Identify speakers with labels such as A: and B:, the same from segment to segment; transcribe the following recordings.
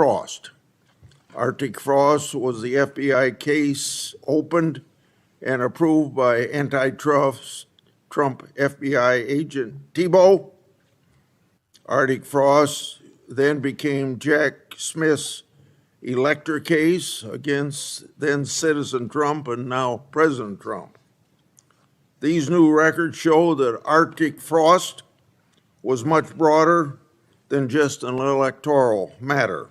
A: Frost. Arctic Frost was the FBI case opened and approved by antitrust Trump FBI agent Tebow. Arctic Frost then became Jack Smith's elector case against then citizen Trump and now President Trump. These new records show that Arctic Frost was much broader than just an electoral matter.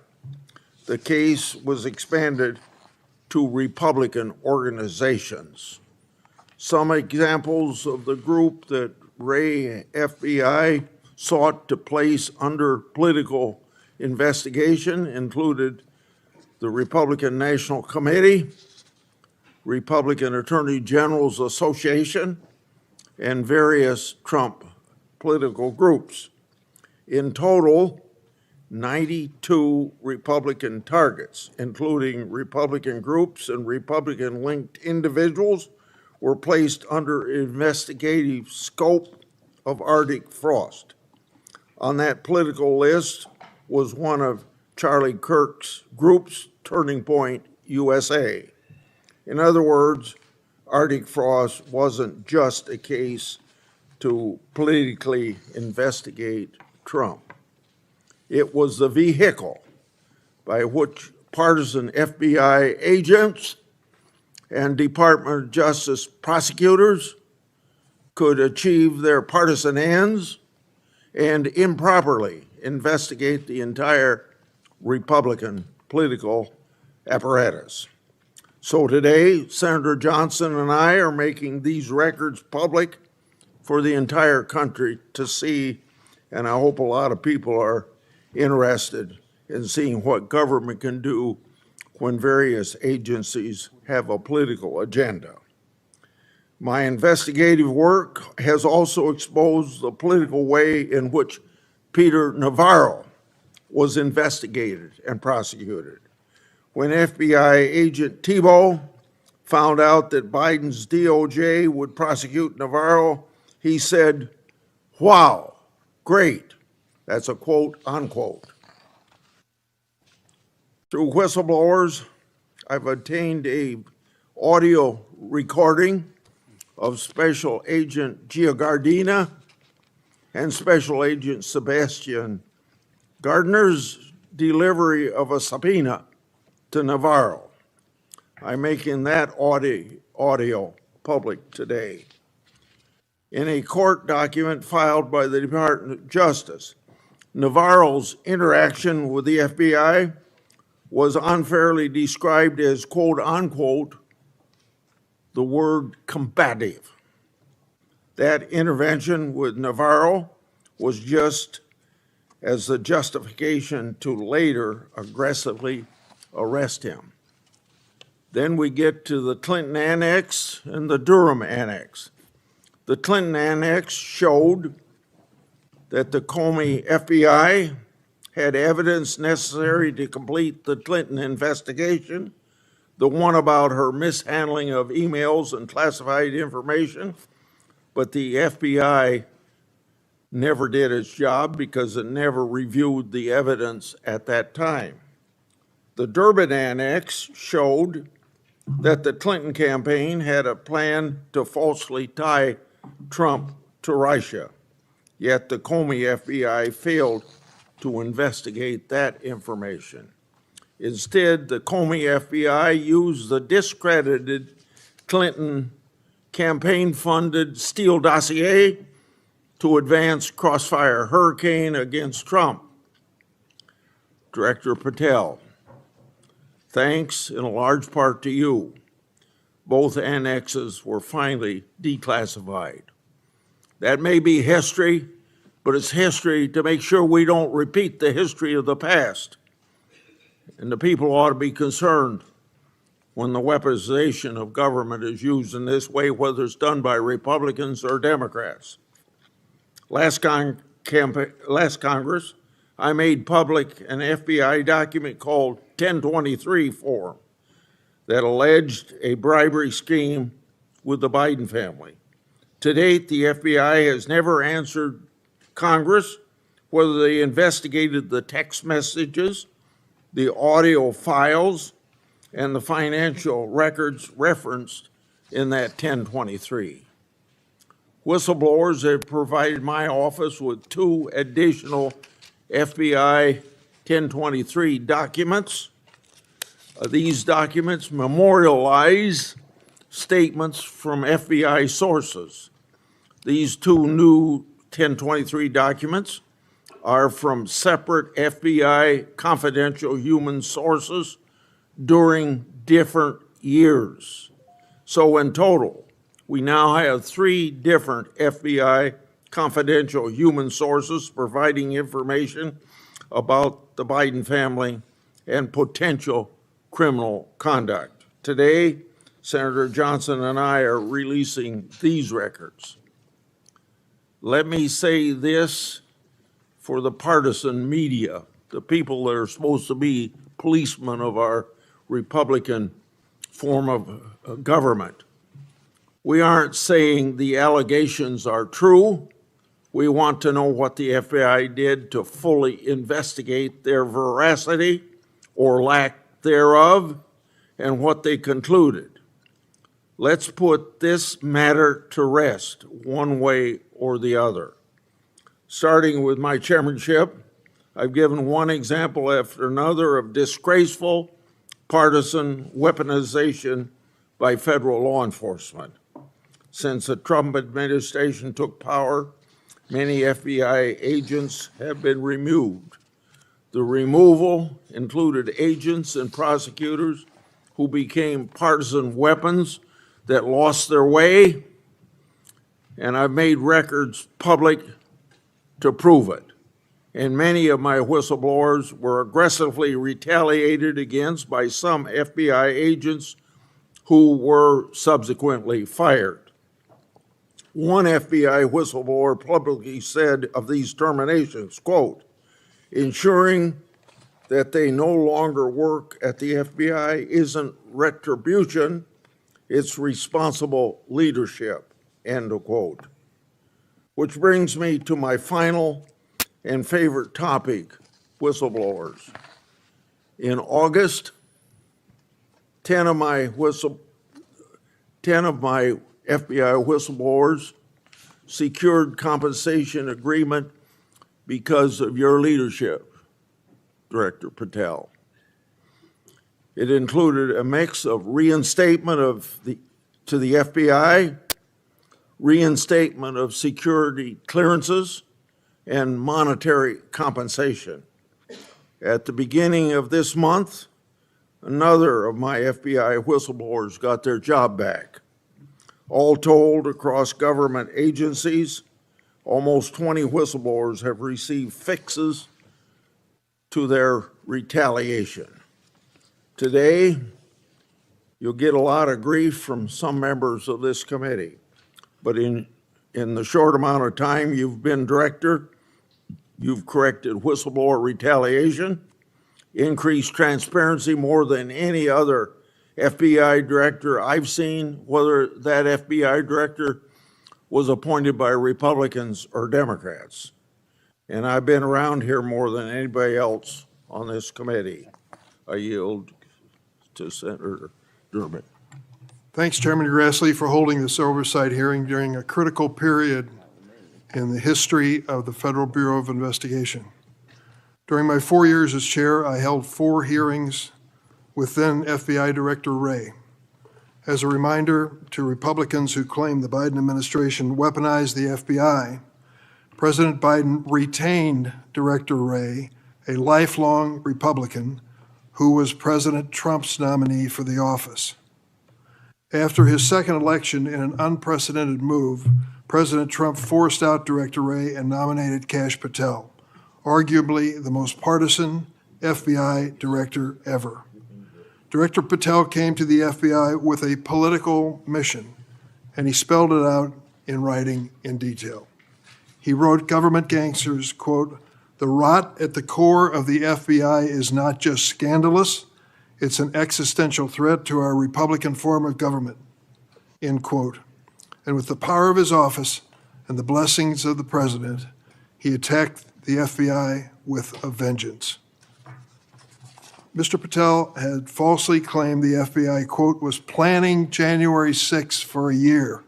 A: The case was expanded to Republican organizations. Some examples of the group that Ray FBI sought to place under political investigation included the Republican National Committee, Republican Attorney Generals Association, and various Trump political groups. In total, 92 Republican targets, including Republican groups and Republican-linked individuals, were placed under investigative scope of Arctic Frost. On that political list was one of Charlie Kirk's groups, Turning Point USA. In other words, Arctic Frost wasn't just a case to politically investigate Trump. It was the vehicle by which partisan FBI agents and Department of Justice prosecutors could achieve their partisan ends and improperly investigate the entire Republican political apparatus. So today, Senator Johnson and I are making these records public for the entire country to see, and I hope a lot of people are interested in seeing what government can do when various agencies have a political agenda. My investigative work has also exposed the political way in which Peter Navarro was investigated and prosecuted. When FBI agent Tebow found out that Biden's DOJ would prosecute Navarro, he said, "Wow, great." That's a quote, unquote. Through whistleblowers, I've obtained an audio recording of Special Agent Giagardina and Special Agent Sebastian Gardner's delivery of a subpoena to Navarro. I'm making that audio public today. In a court document filed by the Department of Justice, Navarro's interaction with the FBI was unfairly described as, quote, unquote, the word combative. That intervention with Navarro was just as the justification to later aggressively arrest him. Then we get to the Clinton Annex and the Durham Annex. The Clinton Annex showed that the Comey FBI had evidence necessary to complete the Clinton investigation, the one about her mishandling of emails and classified information, but the FBI never did its job because it never reviewed the evidence at that time. The Durham Annex showed that the Clinton campaign had a plan to falsely tie Trump to Russia, yet the Comey FBI failed to investigate that information. Instead, the Comey FBI used the discredited Clinton campaign-funded Steele dossier to advance Crossfire Hurricane against Trump. Director Patel, thanks in a large part to you, both annexes were finally declassified. That may be history, but it's history to make sure we don't repeat the history of the past. And the people ought to be concerned when the weaponization of government is used in this way, whether it's done by Republicans or Democrats. Last Congress, I made public an FBI document called 1023 form that alleged a bribery scheme with the Biden family. To date, the FBI has never answered Congress whether they investigated the text messages the audio files, and the financial records referenced in that 1023. Whistleblowers have provided my office with 2 additional FBI 1023 documents. These documents memorialize statements from FBI sources. These 2 new 1023 documents are from separate FBI confidential human sources during different years. So in total, we now have 3 different FBI confidential human sources providing information about the Biden family and potential criminal conduct. Today, Senator Johnson and I are releasing these records. Let me say this for the partisan media, the people that are supposed to be policemen of our Republican form of government. We aren't saying the allegations are true. We want to know what the FBI did to fully investigate their veracity or lack thereof and what they concluded. Let's put this matter to rest one way or the other. Starting with my chairmanship, I've given one example after another of disgraceful partisan weaponization by federal law enforcement. Since the Trump administration took power, many FBI agents have been removed. The removal included agents and prosecutors who became partisan weapons that lost their way, and I've made records public to prove it. And many of my whistleblowers were aggressively retaliated against by some FBI agents who were subsequently fired. One FBI whistleblower publicly said of these terminations, quote, "Ensuring that they no longer work at the FBI isn't retribution, it's responsible leadership," end of quote. Which brings me to my final and favorite topic, whistleblowers. In August, 10 of my FBI whistleblowers secured compensation agreement because of your leadership, Director Patel. It included a mix of reinstatement to the FBI, reinstatement of security clearances, and monetary compensation. At the beginning of this month, another of my FBI whistleblowers got their job back. All told, across government agencies, almost 20 whistleblowers have received fixes to their retaliation. Today, you'll get a lot of grief from some members of this committee, but in the short amount of time you've been director, you've corrected whistleblower retaliation, increased transparency more than any other FBI director I've seen, whether that FBI director was appointed by Republicans or Democrats. And I've been around here more than anybody else on this committee. I yield to Senator Durham.
B: Thanks, Chairman Grassley, for holding this oversight hearing during a critical period in the history of the Federal Bureau of Investigation. During my 4 years as chair, I held 4 hearings with then FBI Director Wray. As a reminder to Republicans who claim the Biden administration weaponized the FBI, President Biden retained Director Wray, a lifelong Republican who was President Trump's nominee for the office. After his second election, in an unprecedented move, President Trump forced out Director Wray and nominated Kash Patel, arguably the most partisan FBI director ever. Director Patel came to the FBI with a political mission, and he spelled it out in writing in detail. He wrote government gangsters, quote, "The rot at the core of the FBI is not just scandalous, it's an existential threat to our Republican form of government," end quote. And with the power of his office and the blessings of the president, he attacked the FBI with a vengeance. Mr. Patel had falsely claimed the FBI, quote, was planning January 6th for a year,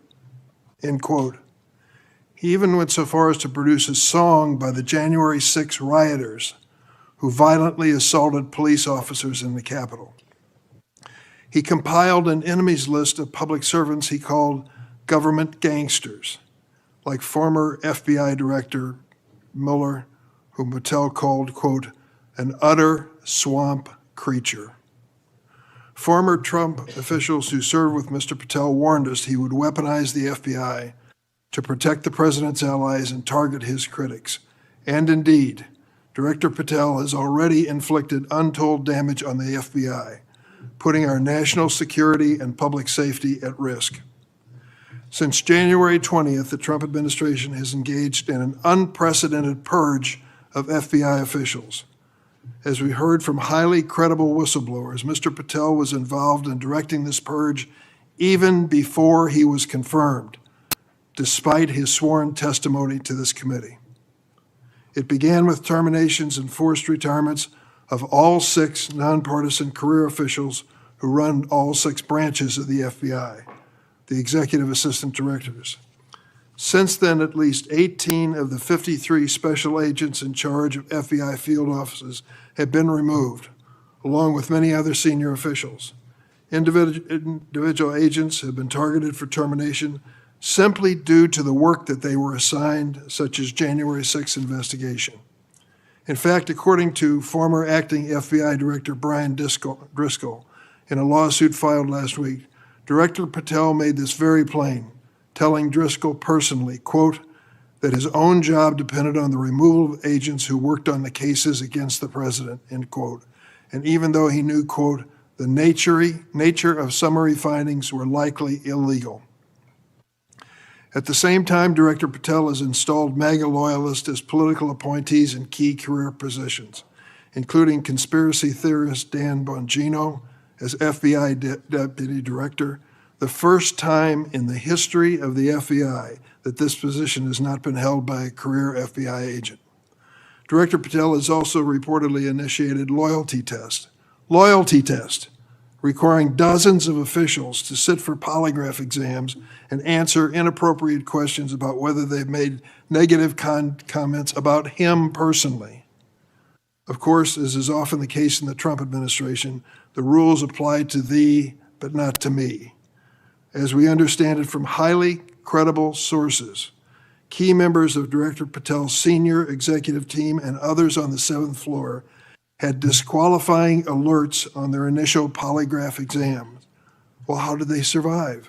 B: end quote. He even went so far as to produce a song by the January 6 rioters who violently assaulted police officers in the Capitol. He compiled an enemies list of public servants he called government gangsters, like former FBI Director Mueller, whom Patel called, quote, an utter swamp creature. Former Trump officials who served with Mr. Patel warned us he would weaponize the FBI to protect the president's allies and target his critics. And indeed, Director Patel has already inflicted untold damage on the FBI, putting our national security and public safety at risk. Since January 20th, the Trump administration has engaged in an unprecedented purge of FBI officials. As we heard from highly credible whistleblowers, Mr. Patel was involved in directing this purge even before he was confirmed, despite his sworn testimony to this committee. It began with terminations and forced retirements of all 6 nonpartisan career officials who run all 6 branches of the FBI, the executive assistant directors. Since then, at least 18 of the 53 special agents in charge of FBI field offices have been removed, along with many other senior officials. Individual agents have been targeted for termination simply due to the work that they were assigned, such as January 6th investigation. In fact, according to former acting FBI Director Brian Driscoll, in a lawsuit filed last week, Director Patel made this very plain, telling Driscoll personally, quote, that his own job depended on the removal of agents who worked on the cases against the president, end quote. And even though he knew, quote, the nature of summary findings were likely illegal. At the same time, Director Patel has installed MAGA loyalists as political appointees in key career positions, including conspiracy theorist Dan Bongino as FBI Deputy Director, the first time in the history of the FBI that this position has not been held by a career FBI agent. Director Patel has also reportedly initiated loyalty test, requiring dozens of officials to sit for polygraph exams and answer inappropriate questions about whether they've made negative comments about him personally. Of course, as is often the case in the Trump administration, the rules apply to thee, but not to me. As we understand it from highly credible sources, key members of Director Patel's senior executive team and others on the 7th floor had disqualifying alerts on their initial polygraph exams. Well, how did they survive?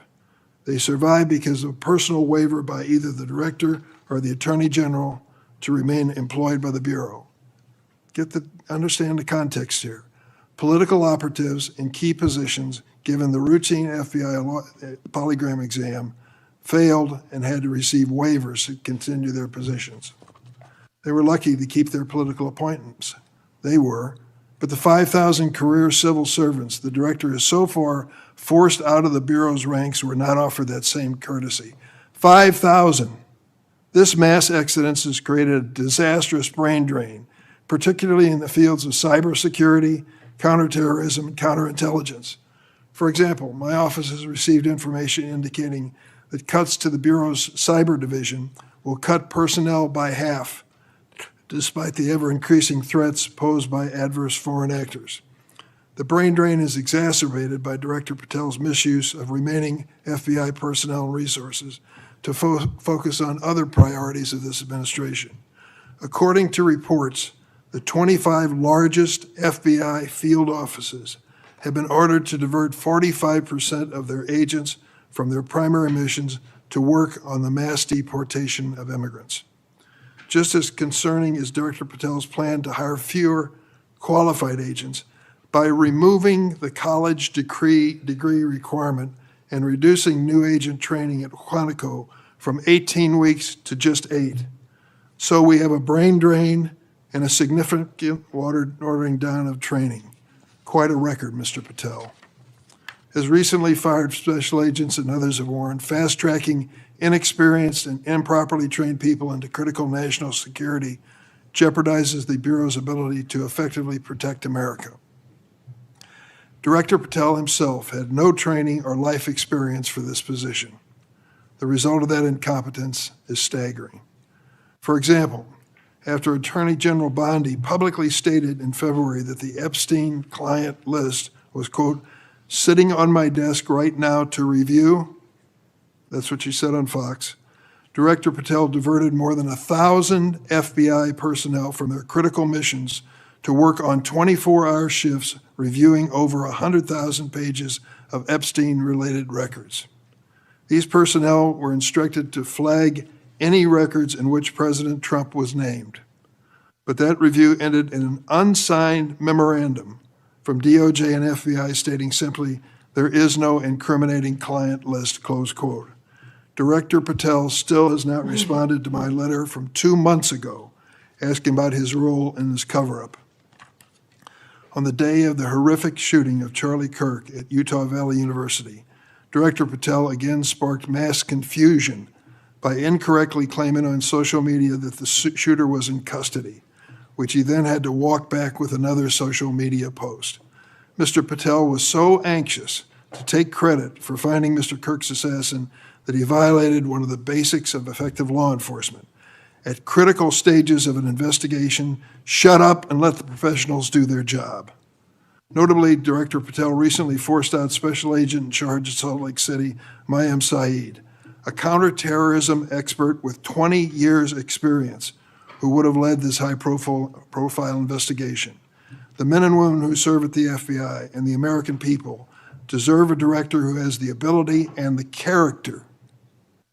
B: They survived because of a personal waiver by either the director or the attorney general to remain employed by the Bureau. Understand the context here. Political operatives in key positions, given the routine FBI polygraph exam, failed and had to receive waivers to continue their positions. They were lucky to keep their political appointments. They were, but the 5,000 career civil servants the director has so far forced out of the Bureau's ranks were not offered that same courtesy. 5,000. This mass exodus has created a disastrous brain drain, particularly in the fields of cybersecurity, counterterrorism, and counterintelligence. For example, my office has received information indicating that cuts to the Bureau's cyber division will cut personnel by half, despite the ever-increasing threats posed by adverse foreign actors. The brain drain is exacerbated by Director Patel's misuse of remaining FBI personnel and resources to focus on other priorities of this administration. According to reports, the 25 largest FBI field offices have been ordered to divert 45% of their agents from their primary missions to work on the mass deportation of immigrants. Just as concerning is Director Patel's plan to hire fewer qualified agents by removing the college degree requirement and reducing new agent training at Quantico from 18 weeks to just 8. So we have a brain drain and a significant watering down of training. Quite a record, Mr. Patel. As recently fired special agents and others have warned, fast-tracking inexperienced and improperly trained people into critical national security jeopardizes the Bureau's ability to effectively protect America. Director Patel himself had no training or life experience for this position. The result of that incompetence is staggering. For example, after Attorney General Bondi publicly stated in February that the Epstein client list was, quote, sitting on my desk right now to review, that's what she said on Fox, Director Patel diverted more than 1,000 FBI personnel from their critical missions to work on 24-hour shifts reviewing over 100,000 pages of Epstein-related records. These personnel were instructed to flag any records in which President Trump was named. But that review ended in an unsigned memorandum from DOJ and FBI stating simply, there is no incriminating client list, close quote. Director Patel still has not responded to my letter from 2 months ago asking about his role in this cover-up. On the day of the horrific shooting of Charlie Kirk at Utah Valley University, Director Patel again sparked mass confusion by incorrectly claiming on social media that the shooter was in custody, which he then had to walk back with another social media post. Mr. Patel was so anxious to take credit for finding Mr. Kirk's assassin that he violated one of the basics of effective law enforcement. At critical stages of an investigation, shut up and let the professionals do their job. Notably, Director Patel recently forced out Special Agent in charge of Salt Lake City, Mayim Saeed, a counterterrorism expert with 20 years' experience, who would have led this high-profile investigation. The men and women who serve at the FBI and the American people deserve a director who has the ability and the character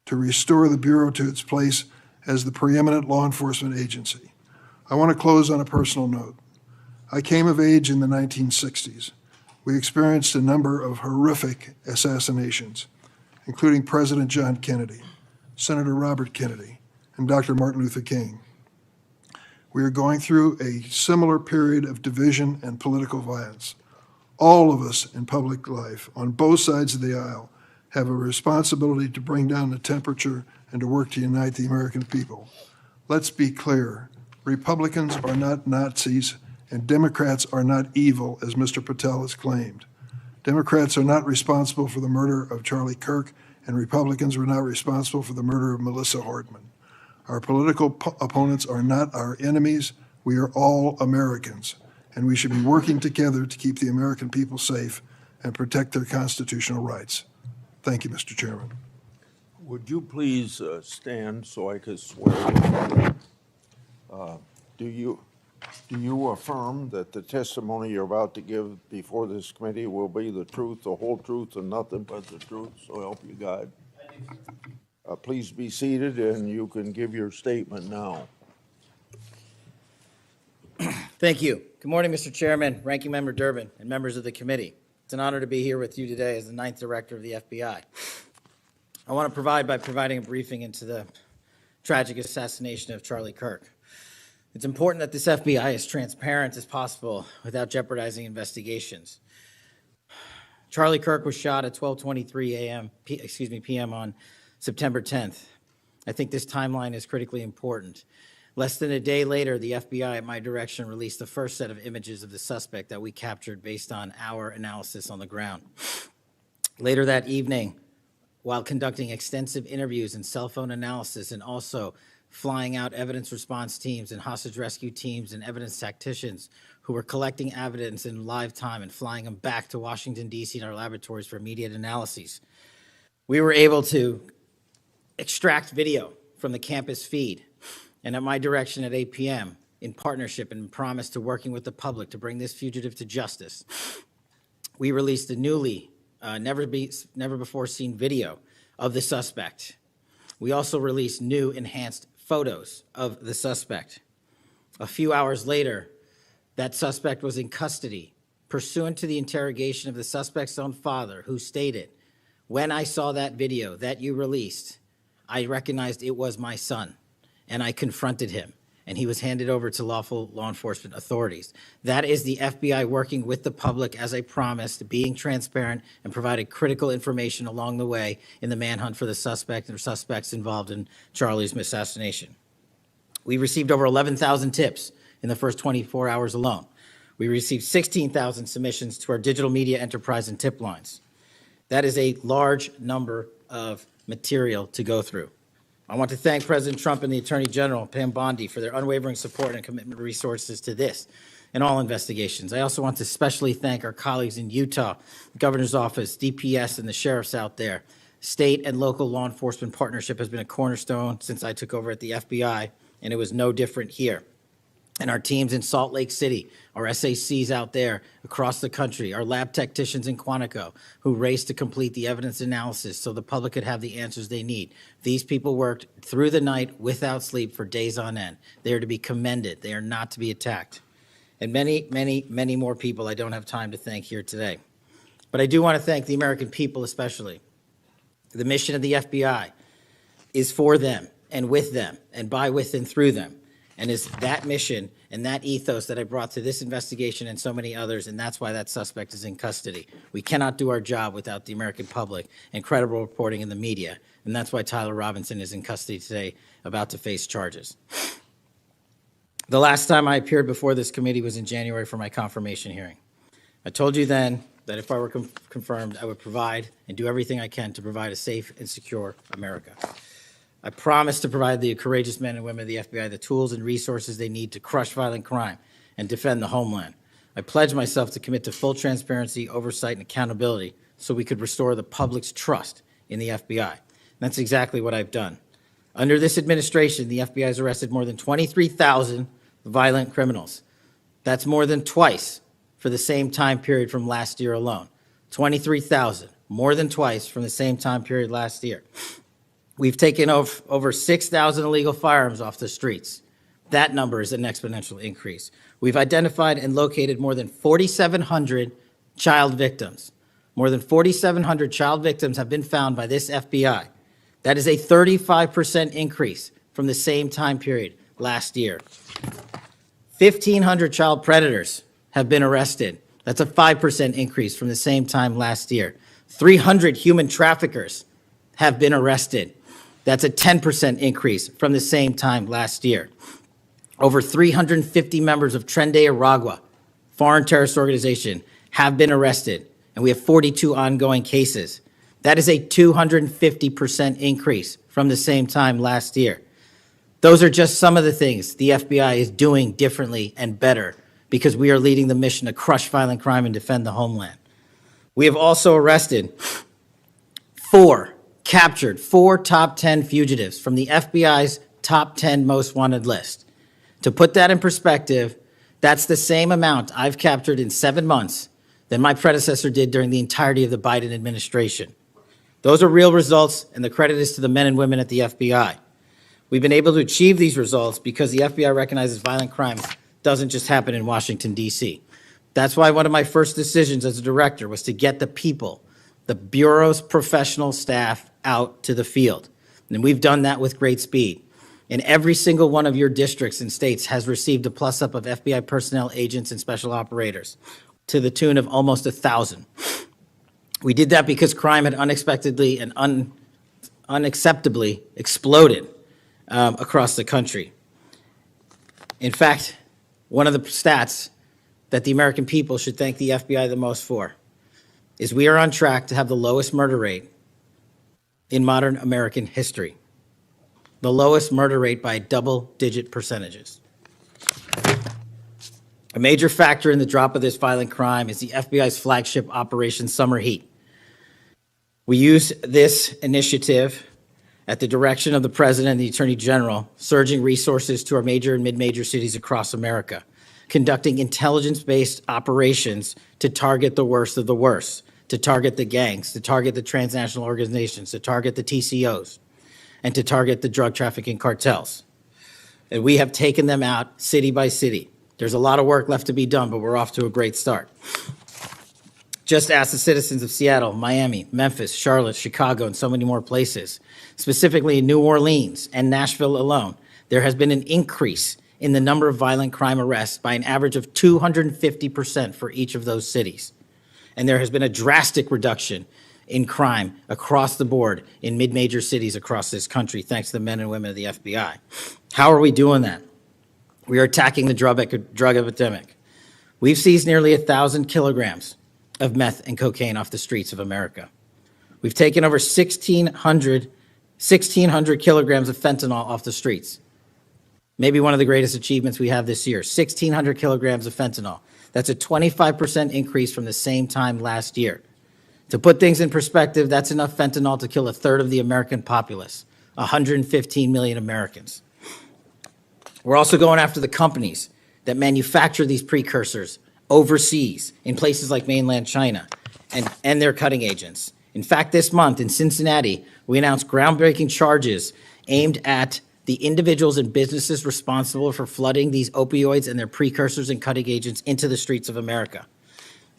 B: to restore the Bureau to its place as the preeminent law enforcement agency. I want to close on a personal note. I came of age in the 1960s. We experienced a number of horrific assassinations, including President John Kennedy, Senator Robert Kennedy, and Dr. Martin Luther King. We are going through a similar period of division and political violence. All of us in public life, on both sides of the aisle, have a responsibility to bring down the temperature and to work to unite the American people. Let's be clear. Republicans are not Nazis, and Democrats are not evil, as Mr. Patel has claimed. Democrats are not responsible for the murder of Charlie Kirk, and Republicans were not responsible for the murder of Melissa Hordman. Our political opponents are not our enemies. We are all Americans, and we should be working together to keep the American people safe and protect their constitutional rights. Thank you, Mr. Chairman.
A: Would you please stand so I could swear? Do you affirm that the testimony you're about to give before this committee will be the truth, the whole truth, and nothing but the truth? So help you God. Please be seated, and you can give your statement now.
C: Thank you. Good morning, Mr. Chairman, Ranking Member Durbin, and members of the committee. It's an honor to be here with you today as the 9th Director of the FBI. I want to provide by providing a briefing into the tragic assassination of Charlie Kirk. It's important that this FBI is transparent as possible without jeopardizing investigations. Charlie Kirk was shot at 12:23 p.m. on September 10th. I think this timeline is critically important. Less than a day later, the FBI, at my direction, released the first set of images of the suspect that we captured based on our analysis on the ground. Later that evening, while conducting extensive interviews and cell phone analysis, and also flying out evidence response teams and hostage rescue teams and evidence tacticians who were collecting evidence in live time and flying them back to Washington, D.C. in our laboratories for immediate analyses, we were able to extract video from the campus feed, and at my direction at 8 p.m., in partnership and promise to working with the public to bring this fugitive to justice, we released a newly, never before seen video of the suspect. We also released new enhanced photos of the suspect. A few hours later, that suspect was in custody, pursuant to the interrogation of the suspect's own father, who stated, "When I saw that video that you released, I recognized it was my son, and I confronted him, and he was handed over to lawful law enforcement authorities." That is the FBI working with the public as I promised, being transparent and providing critical information along the way in the manhunt for the suspect and suspects involved in Charlie's assassination. We received over 11,000 tips in the first 24 hours alone. We received 16,000 submissions to our digital media enterprise and tip lines. That is a large number of material to go through. I want to thank President Trump and the Attorney General, Pam Bondi, for their unwavering support and commitment of resources to this and all investigations. I also want to especially thank our colleagues in Utah, the Governor's Office, DPS, and the sheriffs out there. State and local law enforcement partnership has been a cornerstone since I took over at the FBI, and it was no different here. And our teams in Salt Lake City, our SACs out there across the country, our lab technicians in Quantico who raced to complete the evidence analysis so the public could have the answers they need. These people worked through the night without sleep for days on end. They are to be commended. They are not to be attacked. And many, many, many more people I don't have time to thank here today. But I do want to thank the American people especially. The mission of the FBI is for them and with them and by, with, and through them. And it's that mission and that ethos that I brought to this investigation and so many others, and that's why that suspect is in custody. We cannot do our job without the American public and credible reporting in the media, and that's why Tyler Robinson is in custody today, about to face charges. The last time I appeared before this committee was in January for my confirmation hearing. I told you then that if I were confirmed, I would provide and do everything I can to provide a safe and secure America. I promise to provide the courageous men and women of the FBI the tools and resources they need to crush violent crime and defend the homeland. I pledge myself to commit to full transparency, oversight, and accountability so we could restore the public's trust in the FBI. And that's exactly what I've done. Under this administration, the FBI has arrested more than 23,000 violent criminals. That's more than twice for the same time period from last year alone. 23,000, more than twice from the same time period last year. We've taken over 6,000 illegal firearms off the streets. That number is an exponential increase. We've identified and located more than 4,700 child victims. More than 4,700 child victims have been found by this FBI. That is a 35% increase from the same time period last year. 1,500 child predators have been arrested. That's a 5% increase from the same time last year. 300 human traffickers have been arrested. That's a 10% increase from the same time last year. Over 350 members of Tren de Aragua, foreign terrorist organization, have been arrested, and we have 42 ongoing cases. That is a 250% increase from the same time last year. Those are just some of the things the FBI is doing differently and better because we are leading the mission to crush violent crime and defend the homeland. We have also arrested captured four top 10 fugitives from the FBI's top 10 most wanted list. To put that in perspective, that's the same amount I've captured in 7 months than my predecessor did during the entirety of the Biden administration. Those are real results, and the credit is to the men and women at the FBI. We've been able to achieve these results because the FBI recognizes violent crime doesn't just happen in Washington, D.C. That's why one of my first decisions as a director was to get the people, the Bureau's professional staff, out to the field. And we've done that with great speed. And every single one of your districts and states has received a plus-up of FBI personnel, agents, and special operators to the tune of almost 1,000. We did that because crime had unexpectedly and unacceptably exploded across the country. In fact, one of the stats that the American people should thank the FBI the most for is we are on track to have the lowest murder rate in modern American history. The lowest murder rate by double-digit percentages. A major factor in the drop of this violent crime is the FBI's flagship Operation Summer Heat. We use this initiative at the direction of the President and the Attorney General, surging resources to our major and mid-major cities across America, conducting intelligence-based operations to target the worst of the worst, to target the gangs, to target the transnational organizations, to target the TCOs, and to target the drug trafficking cartels. And we have taken them out city by city. There's a lot of work left to be done, but we're off to a great start. Just ask the citizens of Seattle, Miami, Memphis, Charlotte, Chicago, and so many more places. Specifically in New Orleans and Nashville alone, there has been an increase in the number of violent crime arrests by an average of 250% for each of those cities. And there has been a drastic reduction in crime across the board in mid-major cities across this country, thanks to the men and women of the FBI. How are we doing that? We are attacking the drug epidemic. We've seized nearly 1,000 kilograms of meth and cocaine off the streets of America. We've taken over 1,600 kilograms of fentanyl off the streets. Maybe one of the greatest achievements we have this year, 1,600 kilograms of fentanyl. That's a 25% increase from the same time last year. To put things in perspective, that's enough fentanyl to kill a third of the American populace, 115 million Americans. We're also going after the companies that manufacture these precursors overseas in places like mainland China and their cutting agents. In fact, this month in Cincinnati, we announced groundbreaking charges aimed at the individuals and businesses responsible for flooding these opioids and their precursors and cutting agents into the streets of America.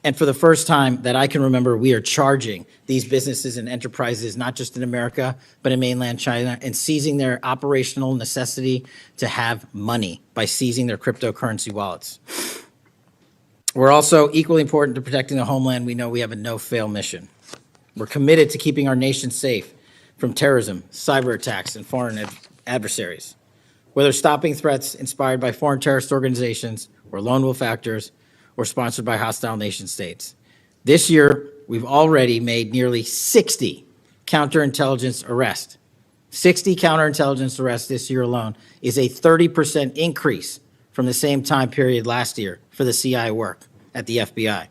C: And for the first time that I can remember, we are charging these businesses and enterprises, not just in America, but in mainland China, and seizing their operational necessity to have money by seizing their cryptocurrency wallets. We're also equally important to protecting the homeland. We know we have a no-fail mission. We're committed to keeping our nation safe from terrorism, cyber attacks, and foreign adversaries. Whether stopping threats inspired by foreign terrorist organizations or lone wolf actors or sponsored by hostile nation states. This year, we've already made nearly 60 counterintelligence arrests. 60 counterintelligence arrests this year alone is a 30% increase from the same time period last year for the CI work at the FBI.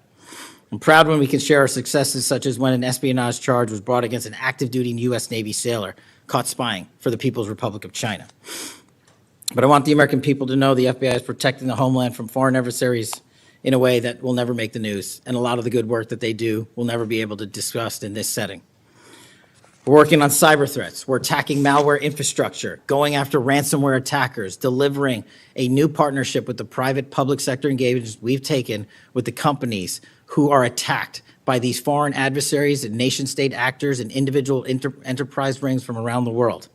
C: I'm proud when we can share our successes, such as when an espionage charge was brought against an active-duty U.S. Navy sailor caught spying for the People's Republic of China. But I want the American people to know the FBI is protecting the homeland from foreign adversaries in a way that will never make the news, and a lot of the good work that they do will never be able to discuss in this setting. We're working on cyber threats. We're attacking malware infrastructure, going after ransomware attackers, delivering a new partnership with the private public sector engagements we've taken with the companies who are attacked by these foreign adversaries and nation-state actors and individual enterprise rings from around the world.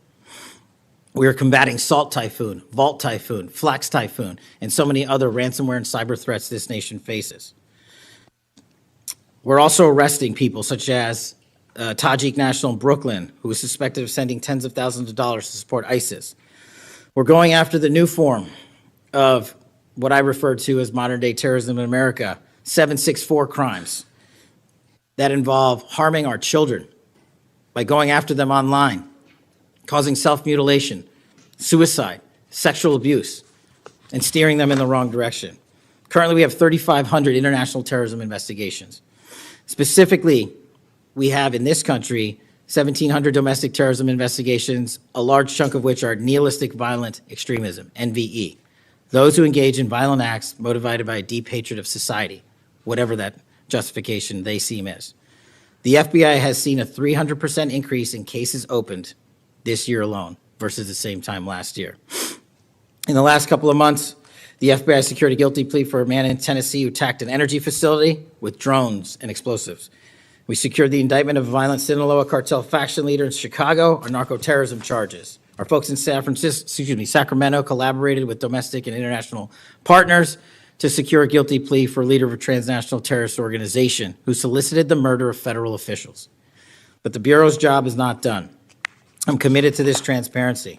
C: We are combating Salt Typhoon, Vault Typhoon, Flax Typhoon, and so many other ransomware and cyber threats this nation faces. We're also arresting people such as Tajik national in Brooklyn, who is suspected of sending tens of thousands of dollars to support ISIS. We're going after the new form of what I refer to as modern-day terrorism in America, 764 crimes that involve harming our children by going after them online, causing self-mutilation, suicide, sexual abuse, and steering them in the wrong direction. Currently, we have 3,500 international terrorism investigations. Specifically, we have in this country 1,700 domestic terrorism investigations, a large chunk of which are nihilistic violent extremism, NVE. Those who engage in violent acts motivated by a deep hatred of society, whatever that justification they seem is. The FBI has seen a 300% increase in cases opened this year alone versus the same time last year. In the last couple of months, the FBI secured a guilty plea for a man in Tennessee who attacked an energy facility with drones and explosives. We secured the indictment of a violent Sinaloa cartel faction leader in Chicago on narco-terrorism charges. Our folks in Sacramento collaborated with domestic and international partners to secure a guilty plea for a leader of a transnational terrorist organization who solicited the murder of federal officials. But the Bureau's job is not done. I'm committed to this transparency.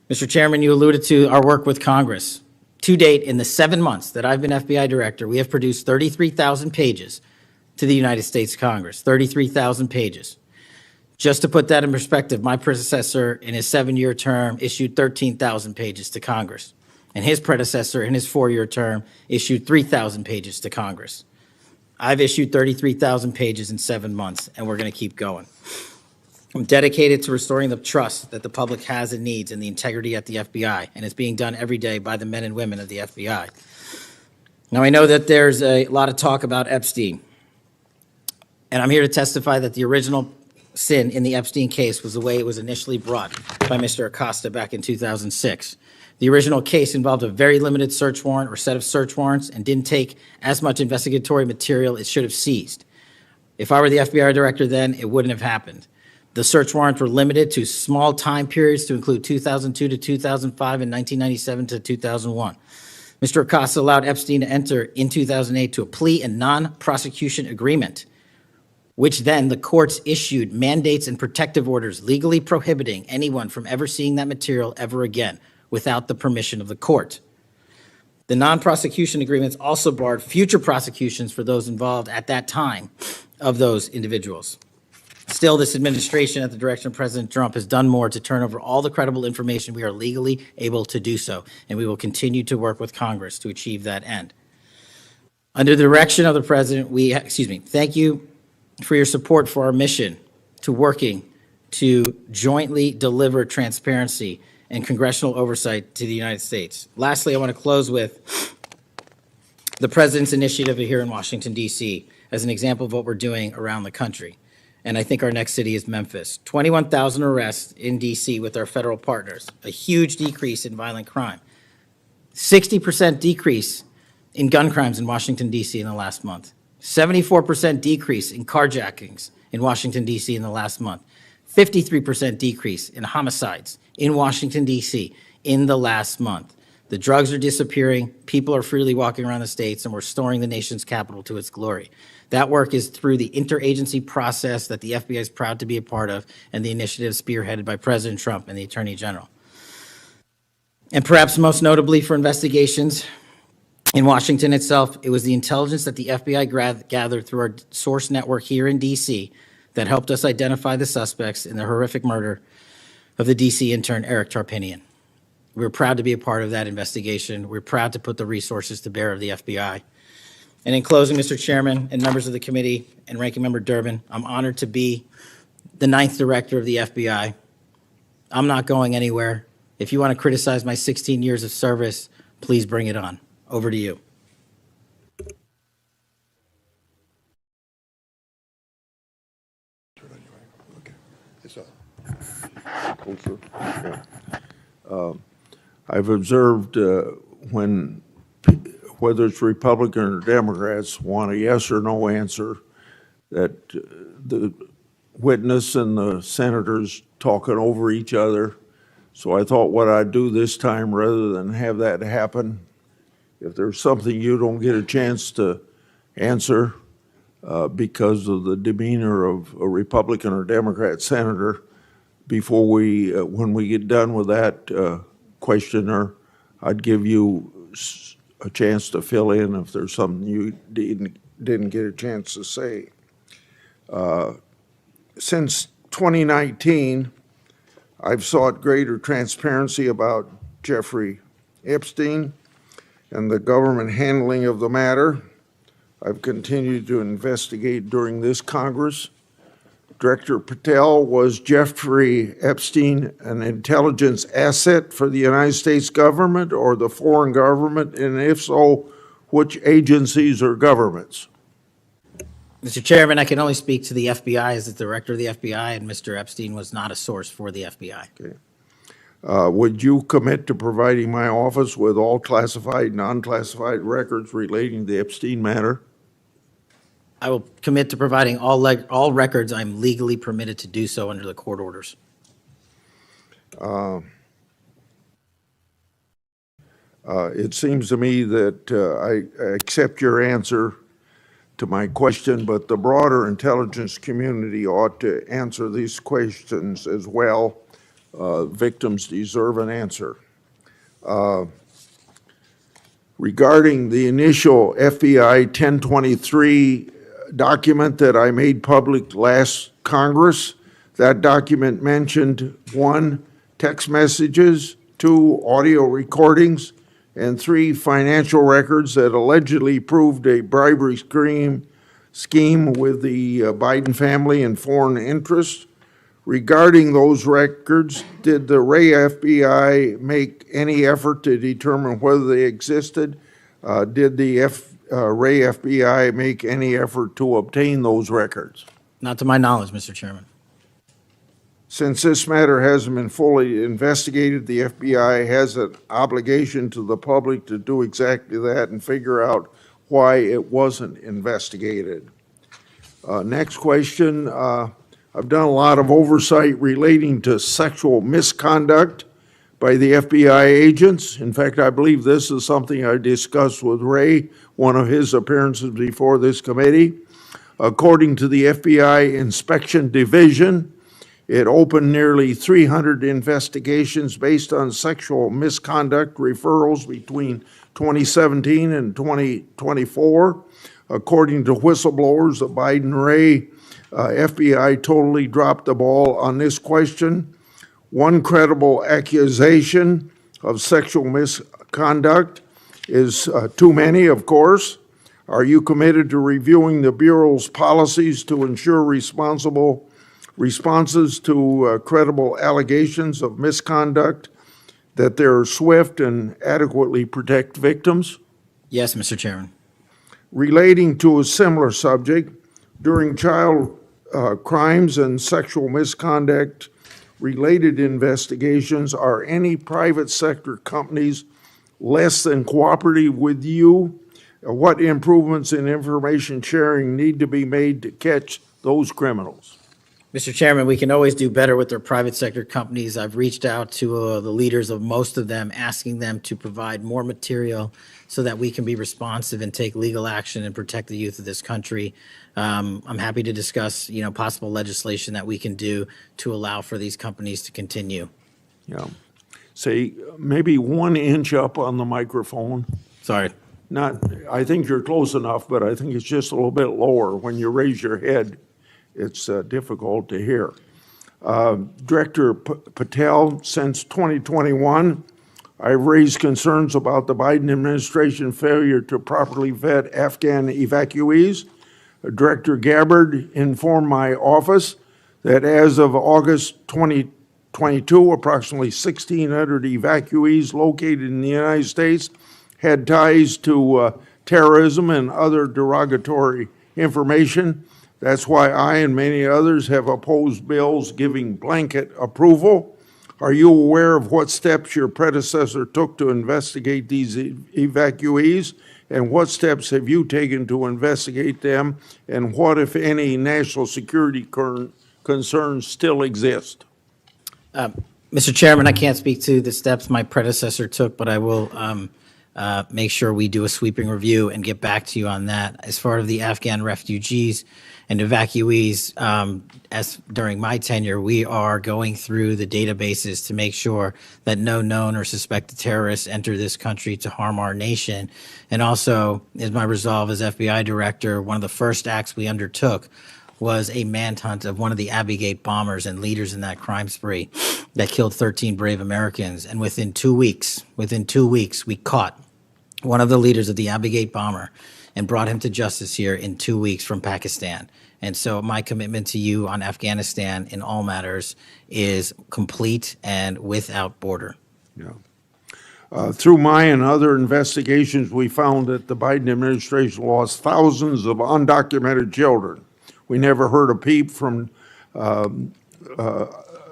C: Mr. Chairman, you alluded to our work with Congress. To date, in the 7 months that I've been FBI director, we have produced 33,000 pages to the United States Congress, 33,000 pages. Just to put that in perspective, my predecessor in his 7-year term issued 13,000 pages to Congress, and his predecessor in his 4-year term issued 3,000 pages to Congress. I've issued 33,000 pages in 7 months, and we're going to keep going. I'm dedicated to restoring the trust that the public has and needs in the integrity at the FBI, and it's being done every day by the men and women of the FBI. Now, I know that there's a lot of talk about Epstein, and I'm here to testify that the original sin in the Epstein case was the way it was initially brought by Mr. Acosta back in 2006. The original case involved a very limited search warrant or set of search warrants and didn't take as much investigatory material it should have seized. If I were the FBI director then, it wouldn't have happened. The search warrants were limited to small time periods to include 2002 to 2005 and 1997 to 2001. Mr. Acosta allowed Epstein to enter in 2008 to a plea and non-prosecution agreement, which then the courts issued mandates and protective orders legally prohibiting anyone from ever seeing that material ever again without the permission of the court. The non-prosecution agreements also barred future prosecutions for those involved at that time of those individuals. Still, this administration, at the direction of President Trump, has done more to turn over all the credible information we are legally able to do so, and we will continue to work with Congress to achieve that end. Under the direction of the President, thank you for your support for our mission to working to jointly deliver transparency and congressional oversight to the United States. Lastly, I want to close with the President's initiative here in Washington, D.C., as an example of what we're doing around the country. And I think our next city is Memphis. 21,000 arrests in D.C. with our federal partners, a huge decrease in violent crime, 60% decrease in gun crimes in Washington, D.C. in the last month, 74% decrease in carjackings in Washington, D.C. in the last month, 53% decrease in homicides in Washington, D.C. in the last month. The drugs are disappearing, people are freely walking around the states, and we're restoring the nation's capital to its glory. That work is through the interagency process that the FBI is proud to be a part of, and the initiative spearheaded by President Trump and the Attorney General. And perhaps most notably for investigations in Washington itself, it was the intelligence that the FBI gathered through our source network here in D.C. that helped us identify the suspects in the horrific murder of the D.C. intern Eric Tarpinian. We're proud to be a part of that investigation. We're proud to put the resources to bear of the FBI. And in closing, Mr. Chairman and members of the committee and Ranking Member Durbin, I'm honored to be the 9th Director of the FBI. I'm not going anywhere. If you want to criticize my 16 years of service, please bring it on. Over to you.
A: I've observed when, whether it's Republican or Democrats, want a yes or no answer, that the witness and the senators talking over each other. So I thought what I'd do this time, rather than have that happen, if there's something you don't get a chance to answer because of the demeanor of a Republican or Democrat senator, before we, when we get done with that questioner, I'd give you a chance to fill in if there's something you didn't get a chance to say. Since 2019, I've sought greater transparency about Jeffrey Epstein and the government handling of the matter. I've continued to investigate during this Congress. Director Patel, was Jeffrey Epstein an intelligence asset for the United States government or the foreign government? And if so, which agencies or governments?
C: Mr. Chairman, I can only speak to the FBI as the Director of the FBI, and Mr. Epstein was not a source for the FBI.
A: Okay. Would you commit to providing my office with all classified, non-classified records relating to the Epstein matter?
C: I will commit to providing all records I'm legally permitted to do so under the court orders.
A: It seems to me that I accept your answer to my question, but the broader intelligence community ought to answer these questions as well. Victims deserve an answer. Regarding the initial FBI 1023 document that I made public last Congress, that document mentioned 1, text messages, 2, audio recordings, and 3, financial records that allegedly proved a bribery scheme with the Biden family and foreign interests. Regarding those records, did the Ray FBI make any effort to determine whether they existed? Did the Ray FBI make any effort to obtain those records?
C: Not to my knowledge, Mr. Chairman.
A: Since this matter hasn't been fully investigated, the FBI has an obligation to the public to do exactly that and figure out why it wasn't investigated. Next question. I've done a lot of oversight relating to sexual misconduct by the FBI agents. In fact, I believe this is something I discussed with Ray, one of his appearances before this committee. According to the FBI Inspection Division, it opened nearly 300 investigations based on sexual misconduct referrals between 2017 and 2024. According to whistleblowers, the Biden-Ray FBI totally dropped the ball on this question. One credible accusation of sexual misconduct is too many, of course. Are you committed to reviewing the Bureau's policies to ensure responsible responses to credible allegations of misconduct, that they're swift and adequately protect victims?
C: Yes, Mr. Chairman.
A: Relating to a similar subject, during child crimes and sexual misconduct related investigations, are any private sector companies less than cooperative with you? What improvements in information sharing need to be made to catch those criminals?
C: Mr. Chairman, we can always do better with their private sector companies. I've reached out to the leaders of most of them, asking them to provide more material so that we can be responsive and take legal action and protect the youth of this country. I'm happy to discuss, possible legislation that we can do to allow for these companies to continue.
A: Yeah. Say, maybe 1 inch up on the microphone.
C: Sorry.
A: I think you're close enough, but I think it's just a little bit lower. When you raise your head, it's difficult to hear. Director Patel, since 2021, I've raised concerns about the Biden administration failure to properly vet Afghan evacuees. Director Gabbard informed my office that as of August 2022, approximately 1,600 evacuees located in the United States had ties to terrorism and other derogatory information. That's why I and many others have opposed bills giving blanket approval. Are you aware of what steps your predecessor took to investigate these evacuees? And what steps have you taken to investigate them? And what, if any, national security concerns still exist?
C: Mr. Chairman, I can't speak to the steps my predecessor took, but I will make sure we do a sweeping review and get back to you on that. As far as the Afghan refugees and evacuees, as during my tenure, we are going through the databases to make sure that no known or suspected terrorists enter this country to harm our nation. And also, is my resolve as FBI director, one of the first acts we undertook was a manhunt of one of the Abbey Gate bombers and leaders in that crime spree that killed 13 brave Americans. And within 2 weeks, we caught one of the leaders of the Abbey Gate bomber and brought him to justice here in 2 weeks from Pakistan. And so my commitment to you on Afghanistan in all matters is complete and without border.
A: Yeah. Through my and other investigations, we found that the Biden administration lost thousands of undocumented children. We never heard a peep from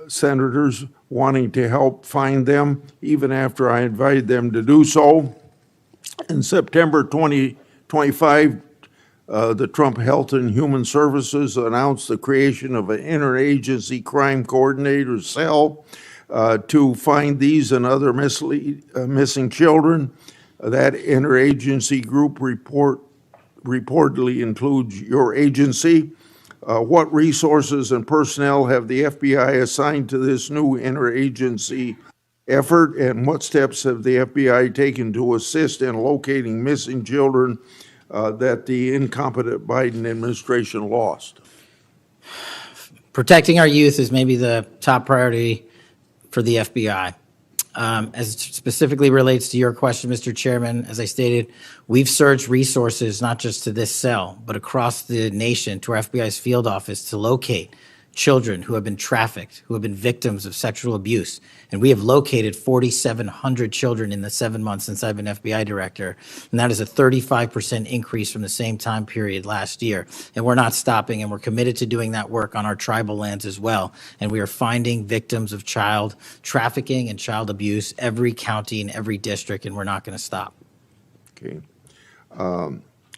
A: senators wanting to help find them, even after I invited them to do so. In September 2025, the Trump Health and Human Services announced the creation of an interagency crime coordinator cell to find these and other missing children. That interagency group reportedly includes your agency. What resources and personnel have the FBI assigned to this new interagency effort, and what steps have the FBI taken to assist in locating missing children that the incompetent Biden administration lost?
C: Protecting our youth is maybe the top priority for the FBI. As it specifically relates to your question, Mr. Chairman, as I stated, we've surged resources not just to this cell, but across the nation to our FBI's field office to locate children who have been trafficked, who have been victims of sexual abuse. And we have located 4,700 children in the 7 months since I've been FBI director. And that is a 35% increase from the same time period last year. And we're not stopping, and we're committed to doing that work on our tribal lands as well. And we are finding victims of child trafficking and child abuse every county and every district, and we're not going to stop.
A: Okay.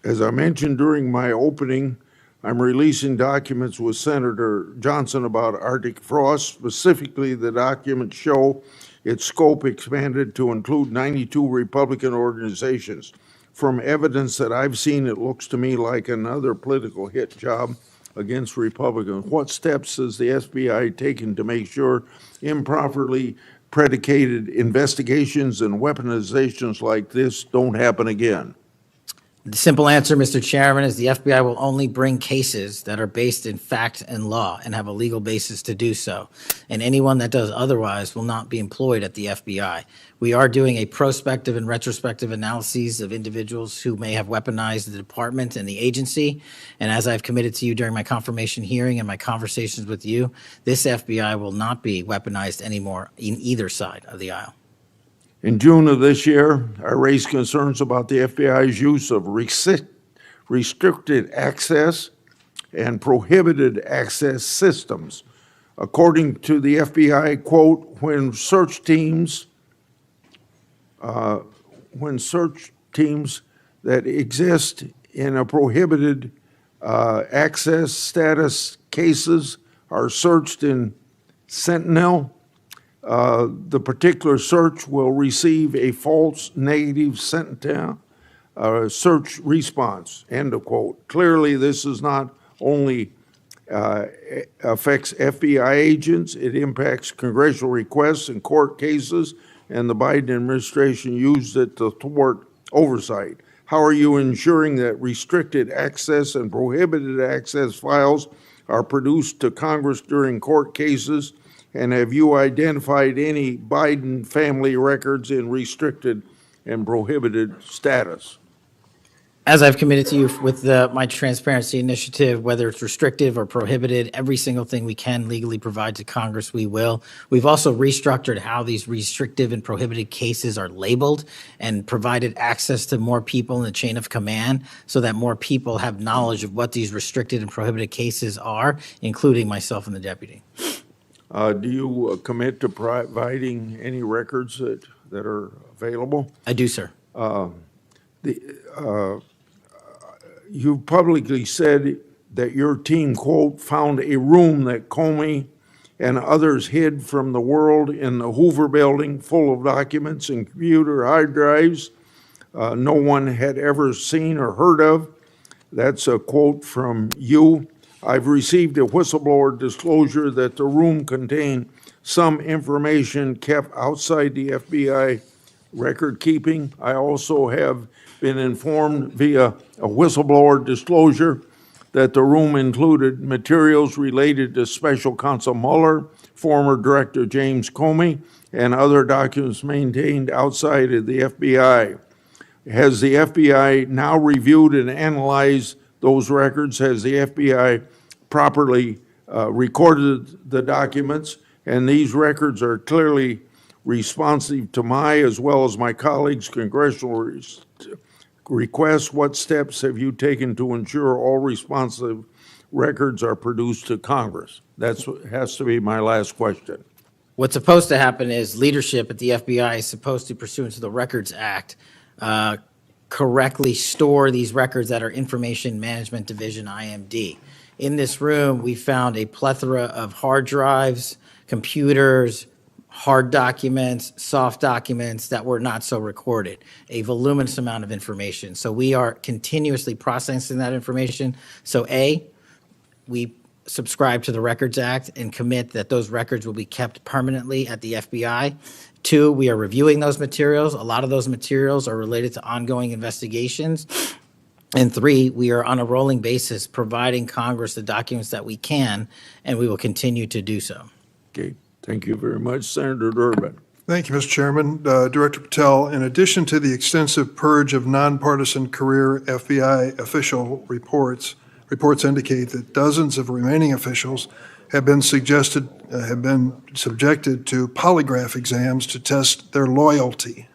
A: As I mentioned during my opening, I'm releasing documents with Senator Johnson about Arctic frost. Specifically, the documents show its scope expanded to include 92 Republican organizations. From evidence that I've seen, it looks to me like another political hit job against Republicans. What steps has the FBI taken to make sure improperly predicated investigations and weaponizations like this don't happen again?
C: The simple answer, Mr. Chairman, is the FBI will only bring cases that are based in fact and law and have a legal basis to do so. And anyone that does otherwise will not be employed at the FBI. We are doing a prospective and retrospective analyses of individuals who may have weaponized the department and the agency. And as I've committed to you during my confirmation hearing and my conversations with you, this FBI will not be weaponized anymore in either side of the aisle.
A: In June of this year, I raised concerns about the FBI's use of restricted access and prohibited access systems. According to the FBI, quote, when search teams that exist in a prohibited access status cases are searched in Sentinel, the particular search will receive a false negative Sentinel search response, end of quote. Clearly, this is not only affects FBI agents, it impacts congressional requests and court cases, and the Biden administration used it to thwart oversight. How are you ensuring that restricted access and prohibited access files are produced to Congress during court cases? And have you identified any Biden family records in restricted and prohibited status?
C: As I've committed to you with my transparency initiative, whether it's restrictive or prohibited, every single thing we can legally provide to Congress, we will. We've also restructured how these restrictive and prohibited cases are labeled and provided access to more people in the chain of command so that more people have knowledge of what these restricted and prohibited cases are, including myself and the deputy.
A: Do you commit to providing any records that are available?
C: I do, sir.
A: You publicly said that your team, quote, found a room that Comey and others hid from the world in the Hoover building full of documents and computer hard drives no one had ever seen or heard of. That's a quote from you. I've received a whistleblower disclosure that the room contained some information kept outside the FBI record keeping. I also have been informed via a whistleblower disclosure that the room included materials related to Special Counsel Mueller, former Director James Comey, and other documents maintained outside of the FBI. Has the FBI now reviewed and analyzed those records? Has the FBI properly recorded the documents? And these records are clearly responsive to my, as well as my colleagues' congressional requests. What steps have you taken to ensure all responsive records are produced to Congress? That has to be my last question.
C: What's supposed to happen is leadership at the FBI is supposed to, pursuant to the Records Act, correctly store these records at our Information Management Division, IMD. In this room, we found a plethora of hard drives, computers, hard documents, soft documents that were not so recorded, a voluminous amount of information. So we are continuously processing that information. So A, we subscribe to the Records Act and commit that those records will be kept permanently at the FBI. 2, we are reviewing those materials. A lot of those materials are related to ongoing investigations. And 3, we are on a rolling basis providing Congress the documents that we can, and we will continue to do so.
A: Okay, thank you very much, Senator Durbin.
B: Thank you, Mr. Chairman. Director Patel, in addition to the extensive purge of nonpartisan career FBI official reports indicate that dozens of remaining officials have been subjected to polygraph exams to test their loyalty.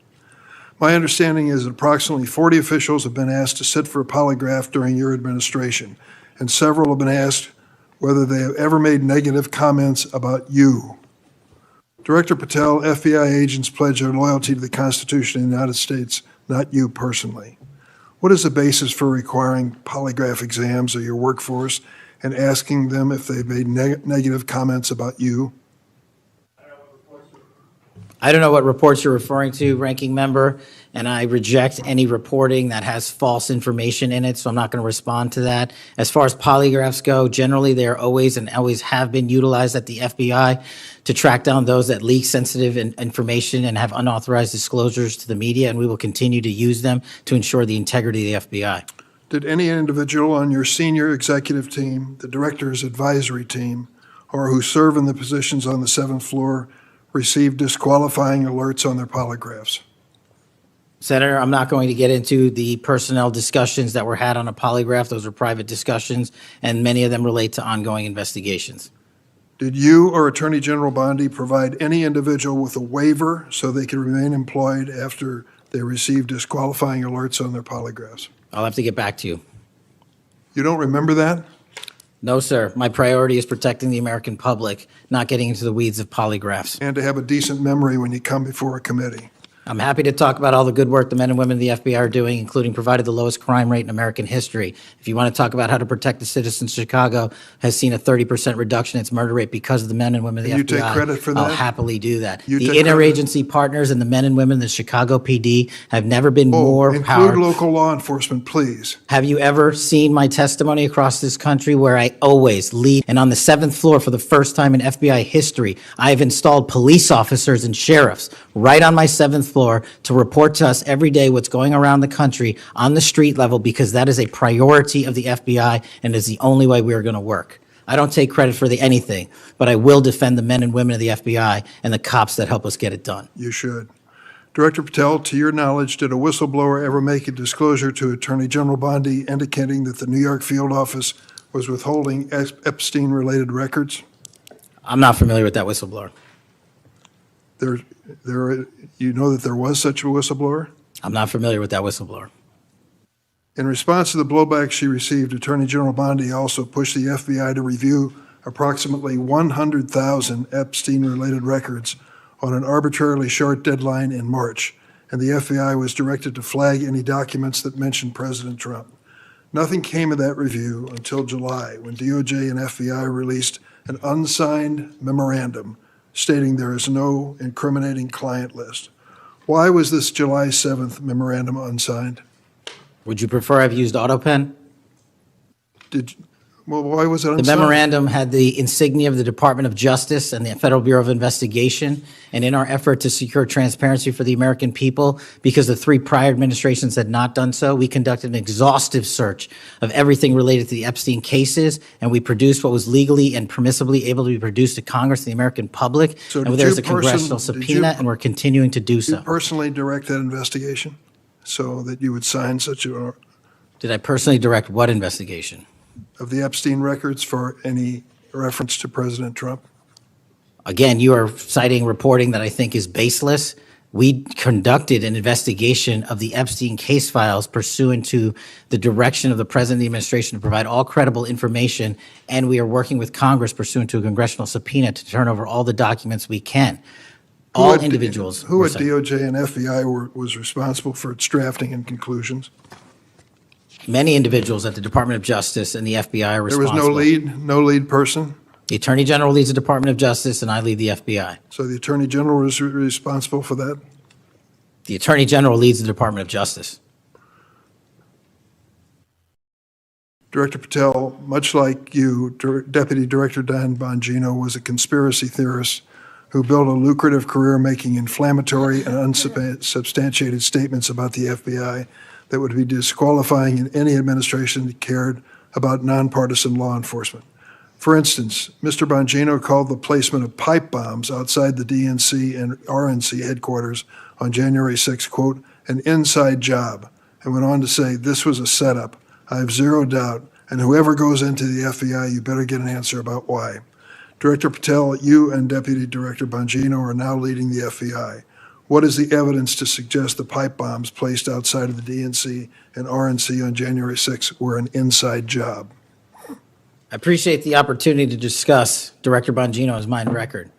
B: My understanding is that approximately 40 officials have been asked to sit for a polygraph during your administration, and several have been asked whether they have ever made negative comments about you. Director Patel, FBI agents pledge their loyalty to the Constitution of the United States, not you personally. What is the basis for requiring polygraph exams of your workforce and asking them if they've made negative comments about you?
C: I don't know what reports you're referring to, Ranking Member, and I reject any reporting that has false information in it, so I'm not going to respond to that. As far as polygraphs go, generally, they are always and always have been utilized at the FBI to track down those that leak sensitive information and have unauthorized disclosures to the media, and we will continue to use them to ensure the integrity of the FBI.
B: Did any individual on your senior executive team, the director's advisory team, or who serve in the positions on the 7th floor receive disqualifying alerts on their polygraphs?
C: Senator, I'm not going to get into the personnel discussions that were had on a polygraph. Those are private discussions, and many of them relate to ongoing investigations.
B: Did you or Attorney General Bondi provide any individual with a waiver so they could remain employed after they received disqualifying alerts on their polygraphs?
C: I'll have to get back to you.
B: You don't remember that?
C: No, sir. My priority is protecting the American public, not getting into the weeds of polygraphs.
B: And to have a decent memory when you come before a committee.
C: I'm happy to talk about all the good work the men and women of the FBI are doing, including provided the lowest crime rate in American history. If you want to talk about how to protect the citizens, Chicago has seen a 30% reduction in its murder rate because of the men and women of the FBI.
B: And you take credit for that?
C: I'll happily do that.
B: You
C: The
B: take credit?
C: interagency partners and the men and women of the Chicago PD have never been more
B: Include
C: powerful.
B: local law enforcement, please.
C: Have you ever seen my testimony across this country where I always lead? And on the 7th floor, for the first time in FBI history, I've installed police officers and sheriffs right on my 7th floor to report to us every day what's going around the country on the street level, because that is a priority of the FBI and is the only way we are going to work. I don't take credit for anything, but I will defend the men and women of the FBI and the cops that help us get it done.
B: You should. Director Patel, to your knowledge, did a whistleblower ever make a disclosure to Attorney General Bondi indicating that the New York field office was withholding Epstein-related records?
C: I'm not familiar with that whistleblower.
B: You know that there was such a whistleblower?
C: I'm not familiar with that whistleblower.
B: In response to the blowback she received, Attorney General Bondi also pushed the FBI to review approximately 100,000 Epstein-related records on an arbitrarily short deadline in March, and the FBI was directed to flag any documents that mentioned President Trump. Nothing came of that review until July, when DOJ and FBI released an unsigned memorandum stating there is no incriminating client list. Why was this July 7th memorandum unsigned?
C: Would you prefer I've used AutoPen?
B: Why was it
C: The
B: unsigned?
C: memorandum had the insignia of the Department of Justice and the Federal Bureau of Investigation. And in our effort to secure transparency for the American people, because the 3 prior administrations had not done so, we conducted an exhaustive search of everything related to the Epstein cases, and we produced what was legally and permissibly able to be produced to Congress and the American public.
B: So
C: And
B: did
C: there's
B: you
C: a congressional
B: did you-
C: subpoena, and we're continuing to do
B: You
C: so.
B: personally direct that investigation so that you would sign such a,
C: Did I personally direct what investigation?
B: of the Epstein records for any reference to President Trump?
C: Again, you are citing reporting that I think is baseless. We conducted an investigation of the Epstein case files pursuant to the direction of the President of the administration to provide all credible information, and we are working with Congress pursuant to a congressional subpoena to turn over all the documents we can. All
B: Who at-
C: individuals.
B: Who
C: were
B: at
C: cited.
B: DOJ and FBI was responsible for its drafting and conclusions?
C: Many individuals at the Department of Justice and the FBI are
B: There was
C: responsible.
B: no lead person?
C: The Attorney General leads the Department of Justice, and I lead the FBI.
B: So the Attorney General was responsible for that?
C: The Attorney General leads the Department of Justice.
B: Director Patel, much like you, Deputy Director Dan Bongino was a conspiracy theorist who built a lucrative career making inflammatory and unsubstantiated statements about the FBI that would be disqualifying in any administration that cared about nonpartisan law enforcement. For instance, Mr. Bongino called the placement of pipe bombs outside the DNC and RNC headquarters on January 6, quote, an inside job, and went on to say this was a setup. I have zero doubt, and whoever goes into the FBI, you better get an answer about why. Director Patel, you and Deputy Director Bongino are now leading the FBI. What is the evidence to suggest the pipe bombs placed outside of the DNC and RNC on January 6 were an inside job?
C: I appreciate the opportunity to discuss Director Bongino's mine record.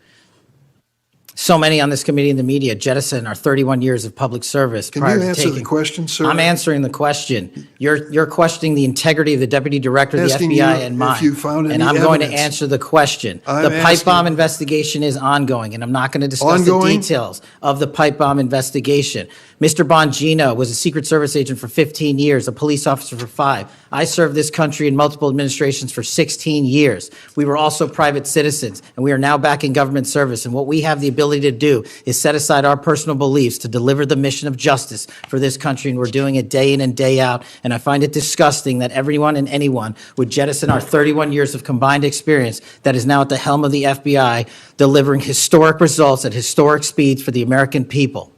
C: So many on this committee and the media jettison our 31 years of public service
B: Can
C: prior
B: you
C: to
B: answer the
C: taking.
B: question, sir?
C: I'm answering the question. You're questioning the integrity of the Deputy Director of the
B: Asking
C: FBI
B: you
C: and
B: if
C: mine.
B: you found
C: And
B: any
C: I'm going to
B: evidence.
C: answer the question.
B: I'm
C: The pipe bomb
B: asking-
C: investigation is ongoing, and I'm not going to discuss
B: Ongoing?
C: the details of the pipe bomb investigation. Mr. Bongino was a Secret Service agent for 15 years, a police officer for 5. I served this country in multiple administrations for 16 years. We were also private citizens, and we are now back in government service. And what we have the ability to do is set aside our personal beliefs to deliver the mission of justice for this country, and we're doing it day in and day out. And I find it disgusting that everyone and anyone would jettison our 31 years of combined experience that is now at the helm of the FBI, delivering historic results at historic speeds for the American people.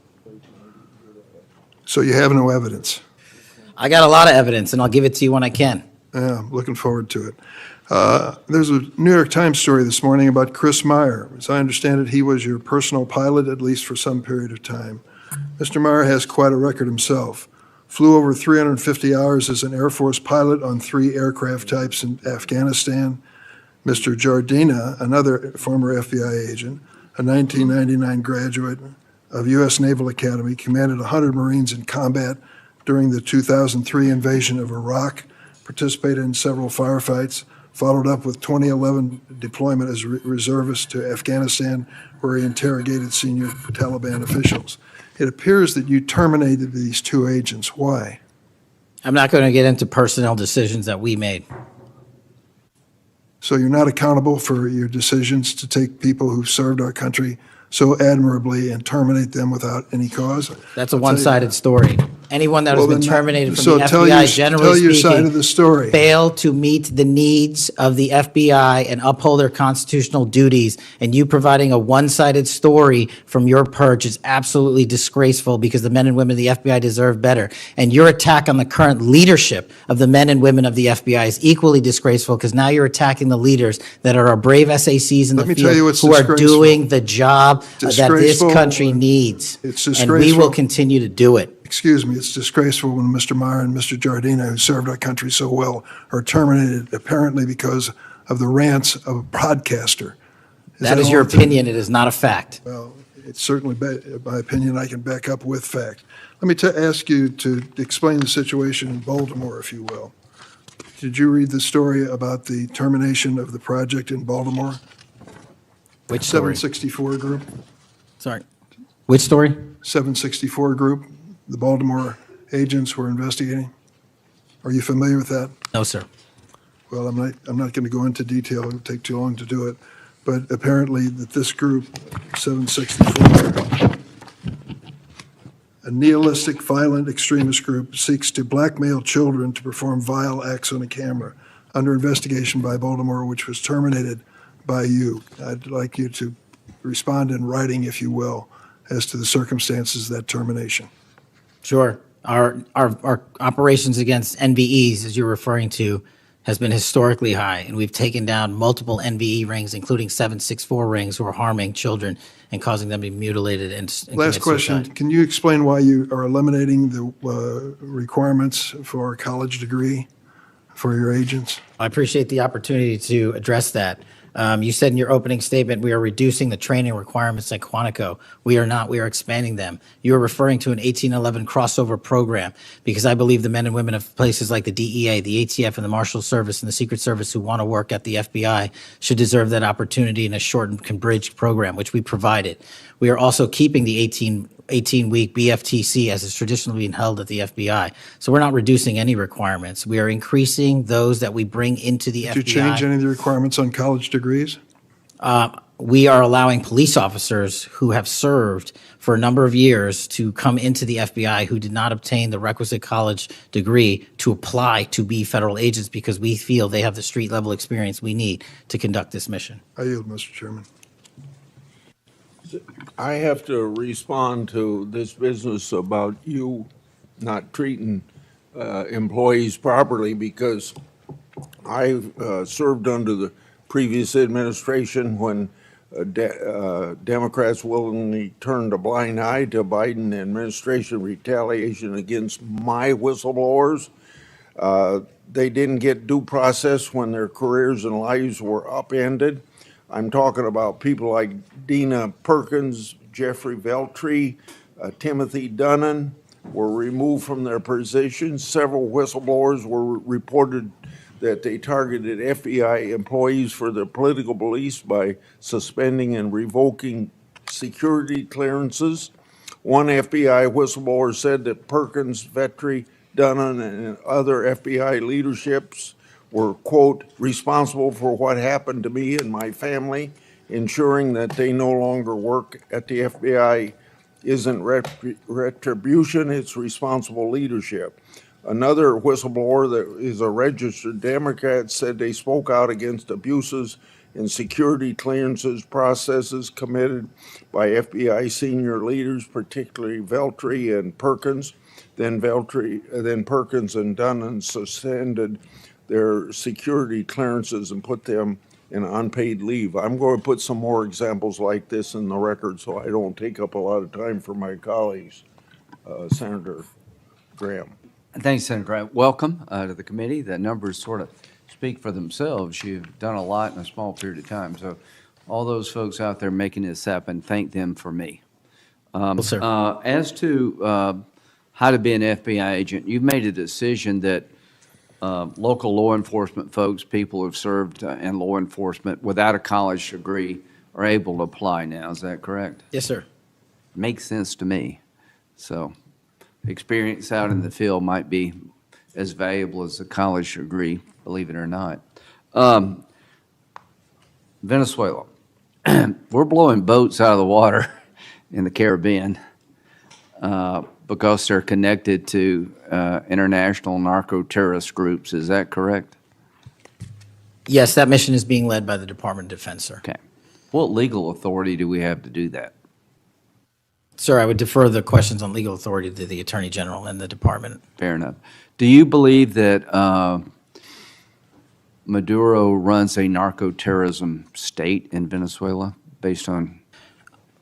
B: So you have no evidence?
C: I got a lot of evidence, and I'll give it to you when I can.
B: Yeah, I'm looking forward to it. There's a New York Times story this morning about Chris Meyer. As I understand it, he was your personal pilot, at least for some period of time. Mr. Meyer has quite a record himself. Flew over 350 hours as an Air Force pilot on 3 aircraft types in Afghanistan. Mr. Jardina, another former FBI agent, a 1999 graduate of U.S. Naval Academy, commanded 100 Marines in combat during the 2003 invasion of Iraq, participated in several firefights, followed up with 2011 deployment as reservist to Afghanistan, where he interrogated senior Taliban officials. It appears that you terminated these 2 agents. Why?
C: I'm not going to get into personnel decisions that we made.
B: So you're not accountable for your decisions to take people who served our country so admirably and terminate them without any cause?
C: That's a
B: I'll tell you
C: one-sided story. Anyone that has
B: Well,
C: been
B: then
C: terminated from
B: so
C: the
B: tell
C: FBI,
B: your-
C: generally
B: tell your side of the
C: speaking,
B: story.
C: fail to meet the needs of the FBI and uphold their constitutional duties. And you providing a one-sided story from your perch is absolutely disgraceful, because the men and women of the FBI deserve better. And your attack on the current leadership of the men and women of the FBI is equally disgraceful, because now you're attacking the leaders that are our brave SACs in the
B: Let me tell you
C: field
B: what's
C: who are
B: disgraceful.
C: doing the job that this
B: Disgraceful.
C: country needs.
B: It's
C: And we will
B: disgraceful.
C: continue to do it.
B: Excuse me, it's disgraceful when Mr. Meyer and Mr. Jardina, who served our country so well, are terminated apparently because of the rants of a broadcaster.
C: That is your opinion. It is not a fact.
B: Well, it's certainly my opinion. I can back up with fact. Let me ask you to explain the situation in Baltimore, if you will. Did you read the story about the termination of the project in Baltimore?
C: Which story?
B: 764 Group?
C: Sorry. Which story?
B: 764 Group, the Baltimore agents were investigating. Are you familiar with that?
C: No, sir.
B: Well, I'm not going to go into detail. It would take too long to do it. But apparently that this group, 764, a nihilistic, violent extremist group, seeks to blackmail children to perform vile acts on a camera under investigation by Baltimore, which was terminated by you. I'd like you to respond in writing, if you will, as to the circumstances of that termination.
C: Sure. Our operations against NVEs, as you're referring to, has been historically high, and we've taken down multiple NVE rings, including 764 rings, who are harming children and causing them to be mutilated and
B: Last
C: commit
B: question.
C: suicide.
B: Can you explain why you are eliminating the requirements for a college degree for your agents?
C: I appreciate the opportunity to address that. You said in your opening statement, we are reducing the training requirements at Quantico. We are not. We are expanding them. You are referring to an 1811 crossover program, because I believe the men and women of places like the DEA, the ATF, and the Marshal Service and the Secret Service who want to work at the FBI should deserve that opportunity in a shortened, abridged program, which we provided. We are also keeping the 18-week BFTC as is traditionally been held at the FBI. So we're not reducing any requirements. We are increasing those that we bring into the FBI.
B: Did you change any of the requirements on college degrees?
C: We are allowing police officers who have served for a number of years to come into the FBI who did not obtain the requisite college degree to apply to be federal agents, because we feel they have the street level experience we need to conduct this mission.
B: I yield, Mr. Chairman.
A: I have to respond to this business about you not treating employees properly, because I served under the previous administration when Democrats willingly turned a blind eye to Biden administration retaliation against my whistleblowers. They didn't get due process when their careers and lives were upended. I'm talking about people like Dina Perkins, Jeffrey Veltri, Timothy Dunnan were removed from their positions. Several whistleblowers were reported that they targeted FBI employees for their political beliefs by suspending and revoking security clearances. One FBI whistleblower said that Perkins, Vetri, Dunnan, and other FBI leaderships were, quote, responsible for what happened to me and my family, ensuring that they no longer work at the FBI isn't retribution, it's responsible leadership. Another whistleblower that is a registered Democrat said they spoke out against abuses in security clearances processes committed by FBI senior leaders, particularly Veltri and Perkins. Then Perkins and Dunnan suspended their security clearances and put them in unpaid leave. I'm going to put some more examples like this in the record so I don't take up a lot of time for my colleagues. Senator Graham.
D: Thanks, Senator Graham. Welcome to the committee. The numbers sort of speak for themselves. You've done a lot in a small period of time. So all those folks out there making this happen, thank them for me.
C: Well, sir.
D: As to how to be an FBI agent, you've made a decision that local law enforcement folks, people who've served in law enforcement without a college degree are able to apply now. Is that correct?
C: Yes, sir.
D: Makes sense to me. So experience out in the field might be as valuable as a college degree, believe it or not. Venezuela. We're blowing boats out of the water in the Caribbean because they're connected to international narco-terrorist groups. Is that correct?
C: Yes, that mission is being led by the Department of Defense, sir.
D: Okay. What legal authority do we have to do that?
C: Sir, I would defer the questions on legal authority to the Attorney General and the department.
D: Fair enough. Do you believe that Maduro runs a narco-terrorism state in Venezuela based on?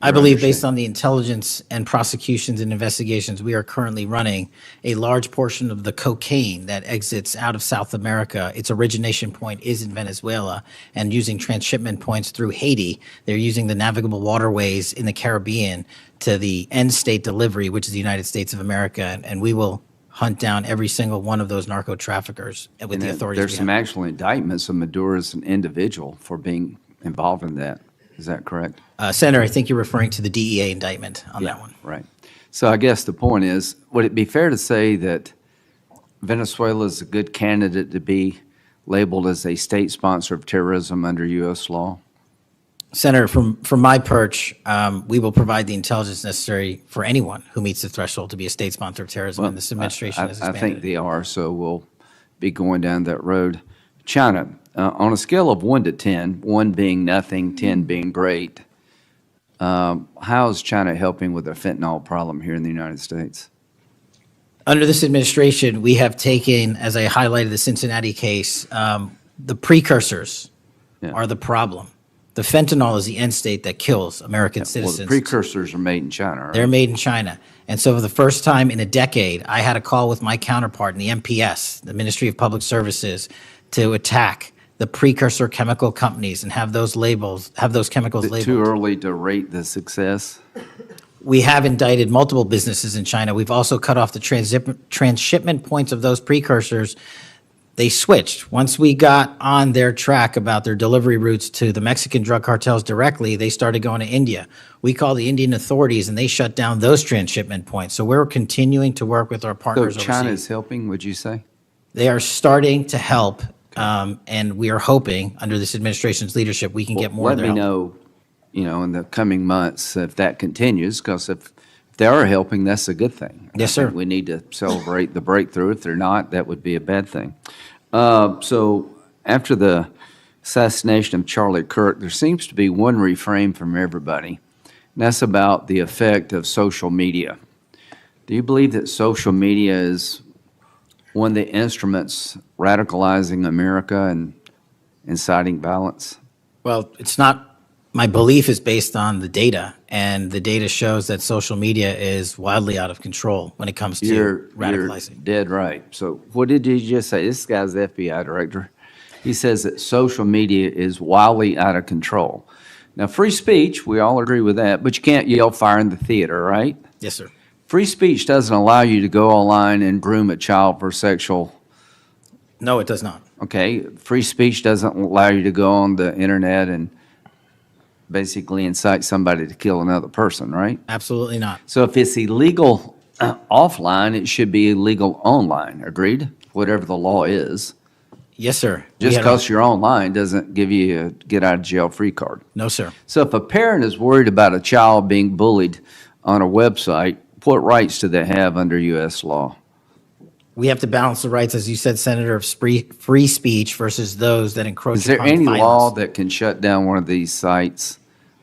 C: I believe based on the intelligence and prosecutions and investigations, we are currently running a large portion of the cocaine that exits out of South America. Its origination point is in Venezuela, and using transshipment points through Haiti, they're using the navigable waterways in the Caribbean to the end state delivery, which is the United States of America, and we will hunt down every single one of those narco traffickers with the authorities.
D: There's some actual indictments of Maduro as an individual for being involved in that. Is that correct?
C: Senator, I think you're referring to the DEA indictment on that one.
D: Right. So I guess the point is, would it be fair to say that Venezuela is a good candidate to be labeled as a state sponsor of terrorism under U.S. law?
C: Senator, from my perch, we will provide the intelligence necessary for anyone who meets the threshold to be a state sponsor of terrorism, and this administration has
D: I
C: expanded.
D: think they are, so we'll be going down that road. China, on a scale of 1 to 10, 1 being nothing, 10 being great, how is China helping with the fentanyl problem here in the United States?
C: Under this administration, we have taken, as I highlighted the Cincinnati case, the precursors
D: Yeah.
C: are the problem. The fentanyl is the end state that kills American
D: Well,
C: citizens.
D: the precursors are made in China, right?
C: They're made in China. And so for the first time in a decade, I had a call with my counterpart in the MPS, the Ministry of Public Services, to attack the precursor chemical companies and have those chemicals
D: Is it
C: labeled.
D: too early to rate the success?
C: We have indicted multiple businesses in China. We've also cut off the transshipment points of those precursors. They switched. Once we got on their track about their delivery routes to the Mexican drug cartels directly, they started going to India. We called the Indian authorities, and they shut down those transshipment points. So we're continuing to work with our
D: So
C: partners
D: China
C: overseas.
D: is helping, would you say?
C: They are starting to help, and we are hoping, under this administration's leadership, we can get more of
D: Let
C: their
D: me
C: help.
D: know, in the coming months if that continues, because if they are helping, that's a good thing.
C: Yes,
D: I think
C: sir.
D: we need to celebrate the breakthrough. If they're not, that would be a bad thing. So after the assassination of Charlie Kirk, there seems to be one refrain from everybody, and that's about the effect of social media. Do you believe that social media is one of the instruments radicalizing America and inciting violence?
C: Well, it's not. My belief is based on the data, and the data shows that social media is wildly out of control when it comes to
D: You're
C: radicalizing.
D: dead right. So what did you just say? This guy's the FBI director. He says that social media is wildly out of control. Now, free speech, we all agree with that, but you can't yell fire in the theater, right?
C: Yes, sir.
D: Free speech doesn't allow you to go online and groom a child for sexual,
C: No, it does not.
D: okay? Free speech doesn't allow you to go on the internet and basically incite somebody to kill another person, right?
C: Absolutely not.
D: So if it's illegal offline, it should be illegal online, agreed? Whatever the law is.
C: Yes, sir. We
D: Just
C: had a-
D: because you're online doesn't give you a get-out-of-jail-free card.
C: No, sir.
D: So if a parent is worried about a child being bullied on a website, what rights do they have under U.S. law?
C: We have to balance the rights, as you said, Senator, of free speech versus those that encroach
D: Is there
C: upon
D: any law
C: violence.
D: that can shut down one of these sites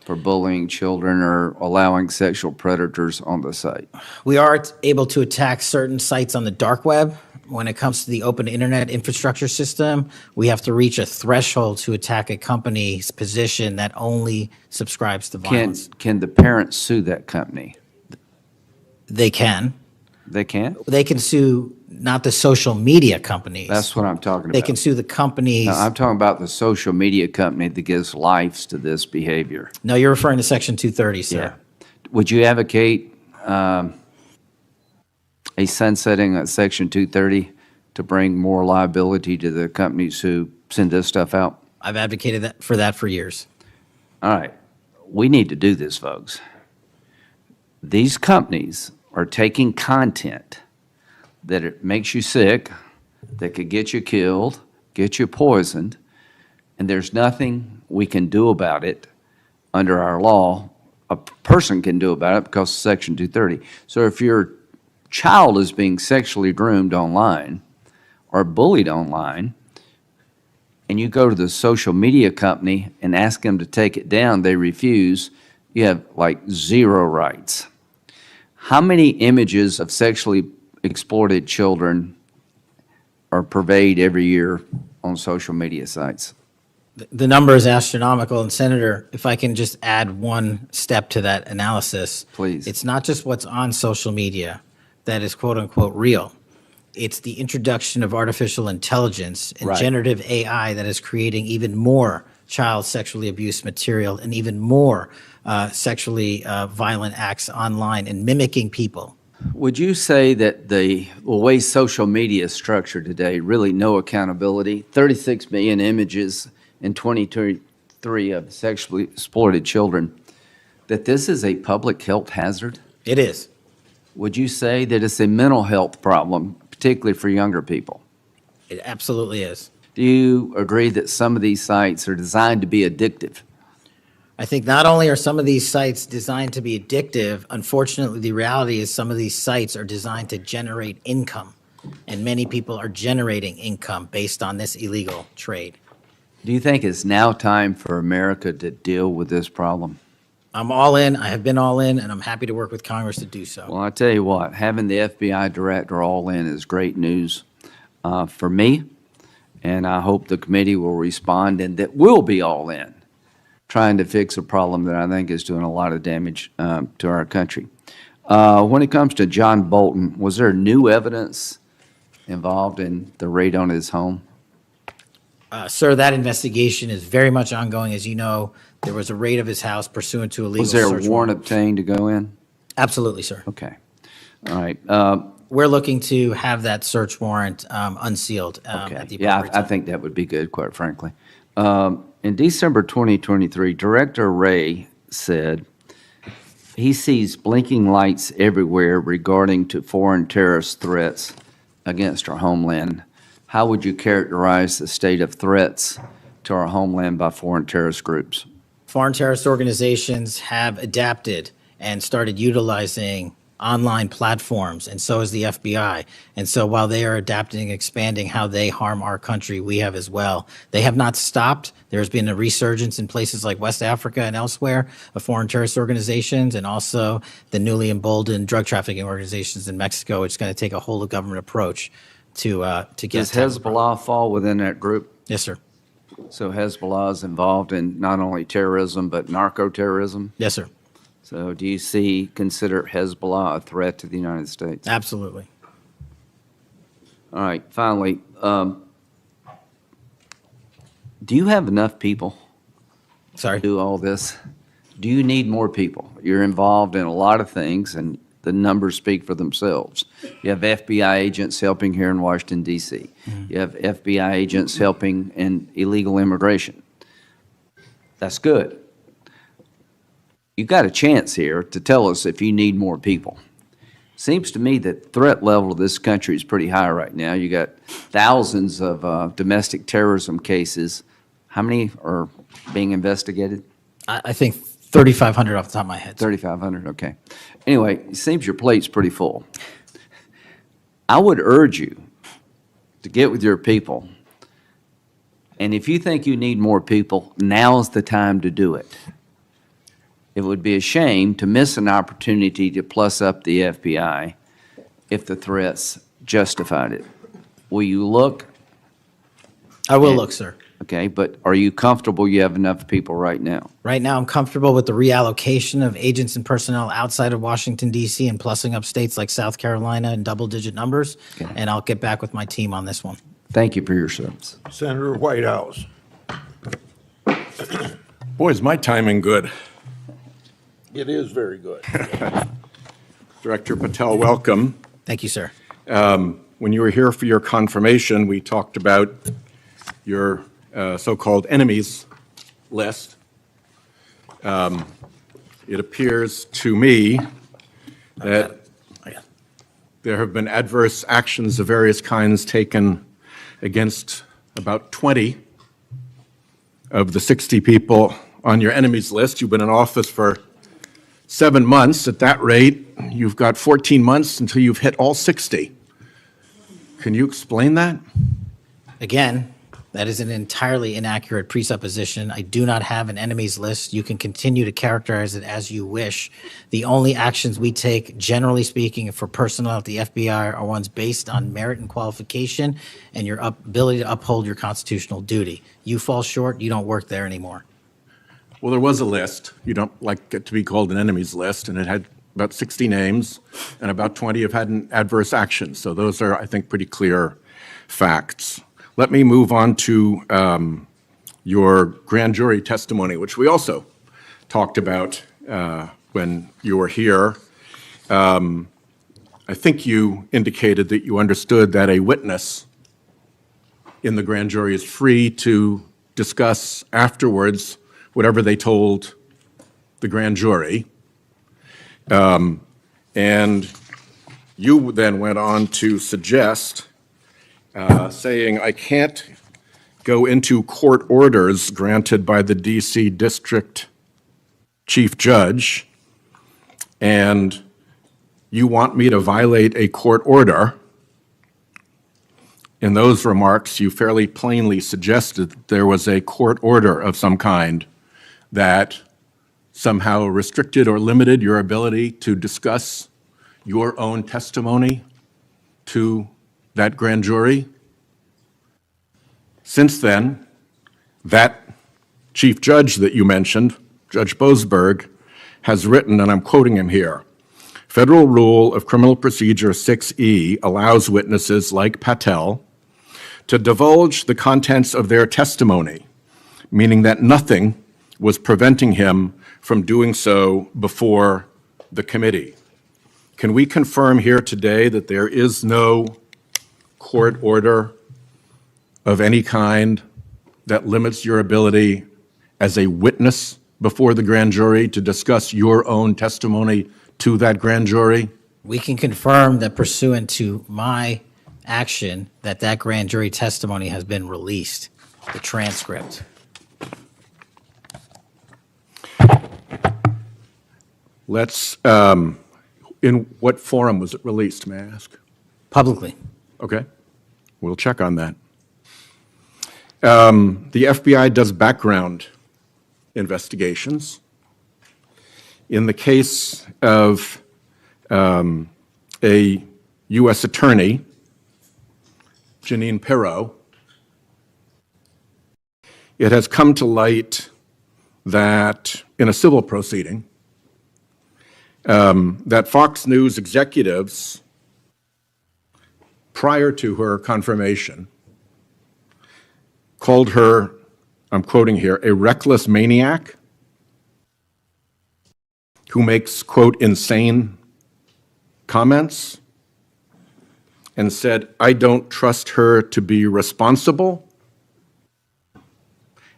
D: for bullying children or allowing sexual predators on the site?
C: We are able to attack certain sites on the dark web. When it comes to the open internet infrastructure system, we have to reach a threshold to attack a company's position that only subscribes to
D: Can,
C: violence.
D: can the parents sue that company?
C: They can.
D: They can?
C: They can sue not the social media companies.
D: That's what I'm talking
C: They
D: about.
C: can sue the companies.
D: No, I'm talking about the social media company that gives lives to this behavior.
C: No, you're referring to Section 230, sir.
D: Would you advocate a sunsetting of Section 230 to bring more liability to the companies who send this stuff out?
C: I've advocated that for years.
D: All right, we need to do this, folks. These companies are taking content that it makes you sick, that could get you killed, get you poisoned, and there's nothing we can do about it under our law. A person can do about it because of Section 230. So if your child is being sexually groomed online or bullied online, and you go to the social media company and ask them to take it down, they refuse, you have like zero rights. How many images of sexually exploited children are purveyed every year on social media sites?
C: The number is astronomical, and Senator, if I can just add one step to that analysis.
D: Please.
C: It's not just what's on social media that is quote-unquote real. It's the introduction of artificial intelligence and
D: Right.
C: generative AI that is creating even more child sexually abused material and even more sexually violent acts online and mimicking people.
D: Would you say that the way social media is structured today, really no accountability, 36 million images in 2023 of sexually exploited children, that this is a public health hazard?
C: It is.
D: Would you say that it's a mental health problem, particularly for younger people?
C: It absolutely is.
D: Do you agree that some of these sites are designed to be addictive?
C: I think not only are some of these sites designed to be addictive, unfortunately, the reality is some of these sites are designed to generate income, and many people are generating income based on this illegal trade.
D: Do you think it's now time for America to deal with this problem?
C: I'm all in, I have been all in, and I'm happy to work with Congress to do so.
D: Well, I tell you what, having the FBI director all in is great news for me, and I hope the committee will respond and that we'll be all in, trying to fix a problem that I think is doing a lot of damage to our country. When it comes to John Bolton, was there new evidence involved in the raid on his home?
C: Sir, that investigation is very much ongoing. As you know, there was a raid of his house pursuant to a legal
D: Was there
C: search
D: a warrant obtained to go in?
C: Absolutely, sir.
D: Okay. All right.
C: We're looking to have that search warrant unsealed at
D: Okay.
C: the
D: Yeah,
C: appropriate
D: I
C: time.
D: think that would be good, quite frankly. In December 2023, Director Wray said he sees blinking lights everywhere regarding to foreign terrorist threats against our homeland. How would you characterize the state of threats to our homeland by foreign terrorist groups?
C: Foreign terrorist organizations have adapted and started utilizing online platforms, and so has the FBI. And so while they are adapting and expanding how they harm our country, we have as well. They have not stopped. There's been a resurgence in places like West Africa and elsewhere of foreign terrorist organizations, and also the newly emboldened drug trafficking organizations in Mexico. It's going to take a whole of government approach to get.
D: Does Hezbollah fall within that group?
C: Yes, sir.
D: So Hezbollah is involved in not only terrorism, but narco-terrorism?
C: Yes, sir.
D: So do you consider Hezbollah a threat to the United States?
C: Absolutely.
D: All right, finally, Do you have enough people
C: Sorry.
D: to do all this? Do you need more people? You're involved in a lot of things, and the numbers speak for themselves. You have FBI agents helping here in Washington, D.C. You have FBI agents helping in illegal immigration. That's good. You've got a chance here to tell us if you need more people. Seems to me that threat level of this country is pretty high right now. You got thousands of domestic terrorism cases. How many are being investigated?
C: I think 3,500 off the top of my head.
D: 3,500, okay. Anyway, it seems your plate's pretty full. I would urge you to get with your people, and if you think you need more people, now's the time to do it. It would be a shame to miss an opportunity to plus up the FBI if the threats justified it. Will you look?
C: I will look, sir.
D: Okay, but are you comfortable you have enough people right now?
C: Right now, I'm comfortable with the reallocation of agents and personnel outside of Washington, D.C. and plussing up states like South Carolina in double-digit numbers,
D: Okay.
C: and I'll get back with my team on this one.
D: Thank you for your service.
A: Senator Whitehouse.
E: Boy, is my timing good.
A: It is very good.
E: Director Patel, welcome.
C: Thank you, sir.
E: When you were here for your confirmation, we talked about your so-called enemies list. It appears to me that there have been adverse actions of various kinds taken against about 20 of the 60 people on your enemies list. You've been in office for 7 months. At that rate, you've got 14 months until you've hit all 60. Can you explain that?
C: Again, that is an entirely inaccurate presupposition. I do not have an enemies list. You can continue to characterize it as you wish. The only actions we take, generally speaking, for personnel at the FBI are ones based on merit and qualification and your ability to uphold your constitutional duty. You fall short, you don't work there anymore.
E: Well, there was a list. You don't like it to be called an enemies list, and it had about 60 names, and about 20 have had an adverse action. So those are, I think, pretty clear facts. Let me move on to your grand jury testimony, which we also talked about when you were here. I think you indicated that you understood that a witness in the grand jury is free to discuss afterwards whatever they told the grand jury. And you then went on to suggest, saying, I can't go into court orders granted by the DC District Chief Judge, and you want me to violate a court order. In those remarks, you fairly plainly suggested that there was a court order of some kind that somehow restricted or limited your ability to discuss your own testimony to that grand jury. Since then, that chief judge that you mentioned, Judge Boasberg, has written, and I'm quoting him here, Federal Rule of Criminal Procedure 6E allows witnesses like Patel to divulge the contents of their testimony, meaning that nothing was preventing him from doing so before the committee. Can we confirm here today that there is no court order of any kind that limits your ability as a witness before the grand jury to discuss your own testimony to that grand jury?
C: We can confirm that pursuant to my action, that grand jury testimony has been released, the transcript.
E: Let's, in what forum was it released, may I ask?
C: Publicly.
E: Okay, we'll check on that. The FBI does background investigations. In the case of a U.S. attorney, Janine Pirro, it has come to light that in a civil proceeding, that Fox News executives, prior to her confirmation, called her I'm quoting here, a reckless maniac who makes, quote, insane comments, and said, I don't trust her to be responsible,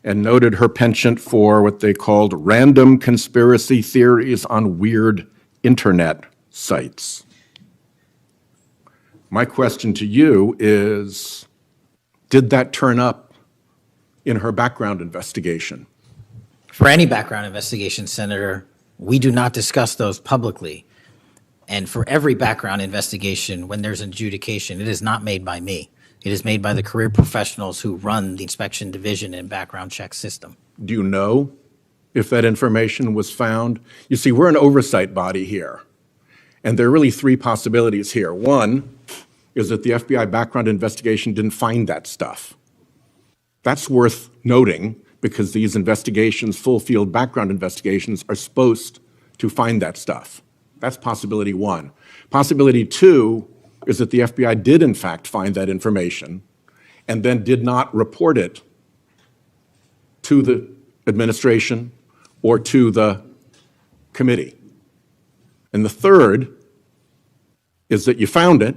E: and noted her penchant for what they called random conspiracy theories on weird internet sites. My question to you is, did that turn up in her background investigation?
C: For any background investigation, Senator, we do not discuss those publicly. And for every background investigation, when there's an adjudication, it is not made by me. It is made by the career professionals who run the inspection division and background check system.
E: Do you know if that information was found? You see, we're an oversight body here, and there are really three possibilities here. One is that the FBI background investigation didn't find that stuff. That's worth noting because these investigations, full field background investigations, are supposed to find that stuff. That's possibility one. Possibility two is that the FBI did in fact find that information and then did not report it to the administration or to the committee. And the third is that you found it,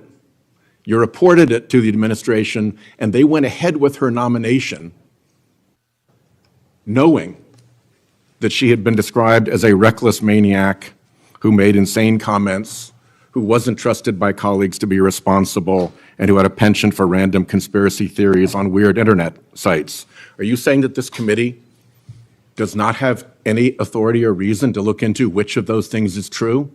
E: you reported it to the administration, and they went ahead with her nomination knowing that she had been described as a reckless maniac who made insane comments, who wasn't trusted by colleagues to be responsible, and who had a penchant for random conspiracy theories on weird internet sites. Are you saying that this committee does not have any authority or reason to look into which of those things is true?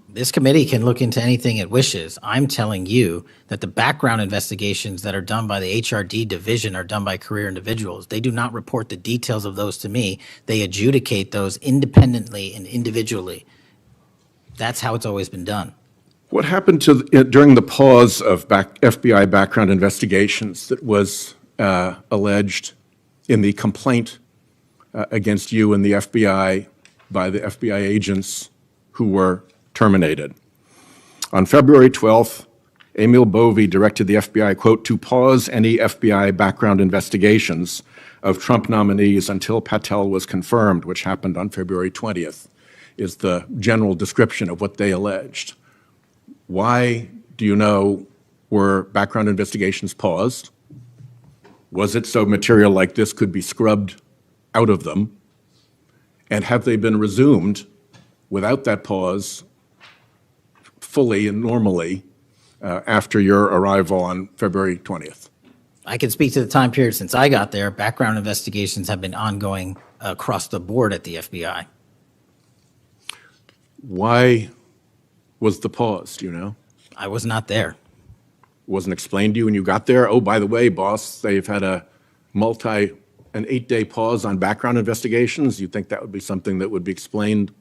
C: This committee can look into anything it wishes. I'm telling you that the background investigations that are done by the HRD division are done by career individuals. They do not report the details of those to me. They adjudicate those independently and individually. That's how it's always been done.
E: What happened during the pause of FBI background investigations that was alleged in the complaint against you and the FBI by the FBI agents who were terminated? On February 12th, Emil Bovee directed the FBI, quote, to pause any FBI background investigations of Trump nominees until Patel was confirmed, which happened on February 20th, is the general description of what they alleged. Why, do you know, were background investigations paused? Was it so material like this could be scrubbed out of them? And have they been resumed without that pause fully and normally after your arrival on February 20th?
C: I can speak to the time period since I got there. Background investigations have been ongoing across the board at the FBI.
E: Why was the pause, do you know?
C: I was not there.
E: Wasn't explained to you when you got there? Oh, by the way, boss, they've had an 8-day pause on background investigations. You think that would be something that would be explained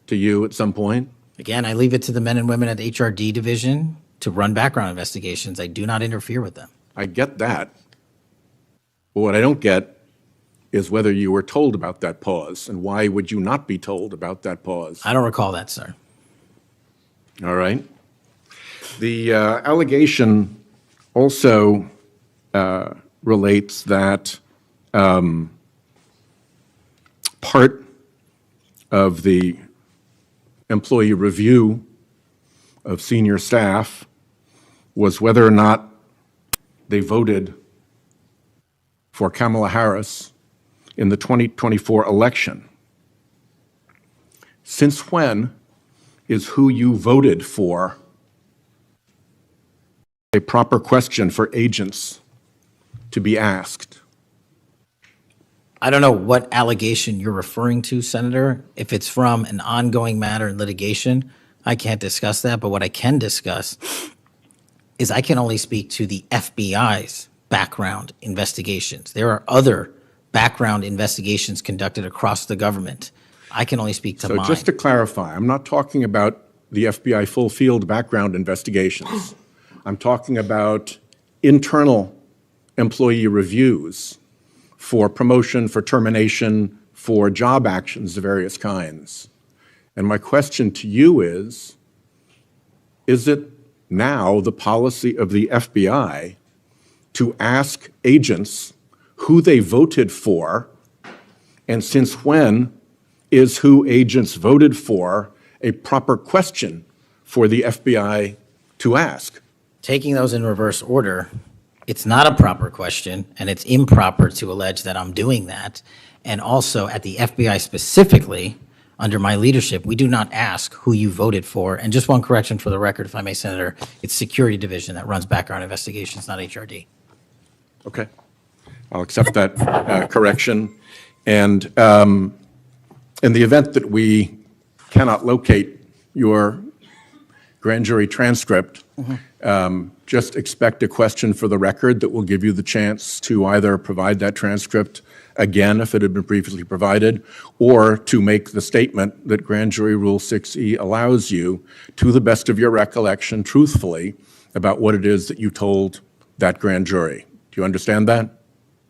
E: to you at some point?
C: Again, I leave it to the men and women at the HRD division to run background investigations. I do not interfere with them.
E: I get that. But what I don't get is whether you were told about that pause, and why would you not be told about that pause?
C: I don't recall that, sir.
E: All right. The allegation also relates that part of the employee review of senior staff was whether or not they voted for Kamala Harris in the 2024 election. Since when is who you voted for a proper question for agents to be asked?
C: I don't know what allegation you're referring to, Senator. If it's from an ongoing matter in litigation, I can't discuss that. But what I can discuss is I can only speak to the FBI's background investigations. There are other background investigations conducted across the government. I can only speak to mine.
E: So just to clarify, I'm not talking about the FBI full field background investigations. I'm talking about internal employee reviews for promotion, for termination, for job actions of various kinds. And my question to you is it now the policy of the FBI to ask agents who they voted for, and since when is who agents voted for a proper question for the FBI to ask?
C: Taking those in reverse order, it's not a proper question, and it's improper to allege that I'm doing that. And also, at the FBI specifically, under my leadership, we do not ask who you voted for. And just one correction for the record, if I may, Senator, it's Security Division that runs background investigations, not HRD.
E: Okay. I'll accept that correction. And in the event that we cannot locate your grand jury transcript, just expect a question for the record that will give you the chance to either provide that transcript again if it had been previously provided, or to make the statement that Grand Jury Rule 6E allows you, to the best of your recollection, truthfully, about what it is that you told that grand jury. Do you understand that?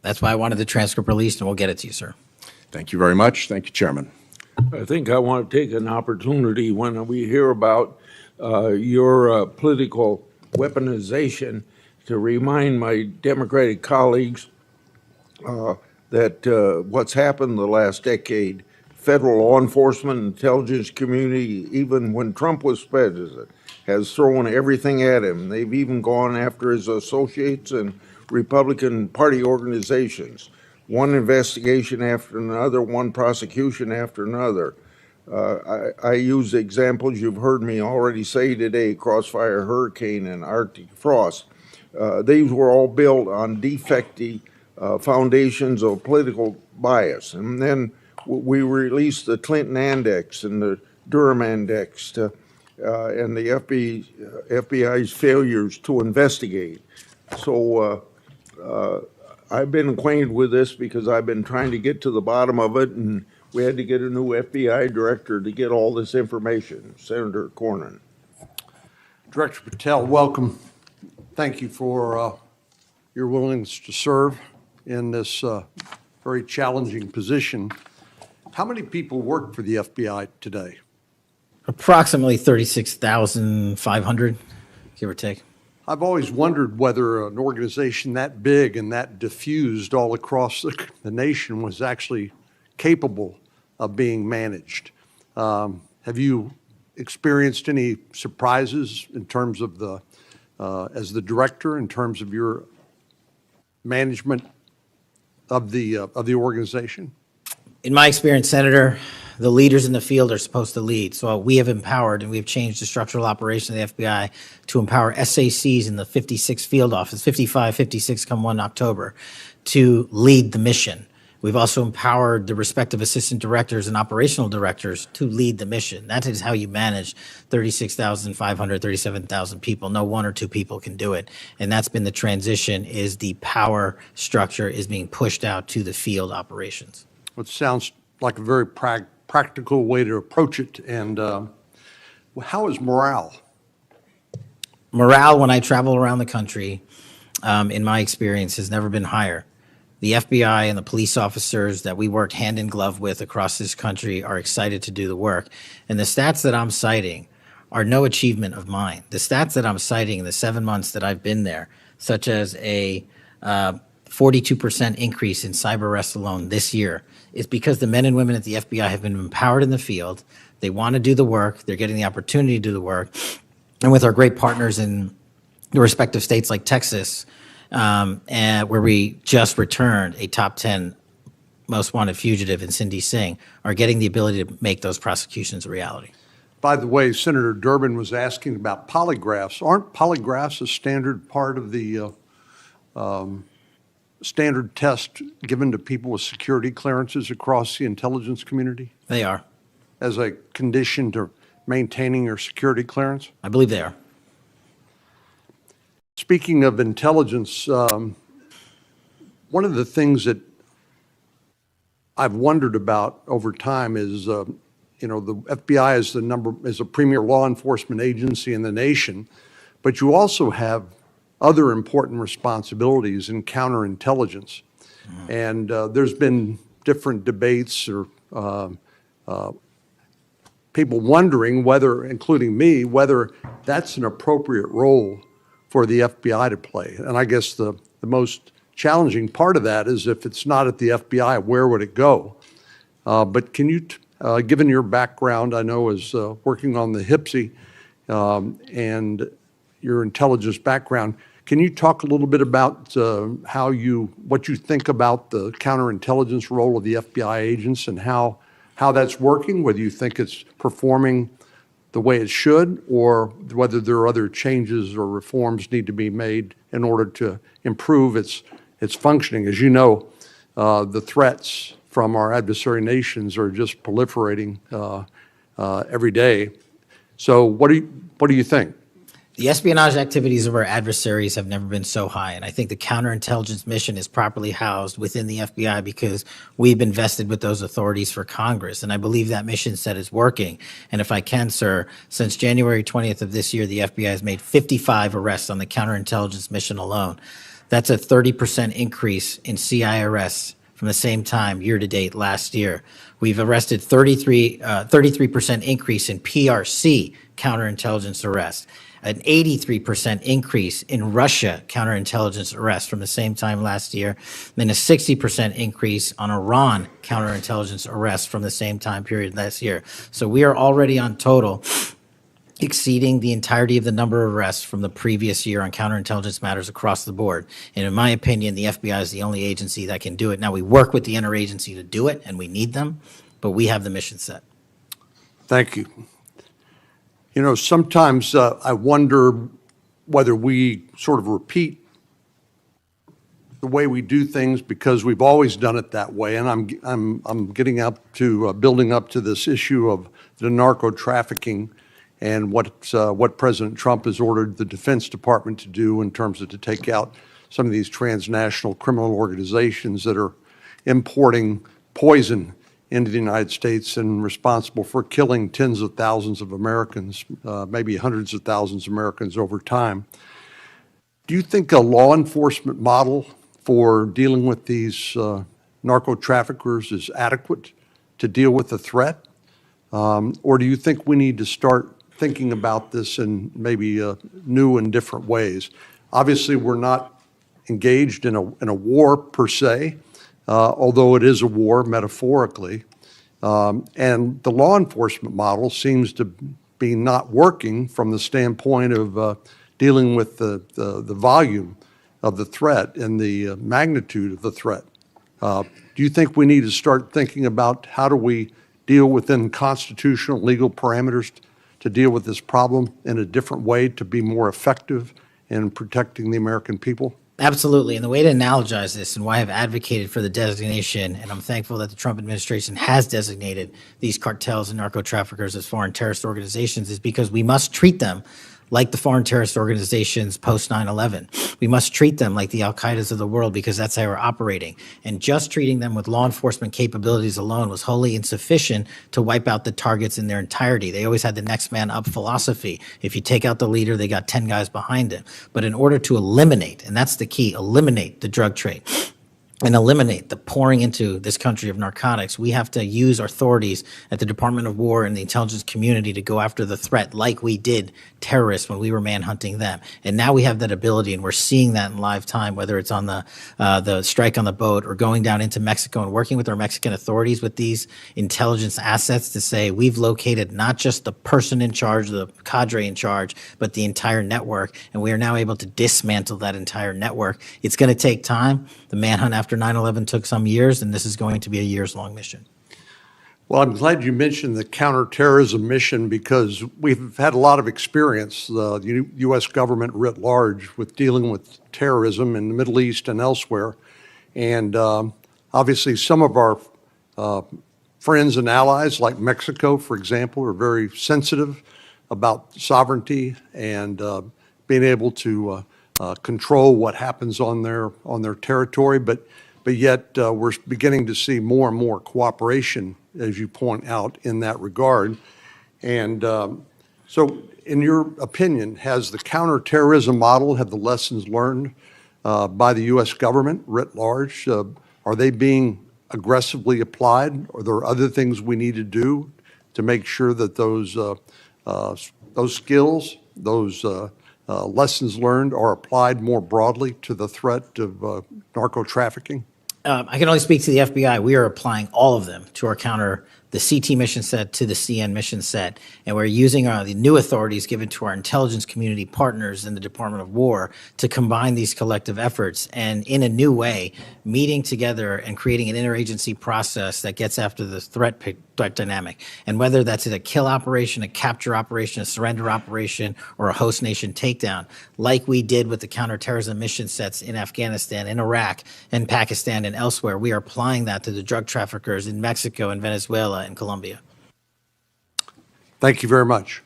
C: That's why I wanted the transcript released, and we'll get it to you, sir.
E: Thank you very much. Thank you, Chairman.
F: I think I want to take an opportunity when we hear about your political weaponization to remind my Democratic colleagues that what's happened the last decade, federal law enforcement, intelligence community, even when Trump was president, has thrown everything at him. They've even gone after his associates and Republican Party organizations. One investigation after another, one prosecution after another. I use examples you've heard me already say today, Crossfire Hurricane and Arctic Frost. These were all built on defective foundations of political bias. And then we released the Clinton Index and the Durham Index and the FBI's failures to investigate. So I've been acquainted with this because I've been trying to get to the bottom of it, and we had to get a new FBI director to get all this information, Senator Cornyn.
G: Director Patel, welcome. Thank you for your willingness to serve in this very challenging position. How many people work for the FBI today?
C: Approximately 36,500, give or take.
G: I've always wondered whether an organization that big and that diffused all across the nation was actually capable of being managed. Have you experienced any surprises in terms of the, as the director, in terms of your management of the organization?
C: In my experience, Senator, the leaders in the field are supposed to lead. So we have empowered and we have changed the structural operation of the FBI to empower SACs in the 56 field office, 55, 56 come 1 October, to lead the mission. We've also empowered the respective assistant directors and operational directors to lead the mission. That is how you manage 36,500, 37,000 people. No one or two people can do it. And that's been the transition, is the power structure is being pushed out to the field operations.
G: It sounds like a very practical way to approach it. And how is morale?
C: Morale, when I travel around the country, in my experience, has never been higher. The FBI and the police officers that we work hand in glove with across this country are excited to do the work. And the stats that I'm citing are no achievement of mine. The stats that I'm citing in the 7 months that I've been there, such as a 42% increase in cyber arrests alone this year, is because the men and women at the FBI have been empowered in the field. They want to do the work. They're getting the opportunity to do the work. And with our great partners in the respective states like Texas, and where we just returned a top 10 most wanted fugitive in Cindy Singh, are getting the ability to make those prosecutions a reality.
G: By the way, Senator Durbin was asking about polygraphs. Aren't polygraphs a standard part of the standard test given to people with security clearances across the intelligence community
C: They are.
G: as a condition to maintaining your security clearance?
C: I believe they are.
G: Speaking of intelligence, one of the things that I've wondered about over time is, the FBI is a premier law enforcement agency in the nation, but you also have other important responsibilities in counterintelligence. And there's been different debates or people wondering whether, including me, whether that's an appropriate role for the FBI to play. And I guess the most challenging part of that is if it's not at the FBI, where would it go? But can you, given your background, I know as working on the HPSI and your intelligence background, can you talk a little bit about what you think about the counterintelligence role of the FBI agents and how that's working, whether you think it's performing the way it should, or whether there are other changes or reforms need to be made in order to improve its functioning? As you know, the threats from our adversary nations are just proliferating every day. So what do you think?
C: The espionage activities of our adversaries have never been so high, and I think the counterintelligence mission is properly housed within the FBI because we've invested with those authorities for Congress, and I believe that mission set is working. And if I can, sir, since January 20th of this year, the FBI has made 55 arrests on the counterintelligence mission alone. That's a 30% increase in CI arrests from the same time year-to-date last year. We've arrested 33% increase in PRC counterintelligence arrests, an 83% increase in Russia counterintelligence arrests from the same time last year, then a 60% increase on Iran counterintelligence arrests from the same time period last year. So we are already on total exceeding the entirety of the number of arrests from the previous year on counterintelligence matters across the board. And in my opinion, the FBI is the only agency that can do it. Now, we work with the interagency to do it, and we need them, but we have the mission set.
G: Thank you. You know, sometimes I wonder whether we sort of repeat the way we do things because we've always done it that way. And I'm getting up to building up to this issue of the narco trafficking and what President Trump has ordered the Defense Department to do in terms of to take out some of these transnational criminal organizations that are importing poison into the United States and responsible for killing tens of thousands of Americans, maybe hundreds of thousands of Americans over time. Do you think a law enforcement model for dealing with these narco traffickers is adequate to deal with the threat? Or do you think we need to start thinking about this in maybe new and different ways? Obviously, we're not engaged in a war per se, although it is a war metaphorically. And the law enforcement model seems to be not working from the standpoint of dealing with the volume of the threat and the magnitude of the threat. Do you think we need to start thinking about how do we deal within constitutional legal parameters to deal with this problem in a different way to be more effective in protecting the American people?
C: Absolutely. And the way to analogize this and why I've advocated for the designation, and I'm thankful that the Trump administration has designated these cartels and narco traffickers as foreign terrorist organizations, is because we must treat them like the foreign terrorist organizations post 9/11. We must treat them like the Al-Qaedas of the world because that's how we're operating. And just treating them with law enforcement capabilities alone was wholly insufficient to wipe out the targets in their entirety. They always had the next man up philosophy. If you take out the leader, they got 10 guys behind him. But in order to eliminate, and that's the key, eliminate the drug trade, and eliminate the pouring into this country of narcotics, we have to use our authorities at the Department of War and the intelligence community to go after the threat like we did terrorists when we were manhunting them. And now we have that ability, and we're seeing that in live time, whether it's on the strike on the boat or going down into Mexico and working with our Mexican authorities with these intelligence assets to say we've located not just the person in charge, the cadre in charge, but the entire network. And we are now able to dismantle that entire network. It's going to take time. The manhunt after 9/11 took some years, and this is going to be a years-long mission.
G: Well, I'm glad you mentioned the counterterrorism mission because we've had a lot of experience, the U.S. government writ large, with dealing with terrorism in the Middle East and elsewhere. And obviously, some of our friends and allies, like Mexico, for example, are very sensitive about sovereignty and being able to control what happens on their territory. But yet we're beginning to see more and more cooperation, as you point out, in that regard. And so in your opinion, has the counterterrorism model, have the lessons learned by the U.S. government writ large, are they being aggressively applied? Are there other things we need to do to make sure that those skills, those lessons learned are applied more broadly to the threat of narco trafficking?
C: I can only speak to the FBI. We are applying all of them to our counter, the CT mission set to the CN mission set, and we're using the new authorities given to our intelligence community partners in the Department of War to combine these collective efforts and in a new way, meeting together and creating an interagency process that gets after the threat dynamic. And whether that's in a kill operation, a capture operation, a surrender operation, or a host nation takedown, like we did with the counterterrorism mission sets in Afghanistan, in Iraq, in Pakistan, and elsewhere, we are applying that to the drug traffickers in Mexico and Venezuela and Colombia.
G: Thank you very much.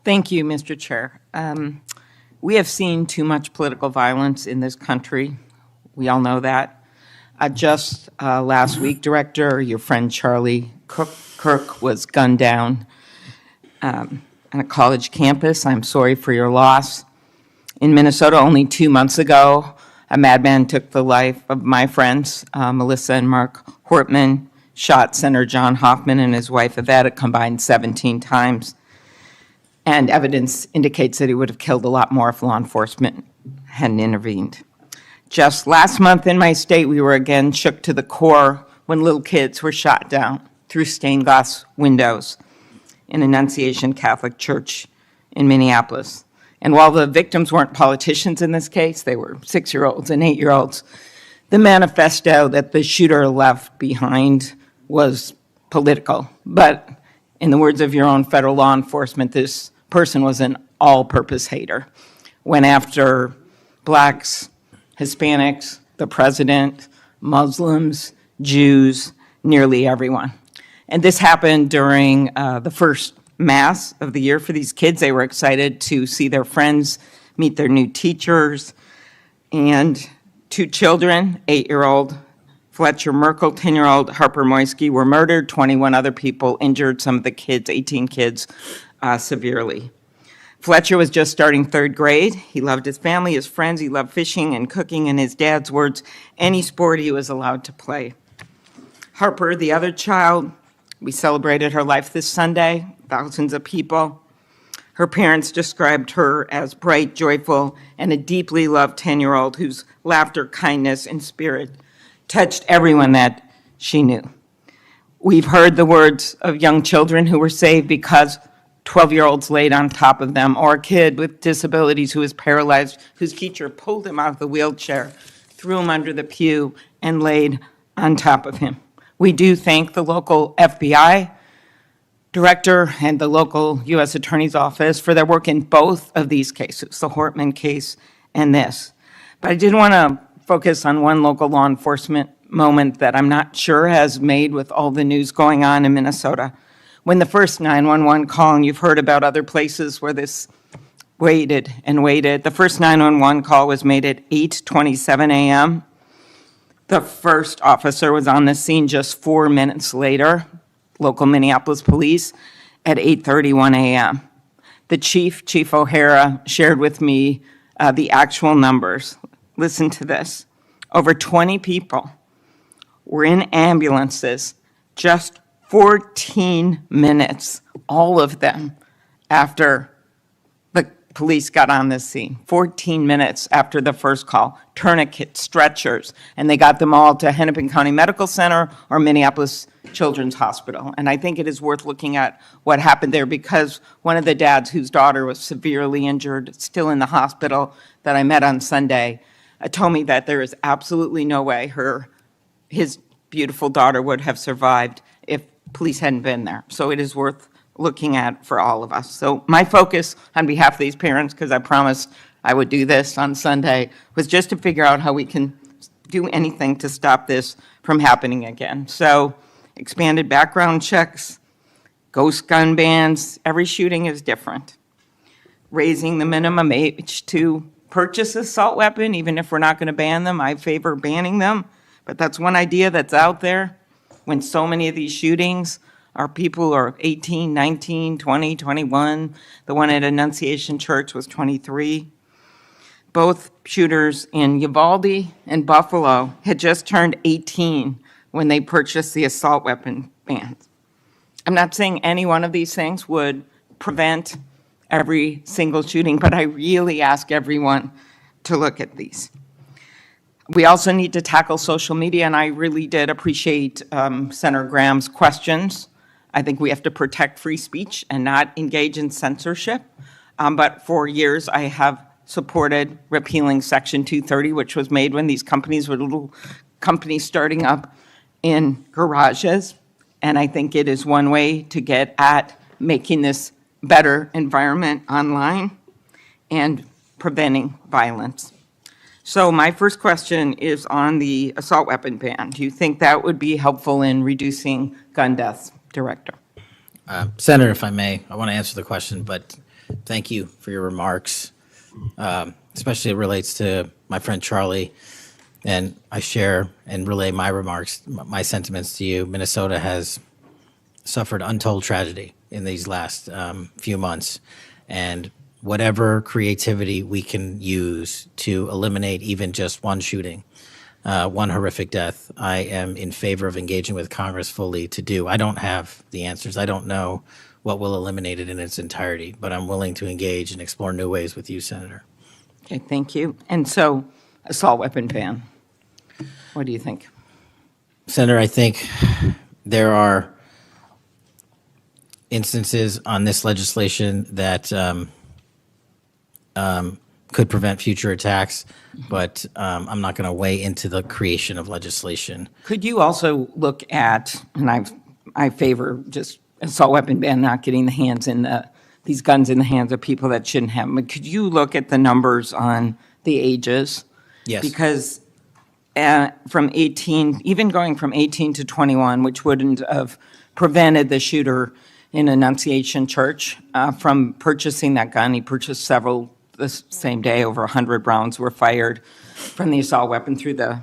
H: Thank you, Mr. Chair. We have seen too much political violence in this country. We all know that. Just last week, Director, your friend Charlie Kirk was gunned down on a college campus. I'm sorry for your loss. In Minnesota, only 2 months ago, a madman took the life of my friends, Melissa and Mark Hortman, shot Senator John Hoffman and his wife Yvette a combined 17 times. And evidence indicates that he would have killed a lot more if law enforcement hadn't intervened. Just last month in my state, we were again shook to the core when little kids were shot down through stained glass windows in Annunciation Catholic Church in Minneapolis. And while the victims weren't politicians in this case, they were 6-year-olds and 8-year-olds, the manifesto that the shooter left behind was political. But in the words of your own federal law enforcement, this person was an all-purpose hater. Went after blacks, Hispanics, the president, Muslims, Jews, nearly everyone. And this happened during the first Mass of the year for these kids. They were excited to see their friends, meet their new teachers, and 2 children, 8-year-old Fletcher Merkel, 10-year-old Harper Moisky, were murdered. 21 other people injured, some of the kids, 18 kids, severely. Fletcher was just starting 3rd grade. He loved his family, his friends. He loved fishing and cooking, in his dad's words, any sport he was allowed to play. Harper, the other child, we celebrated her life this Sunday, thousands of people. Her parents described her as bright, joyful, and a deeply loved 10-year-old whose laughter, kindness, and spirit touched everyone that she knew. We've heard the words of young children who were saved because 12-year-olds laid on top of them, or a kid with disabilities who was paralyzed, whose teacher pulled him out of the wheelchair, threw him under the pew, and laid on top of him. We do thank the local FBI director and the local U.S. Attorney's Office for their work in both of these cases, the Hortman case and this. But I did want to focus on one local law enforcement moment that I'm not sure has made with all the news going on in Minnesota. When the first 911 call, and you've heard about other places where this waited and waited, the first 911 call was made at 8:27 a.m. The first officer was on the scene just 4 minutes later, local Minneapolis police, at 8:31 a.m. The Chief O'Hara, shared with me the actual numbers. Listen to this. Over 20 people were in ambulances just 14 minutes, all of them, after the police got on the scene. 14 minutes after the first call. Tourniquets, stretchers, and they got them all to Hennepin County Medical Center or Minneapolis Children's Hospital. And I think it is worth looking at what happened there, because one of the dads whose daughter was severely injured, still in the hospital, that I met on Sunday, told me that there is absolutely no way his beautiful daughter would have survived if police hadn't been there. So it is worth looking at for all of us. So my focus on behalf of these parents, because I promised I would do this on Sunday, was just to figure out how we can do anything to stop this from happening again. So expanded background checks, ghost gun bans, every shooting is different. Raising the minimum age to purchase assault weapon, even if we're not going to ban them, I favor banning them. But that's one idea that's out there when so many of these shootings are people who are 18, 19, 20, 21. The one at Annunciation Church was 23. Both shooters in Uvalde and Buffalo had just turned 18 when they purchased the assault weapon bans. I'm not saying any one of these things would prevent every single shooting, but I really ask everyone to look at these. We also need to tackle social media, and I really did appreciate Senator Graham's questions. I think we have to protect free speech and not engage in censorship. But for years, I have supported repealing Section 230, which was made when these companies were little companies starting up in garages. And I think it is one way to get at making this better environment online and preventing violence. So my first question is on the assault weapon ban. Do you think that would be helpful in reducing gun deaths, Director?
C: Senator, if I may, I want to answer the question, but thank you for your remarks, especially it relates to my friend Charlie, and I share and relay my remarks, my sentiments to you. Minnesota has suffered untold tragedy in these last few months, and whatever creativity we can use to eliminate even just one shooting, one horrific death, I am in favor of engaging with Congress fully to do. I don't have the answers. I don't know what will eliminate it in its entirety, but I'm willing to engage and explore new ways with you, Senator.
H: Okay, thank you. And so, assault weapon ban, what do you think?
C: Senator, I think there are instances on this legislation that could prevent future attacks, but I'm not going to weigh into the creation of legislation.
H: Could you also look at, and I favor just assault weapon ban, not getting these guns in the hands of people that shouldn't have them, but could you look at the numbers on the ages?
C: Yes.
H: Because from 18, even going from 18 to 21, which wouldn't have prevented the shooter in Annunciation Church from purchasing that gun. He purchased several the same day. Over 100 rounds were fired from the assault weapon through the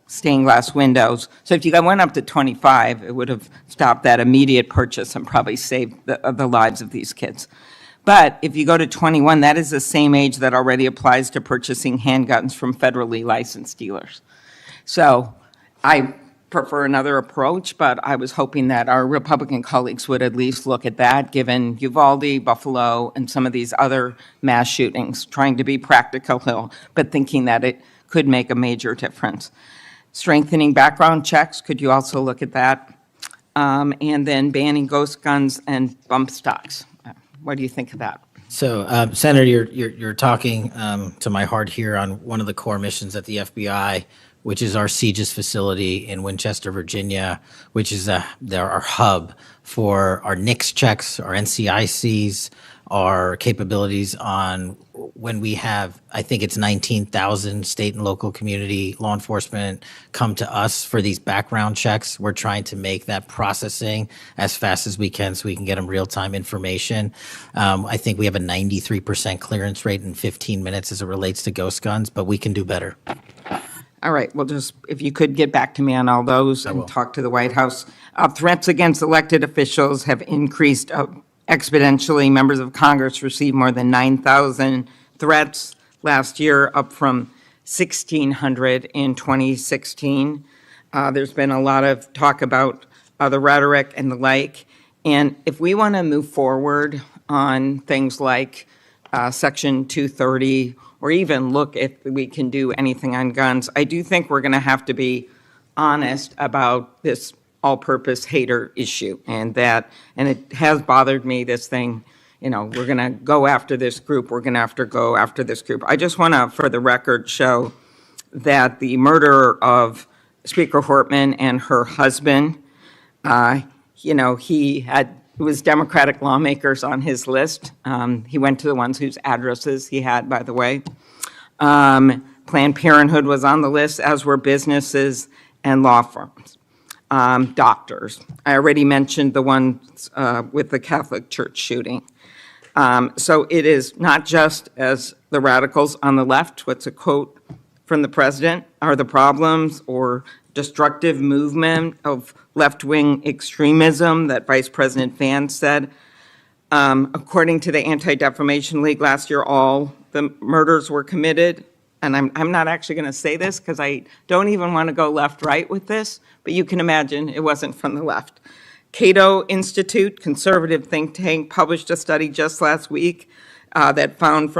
H: stained glass windows. So if you went up to 25, it would have stopped that immediate purchase and probably saved the lives of these kids. But if you go to 21, that is the same age that already applies to purchasing handguns from federally licensed dealers. So I prefer another approach, but I was hoping that our Republican colleagues would at least look at that, given Uvalde, Buffalo, and some of these other mass shootings, trying to be practical, but thinking that it could make a major difference. Strengthening background checks, could you also look at that? And then banning ghost guns and bump stocks. What do you think of that?
C: So, Senator, you're talking to my heart here on one of the core missions at the FBI, which is our CJIS facility in Winchester, Virginia, which is our hub for our NICS checks, our NCICs, our capabilities on when we have, I think it's 19,000 state and local community law enforcement come to us for these background checks. We're trying to make that processing as fast as we can so we can get them real-time information. I think we have a 93% clearance rate in 15 minutes as it relates to ghost guns, but we can do better.
H: All right, well, just if you could get back to me on all those and talk to the White House. Threats against elected officials have increased exponentially. Members of Congress received more than 9,000 threats last year, up from 1,600 in 2016. There's been a lot of talk about the rhetoric and the like. And if we want to move forward on things like Section 230, or even look if we can do anything on guns, I do think we're going to have to be honest about this all-purpose hater issue, and it has bothered me, this thing, we're going to go after this group, we're going to have to go after this group. I just want to, for the record, show that the murder of Speaker Hortman and her husband, it was Democratic lawmakers on his list. He went to the ones whose addresses he had, by the way. Planned Parenthood was on the list, as were businesses and law firms. Doctors. I already mentioned the ones with the Catholic Church shooting. So it is not just as the radicals on the left, what's a quote from the president, are the problems, or destructive movement of left-wing extremism that Vice President Vance said. According to the Anti-Defamation League last year, all the murders were committed, and I'm not actually going to say this because I don't even want to go left-right with this, but you can imagine it wasn't from the left. Cato Institute, conservative think tank, published a study just last week that found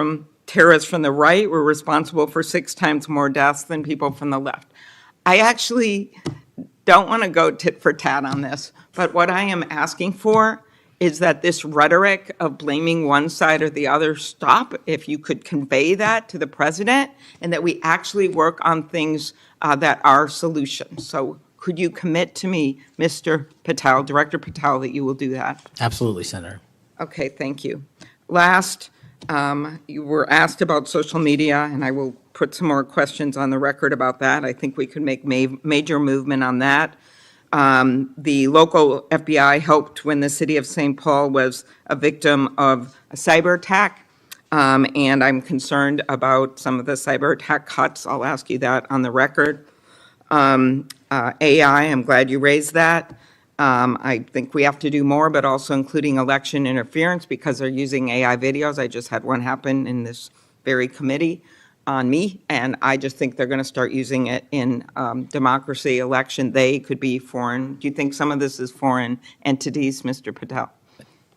H: terrorists from the right were responsible for 6 times more deaths than people from the left. I actually don't want to go tit for tat on this, but what I am asking for is that this rhetoric of blaming one side or the other stop, if you could convey that to the president, and that we actually work on things that are solutions. So could you commit to me, Mr. Patel, Director Patel, that you will do that?
C: Absolutely, Senator.
H: Okay, thank you. Last, you were asked about social media, and I will put some more questions on the record about that. I think we could make major movement on that. The local FBI helped when the city of St. Paul was a victim of a cyber attack, and I'm concerned about some of the cyber attack cuts. I'll ask you that on the record. AI, I'm glad you raised that. I think we have to do more, but also including election interference because they're using AI videos. I just had one happen in this very committee on me, and I just think they're going to start using it in democracy, election. They could be foreign. Do you think some of this is foreign entities, Mr. Patel?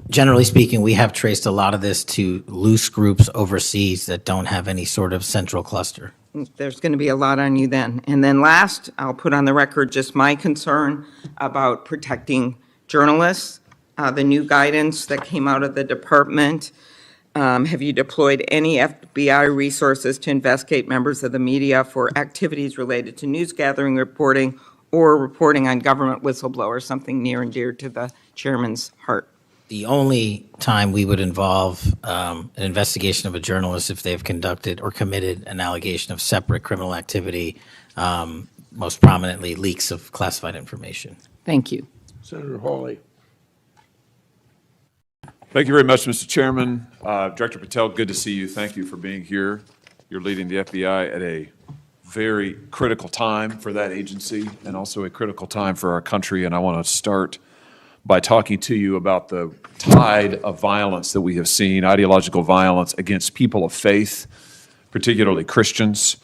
C: Generally speaking, we have traced a lot of this to loose groups overseas that don't have any sort of central cluster.
H: There's going to be a lot on you then. And then last, I'll put on the record just my concern about protecting journalists. The new guidance that came out of the department. Have you deployed any FBI resources to investigate members of the media for activities related to news gathering, reporting, or reporting on government whistleblowers, something near and dear to the chairman's heart?
C: The only time we would involve an investigation of a journalist if they've conducted or committed an allegation of separate criminal activity, most prominently leaks of classified information.
H: Thank you.
A: Senator Hawley.
I: Thank you very much, Mr. Chairman. Director Patel, good to see you. Thank you for being here. You're leading the FBI at a very critical time for that agency and also a critical time for our country. And I want to start by talking to you about the tide of violence that we have seen, ideological violence against people of faith, particularly Christians.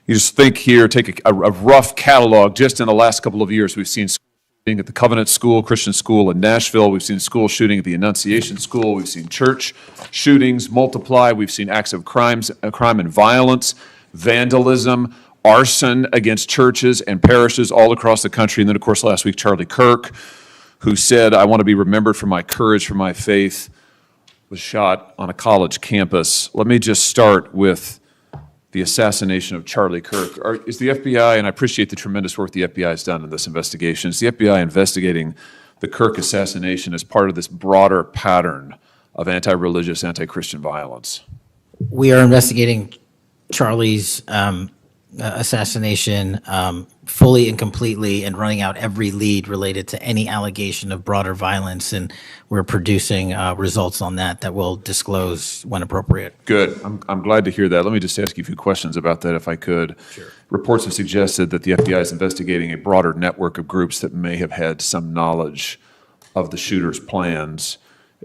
I: You just think here, take a rough catalog. Just in the last couple of years, we've seen shooting at the Covenant School, Christian school in Nashville. We've seen school shooting at the Annunciation School. We've seen church shootings multiply. We've seen acts of crime and violence, vandalism, arson against churches and parishes all across the country. And then, of course, last week, Charlie Kirk, who said, "I want to be remembered for my courage, for my faith," was shot on a college campus. Let me just start with the assassination of Charlie Kirk. Is the FBI, and I appreciate the tremendous work the FBI has done in this investigation, is the FBI investigating the Kirk assassination as part of this broader pattern of anti-religious, anti-Christian violence?
C: We are investigating Charlie's assassination fully and completely and running out every lead related to any allegation of broader violence, and we're producing results on that we'll disclose when appropriate.
I: Good. I'm glad to hear that. Let me just ask you a few questions about that, if I could.
C: Sure.
I: Reports have suggested that the FBI is investigating a broader network of groups that may have had some knowledge of the shooter's plans.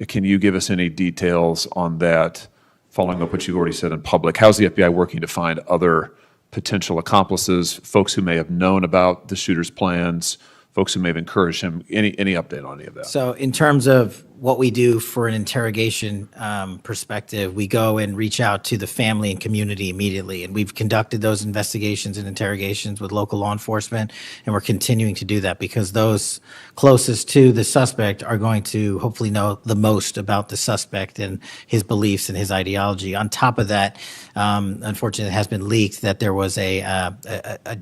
I: Can you give us any details on that, following up what you've already said in public? How's the FBI working to find other potential accomplices, folks who may have known about the shooter's plans, folks who may have encouraged him? Any update on any of that?
C: So in terms of what we do for an interrogation perspective, we go and reach out to the family and community immediately. And we've conducted those investigations and interrogations with local law enforcement, and we're continuing to do that because those closest to the suspect are going to hopefully know the most about the suspect and his beliefs and his ideology. On top of that, unfortunately, it has been leaked that there was a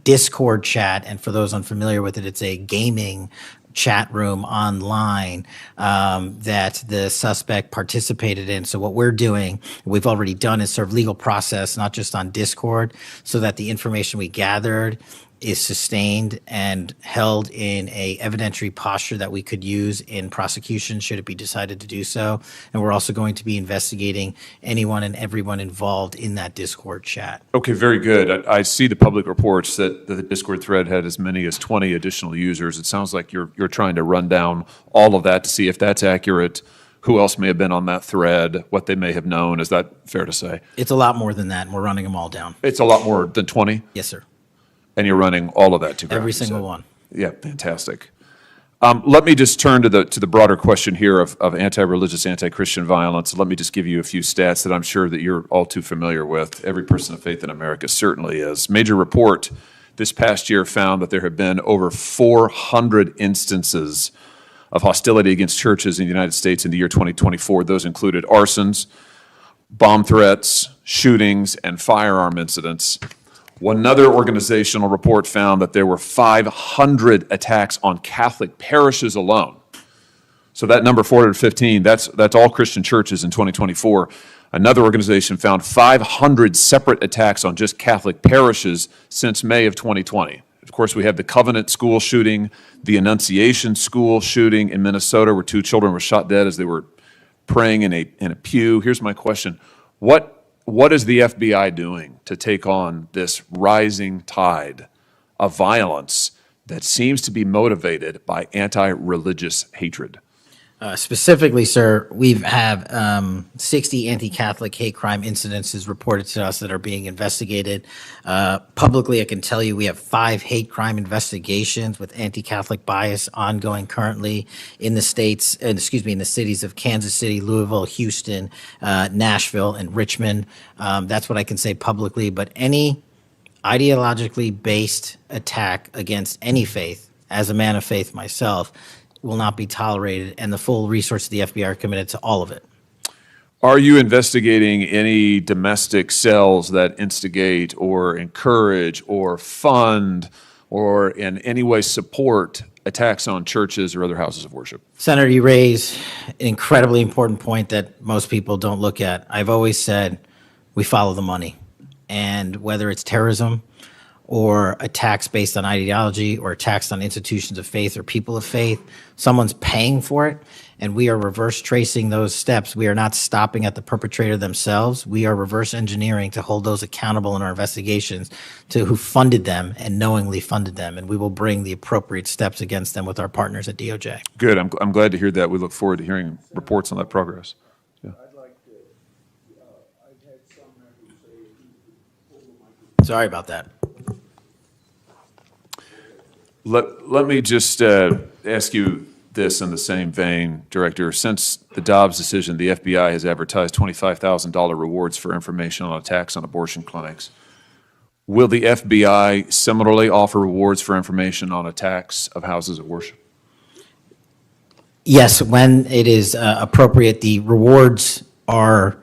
C: Discord chat, and for those unfamiliar with it, it's a gaming chat room online that the suspect participated in. So what we're doing, we've already done, is serve legal process, not just on Discord, so that the information we gathered is sustained and held in a evidentiary posture that we could use in prosecution should it be decided to do so. And we're also going to be investigating anyone and everyone involved in that Discord chat.
I: Okay, very good. I see the public reports that the Discord thread had as many as 20 additional users. It sounds like you're trying to run down all of that to see if that's accurate, who else may have been on that thread, what they may have known. Is that fair to say?
C: It's a lot more than that, and we're running them all down.
I: It's a lot more than 20?
C: Yes, sir.
I: And you're running all of that to ground?
C: Every
I: you said?
C: single one.
I: Yeah, fantastic. Let me just turn to the broader question here of anti-religious, anti-Christian violence. Let me just give you a few stats that I'm sure that you're all too familiar with. Every person of faith in America certainly is. Major report this past year found that there have been over 400 instances of hostility against churches in the United States in the year 2024. Those included arsons, bomb threats, shootings, and firearm incidents. Another organizational report found that there were 500 attacks on Catholic parishes alone. So that number, 415, that's all Christian churches in 2024. Another organization found 500 separate attacks on just Catholic parishes since May of 2020. Of course, we have the Covenant school shooting, the Annunciation school shooting in Minnesota, where 2 children were shot dead as they were praying in a pew. Here's my question. What is the FBI doing to take on this rising tide of violence that seems to be motivated by anti-religious hatred?
C: Specifically, sir, we have 60 anti-Catholic hate crime incidences reported to us that are being investigated. Publicly, I can tell you we have 5 hate crime investigations with anti-Catholic bias ongoing currently in the states, in the cities of Kansas City, Louisville, Houston, Nashville, and Richmond. That's what I can say publicly, but any ideologically based attack against any faith, as a man of faith myself, will not be tolerated, and the full resources of the FBI are committed to all of it.
I: Are you investigating any domestic cells that instigate or encourage or fund or in any way support attacks on churches or other houses of worship?
C: Senator, you raise an incredibly important point that most people don't look at. I've always said we follow the money, and whether it's terrorism or attacks based on ideology or attacks on institutions of faith or people of faith, someone's paying for it, and we are reverse tracing those steps. We are not stopping at the perpetrator themselves. We are reverse engineering to hold those accountable in our investigations to who funded them and knowingly funded them, and we will bring the appropriate steps against them with our partners at DOJ.
I: Good. I'm glad to hear that. We look forward to hearing reports on that progress. Yeah.
C: Sorry about that.
I: Let me just ask you this in the same vein, Director. Since the Dobbs decision, the FBI has advertised $25,000 rewards for information on attacks on abortion clinics. Will the FBI similarly offer rewards for information on attacks of houses of worship?
C: Yes, when it is appropriate, the rewards are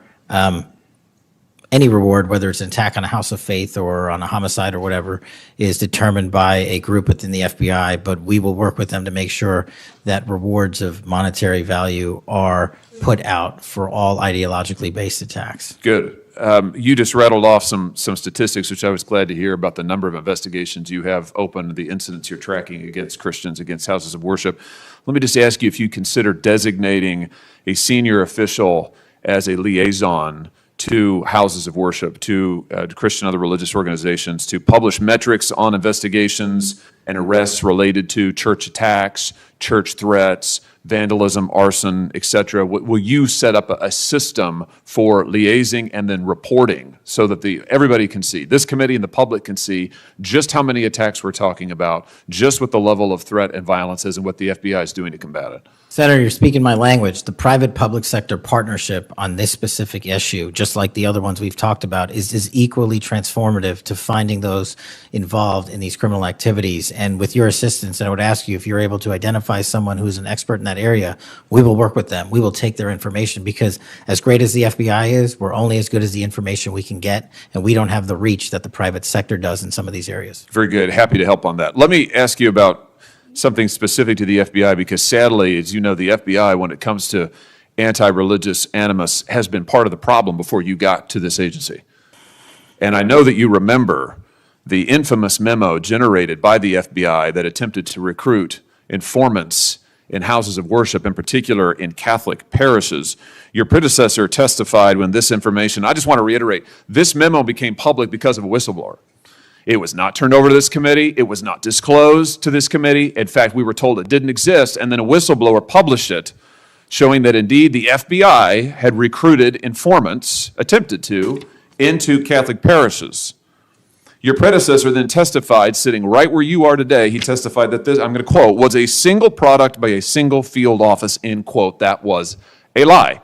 C: any reward, whether it's an attack on a house of faith or on a homicide or whatever, is determined by a group within the FBI, but we will work with them to make sure that rewards of monetary value are put out for all ideologically based attacks.
I: Good. You just rattled off some statistics, which I was glad to hear, about the number of investigations you have open, the incidents you're tracking against Christians, against houses of worship. Let me just ask you if you consider designating a senior official as a liaison to houses of worship, to Christian and other religious organizations, to publish metrics on investigations and arrests related to church attacks, church threats, vandalism, arson, et cetera. Will you set up a system for liaising and then reporting so that everybody can see, this committee and the public can see just how many attacks we're talking about, just what the level of threat and violence is and what the FBI is doing to combat it?
C: Senator, you're speaking my language. The private-public sector partnership on this specific issue, just like the other ones we've talked about, is equally transformative to finding those involved in these criminal activities. And with your assistance, I would ask you if you're able to identify someone who's an expert in that area, we will work with them. We will take their information, because as great as the FBI is, we're only as good as the information we can get, and we don't have the reach that the private sector does in some of these areas.
I: Very good. Happy to help on that. Let me ask you about something specific to the FBI, because sadly, as you know, the FBI, when it comes to anti-religious animus, has been part of the problem before you got to this agency. And I know that you remember the infamous memo generated by the FBI that attempted to recruit informants in houses of worship, in particular in Catholic parishes. Your predecessor testified when this information, I just want to reiterate, this memo became public because of a whistleblower. It was not turned over to this committee. It was not disclosed to this committee. In fact, we were told it didn't exist, and then a whistleblower published it, showing that indeed the FBI had recruited informants, attempted to, into Catholic parishes. Your predecessor then testified, sitting right where you are today, he testified that this, I'm going to quote, was a single product by a single field office, end quote. That was a lie.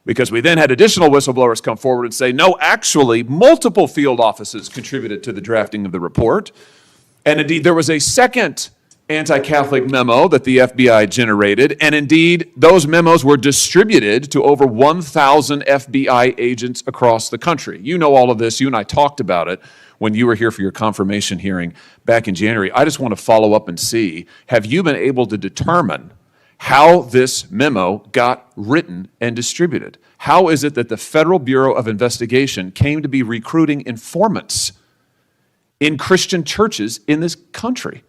I: Because we then had additional whistleblowers come forward and say, no, actually, multiple field offices contributed to the drafting of the report. And indeed, there was a second anti-Catholic memo that the FBI generated. And indeed, those memos were distributed to over 1,000 FBI agents across the country. You know all of this. You and I talked about it when you were here for your confirmation hearing back in January. I just want to follow up and see, have you been able to determine how this memo got written and distributed? How is it that the Federal Bureau of Investigation came to be recruiting informants in Christian churches in this country?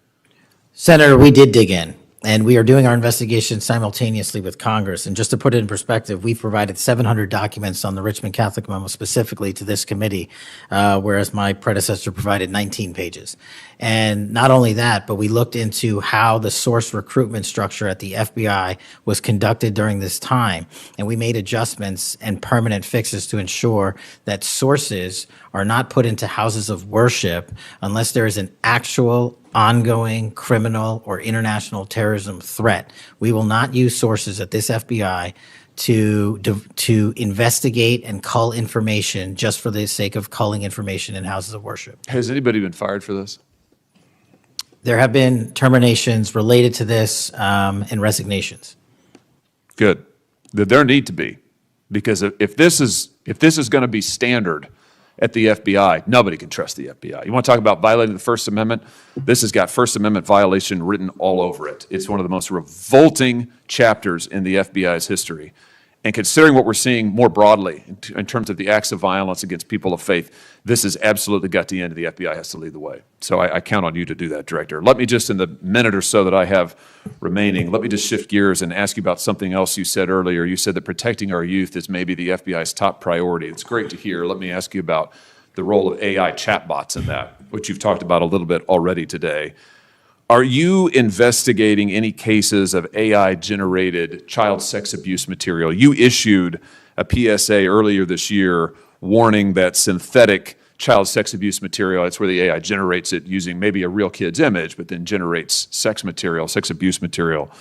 C: Senator, we did dig in, and we are doing our investigation simultaneously with Congress. And just to put it in perspective, we've provided 700 documents on the Richmond Catholic memo specifically to this committee, whereas my predecessor provided 19 pages. And not only that, but we looked into how the source recruitment structure at the FBI was conducted during this time. And we made adjustments and permanent fixes to ensure that sources are not put into houses of worship unless there is an actual ongoing criminal or international terrorism threat. We will not use sources at this FBI to investigate and cull information just for the sake of culling information in houses of worship.
I: Has anybody been fired for this?
C: There have been terminations related to this and resignations.
I: Good. There need to be, because if this is going to be standard at the FBI, nobody can trust the FBI. You want to talk about violating the First Amendment? This has got First Amendment violation written all over it. It's one of the most revolting chapters in the FBI's history. And considering what we're seeing more broadly in terms of the acts of violence against people of faith, this has absolutely got to end. The FBI has to lead the way. So I count on you to do that, Director. Let me just, in the minute or so that I have remaining, let me just shift gears and ask you about something else you said earlier. You said that protecting our youth is maybe the FBI's top priority. It's great to hear. Let me ask you about the role of AI chatbots in that, which you've talked about a little bit already today. Are you investigating any cases of AI-generated child sex abuse material? You issued a PSA earlier this year warning that synthetic child sex abuse material, that's where the AI generates it using maybe a real kid's image, but then generates sex material, sex abuse material.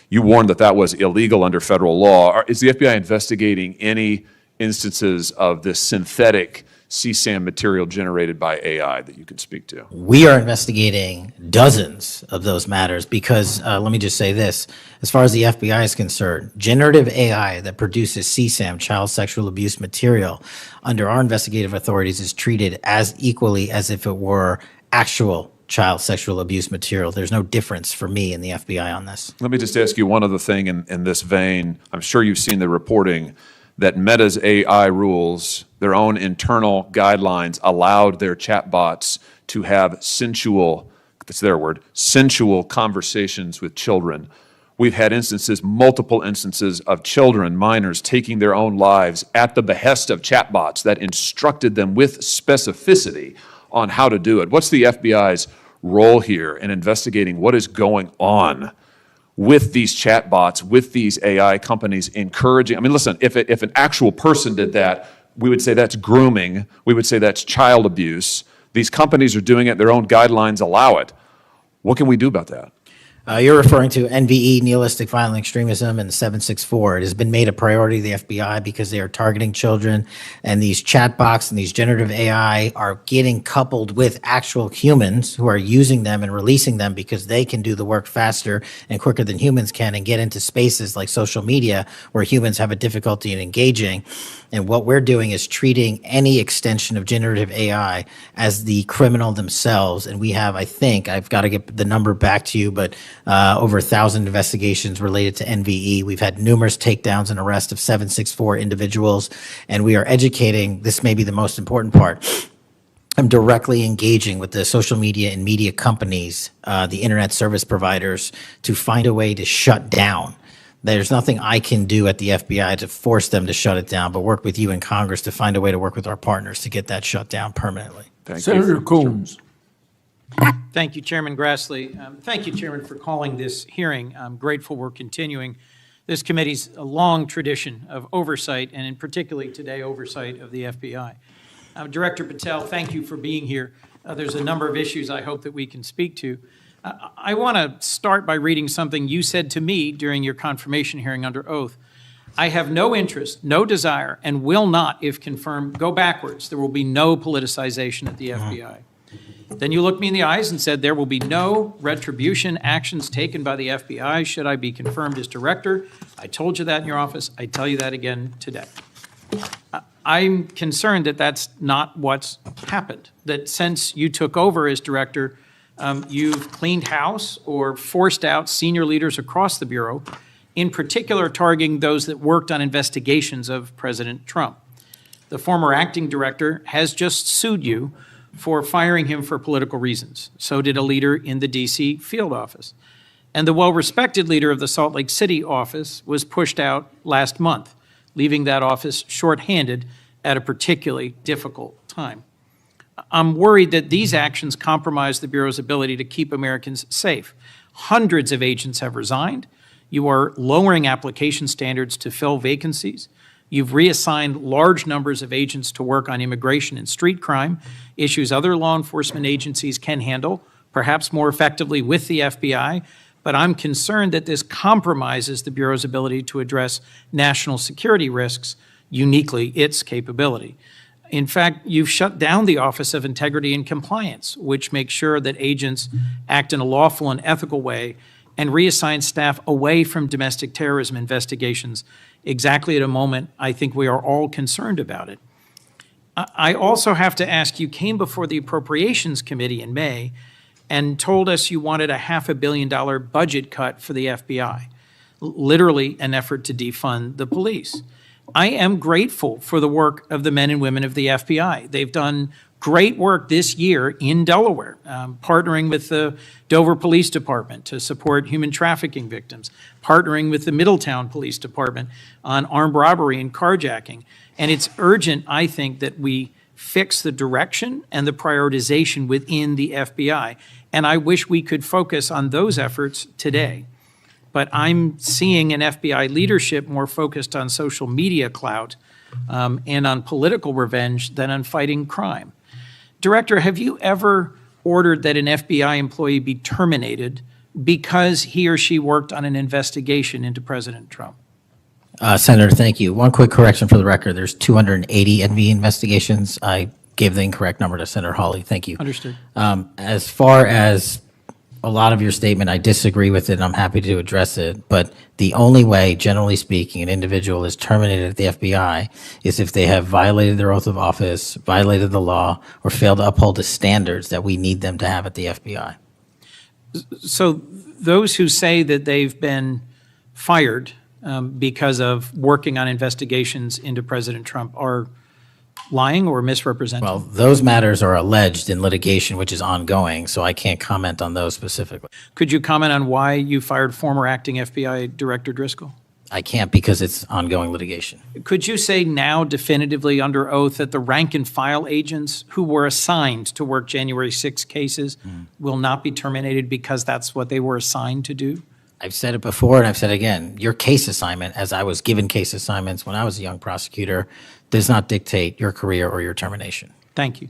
I: You warned that that was illegal under federal law. Is the FBI investigating any instances of this synthetic CSAM material generated by AI that you can speak to?
C: We are investigating dozens of those matters because, let me just say this, as far as the FBI is concerned, generative AI that produces CSAM, child sexual abuse material, under our investigative authorities is treated as equally as if it were actual child sexual abuse material. There's no difference for me in the FBI on this.
I: Let me just ask you one other thing in this vein. I'm sure you've seen the reporting that Meta's AI rules, their own internal guidelines, allowed their chatbots to have sensual, that's their word, sensual conversations with children. We've had instances, multiple instances of children, minors, taking their own lives at the behest of chatbots that instructed them with specificity on how to do it. What's the FBI's role here in investigating what is going on with these chatbots, with these AI companies encouraging? I mean, listen, if an actual person did that, we would say that's grooming. We would say that's child abuse. These companies are doing it. Their own guidelines allow it. What can we do about that?
C: You're referring to NVE, nihilistic violent extremism, and 764. It has been made a priority of the FBI because they are targeting children, and these chatbots and these generative AI are getting coupled with actual humans who are using them and releasing them because they can do the work faster and quicker than humans can and get into spaces like social media where humans have a difficulty in engaging. And what we're doing is treating any extension of generative AI as the criminal themselves. And we have, I think, I've got to get the number back to you, but over 1,000 investigations related to NVE. We've had numerous takedowns and arrests of 764 individuals, and we are educating. This may be the most important part. I'm directly engaging with the social media and media companies, the internet service providers, to find a way to shut down. There's nothing I can do at the FBI to force them to shut it down, but work with you in Congress to find a way to work with our partners to get that shut down permanently.
A: Senator Coons.
J: Thank you, Chairman Grassley. Thank you, Chairman, for calling this hearing. I'm grateful we're continuing this committee's long tradition of oversight, and in particularly today, oversight of the FBI. Director Patel, thank you for being here. There's a number of issues I hope that we can speak to. I want to start by reading something you said to me during your confirmation hearing under oath. I have no interest, no desire, and will not, if confirmed, go backwards. There will be no politicization at the FBI. Then you looked me in the eyes and said there will be no retribution actions taken by the FBI should I be confirmed as director. I told you that in your office. I tell you that again today. I'm concerned that that's not what's happened, that since you took over as director, you've cleaned house or forced out senior leaders across the Bureau, in particular targeting those that worked on investigations of President Trump. The former acting director has just sued you for firing him for political reasons. So did a leader in the D.C. field office. And the well-respected leader of the Salt Lake City office was pushed out last month, leaving that office shorthanded at a particularly difficult time. I'm worried that these actions compromise the Bureau's ability to keep Americans safe. Hundreds of agents have resigned. You are lowering application standards to fill vacancies. You've reassigned large numbers of agents to work on immigration and street crime, issues other law enforcement agencies can handle, perhaps more effectively with the FBI, but I'm concerned that this compromises the Bureau's ability to address national security risks, uniquely its capability. In fact, you've shut down the Office of Integrity and Compliance, which makes sure that agents act in a lawful and ethical way, and reassign staff away from domestic terrorism investigations exactly at a moment I think we are all concerned about it. I also have to ask, you came before the Appropriations Committee in May and told us you wanted a $500 million budget cut for the FBI, literally an effort to defund the police. I am grateful for the work of the men and women of the FBI. They've done great work this year in Delaware, partnering with the Dover Police Department to support human trafficking victims, partnering with the Middletown Police Department on armed robbery and carjacking. And it's urgent, I think, that we fix the direction and the prioritization within the FBI. And I wish we could focus on those efforts today. But I'm seeing an FBI leadership more focused on social media clout and on political revenge than on fighting crime. Director, have you ever ordered that an FBI employee be terminated because he or she worked on an investigation into President Trump?
C: Senator, thank you. One quick correction for the record. There's 280 NV investigations. I gave the incorrect number to Senator Hawley. Thank you.
J: Understood.
C: As far as a lot of your statement, I disagree with it, and I'm happy to address it. But the only way, generally speaking, an individual is terminated at the FBI is if they have violated their oath of office, violated the law, or failed to uphold the standards that we need them to have at the FBI.
J: So those who say that they've been fired because of working on investigations into President Trump are lying or misrepresenting?
C: Well, those matters are alleged in litigation, which is ongoing, so I can't comment on those specifically.
J: Could you comment on why you fired former acting FBI Director Driscoll?
C: I can't because it's ongoing litigation.
J: Could you say now definitively under oath that the rank and file agents who were assigned to work January 6 cases will not be terminated because that's what they were assigned to do?
C: I've said it before and I've said it again. Your case assignment, as I was given case assignments when I was a young prosecutor, does not dictate your career or your termination.
J: Thank you.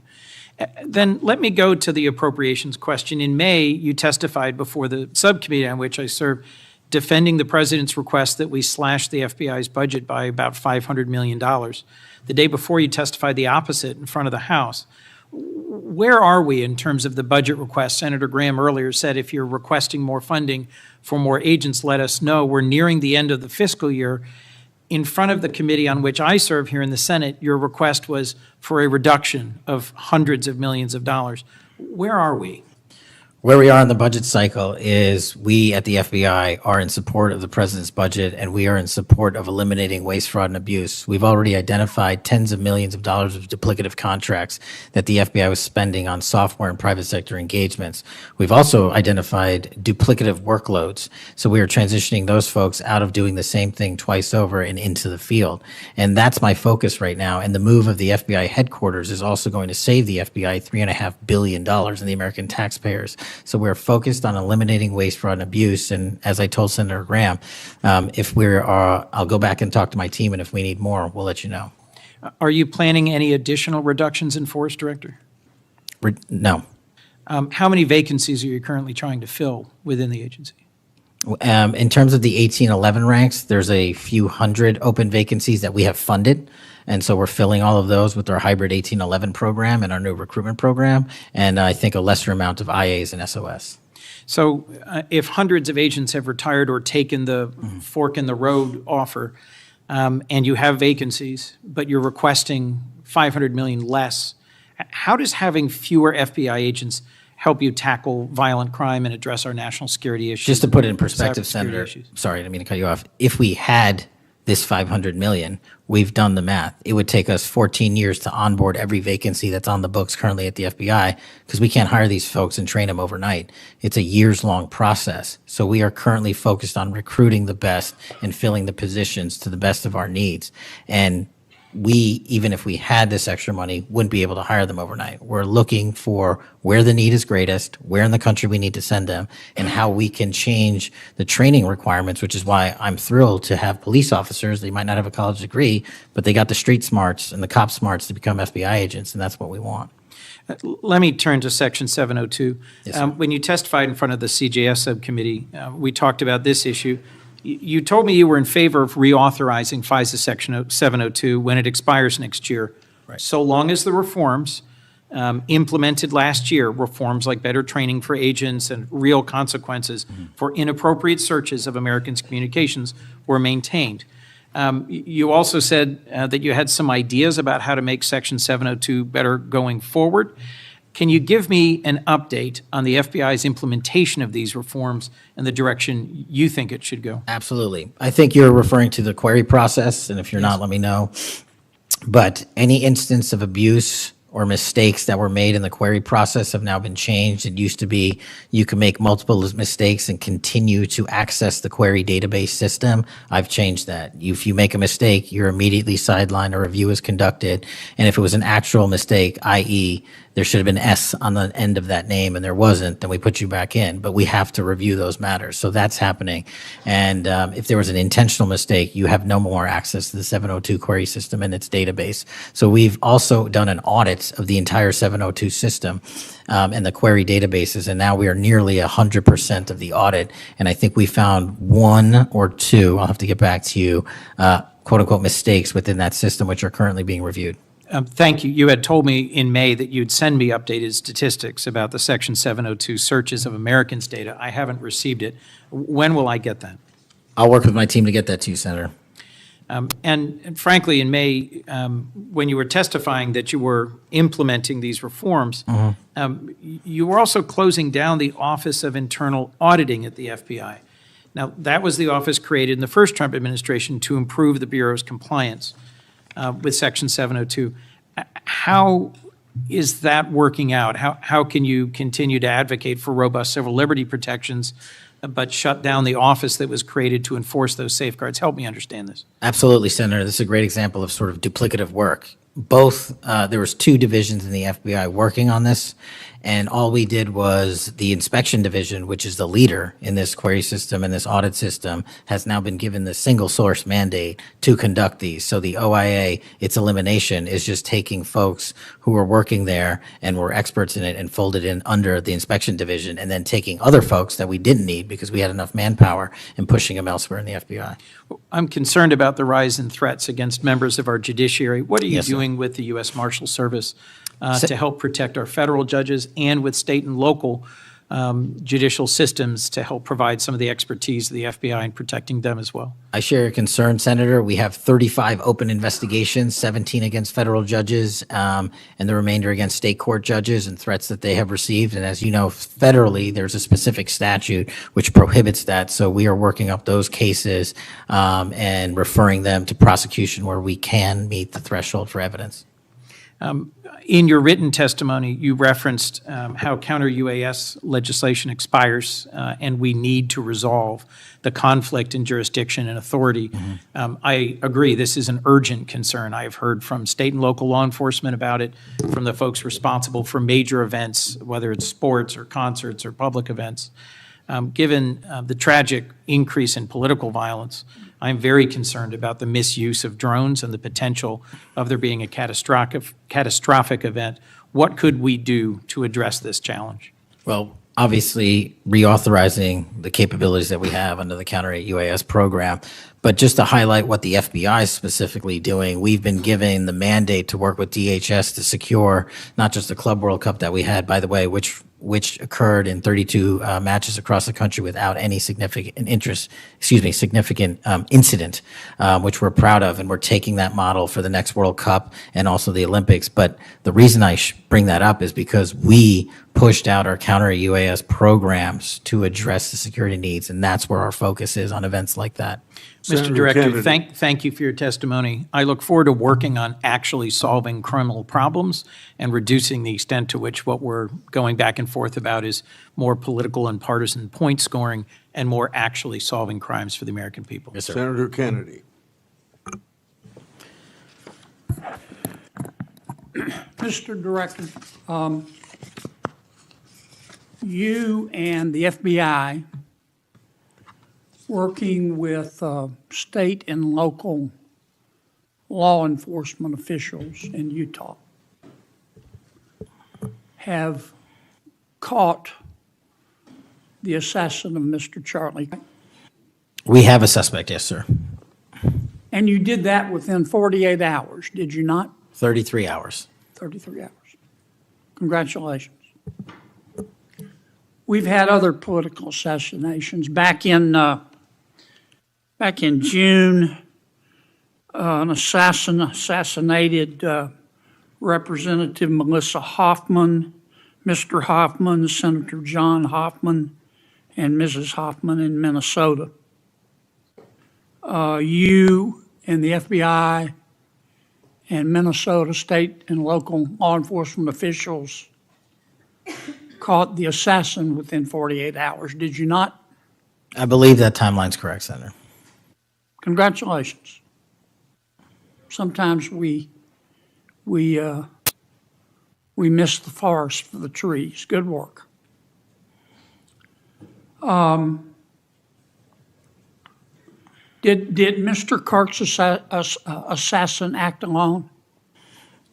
J: Then let me go to the appropriations question. In May, you testified before the subcommittee on which I serve, defending the president's request that we slash the FBI's budget by about $500 million. The day before, you testified the opposite in front of the House. Where are we in terms of the budget request? Senator Graham earlier said if you're requesting more funding for more agents, let us know. We're nearing the end of the fiscal year. In front of the committee on which I serve here in the Senate, your request was for a reduction of hundreds of millions of dollars. Where are we?
C: Where we are in the budget cycle is we at the FBI are in support of the president's budget, and we are in support of eliminating waste, fraud, and abuse. We've already identified tens of millions of dollars of duplicative contracts that the FBI was spending on software and private sector engagements. We've also identified duplicative workloads. So we are transitioning those folks out of doing the same thing twice over and into the field. And that's my focus right now. And the move of the FBI headquarters is also going to save the FBI $3.5 billion in the American taxpayers. So we're focused on eliminating waste, fraud, and abuse. And as I told Senator Graham, if I'll go back and talk to my team, and if we need more, we'll let you know.
J: Are you planning any additional reductions in force, Director?
C: No.
J: How many vacancies are you currently trying to fill within the agency?
C: In terms of the 1811 ranks, there's a few hundred open vacancies that we have funded. And so we're filling all of those with our hybrid 1811 program and our new recruitment program. And I think a lesser amount of IAs and SOS.
J: So if hundreds of agents have retired or taken the fork in the road offer, and you have vacancies, but you're requesting 500 million less, how does having fewer FBI agents help you tackle violent crime and address our national security issues?
C: Just to put it in
J: and
C: perspective,
J: cybersecurity
C: Senator,
J: issues?
C: sorry, I didn't mean to cut you off. If we had this 500 million, we've done the math. It would take us 14 years to onboard every vacancy that's on the books currently at the FBI because we can't hire these folks and train them overnight. It's a years-long process. So we are currently focused on recruiting the best and filling the positions to the best of our needs. And we, even if we had this extra money, wouldn't be able to hire them overnight. We're looking for where the need is greatest, where in the country we need to send them, and how we can change the training requirements, which is why I'm thrilled to have police officers. They might not have a college degree, but they got the street smarts and the cop smarts to become FBI agents, and that's what we want.
J: Let me turn to Section 702.
C: Yes, sir.
J: When you testified in front of the CJS subcommittee, we talked about this issue. You told me you were in favor of reauthorizing FISA Section 702 when it expires next year,
C: Right.
J: so long as the reforms implemented last year, reforms like better training for agents and real consequences for inappropriate searches of Americans' communications, were maintained. You also said that you had some ideas about how to make Section 702 better going forward. Can you give me an update on the FBI's implementation of these reforms and the direction you think it should go?
C: Absolutely. I think you're referring to the query process, and if you're not, let me know. But any instance of abuse or mistakes that were made in the query process have now been changed. It used to be you can make multiple mistakes and continue to access the query database system. I've changed that. If you make a mistake, you're immediately sidelined, a review is conducted, and if it was an actual mistake, i.e., there should have been S on the end of that name and there wasn't, then we put you back in. But we have to review those matters. So that's happening. And if there was an intentional mistake, you have no more access to the 702 query system and its database. So we've also done an audit of the entire 702 system and the query databases. And now we are nearly 100% of the audit. And I think we found one or two, I'll have to get back to you, quote unquote mistakes within that system, which are currently being reviewed.
J: Thank you. You had told me in May that you'd send me updated statistics about the Section 702 searches of Americans' data. I haven't received it. When will I get that?
C: I'll work with my team to get that to you, Senator.
J: And frankly, in May, when you were testifying that you were implementing these reforms, you were also closing down the Office of Internal Auditing at the FBI. Now, that was the office created in the first Trump administration to improve the Bureau's compliance with Section 702. How is that working out? How can you continue to advocate for robust civil liberty protections, but shut down the office that was created to enforce those safeguards? Help me understand this.
C: Absolutely, Senator. This is a great example of sort of duplicative work. Both, there was two divisions in the FBI working on this, and all we did was the inspection division, which is the leader in this query system and this audit system, has now been given the single source mandate to conduct these. So the OIA, its elimination is just taking folks who were working there and were experts in it and folded in under the inspection division, and then taking other folks that we didn't need because we had enough manpower and pushing them elsewhere in the FBI.
J: I'm concerned about the rise in threats against members of our judiciary. What are you
C: Yes, sir.
J: doing with the U.S. Marshal Service to help protect our federal judges and with state and local judicial systems to help provide some of the expertise of the FBI in protecting them as well?
C: I share your concern, Senator. We have 35 open investigations, 17 against federal judges, and the remainder against state court judges and threats that they have received. And as you know, federally, there's a specific statute which prohibits that. So we are working up those cases and referring them to prosecution where we can meet the threshold for evidence.
J: In your written testimony, you referenced how counter-UAS legislation expires and we need to resolve the conflict in jurisdiction and authority. I agree, this is an urgent concern. I have heard from state and local law enforcement about it, from the folks responsible for major events, whether it's sports or concerts or public events. Given the tragic increase in political violence, I'm very concerned about the misuse of drones and the potential of there being a catastrophic event what could we do to address this challenge?
C: Well, obviously, reauthorizing the capabilities that we have under the Counter UAS program. But just to highlight what the FBI is specifically doing, we've been given the mandate to work with DHS to secure not just the Club World Cup that we had, by the way, which occurred in 32 matches across the country without any significant incident, which we're proud of, and we're taking that model for the next World Cup and also the Olympics. But the reason I bring that up is because we pushed out our counter UAS programs to address the security needs, and that's where our focus is on events like that.
J: Mr.
A: Senator
J: Director,
A: Kennedy.
J: thank you for your testimony. I look forward to working on actually solving criminal problems and reducing the extent to which what we're going back and forth about is more political and partisan point scoring and more actually solving crimes for the American people.
C: Yes, sir.
A: Senator Kennedy.
K: Mr. Director, you and the FBI, working with state and local law enforcement officials in Utah, have caught the assassin of Mr. Charlie.
C: We have a suspect, yes, sir.
K: And you did that within 48 hours, did you not?
C: 33 hours.
K: 33 hours. Congratulations. We've had other political assassinations. Back in June, an assassinated Representative Melissa Hoffman, Mr. Hoffman, Senator John Hoffman, and Mrs. Hoffman in Minnesota. You and the FBI and Minnesota state and local law enforcement officials caught the assassin within 48 hours, did you not?
C: I believe that timeline's correct, Senator.
K: Congratulations. Sometimes we miss the forest for the trees. Good work. Did Mr. Kirk's assassin act alone?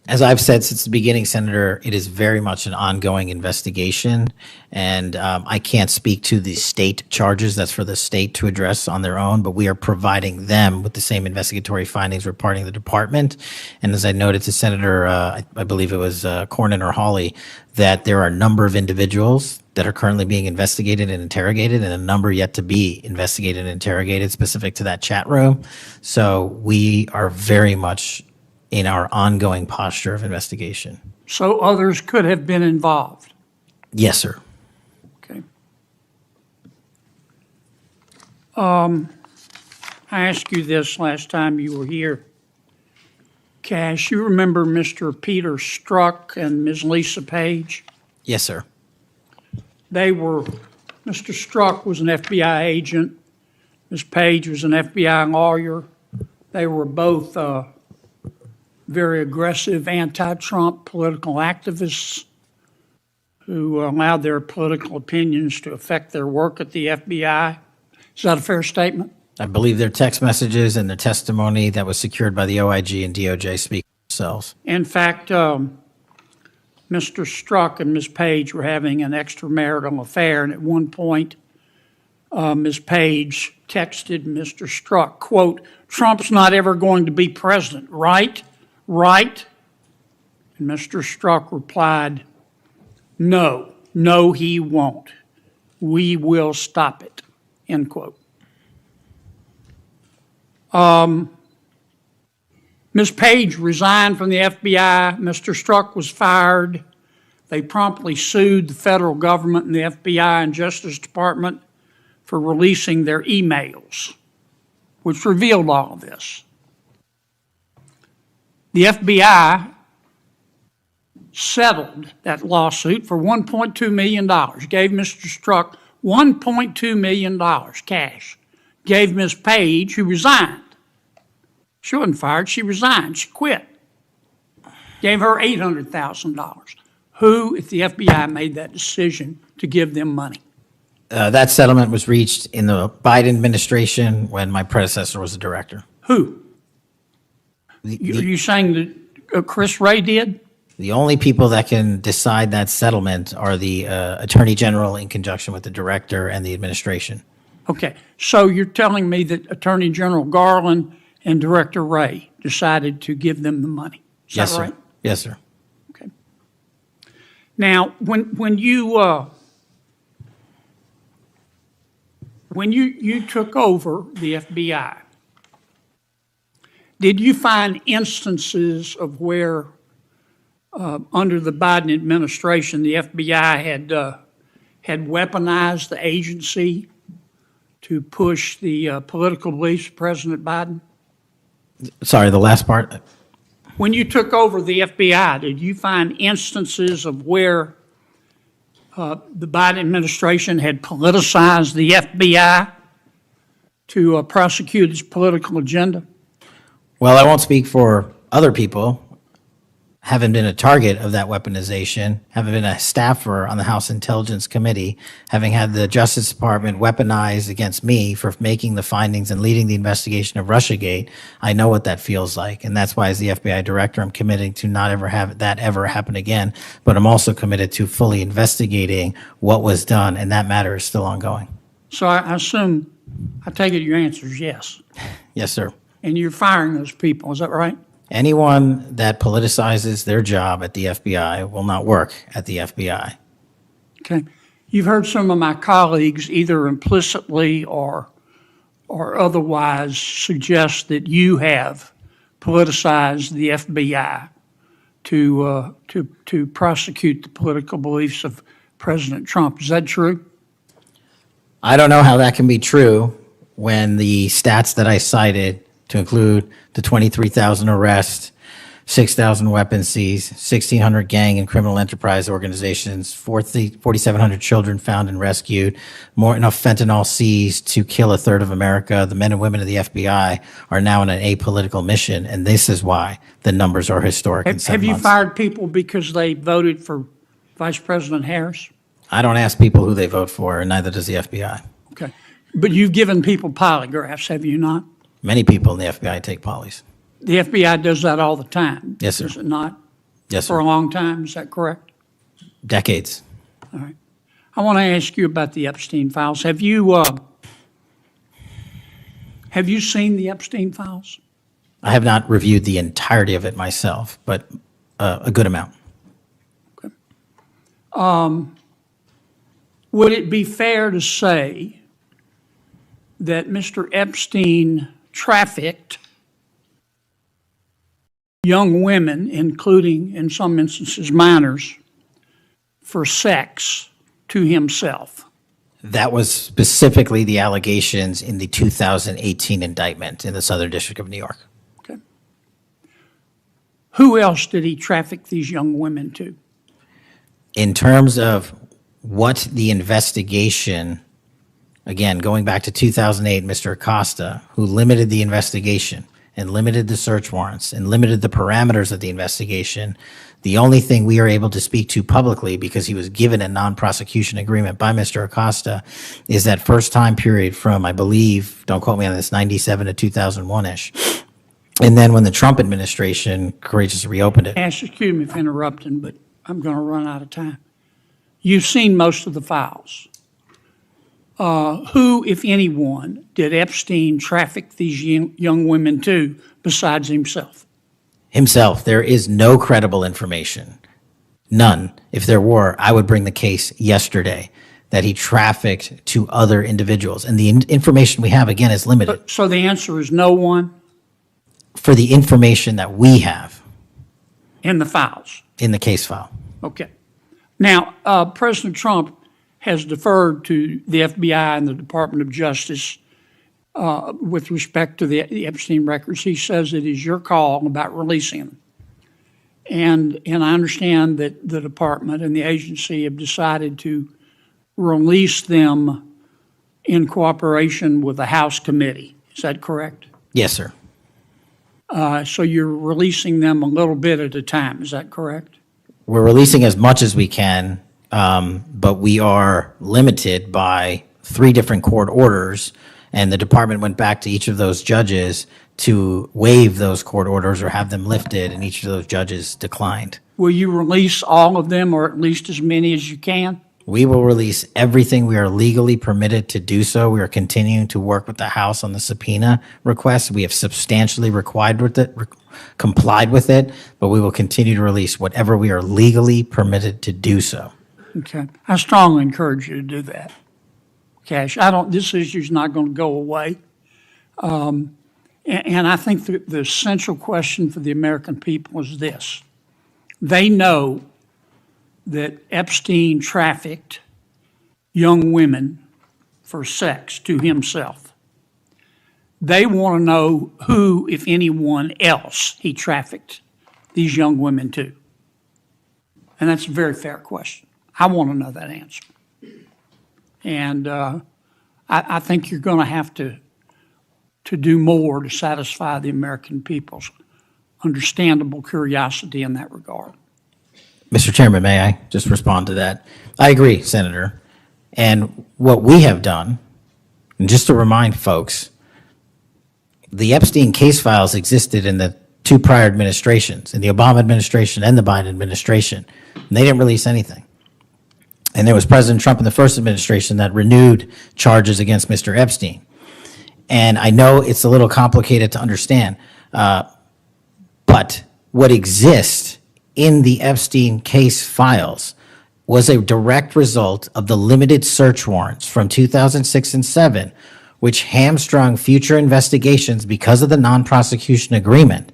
C: As I've said since the beginning, Senator, it is very much an ongoing investigation, and I can't speak to the state charges. That's for the state to address on their own, but we are providing them with the same investigatory findings reporting the department. And as I noted to Senator, I believe it was Cornyn or Hawley, that there are a number of individuals that are currently being investigated and interrogated, and a number yet to be investigated and interrogated specific to that chat room. So we are very much in our ongoing posture of investigation.
K: So others could have been involved?
C: Yes, sir.
K: Okay. I asked you this last time you were here. Kash, you remember Mr. Peter Strzok and Ms. Lisa Page?
C: Yes, sir.
K: Mr. Strzok was an FBI agent. Ms. Page was an FBI lawyer. They were both very aggressive anti-Trump political activists who allowed their political opinions to affect their work at the FBI. Is that a fair statement?
C: I believe their text messages and their testimony that was secured by the OIG and DOJ speak for themselves.
K: In fact, Mr. Strzok and Ms. Page were having an extramarital affair, and at one point, Ms. Page texted Mr. Strzok, quote, "Trump's not ever going to be president, right? Right?" And Mr. Strzok replied, "No, he won't. We will stop it," end quote. Ms. Page resigned from the FBI. Mr. Strzok was fired. They promptly sued the federal government and the FBI and Justice Department for releasing their emails, which revealed all of this. The FBI settled that lawsuit for $1.2 million, gave Mr. Strzok $1.2 million cash, gave Ms. Page, who resigned. She wasn't fired, she resigned, she quit. Gave her $800,000. Who, if the FBI made that decision to give them money?
C: That settlement was reached in the Biden administration when my predecessor was the director.
K: Who?
C: The-
K: Are you saying that Chris Wray did?
C: The only people that can decide that settlement are the Attorney General in conjunction with the Director and the administration.
K: Okay, so you're telling me that Attorney General Garland and Director Wray decided to give them the money? Is
C: Yes,
K: that
C: sir.
K: right?
C: Yes, sir.
K: Okay. Now, when you took over the FBI, did you find instances of where, under the Biden administration, the FBI had weaponized the agency to push the political beliefs of President Biden?
C: Sorry, the last part?
K: When you took over the FBI, did you find instances of where the Biden administration had politicized the FBI to prosecute its political agenda?
C: Well, I won't speak for other people. Haven't been a target of that weaponization, haven't been a staffer on the House Intelligence Committee, having had the Justice Department weaponized against me for making the findings and leading the investigation of Russiagate. I know what that feels like, and that's why as the FBI director, I'm committing to not ever have that ever happen again, but I'm also committed to fully investigating what was done, and that matter is still ongoing.
K: So I assume, I take it your answer is yes.
C: Yes, sir.
K: And you're firing those people, is that right?
C: Anyone that politicizes their job at the FBI will not work at the FBI.
K: Okay. You've heard some of my colleagues either implicitly or otherwise suggest that you have politicized the FBI to prosecute the political beliefs of President Trump. Is that true?
C: I don't know how that can be true when the stats that I cited, to include the 23,000 arrests, 6,000 weapons seized, 1,600 gang and criminal enterprise organizations, 4,700 children found and rescued, more enough fentanyl seized to kill a third of America. The men and women of the FBI are now on an apolitical mission, and this is why the numbers are historic in 7
K: Have you
C: months.
K: fired people because they voted for Vice President Harris?
C: I don't ask people who they vote for, and neither does the FBI.
K: Okay. But you've given people polygraphs, have you not?
C: Many people in the FBI take polys.
K: The FBI does that all the time.
C: Yes, sir.
K: Does it not?
C: Yes,
K: For a
C: sir.
K: long time, is that correct?
C: Decades.
K: All right. I want to ask you about the Epstein files. Have you seen the Epstein files?
C: I have not reviewed the entirety of it myself, but a good amount.
K: Would it be fair to say that Mr. Epstein trafficked young women, including, in some instances, minors, for sex to himself?
C: That was specifically the allegations in the 2018 indictment in the Southern District of New York.
K: Okay. Who else did he traffic these young women to?
C: In terms of what the investigation, again, going back to 2008, Mr. Acosta, who limited the investigation and limited the search warrants and limited the parameters of the investigation, the only thing we are able to speak to publicly, because he was given a non-prosecution agreement by Mr. Acosta, is that first time period from, I believe, don't quote me on this, 97 to 2001-ish. And then when the Trump administration courageously reopened it.
K: Excuse me for interrupting, but I'm going to run out of time. You've seen most of the files. Who, if anyone, did Epstein traffic these young women to besides himself?
C: Himself. There is no credible information. None. If there were, I would bring the case yesterday that he trafficked to other individuals. And the information we have, again, is limited.
K: So the answer is no one
C: For the information that we have
K: in the files?
C: in the case file.
K: Okay. Now, President Trump has deferred to the FBI and the Department of Justice with respect to the Epstein records. He says it is your call about releasing them. And I understand that the department and the agency have decided to release them in cooperation with the House committee. Is that correct?
C: Yes, sir.
K: So you're releasing them a little bit at a time. Is that correct?
C: We're releasing as much as we can, but we are limited by 3 different court orders, and the department went back to each of those judges to waive those court orders or have them lifted, and each of those judges declined.
K: Will you release all of them, or at least as many as you can?
C: We will release everything we are legally permitted to do so. We are continuing to work with the House on the subpoena request. We have substantially complied with it, but we will continue to release whatever we are legally permitted to do so.
K: Okay. I strongly encourage you to do that. Kash, this issue's not going to go away. And I think the essential question for the American people is this. They know that Epstein trafficked young women for sex to himself. They want to know who, if anyone else, he trafficked these young women to. And that's a very fair question. I want to know that answer. And I think you're going to have to do more to satisfy the American people's understandable curiosity in that regard.
C: Mr. Chairman, may I just respond to that? I agree, Senator. And what we have done, and just to remind folks, the Epstein case files existed in the two prior administrations, in the Obama administration and the Biden administration. And they didn't release anything. And there was President Trump in the first administration that renewed charges against Mr. Epstein. And I know it's a little complicated to understand, but what exists in the Epstein case files was a direct result of the limited search warrants from 2006 and 7, which hamstrung future investigations because of the non-prosecution agreement.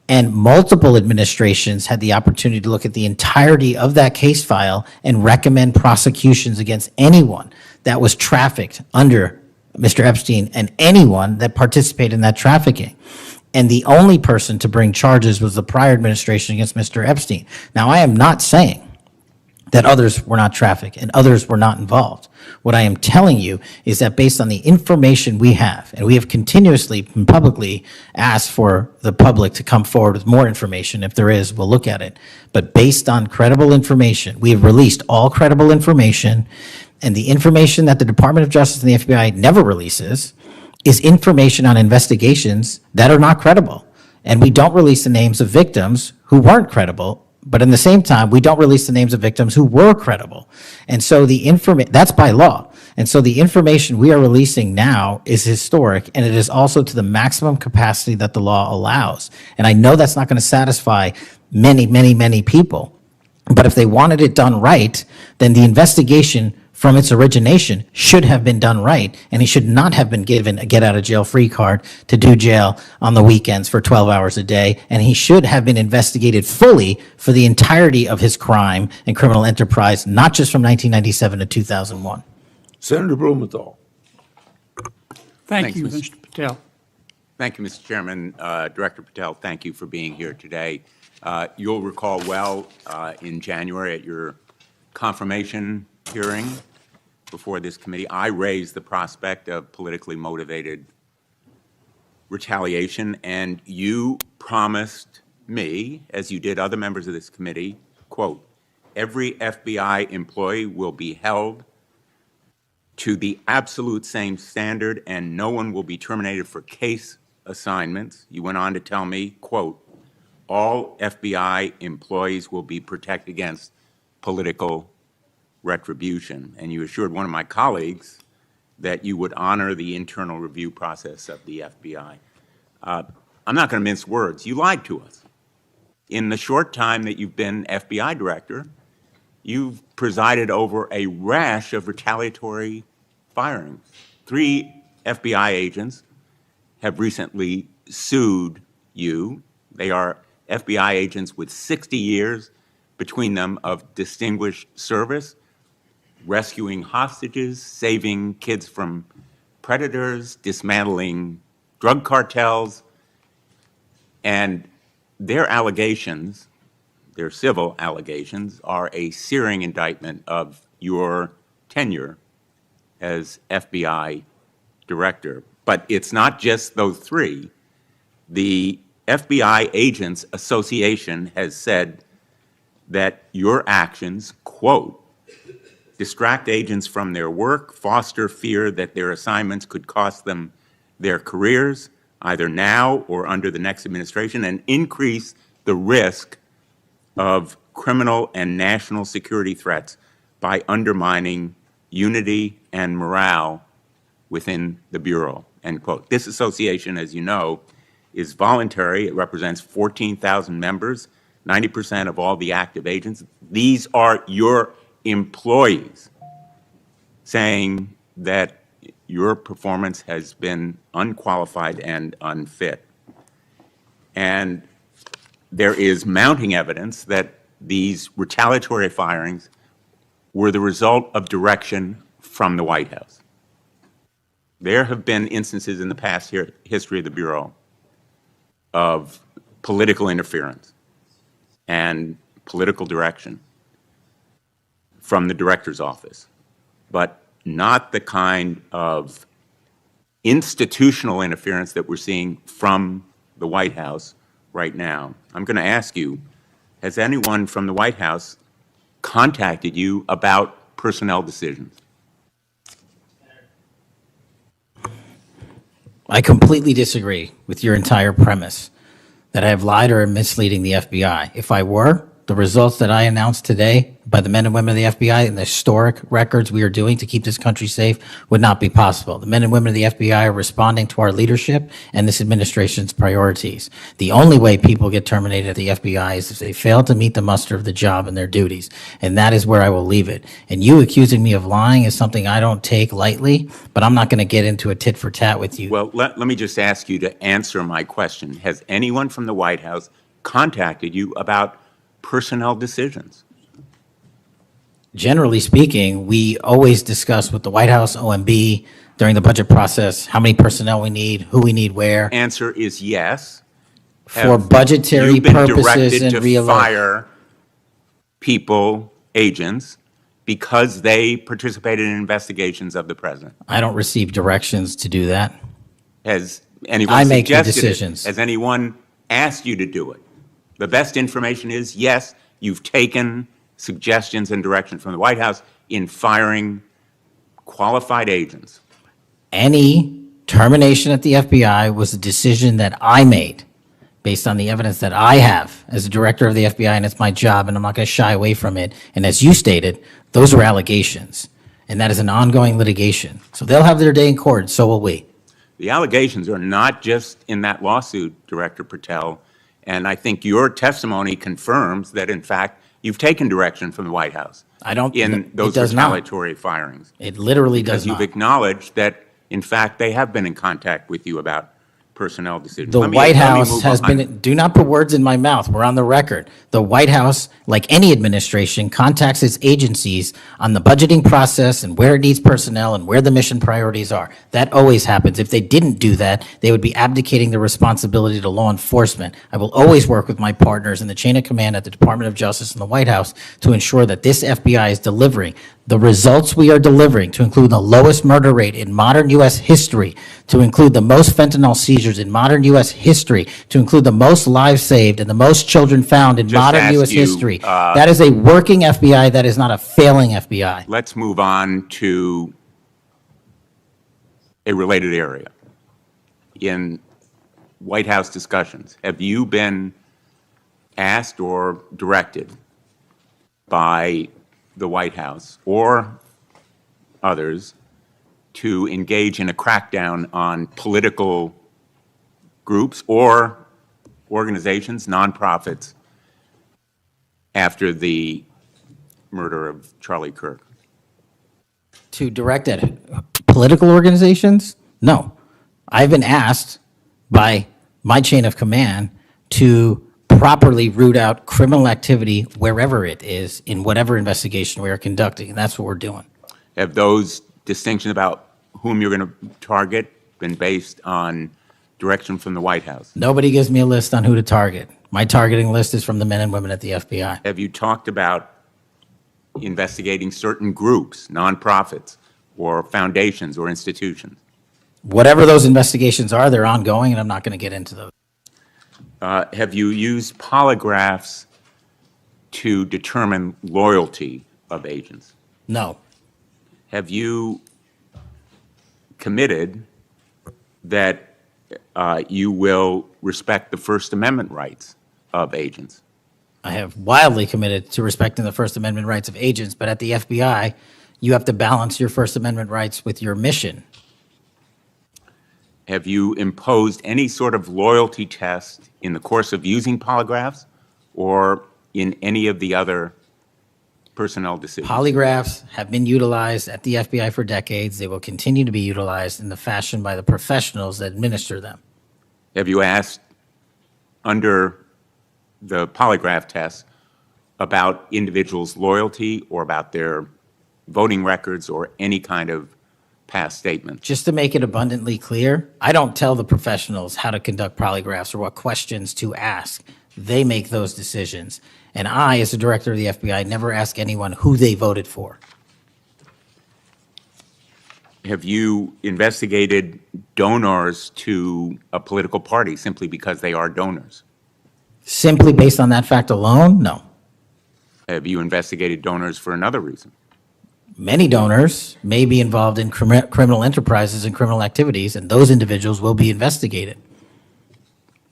C: And multiple administrations had the opportunity to look at the entirety of that case file and recommend prosecutions against anyone that was trafficked under Mr. Epstein and anyone that participated in that trafficking. And the only person to bring charges was the prior administration against Mr. Epstein. Now, I am not saying that others were not trafficked and others were not involved. What I am telling you is that based on the information we have, and we have continuously and publicly asked for the public to come forward with more information. If there is, we'll look at it. But based on credible information, we have released all credible information, and the information that the Department of Justice and the FBI never releases is information on investigations that are not credible. And we don't release the names of victims who weren't credible, but in the same time, we don't release the names of victims who were credible. And so that's by law. And so the information we are releasing now is historic, and it is also to the maximum capacity that the law allows. And I know that's not going to satisfy many, many, many people. But if they wanted it done right, then the investigation from its origination should have been done right, and he should not have been given a get-out-of-jail-free card to do jail on the weekends for 12 hours a day, and he should have been investigated fully for the entirety of his crime and criminal enterprise, not just from 1997 to 2001.
F: Senator Blumenthal.
K: Thank you,
L: Thanks,
K: Mr. Patel.
L: Thank you, Mr. Chairman. Director Patel, thank you for being here today. You'll recall well in January at your confirmation hearing before this committee, I raised the prospect of politically motivated retaliation, and you promised me, as you did other members of this committee, quote, every FBI employee will be held to the absolute same standard and no one will be terminated for case assignments. You went on to tell me, quote, all FBI employees will be protected against political retribution. And you assured one of my colleagues that you would honor the internal review process of the FBI. I'm not going to mince words. You lied to us. In the short time that you've been FBI director, you've presided over a rash of retaliatory firings. 3 FBI agents have recently sued you. They are FBI agents with 60 years between them of distinguished service, rescuing hostages, saving kids from predators, dismantling drug cartels, and their allegations, their civil allegations, are a searing indictment of your tenure as FBI director. But it's not just those 3. The FBI Agents Association has said that your actions, quote, distract agents from their work, foster fear that their assignments could cost them their careers, either now or under the next administration, and increase the risk of criminal and national security threats by undermining unity and morale within the Bureau, end quote. This association, as you know, is voluntary. It represents 14,000 members, 90% of all the active agents. These are your employees saying that your performance has been unqualified and unfit. And there is mounting evidence that these retaliatory firings were the result of direction from the White House. There have been instances in the past history of the Bureau of political interference and political direction from the director's office, but not the kind of institutional interference that we're seeing from the White House right now. I'm going to ask you, has anyone from the White House contacted you about personnel decisions?
C: I completely disagree with your entire premise that I have lied or am misleading the FBI. If I were, the results that I announced today by the men and women of the FBI and the historic records we are doing to keep this country safe would not be possible. The men and women of the FBI are responding to our leadership and this administration's priorities. The only way people get terminated at the FBI is if they fail to meet the muster of the job and their duties, and that is where I will leave it. And you accusing me of lying is something I don't take lightly, but I'm not going to get into a tit for tat with you.
L: Well, let me just ask you to answer my question. Has anyone from the White House contacted you about personnel decisions?
C: Generally speaking, we always discuss with the White House, OMB, during the budget process, how many personnel we need, who we need where.
L: Answer is yes.
C: For budgetary purposes and
L: to
C: real.
L: fire people, agents, because they participated in investigations of the president?
C: I don't receive directions to do that.
L: Has anyone
C: I make the
L: suggested it?
C: decisions.
L: Has anyone asked you to do it? The best information is, yes, you've taken suggestions and direction from the White House in firing qualified agents.
C: Any termination at the FBI was a decision that I made based on the evidence that I have as a director of the FBI, and it's my job, and I'm not going to shy away from it. And as you stated, those are allegations, and that is an ongoing litigation. So they'll have their day in court, so will we.
L: The allegations are not just in that lawsuit, Director Patel, and I think your testimony confirms that, in fact, you've taken direction from the White House in those retaliatory firings.
C: It literally does
L: Because you've
C: not.
L: acknowledged that, in fact, they have been in contact with you about personnel decisions.
C: The
L: Let me
C: White House
L: move
C: has
L: on.
C: been, do not put words in my mouth, we're on the record. The White House, like any administration, contacts its agencies on the budgeting process and where it needs personnel and where the mission priorities are. That always happens. If they didn't do that, they would be abdicating the responsibility to law enforcement. I will always work with my partners in the chain of command at the Department of Justice and the White House to ensure that this FBI is delivering the results we are delivering, to include the lowest murder rate in modern U.S. history, to include the most fentanyl seizures in modern U.S. history, to include the most lives saved and the most children found in modern
L: ask
C: U.S.
L: you,
C: history. That is a working FBI, that is not a failing FBI.
L: Let's move on to a related area. In White House discussions, have you been asked or directed by the White House or others to engage in a crackdown on political groups or organizations, nonprofits, after the murder of Charlie Kirk?
C: To direct at political organizations? No. I've been asked by my chain of command to properly root out criminal activity wherever it is in whatever investigation we are conducting, and that's what we're doing.
L: Have those distinctions about whom you're going to target been based on direction from the White House?
C: Nobody gives me a list on who to target. My targeting list is from the men and women at the FBI.
L: Have you talked about investigating certain groups, nonprofits, or foundations or institutions?
C: Whatever those investigations are, they're ongoing, and I'm not going to get into those.
L: Have you used polygraphs to determine loyalty of agents?
C: No.
L: Have you committed that you will respect the First Amendment rights of agents?
C: I have wildly committed to respecting the First Amendment rights of agents, but at the FBI, you have to balance your First Amendment rights with your mission.
L: Have you imposed any sort of loyalty test in the course of using polygraphs or in any of the other personnel decisions?
C: Polygraphs have been utilized at the FBI for decades. They will continue to be utilized in the fashion by the professionals that administer them.
L: Have you asked under the polygraph test about individuals' loyalty or about their voting records or any kind of past statements?
C: Just to make it abundantly clear, I don't tell the professionals how to conduct polygraphs or what questions to ask. They make those decisions. And I, as the director of the FBI, never ask anyone who they voted for.
L: Have you investigated donors to a political party simply because they are donors?
C: Simply based on that fact alone, no.
L: Have you investigated donors for another reason?
C: Many donors may be involved in criminal enterprises and criminal activities, and those individuals will be investigated.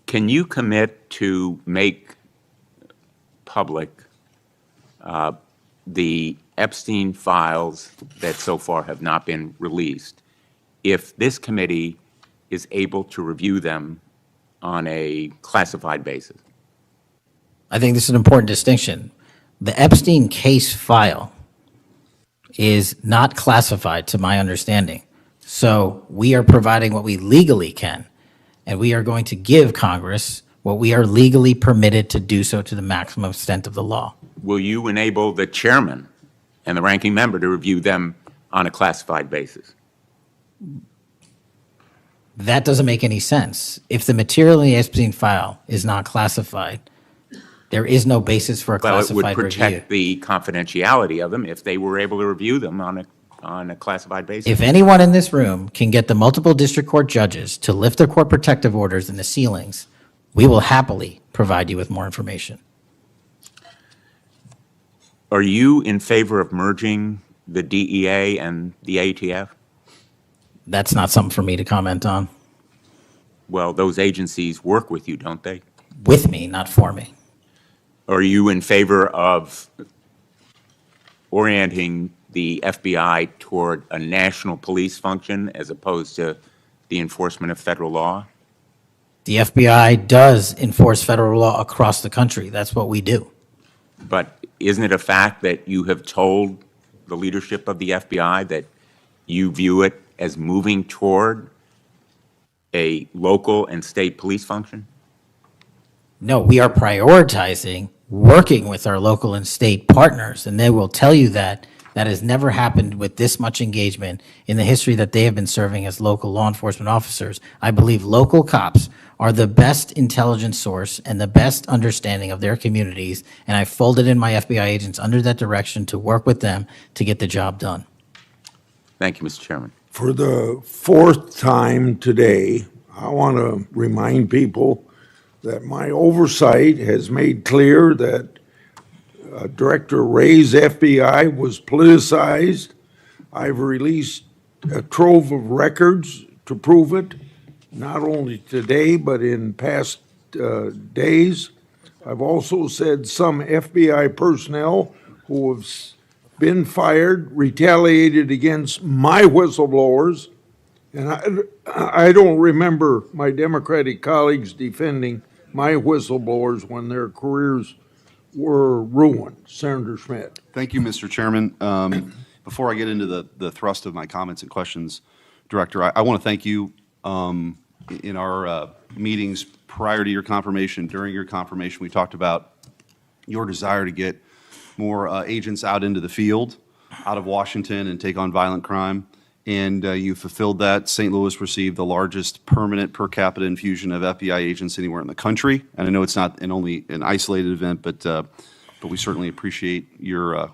L: Can you commit to make public the Epstein files that so far have not been released if this committee is able to review them on a classified basis?
C: I think this is an important distinction. The Epstein case file is not classified, to my understanding. So we are providing what we legally can, and we are going to give Congress what we are legally permitted to do so to the maximum extent of the law.
L: Will you enable the chairman and the ranking member to review them on a classified basis?
C: That doesn't make any sense. If the material in the Epstein file is not classified, there is no basis for a
L: Well, it
C: classified
L: would
C: review.
L: protect the confidentiality of them if they were able to review them on a classified basis.
C: If anyone in this room can get the multiple district court judges to lift their court protective orders in the ceilings, we will happily provide you with more information.
L: Are you in favor of merging the DEA and the ATF?
C: That's not something for me to comment on.
L: Well, those agencies work with you, don't they?
C: With me, not for me.
L: Are you in favor of orienting the FBI toward a national police function as opposed to the enforcement of federal law?
C: The FBI does enforce federal law across the country. That's what we do.
L: But isn't it a fact that you have told the leadership of the FBI that you view it as moving toward a local and state police function?
C: No, we are prioritizing working with our local and state partners, and they will tell you that that has never happened with this much engagement in the history that they have been serving as local law enforcement officers. I believe local cops are the best intelligence source and the best understanding of their communities, and I folded in my FBI agents under that direction to work with them to get the job done.
L: Thank you, Mr. Chairman.
F: For the fourth time today, I want to remind people that my oversight has made clear that Director Ray's FBI was politicized. I've released a trove of records to prove it, not only today, but in past days. I've also said some FBI personnel who have been fired, retaliated against my whistleblowers, and I don't remember my Democratic colleagues defending my whistleblowers when their careers were ruined. Senator Schmidt.
M: Thank you, Mr. Chairman. Before I get into the thrust of my comments and questions, Director, I want to thank you. In our meetings prior to your confirmation, during your confirmation, we talked about your desire to get more agents out into the field, out of Washington, and take on violent crime. And you fulfilled that. St. Louis received the largest permanent per capita infusion of FBI agents anywhere in the country. And I know it's not only an isolated event, but we certainly appreciate your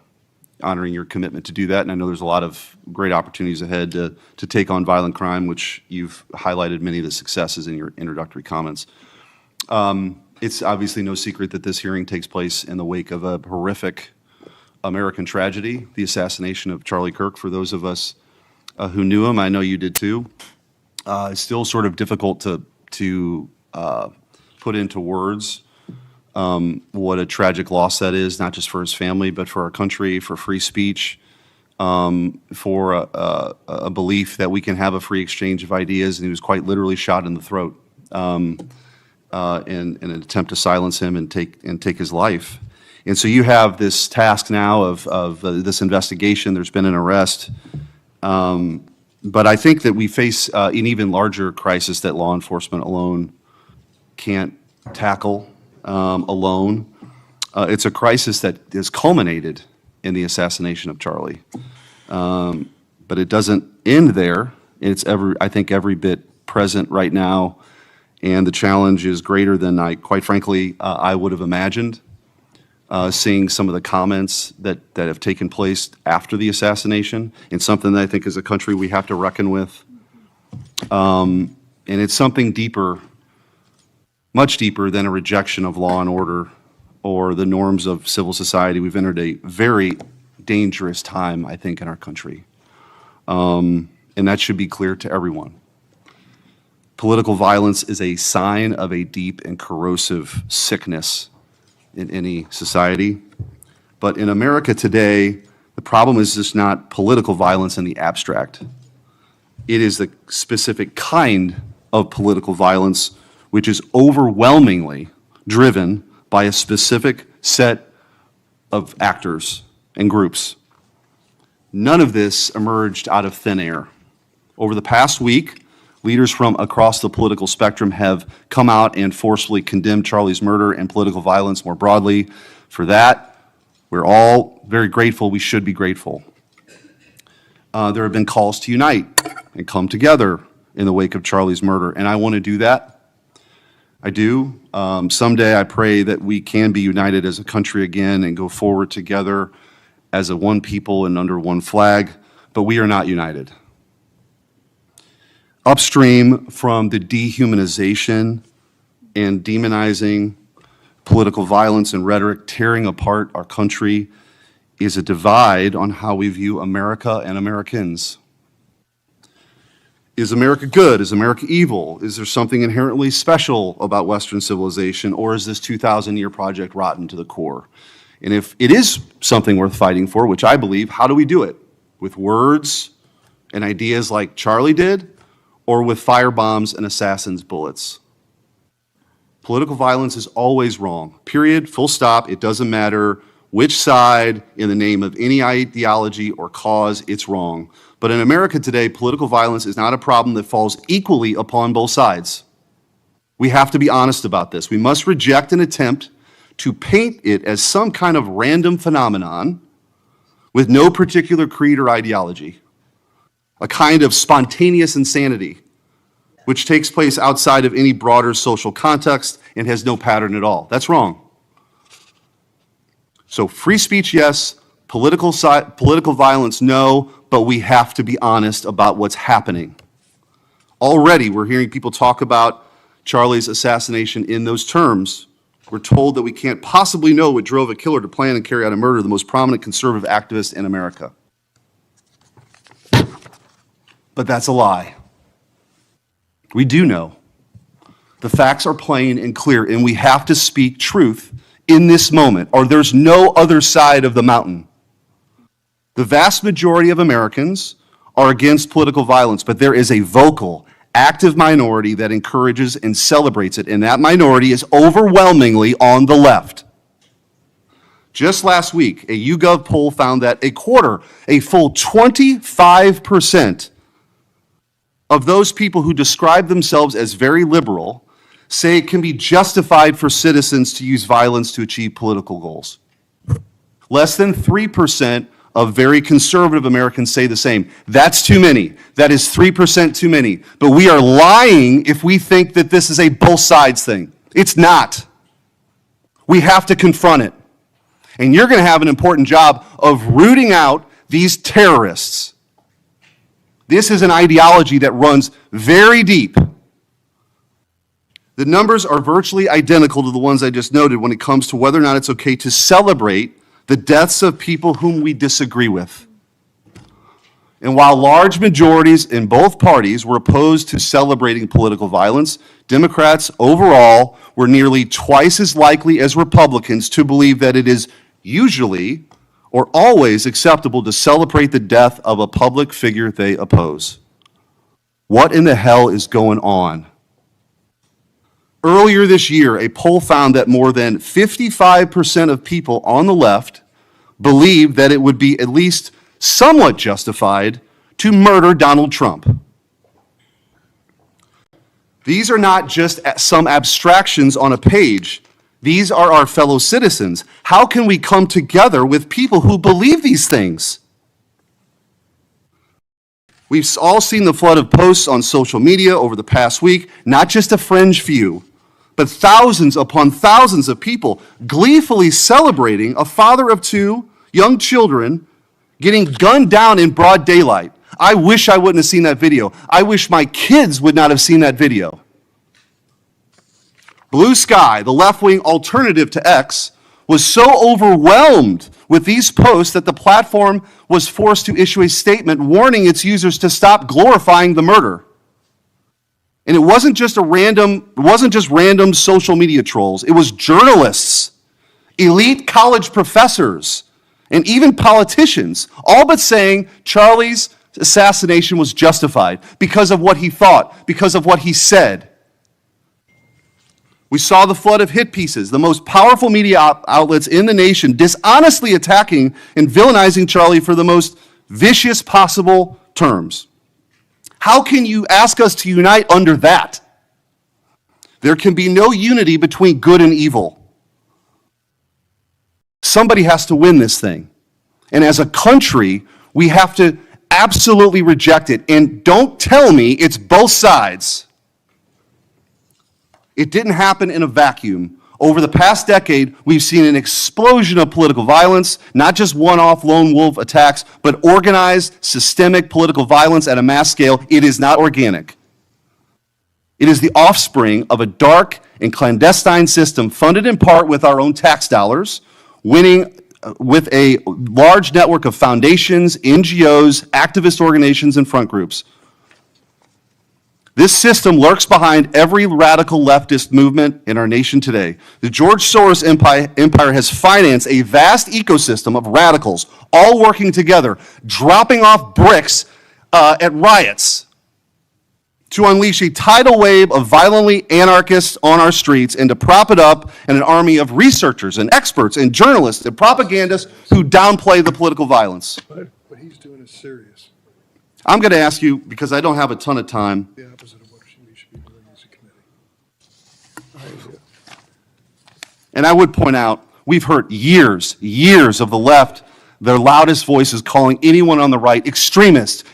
M: honoring your commitment to do that. And I know there's a lot of great opportunities ahead to take on violent crime, which you've highlighted many of the successes in your introductory comments. It's obviously no secret that this hearing takes place in the wake of a horrific American tragedy, the assassination of Charlie Kirk. For those of us who knew him, I know you did too. It's still sort of difficult to put into words what a tragic loss that is, not just for his family, but for our country, for free speech, for a belief that we can have a free exchange of ideas, and he was quite literally shot in the throat in an attempt to silence him and take his life. And so you have this task now of this investigation. There's been an arrest. But I think that we face an even larger crisis that law enforcement alone can't tackle alone. It's a crisis that has culminated in the assassination of Charlie. But it doesn't end there. It's I think every bit present right now, and the challenge is greater than quite frankly, I would have imagined. Seeing some of the comments that have taken place after the assassination, and something that I think as a country we have to reckon with. And it's something deeper, much deeper than a rejection of law and order or the norms of civil society. We've entered a very dangerous time, I think, in our country. And that should be clear to everyone. Political violence is a sign of a deep and corrosive sickness in any society. But in America today, the problem is just not political violence in the abstract. It is the specific kind of political violence which is overwhelmingly driven by a specific set of actors and groups. None of this emerged out of thin air. Over the past week, leaders from across the political spectrum have come out and forcefully condemned Charlie's murder and political violence more broadly. For that, we're all very grateful. We should be grateful. There have been calls to unite and come together in the wake of Charlie's murder, and I want to do that. I do. Someday I pray that we can be united as a country again and go forward together as a one people and under one flag, but we are not united. Upstream from the dehumanization and demonizing political violence and rhetoric tearing apart our country is a divide on how we view America and Americans. Is America good? Is America evil? Is there something inherently special about Western civilization, or is this 2,000-year project rotten to the core? And if it is something worth fighting for, which I believe, how do we do it? With words and ideas like Charlie did, or with firebombs and assassins' bullets? Political violence is always wrong. Period, full stop. It doesn't matter which side, in the name of any ideology or cause, it's wrong. But in America today, political violence is not a problem that falls equally upon both sides. We have to be honest about this. We must reject an attempt to paint it as some kind of random phenomenon with no particular creed or ideology. A kind of spontaneous insanity, which takes place outside of any broader social context and has no pattern at all. That's wrong. So free speech, yes. Political violence, no. But we have to be honest about what's happening. Already, we're hearing people talk about Charlie's assassination in those terms. We're told that we can't possibly know what drove a killer to plan and carry out a murder of the most prominent conservative activist in America. But that's a lie. We do know. The facts are plain and clear, and we have to speak truth in this moment, or there's no other side of the mountain. The vast majority of Americans are against political violence, but there is a vocal, active minority that encourages and celebrates it, and that minority is overwhelmingly on the left. Just last week, a YouGov poll found that a full 25% of those people who describe themselves as very liberal say it can be justified for citizens to use violence to achieve political goals. Less than 3% of very conservative Americans say the same. That's too many. That is 3% too many. But we are lying if we think that this is a both sides thing. It's not. We have to confront it. And you're going to have an important job of rooting out these terrorists. This is an ideology that runs very deep. The numbers are virtually identical to the ones I just noted when it comes to whether or not it's okay to celebrate the deaths of people whom we disagree with. And while large majorities in both parties were opposed to celebrating political violence, Democrats overall were nearly twice as likely as Republicans to believe that it is usually or always acceptable to celebrate the death of a public figure they oppose. What in the hell is going on? Earlier this year, a poll found that more than 55% of people on the left believed that it would be at least somewhat justified to murder Donald Trump. These are not just some abstractions on a page. These are our fellow citizens. How can we come together with people who believe these things? We've all seen the flood of posts on social media over the past week, not just a fringe few, but thousands upon thousands of people gleefully celebrating a father of two young children getting gunned down in broad daylight. I wish I wouldn't have seen that video. I wish my kids would not have seen that video. Blue Sky, the left-wing alternative to X, was so overwhelmed with these posts that the platform was forced to issue a statement warning its users to stop glorifying the murder. And it wasn't just random social media trolls. It was journalists, elite college professors, and even politicians, all but saying Charlie's assassination was justified because of what he thought, because of what he said. We saw the flood of hit pieces, the most powerful media outlets in the nation dishonestly attacking and villainizing Charlie for the most vicious possible terms. How can you ask us to unite under that? There can be no unity between good and evil. Somebody has to win this thing. And as a country, we have to absolutely reject it. And don't tell me it's both sides. It didn't happen in a vacuum. Over the past decade, we've seen an explosion of political violence, not just one-off lone wolf attacks, but organized, systemic political violence at a mass scale. It is not organic. It is the offspring of a dark and clandestine system funded in part with our own tax dollars, winning with a large network of foundations, NGOs, activist organizations, and front groups. This system lurks behind every radical leftist movement in our nation today. The George Soros empire has financed a vast ecosystem of radicals, all working together, dropping off bricks at riots to unleash a tidal wave of violently anarchists on our streets and to prop it up in an army of researchers and experts and journalists and propagandists who downplay the political violence.
B: What he's doing is serious.
M: I'm going to ask you, because I don't have a ton of time,
B: The opposite of what we should be doing as a committee.
M: and I would point out, we've heard years of the left, their loudest voices calling anyone on the right extremist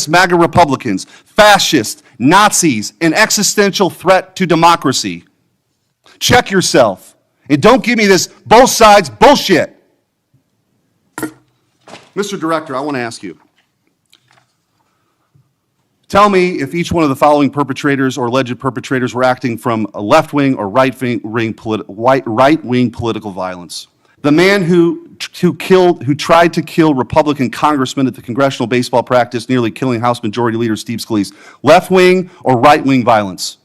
M: MAGA Republicans, fascists, Nazis, an existential threat to democracy. Check yourself, and don't give me this both sides bullshit. Mr. Director, I want to ask you, tell me if each one of the following perpetrators or alleged perpetrators were acting from a left-wing or right-wing political violence. The man who tried to kill Republican congressman at the congressional baseball practice, nearly killing House Majority Leader Steve Scalise. Left-wing or right-wing violence?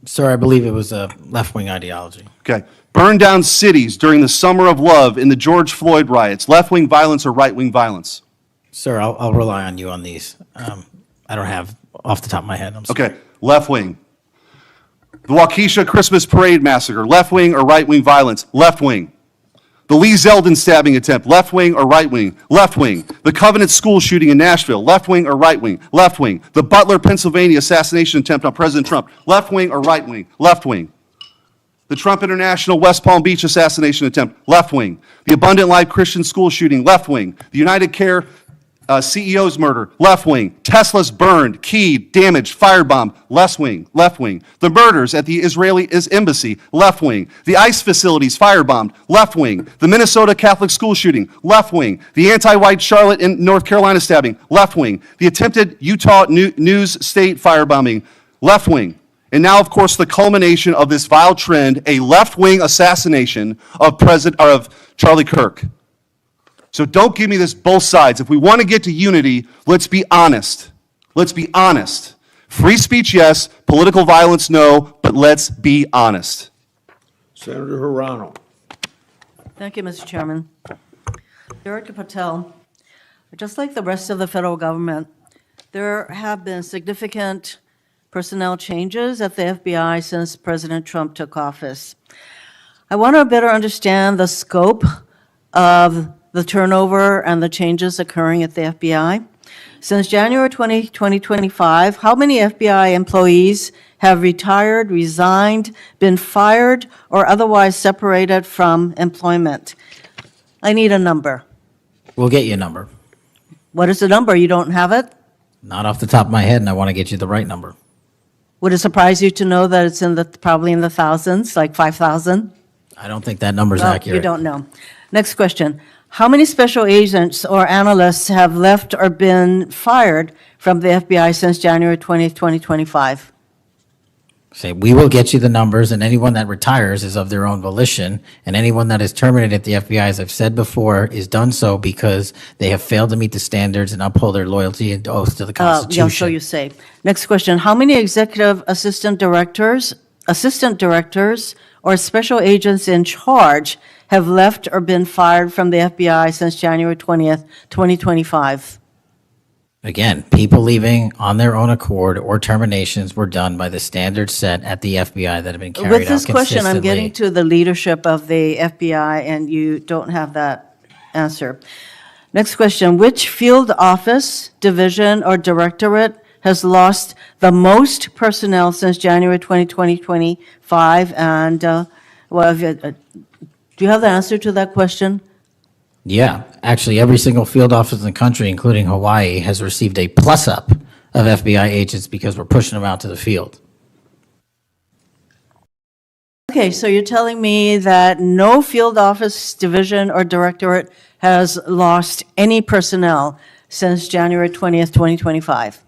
C: Sir, I believe it was a left-wing ideology.
M: Okay. Burned down cities during the Summer of Love in the George Floyd riots. Left-wing violence or right-wing violence?
C: Sir, I'll rely on you on these. I don't have off the top of my head. I'm sorry.
M: Okay. Left-wing. The Waukesha Christmas Parade massacre. Left-wing or right-wing violence? Left-wing. The Lee Zeldin stabbing attempt, left-wing or right-wing? Left-wing. The Covenant school shooting in Nashville, left-wing or right-wing? Left-wing. The Butler, Pennsylvania assassination attempt on President Trump, left-wing or right-wing? Left-wing. The Trump International West Palm Beach assassination attempt, left-wing. The Abundant Life Christian school shooting, left-wing. The United Care CEO's murder, left-wing. Tesla's burned, keyed, damaged, firebombed, left-wing. The murders at the Israeli embassy, left-wing. The ICE facilities firebombed, left-wing. The Minnesota Catholic school shooting, left-wing. The anti-white Charlotte and North Carolina stabbing, left-wing. The attempted Utah News State firebombing, left-wing. And now, of course, the culmination of this vile trend, a left-wing assassination of Charlie Kirk. So don't give me this both sides. If we want to get to unity, let's be honest. Let's be honest. Free speech, yes. Political violence, no. But let's be honest.
A: Senator Hirano.
N: Thank you, Mr. Chairman. Director Patel, just like the rest of the federal government, there have been significant personnel changes at the FBI since President Trump took office. I want to better understand the scope of the turnover and the changes occurring at the FBI. Since January 2025, how many FBI employees have retired, resigned, been fired, or otherwise separated from employment? I need a number.
C: We'll get you a number.
N: What is the number? You don't have it?
C: Not off the top of my head, and I want to get you the right number.
N: Would it surprise you to know that it's probably in the thousands, like 5,000?
C: I don't think that number's
N: Well,
C: accurate.
N: you don't know. Next question. How many special agents or analysts have left or been fired from the FBI since January 20th, 2025?
C: Say, we will get you the numbers, and anyone that retires is of their own volition, and anyone that is terminated at the FBI, as I've said before, is done so because they have failed to meet the standards and uphold their loyalty and oath to the
N: Yeah,
C: Constitution.
N: so you say. Next question. How many executive assistant directors, or special agents in charge have left or been fired from the FBI since January 20th, 2025?
C: Again, people leaving on their own accord or terminations were done by the standards set at the FBI that have been carried out
N: With this question, I'm getting
C: consistently.
N: to the leadership of the FBI, and you don't have that answer. Next question. Which field office, division, or directorate has lost the most personnel since January 2025? And, do you have the answer to that question?
C: Yeah, actually, every single field office in the country, including Hawaii, has received a plus-up of FBI agents because we're pushing them out to the field.
N: Okay, so you're telling me that no field office, division, or directorate has lost any personnel since January 20th, 2025?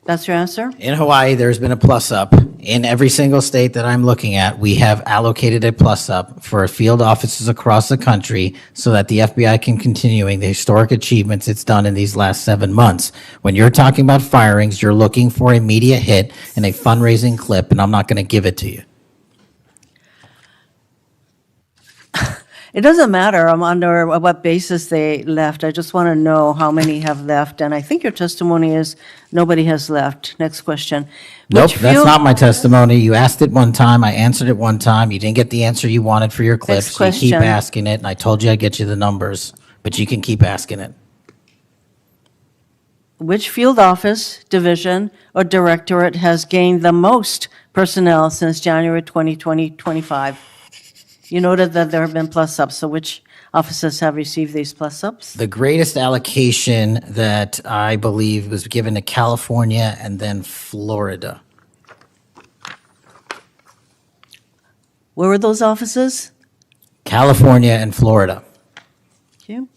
N: That's your answer?
C: In Hawaii, there's been a plus-up. In every single state that I'm looking at, we have allocated a plus-up for field offices across the country so that the FBI can continuing the historic achievements it's done in these last 7 months. When you're talking about firings, you're looking for a media hit and a fundraising clip, and I'm not going to give it to you.
N: It doesn't matter under what basis they left. I just want to know how many have left, and I think your testimony is nobody has left. Next question.
C: Nope,
N: Which
C: that's
N: field-
C: not my testimony. You asked it one time, I answered it one time, you didn't get the answer you wanted for your clip,
N: Next
C: so you keep
N: question.
C: asking it, and I told you I'd get you the numbers, but you can keep asking it.
N: Which field office, division, or directorate has gained the most personnel since January 2025? You noted that there have been plus-ups, so which offices have received these plus-ups?
C: The greatest allocation that I believe was given to California and then Florida.
N: Where were those offices?
C: California and Florida.
N: Thank you.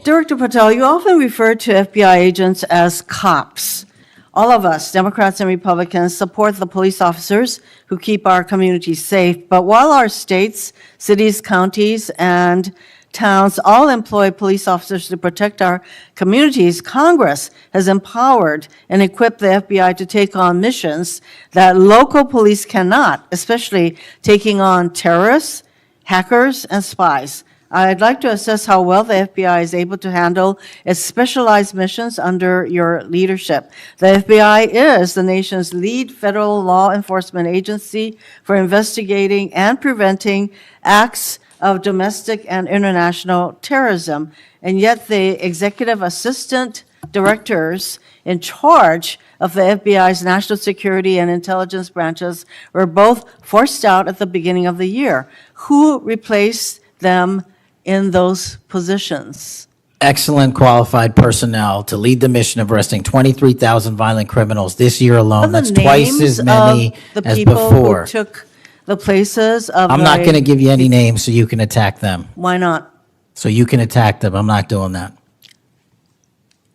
N: Director Patel, you often refer to FBI agents as cops. All of us, Democrats and Republicans, support the police officers who keep our communities safe. But while our states, cities, counties, and towns all employ police officers to protect our communities, Congress has empowered and equipped the FBI to take on missions that local police cannot, especially taking on terrorists, hackers, and spies. I'd like to assess how well the FBI is able to handle its specialized missions under your leadership. The FBI is the nation's lead federal law enforcement agency for investigating and preventing acts of domestic and international terrorism, and yet the executive assistant directors in charge of the FBI's national security and intelligence branches were both forced out at the beginning of the year. Who replaced them in those positions?
C: Excellent qualified personnel to lead the mission of arresting 23,000 violent criminals this year alone.
N: What are
C: That's
N: the
C: twice
N: names
C: as many
N: of the
C: as
N: people
C: before.
N: who took the places of
C: I'm not
N: the-
C: going to give you any names so you can attack them.
N: Why not?
C: So you can attack them. I'm not doing that.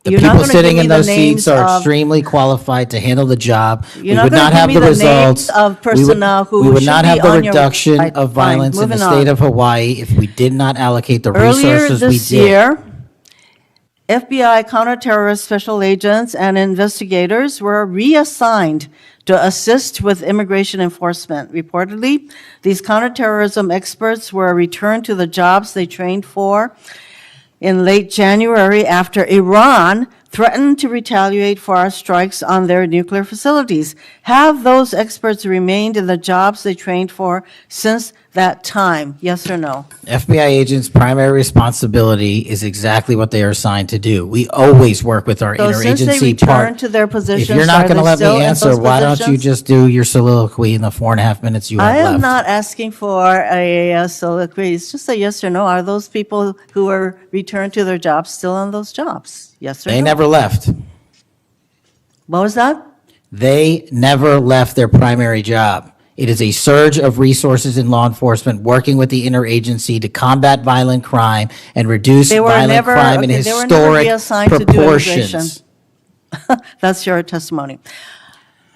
C: The
N: You're not
C: people
N: gonna
C: sitting
N: give
C: in
N: me the
C: those seats
N: are
C: are extremely qualified to handle the job. We
N: You're not
C: would
N: gonna
C: not
N: give
C: have
N: me
C: the
N: the names
C: results.
N: of
C: We would-
N: personnel who
C: We would
N: should
C: not
N: be
C: have the
N: on your-
C: reduction
N: Right,
C: of
N: fine,
C: violence in the
N: moving
C: state
N: on.
C: of Hawaii if we did not allocate the
N: Earlier
C: resources we
N: this
C: did.
N: year, FBI counterterrorist special agents and investigators were reassigned to assist with immigration enforcement. Reportedly, these counterterrorism experts were returned to the jobs they trained for in late January after Iran threatened to retaliate for our strikes on their nuclear facilities. Have those experts remained in the jobs they trained for since that time? Yes or no?
C: FBI agents' primary responsibility is exactly what they are assigned to do. We always work with our
N: So since they
C: interagency part.
N: returned to their positions,
C: If you're not
N: are
C: going to
N: they
C: let
N: still
C: me
N: in
C: answer,
N: those
C: why don't you
N: positions?
C: just do your soliloquy in the 4.5 minutes you have
N: I
C: left?
N: am not asking for a soliloquy. It's just a yes or no. Are those people who were returned to their jobs still on those jobs? Yes or no?
C: They never left.
N: What was that?
C: They never left their primary job. It is a surge of resources in law enforcement working with the interagency to combat violent crime and reduce
N: They were
C: violent
N: never-
C: crime in
N: okay, they were never
C: historic
N: reassigned to do
C: proportions.
N: That's your testimony.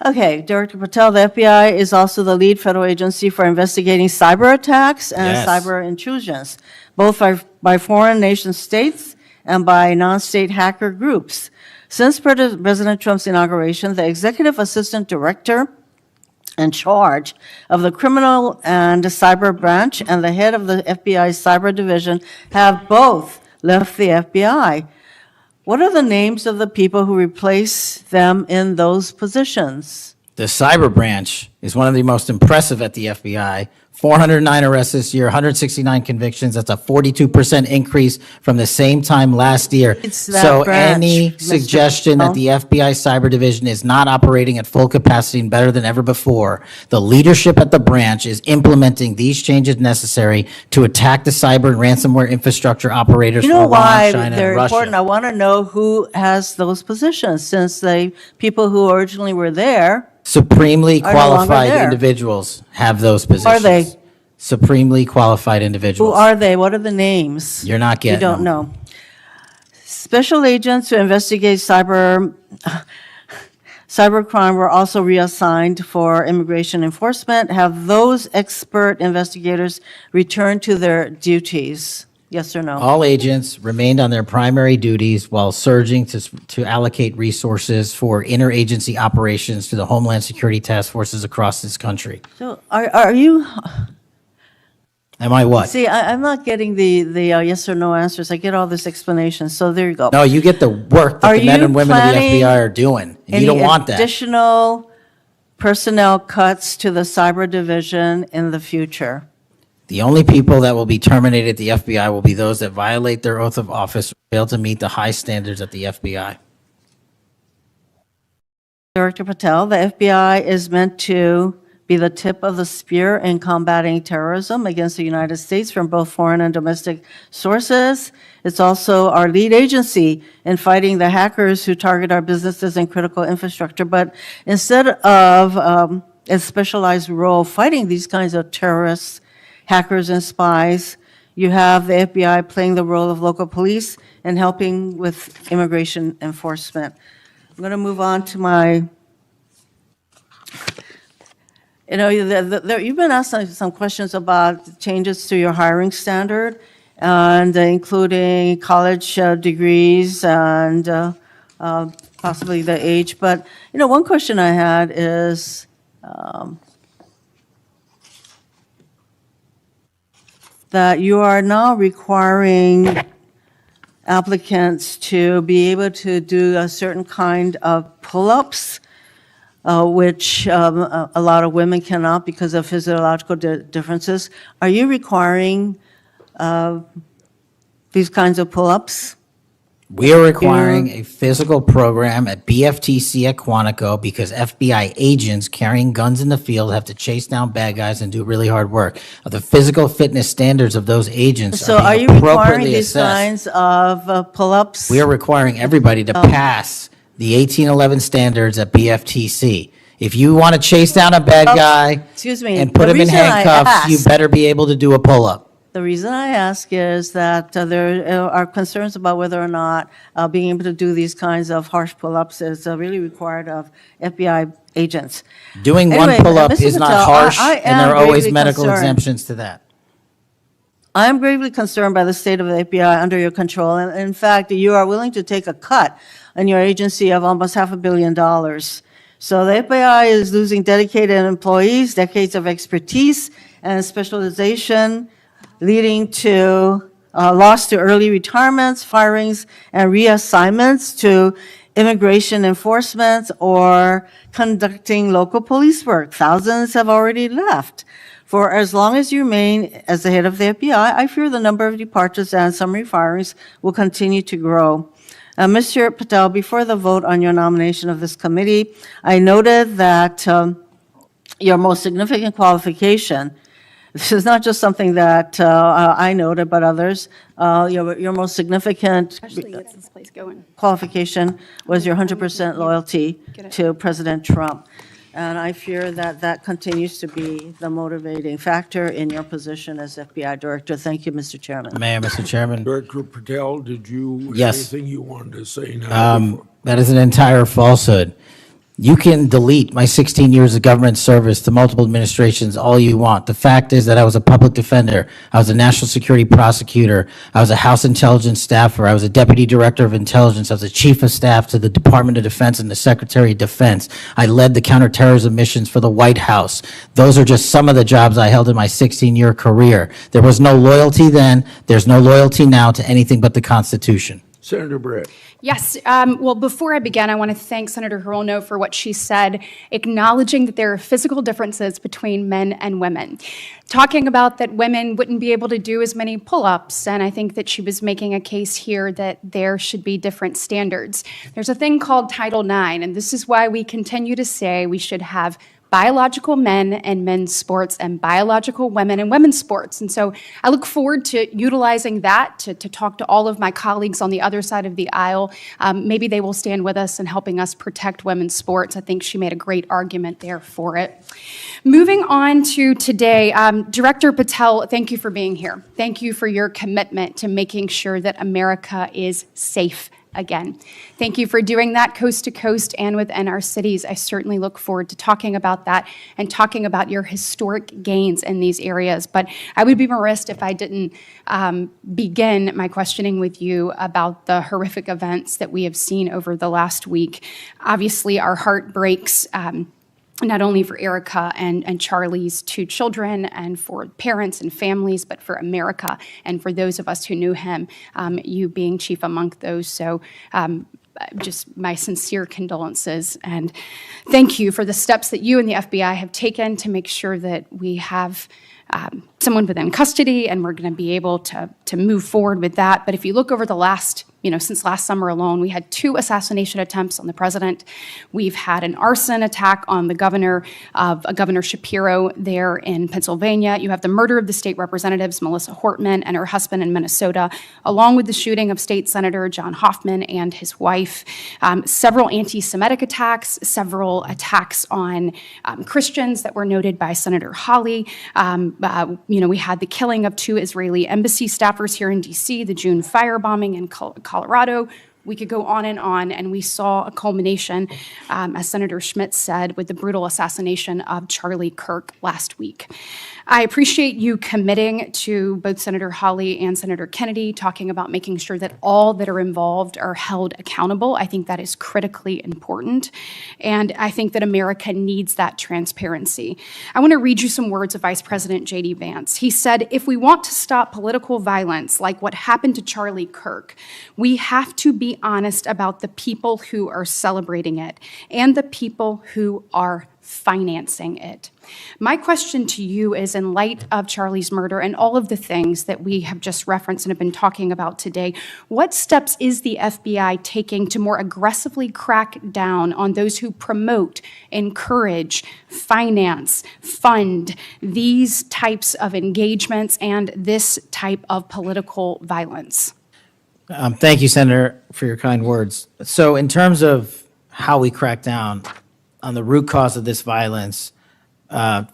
N: Okay, Director Patel, the FBI is also the lead federal agency for investigating cyber attacks and
C: Yes.
N: cyber intrusions, both by foreign nation states and by non-state hacker groups. Since President Trump's inauguration, the executive assistant director in charge of the criminal and cyber branch and the head of the FBI's cyber division have both left the FBI. What are the names of the people who replace them in those positions?
C: The cyber branch is one of the most impressive at the FBI. 409 arrests this year, 169 convictions. That's a 42% increase from the same time last year.
N: It's that
C: So
N: branch,
C: any
N: Mr.
C: suggestion that the FBI cyber division is not operating at full capacity and better than ever before, the leadership at the branch is implementing these changes necessary to attack the cyber and ransomware infrastructure operators
N: You
C: from
N: know
C: Iran,
N: why
C: China,
N: they're
C: and
N: important? I
C: Russia.
N: want to know who has those positions, since the people who originally were there,
C: Supremely
N: are no longer
C: qualified
N: there.
C: individuals have those positions.
N: Are they?
C: Supremely qualified individuals.
N: who are they? What are the names?
C: You're not
N: You
C: getting
N: don't
C: them.
N: know. Special agents who investigate cybercrime were also reassigned for immigration enforcement. Have those expert investigators returned to their duties? Yes or no?
C: All agents remained on their primary duties while surging to allocate resources for interagency operations to the Homeland Security task forces across this country.
N: So are you,
C: Am I what?
N: see, I'm not getting the yes or no answers. I get all this explanation, so there you go.
C: No, you get the work that
N: Are
C: the men
N: you
C: and women of the
N: planning
C: FBI are doing. And you don't want
N: Any
C: that.
N: additional personnel cuts to the cyber division in the future?
C: The only people that will be terminated at the FBI will be those that violate their oath of office or fail to meet the high standards at the FBI.
N: Director Patel, the FBI is meant to be the tip of the spear in combating terrorism against the United States from both foreign and domestic sources. It's also our lead agency in fighting the hackers who target our businesses and critical infrastructure. But instead of a specialized role fighting these kinds of terrorists, hackers, and spies, you have the FBI playing the role of local police and helping with immigration enforcement. I'm going to move on to my, you've been asked some questions about changes to your hiring standard, and including college degrees and possibly the age. But, one question I had is, that you are now requiring applicants to be able to do a certain kind of pull-ups, which a lot of women cannot because of physiological differences. Are you requiring these kinds of pull-ups?
C: We are requiring a physical program at BFTC at Quantico because FBI agents carrying guns in the field have to chase down bad guys and do really hard work. The physical fitness standards of those agents
N: So
C: are
N: are
C: being
N: you requiring
C: appropriately
N: these
C: assessed.
N: kinds of pull-ups?
C: We are requiring everybody to pass the 1811 standards at BFTC. If you want to chase down a bad guy
N: Excuse me.
C: and put
N: the
C: him in
N: reason I
C: handcuffs, you
N: asked-
C: better be able to do a pull-up.
N: The reason I ask is that there are concerns about whether or not being able to do these kinds of harsh pull-ups is really required of FBI agents.
C: Doing one
N: Anyway,
C: pull-up
N: Mr.
C: is not
N: Patel,
C: harsh,
N: I
C: and there are
N: am
C: always
N: gravely
C: medical
N: concerned.
C: exemptions to that.
N: I am gravely concerned by the state of the FBI under your control. And in fact, you are willing to take a cut in your agency of almost $500 million. So the FBI is losing dedicated employees, decades of expertise and specialization, leading to loss to early retirements, firings, and reassignments to immigration enforcement or conducting local police work. Thousands have already left. For as long as you remain as the head of the FBI, I fear the number of departures and summary firings will continue to grow. Mr. Patel, before the vote on your nomination of this committee, I noted that your most significant qualification, this is not just something that I noted, but others, your most significant
O: Actually gets this place going.
N: qualification was your 100% loyalty to President Trump. And I fear that that continues to be the motivating factor in your position as FBI Director. Thank you, Mr. Chairman.
C: Mayor, Mr. Chairman.
A: Director Patel, did you,
C: Yes.
A: anything you wanted to say now?
C: That is an entire falsehood. You can delete my 16 years of government service to multiple administrations all you want. The fact is that I was a public defender. I was a national security prosecutor. I was a House intelligence staffer. I was a deputy director of intelligence. I was a chief of staff to the Department of Defense and the Secretary of Defense. I led the counterterrorism missions for the White House. Those are just some of the jobs I held in my 16-year career. There was no loyalty then. There's no loyalty now to anything but the Constitution.
A: Senator Brett.
O: Yes, well, before I begin, I want to thank Senator Hirono for what she said, acknowledging that there are physical differences between men and women. Talking about that women wouldn't be able to do as many pull-ups, and I think that she was making a case here that there should be different standards. There's a thing called Title IX, and this is why we continue to say we should have biological men and men's sports and biological women and women's sports. And so I look forward to utilizing that to talk to all of my colleagues on the other side of the aisle. Maybe they will stand with us in helping us protect women's sports. I think she made a great argument there for it. Moving on to today, Director Patel, thank you for being here. Thank you for your commitment to making sure that America is safe again. Thank you for doing that coast to coast and within our cities. I certainly look forward to talking about that and talking about your historic gains in these areas. But I would be remiss if I didn't begin my questioning with you about the horrific events that we have seen over the last week. Obviously, our heart breaks. Not only for Erica and Charlie's two children and for parents and families, but for America and for those of us who knew him, you being chief among those. So just my sincere condolences and thank you for the steps that you and the FBI have taken to make sure that we have someone within custody and we're going to be able to move forward with that. But if you look over the last, since last summer alone, we had 2 assassination attempts on the president. We've had an arson attack on the governor Shapiro there in Pennsylvania. You have the murder of the state representatives, Melissa Hortman and her husband in Minnesota, along with the shooting of State Senator John Hoffman and his wife. Several anti-Semitic attacks, several attacks on Christians that were noted by Senator Hawley. We had the killing of 2 Israeli embassy staffers here in D.C., the June firebombing in Colorado. We could go on, and we saw a culmination, as Senator Schmidt said, with the brutal assassination of Charlie Kirk last week. I appreciate you committing to both Senator Hawley and Senator Kennedy, talking about making sure that all that are involved are held accountable. I think that is critically important, and I think that America needs that transparency. I want to read you some words of Vice President J.D. Vance. He said, "If we want to stop political violence like what happened to Charlie Kirk, we have to be honest about the people who are celebrating it and the people who are financing it." My question to you is, in light of Charlie's murder and all of the things that we have just referenced and have been talking about today, what steps is the FBI taking to more aggressively crack down on those who promote, encourage, finance, fund these types of engagements and this type of political violence?
C: Thank you, Senator, for your kind words. So in terms of how we crack down on the root cause of this violence,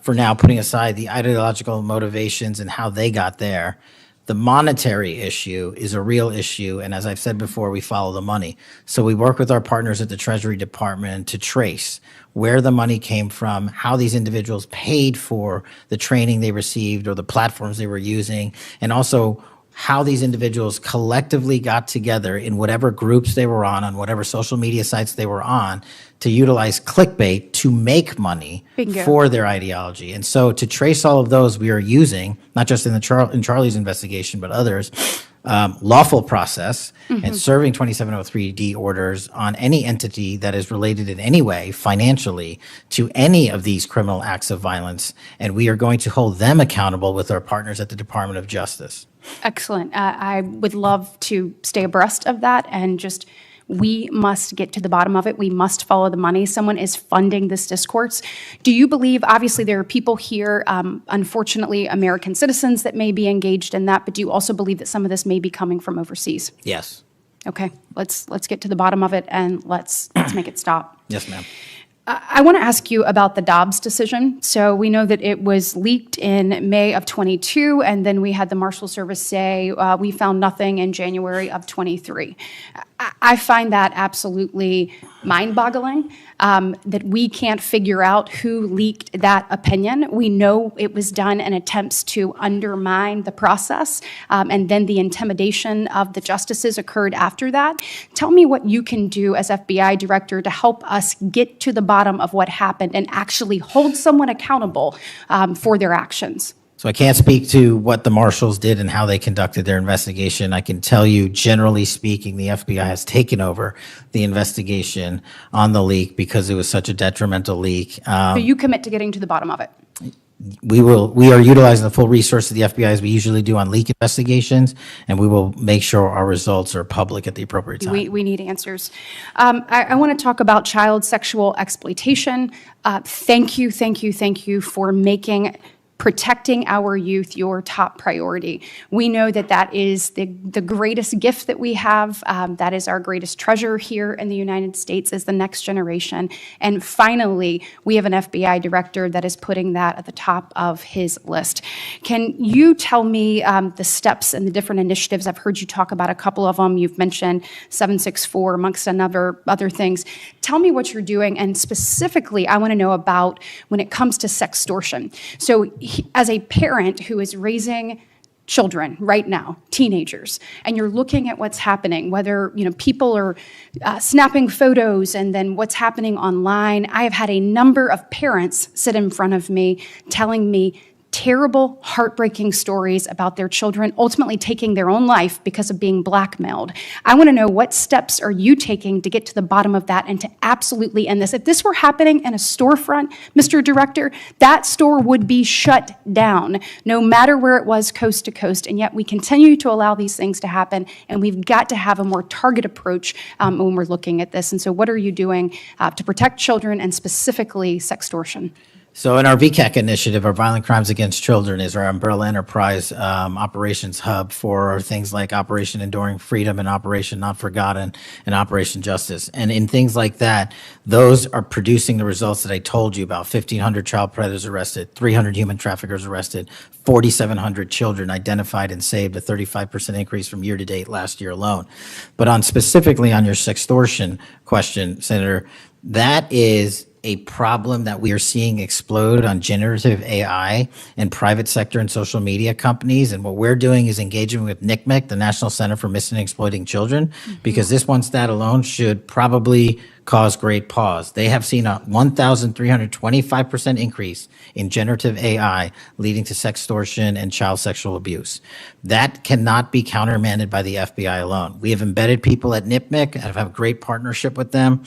C: for now, putting aside the ideological motivations and how they got there, the monetary issue is a real issue, and as I've said before, we follow the money. So we work with our partners at the Treasury Department to trace where the money came from, how these individuals paid for the training they received or the platforms they were using, and also how these individuals collectively got together in whatever groups they were on whatever social media sites they were on, to utilize clickbait to make money
O: Bingo.
C: for their ideology. And so to trace all of those, we are using, not just in in Charlie's investigation, but others, lawful process and serving 2703D orders on any entity that is related in any way financially to any of these criminal acts of violence. And we are going to hold them accountable with our partners at the Department of Justice.
O: Excellent. I would love to stay abreast of that, and just, we must get to the bottom of it. We must follow the money. Someone is funding this discourse. Do you believe, obviously there are people here, unfortunately American citizens, that may be engaged in that, but do you also believe that some of this may be coming from overseas?
C: Yes.
O: Okay, let's get to the bottom of it, and let's make it stop.
C: Yes, ma'am.
O: I want to ask you about the Dobbs decision. So we know that it was leaked in May of 22, and then we had the Marshal Service say we found nothing in January of 23. I find that absolutely mind-boggling, that we can't figure out who leaked that opinion. We know it was done in attempts to undermine the process, and then the intimidation of the justices occurred after that. Tell me what you can do as FBI director to help us get to the bottom of what happened and actually hold someone accountable for their actions.
C: So I can't speak to what the marshals did and how they conducted their investigation. I can tell you, generally speaking, the FBI has taken over the investigation on the leak because it was such a detrimental leak.
O: So you commit to getting to the bottom of it.
C: We are utilizing the full resource of the FBI as we usually do on leak investigations, and we will make sure our results are public at the appropriate time.
O: We need answers. I want to talk about child sexual exploitation. Thank you for making protecting our youth your top priority. We know that that is the greatest gift that we have. That is our greatest treasure here in the United States, is the next generation. And finally, we have an FBI director that is putting that at the top of his list. Can you tell me the steps and the different initiatives? I've heard you talk about a couple of them. You've mentioned 764 amongst other things. Tell me what you're doing, and specifically, I want to know about when it comes to sextortion. So as a parent who is raising children right now, teenagers, and you're looking at what's happening, whether people are snapping photos and then what's happening online. I have had a number of parents sit in front of me telling me terrible, heartbreaking stories about their children ultimately taking their own life because of being blackmailed. I want to know, what steps are you taking to get to the bottom of that and to absolutely end this? If this were happening in a storefront, Mr. Director, that store would be shut down, no matter where it was, coast to coast, and yet we continue to allow these things to happen, and we've got to have a more targeted approach when we're looking at this. And so what are you doing to protect children, and specifically sextortion?
C: So in our VCAC initiative, our Violent Crimes Against Children is our umbrella enterprise operations hub for things like Operation Enduring Freedom and Operation Not Forgotten and Operation Justice. And in things like that, those are producing the results that I told you about: 1,500 child predators arrested, 300 human traffickers arrested, 4,700 children identified and saved, a 35% increase from year to date last year alone. But specifically on your sextortion question, Senator, that is a problem that we are seeing explode on generative AI in private sector and social media companies. And what we're doing is engaging with NCMEC, the National Center for Missing and Exploiting Children, because this one stat alone should probably cause great pause. They have seen a 1,325% increase in generative AI leading to sextortion and child sexual abuse. That cannot be countermanded by the FBI alone. We have embedded people at NCMEC and have a great partnership with them.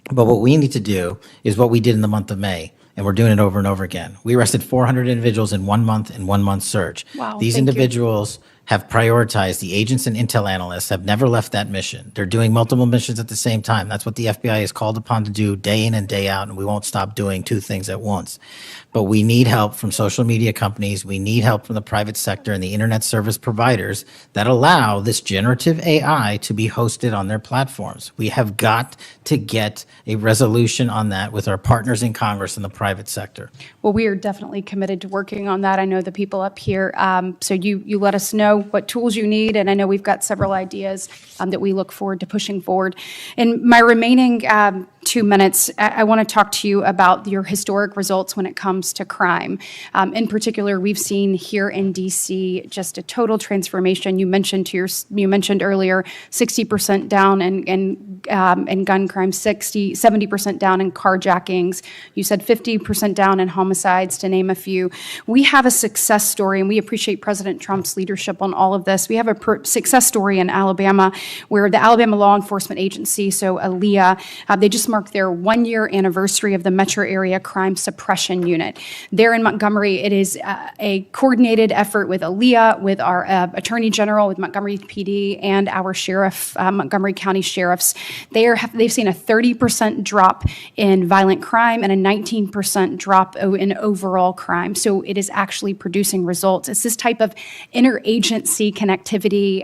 C: But what we need to do is what we did in the month of May, and we're doing it over and over again. We arrested 400 individuals in 1 month, in 1 month search.
O: Wow,
C: These
O: thank you.
C: individuals have prioritized the agents and intel analysts, have never left that mission. They're doing multiple missions at the same time. That's what the FBI is called upon to do day in and day out, and we won't stop doing two things at once. But we need help from social media companies. We need help from the private sector and the internet service providers that allow this generative AI to be hosted on their platforms. We have got to get a resolution on that with our partners in Congress and the private sector.
O: Well, we are definitely committed to working on that. I know the people up here. So you let us know what tools you need, and I know we've got several ideas that we look forward to pushing forward. In my remaining 2 minutes, I want to talk to you about your historic results when it comes to crime. In particular, we've seen here in D.C. just a total transformation. You mentioned earlier 60% down in gun crime, 70% down in carjackings. You said 50% down in homicides, to name a few. We have a success story, and we appreciate President Trump's leadership on all of this. We have a success story in Alabama where the Alabama Law Enforcement Agency, so ALEA, they just marked their 1-year anniversary of the Metro Area Crime Suppression Unit. There in Montgomery, it is a coordinated effort with ALEA, with our Attorney General, with Montgomery PD, and our sheriff, Montgomery County sheriffs. They've seen a 30% drop in violent crime and a 19% drop in overall crime. So it is actually producing results. It's this type of interagency connectivity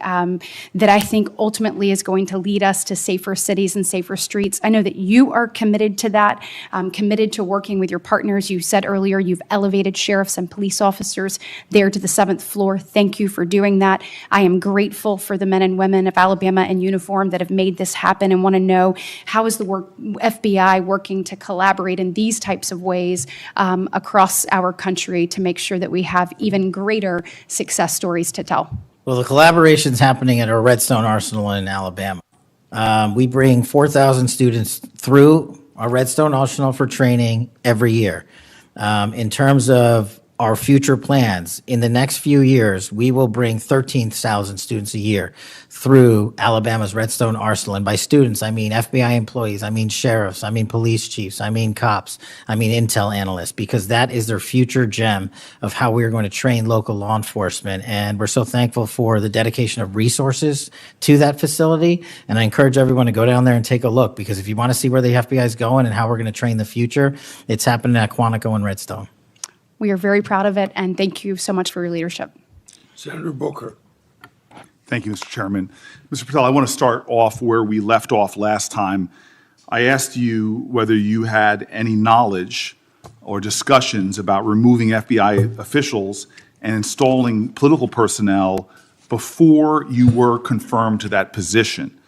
O: that I think ultimately is going to lead us to safer cities and safer streets. I know that you are committed to that, committed to working with your partners. You said earlier you've elevated sheriffs and police officers there to the 7th floor. Thank you for doing that. I am grateful for the men and women of Alabama in uniform that have made this happen, and want to know, how is the FBI working to collaborate in these types of ways across our country to make sure that we have even greater success stories to tell?
C: Well, the collaboration's happening at our Redstone Arsenal in Alabama. We bring 4,000 students through our Redstone Arsenal for training every year. In terms of our future plans, in the next few years, we will bring 13,000 students a year through Alabama's Redstone Arsenal. And by students, I mean FBI employees, I mean sheriffs, I mean police chiefs, I mean cops, I mean intel analysts, because that is their future gem of how we're going to train local law enforcement. And we're so thankful for the dedication of resources to that facility. And I encourage everyone to go down there and take a look, because if you want to see where the FBI is going and how we're going to train the future, it's happening at Quantico and Redstone.
O: We are very proud of it, and thank you so much for your leadership.
A: Senator Booker.
P: Thank you, Mr. Chairman. Mr. Patel, I want to start off where we left off last time. I asked you whether you had any knowledge or discussions about removing FBI officials and installing political personnel before you were confirmed to that position.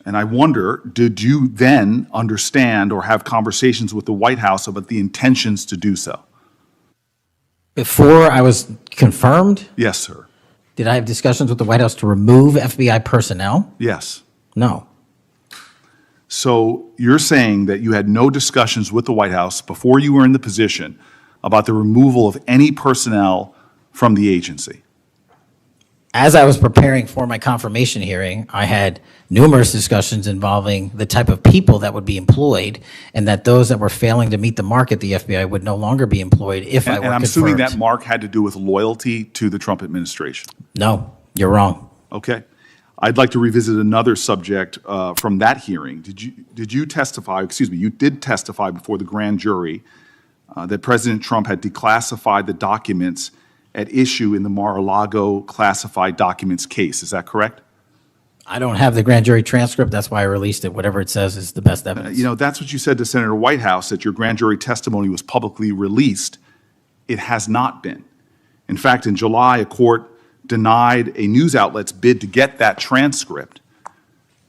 P: And I wonder, did you then understand or have conversations with the White House about the intentions to do so?
C: Before I was confirmed,
P: Yes, sir.
C: did I have discussions with the White House to remove FBI personnel?
P: Yes.
C: No.
P: So you're saying that you had no discussions with the White House before you were in the position about the removal of any personnel from the agency?
C: As I was preparing for my confirmation hearing, I had numerous discussions involving the type of people that would be employed, and that those that were failing to meet the mark at the FBI would no longer be employed if I were
P: And I'm
C: confirmed.
P: assuming that mark had to do with loyalty to the Trump administration.
C: No, you're wrong.
P: Okay. I'd like to revisit another subject from that hearing. Did you testify, excuse me, you did testify before the grand jury that President Trump had declassified the documents at issue in the Mar-a-Lago classified documents case. Is that correct?
C: I don't have the grand jury transcript. That's why I released it. Whatever it says is the best evidence.
P: You know, that's what you said to Senator Whitehouse, that your grand jury testimony was publicly released. It has not been. In fact, in July, a court denied a news outlet's bid to get that transcript.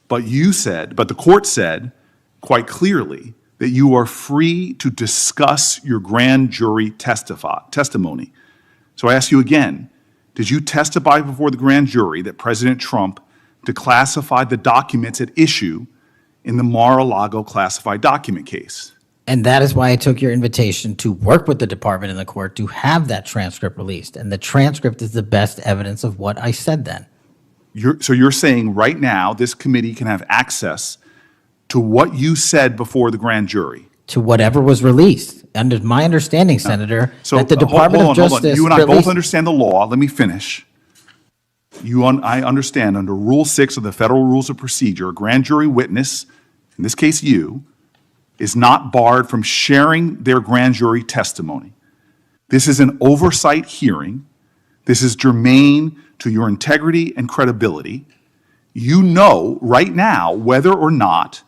P: But the court said quite clearly that you are free to discuss your grand jury testimony. So I ask you again, did you testify before the grand jury that President Trump declassified the documents at issue in the Mar-a-Lago classified document case?
C: And that is why I took your invitation to work with the department and the court to have that transcript released. And the transcript is the best evidence of what I said then.
P: So you're saying right now this committee can have access to what you said before the grand jury?
C: To whatever was released. Under my understanding, Senator,
P: So
C: that the
P: hold
C: Department
P: on,
C: of
P: hold on.
C: Justice
P: You and I both
C: released-
P: understand the law. Let me finish. I understand under Rule 6 of the Federal Rules of Procedure, a grand jury witness, in this case you, is not barred from sharing their grand jury testimony. This is an oversight hearing. This is germane to your integrity and credibility. You know right now whether or not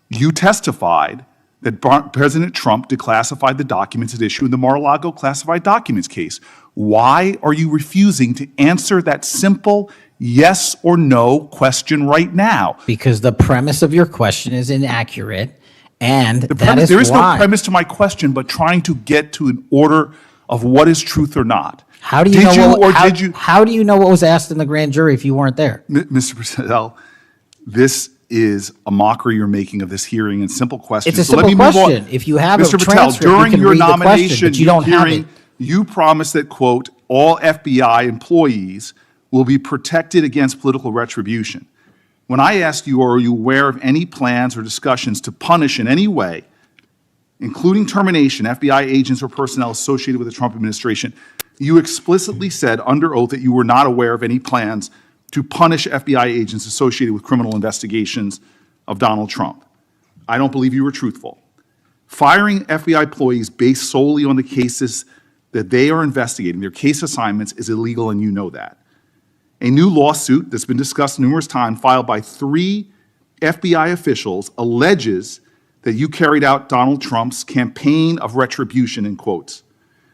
P: you testified that President Trump declassified the documents at issue in the Mar-a-Lago classified documents case. Why are you refusing to answer that simple yes or no question right now?
C: Because the premise of your question is inaccurate, and that is
P: There is no
C: why.
P: premise to my question, but trying to get to an order of what is truth or not.
C: How do you
P: Did
C: know
P: you
C: what,
P: or
C: how,
P: did you?
C: how do you know what was asked in the grand jury if you weren't there?
P: Mr. Patel, this is a mockery you're making of this hearing and simple questions.
C: It's a
P: So let me
C: simple
P: move on.
C: question. If you have a
P: Mr. Patel,
C: transcript, you
P: during
C: can
P: your
C: read the question,
P: nomination,
C: but you don't have
P: hearing,
C: it.
P: you promised that, quote, all FBI employees will be protected against political retribution. When I asked you, are you aware of any plans or discussions to punish in any way, including termination, FBI agents or personnel associated with the Trump administration, you explicitly said under oath that you were not aware of any plans to punish FBI agents associated with criminal investigations of Donald Trump. I don't believe you were truthful. Firing FBI employees based solely on the cases that they are investigating, their case assignments, is illegal, and you know that. A new lawsuit that's been discussed numerous times, filed by 3 FBI officials, alleges that you carried out Donald Trump's campaign of retribution, in quotes,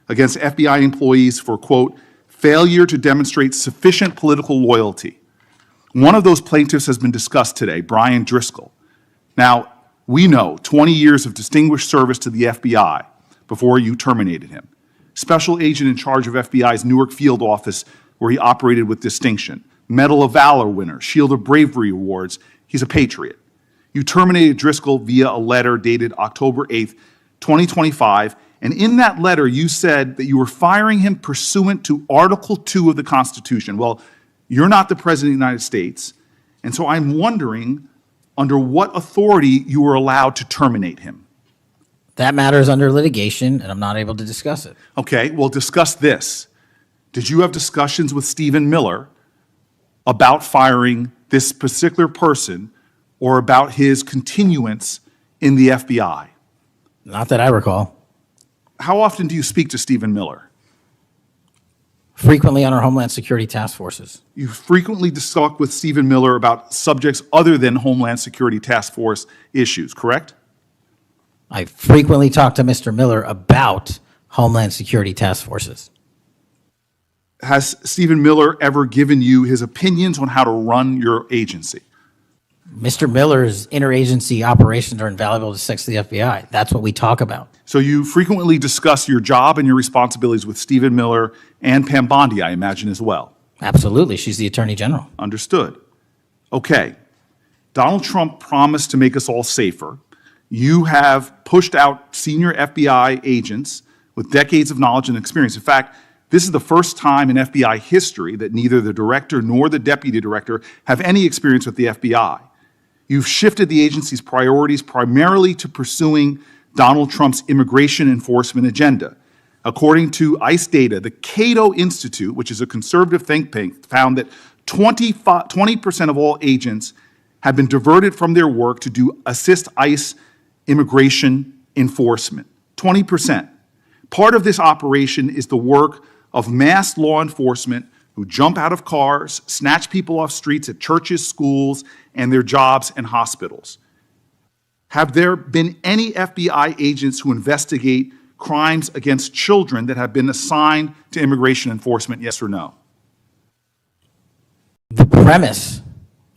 P: against FBI employees for, quote, failure to demonstrate sufficient political loyalty. One of those plaintiffs has been discussed today, Brian Driscoll. Now, we know 20 years of distinguished service to the FBI before you terminated him. Special agent in charge of FBI's Newark field office, where he operated with distinction. Medal of Valor winner, Shield of Bravery awards. He's a patriot. You terminated Driscoll via a letter dated October 8th, 2025, and in that letter you said that you were firing him pursuant to Article 2 of the Constitution. Well, you're not the President of the United States, and so I'm wondering under what authority you were allowed to terminate him.
C: That matter is under litigation, and I'm not able to discuss it.
P: Okay, well, discuss this. Did you have discussions with Stephen Miller about firing this particular person or about his continuance in the FBI?
C: Not that I recall.
P: How often do you speak to Stephen Miller?
C: Frequently on our Homeland Security task forces.
P: You frequently talk with Stephen Miller about subjects other than Homeland Security task force issues, correct?
C: I frequently talk to Mr. Miller about Homeland Security task forces.
P: Has Stephen Miller ever given you his opinions on how to run your agency?
C: Mr. Miller's interagency operations are invaluable to the FBI. That's what we talk about.
P: So you frequently discuss your job and your responsibilities with Stephen Miller and Pam Bondi, I imagine, as well.
C: Absolutely. She's the Attorney General.
P: Understood. Okay. Donald Trump promised to make us all safer. You have pushed out senior FBI agents with decades of knowledge and experience. In fact, this is the first time in FBI history that neither the director nor the deputy director have any experience with the FBI. You've shifted the agency's priorities primarily to pursuing Donald Trump's immigration enforcement agenda. According to ICE data, the Cato Institute, which is a conservative think tank, found that 20% of all agents have been diverted from their work to assist ICE immigration enforcement. 20%. Part of this operation is the work of mass law enforcement who jump out of cars, snatch people off streets at churches, schools, and their jobs and hospitals. Have there been any FBI agents who investigate crimes against children that have been assigned to immigration enforcement, yes or no?
C: The premise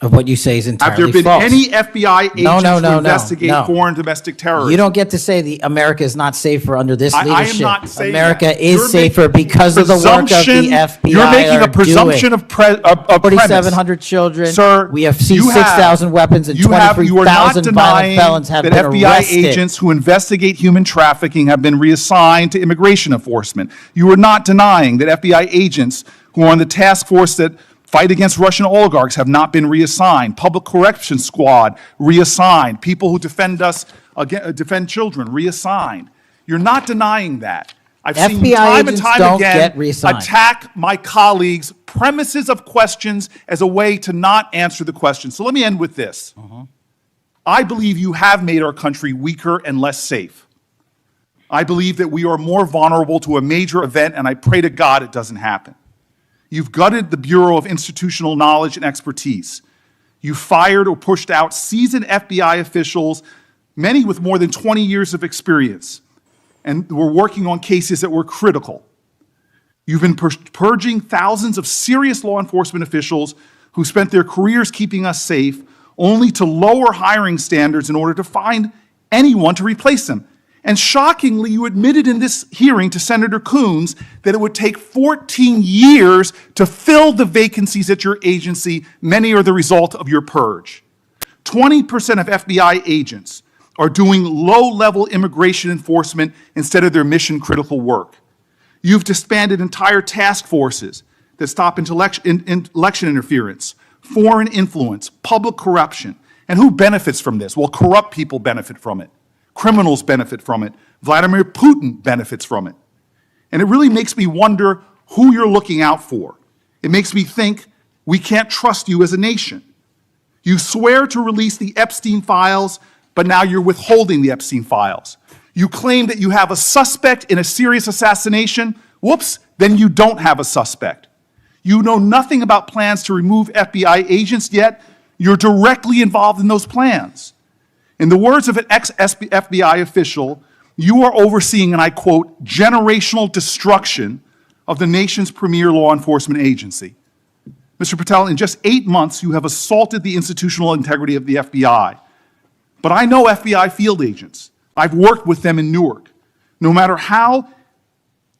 C: of what you say is entirely false.
P: Have there been any FBI agents who investigate
C: no.
P: foreign domestic terrorism?
C: You don't get to say America is not safer under this leadership.
P: I am not saying
C: America
P: that.
C: is
P: You're
C: safer because of the work of the FBI.
P: You're making a presumption of premise.
C: 4,700 children.
P: Sir,
C: we have seized 6,000 weapons and
P: you are not
C: 23,000 violent felons have
P: that
C: been
P: FBI
C: arrested.
P: agents who investigate human trafficking have been reassigned to immigration enforcement. You are not denying that FBI agents who are on the task force that fight against Russian oligarchs have not been reassigned. Public Corrections Squad reassigned. People who defend us, defend children reassigned. You're not denying that. I've seen
C: FBI
P: you time and
C: agents
P: time
C: don't
P: again
C: get reassigned.
P: attack my colleagues' premises of questions as a way to not answer the question. So let me end with this. I believe you have made our country weaker and less safe. I believe that we are more vulnerable to a major event, and I pray to God it doesn't happen. You've gutted the Bureau of Institutional Knowledge and Expertise. You fired or pushed out seasoned FBI officials, many with more than 20 years of experience, and were working on cases that were critical. You've been purging thousands of serious law enforcement officials who spent their careers keeping us safe, only to lower hiring standards in order to find anyone to replace them. And shockingly, you admitted in this hearing to Senator Coons that it would take 14 years to fill the vacancies at your agency. Many are the result of your purge. 20% of FBI agents are doing low-level immigration enforcement instead of their mission-critical work. You've disbanded entire task forces that stop election interference, foreign influence, public corruption. And who benefits from this? Well, corrupt people benefit from it. Criminals benefit from it. Vladimir Putin benefits from it. And it really makes me wonder who you're looking out for. It makes me think we can't trust you as a nation. You swear to release the Epstein files, but now you're withholding the Epstein files. You claim that you have a suspect in a serious assassination. Whoops, then you don't have a suspect. You know nothing about plans to remove FBI agents, yet you're directly involved in those plans. In the words of an ex-FBI official, you are overseeing, and I quote, generational destruction of the nation's premier law enforcement agency. Mr. Patel, in just 8 months, you have assaulted the institutional integrity of the FBI. But I know FBI field agents. I've worked with them in Newark. No matter how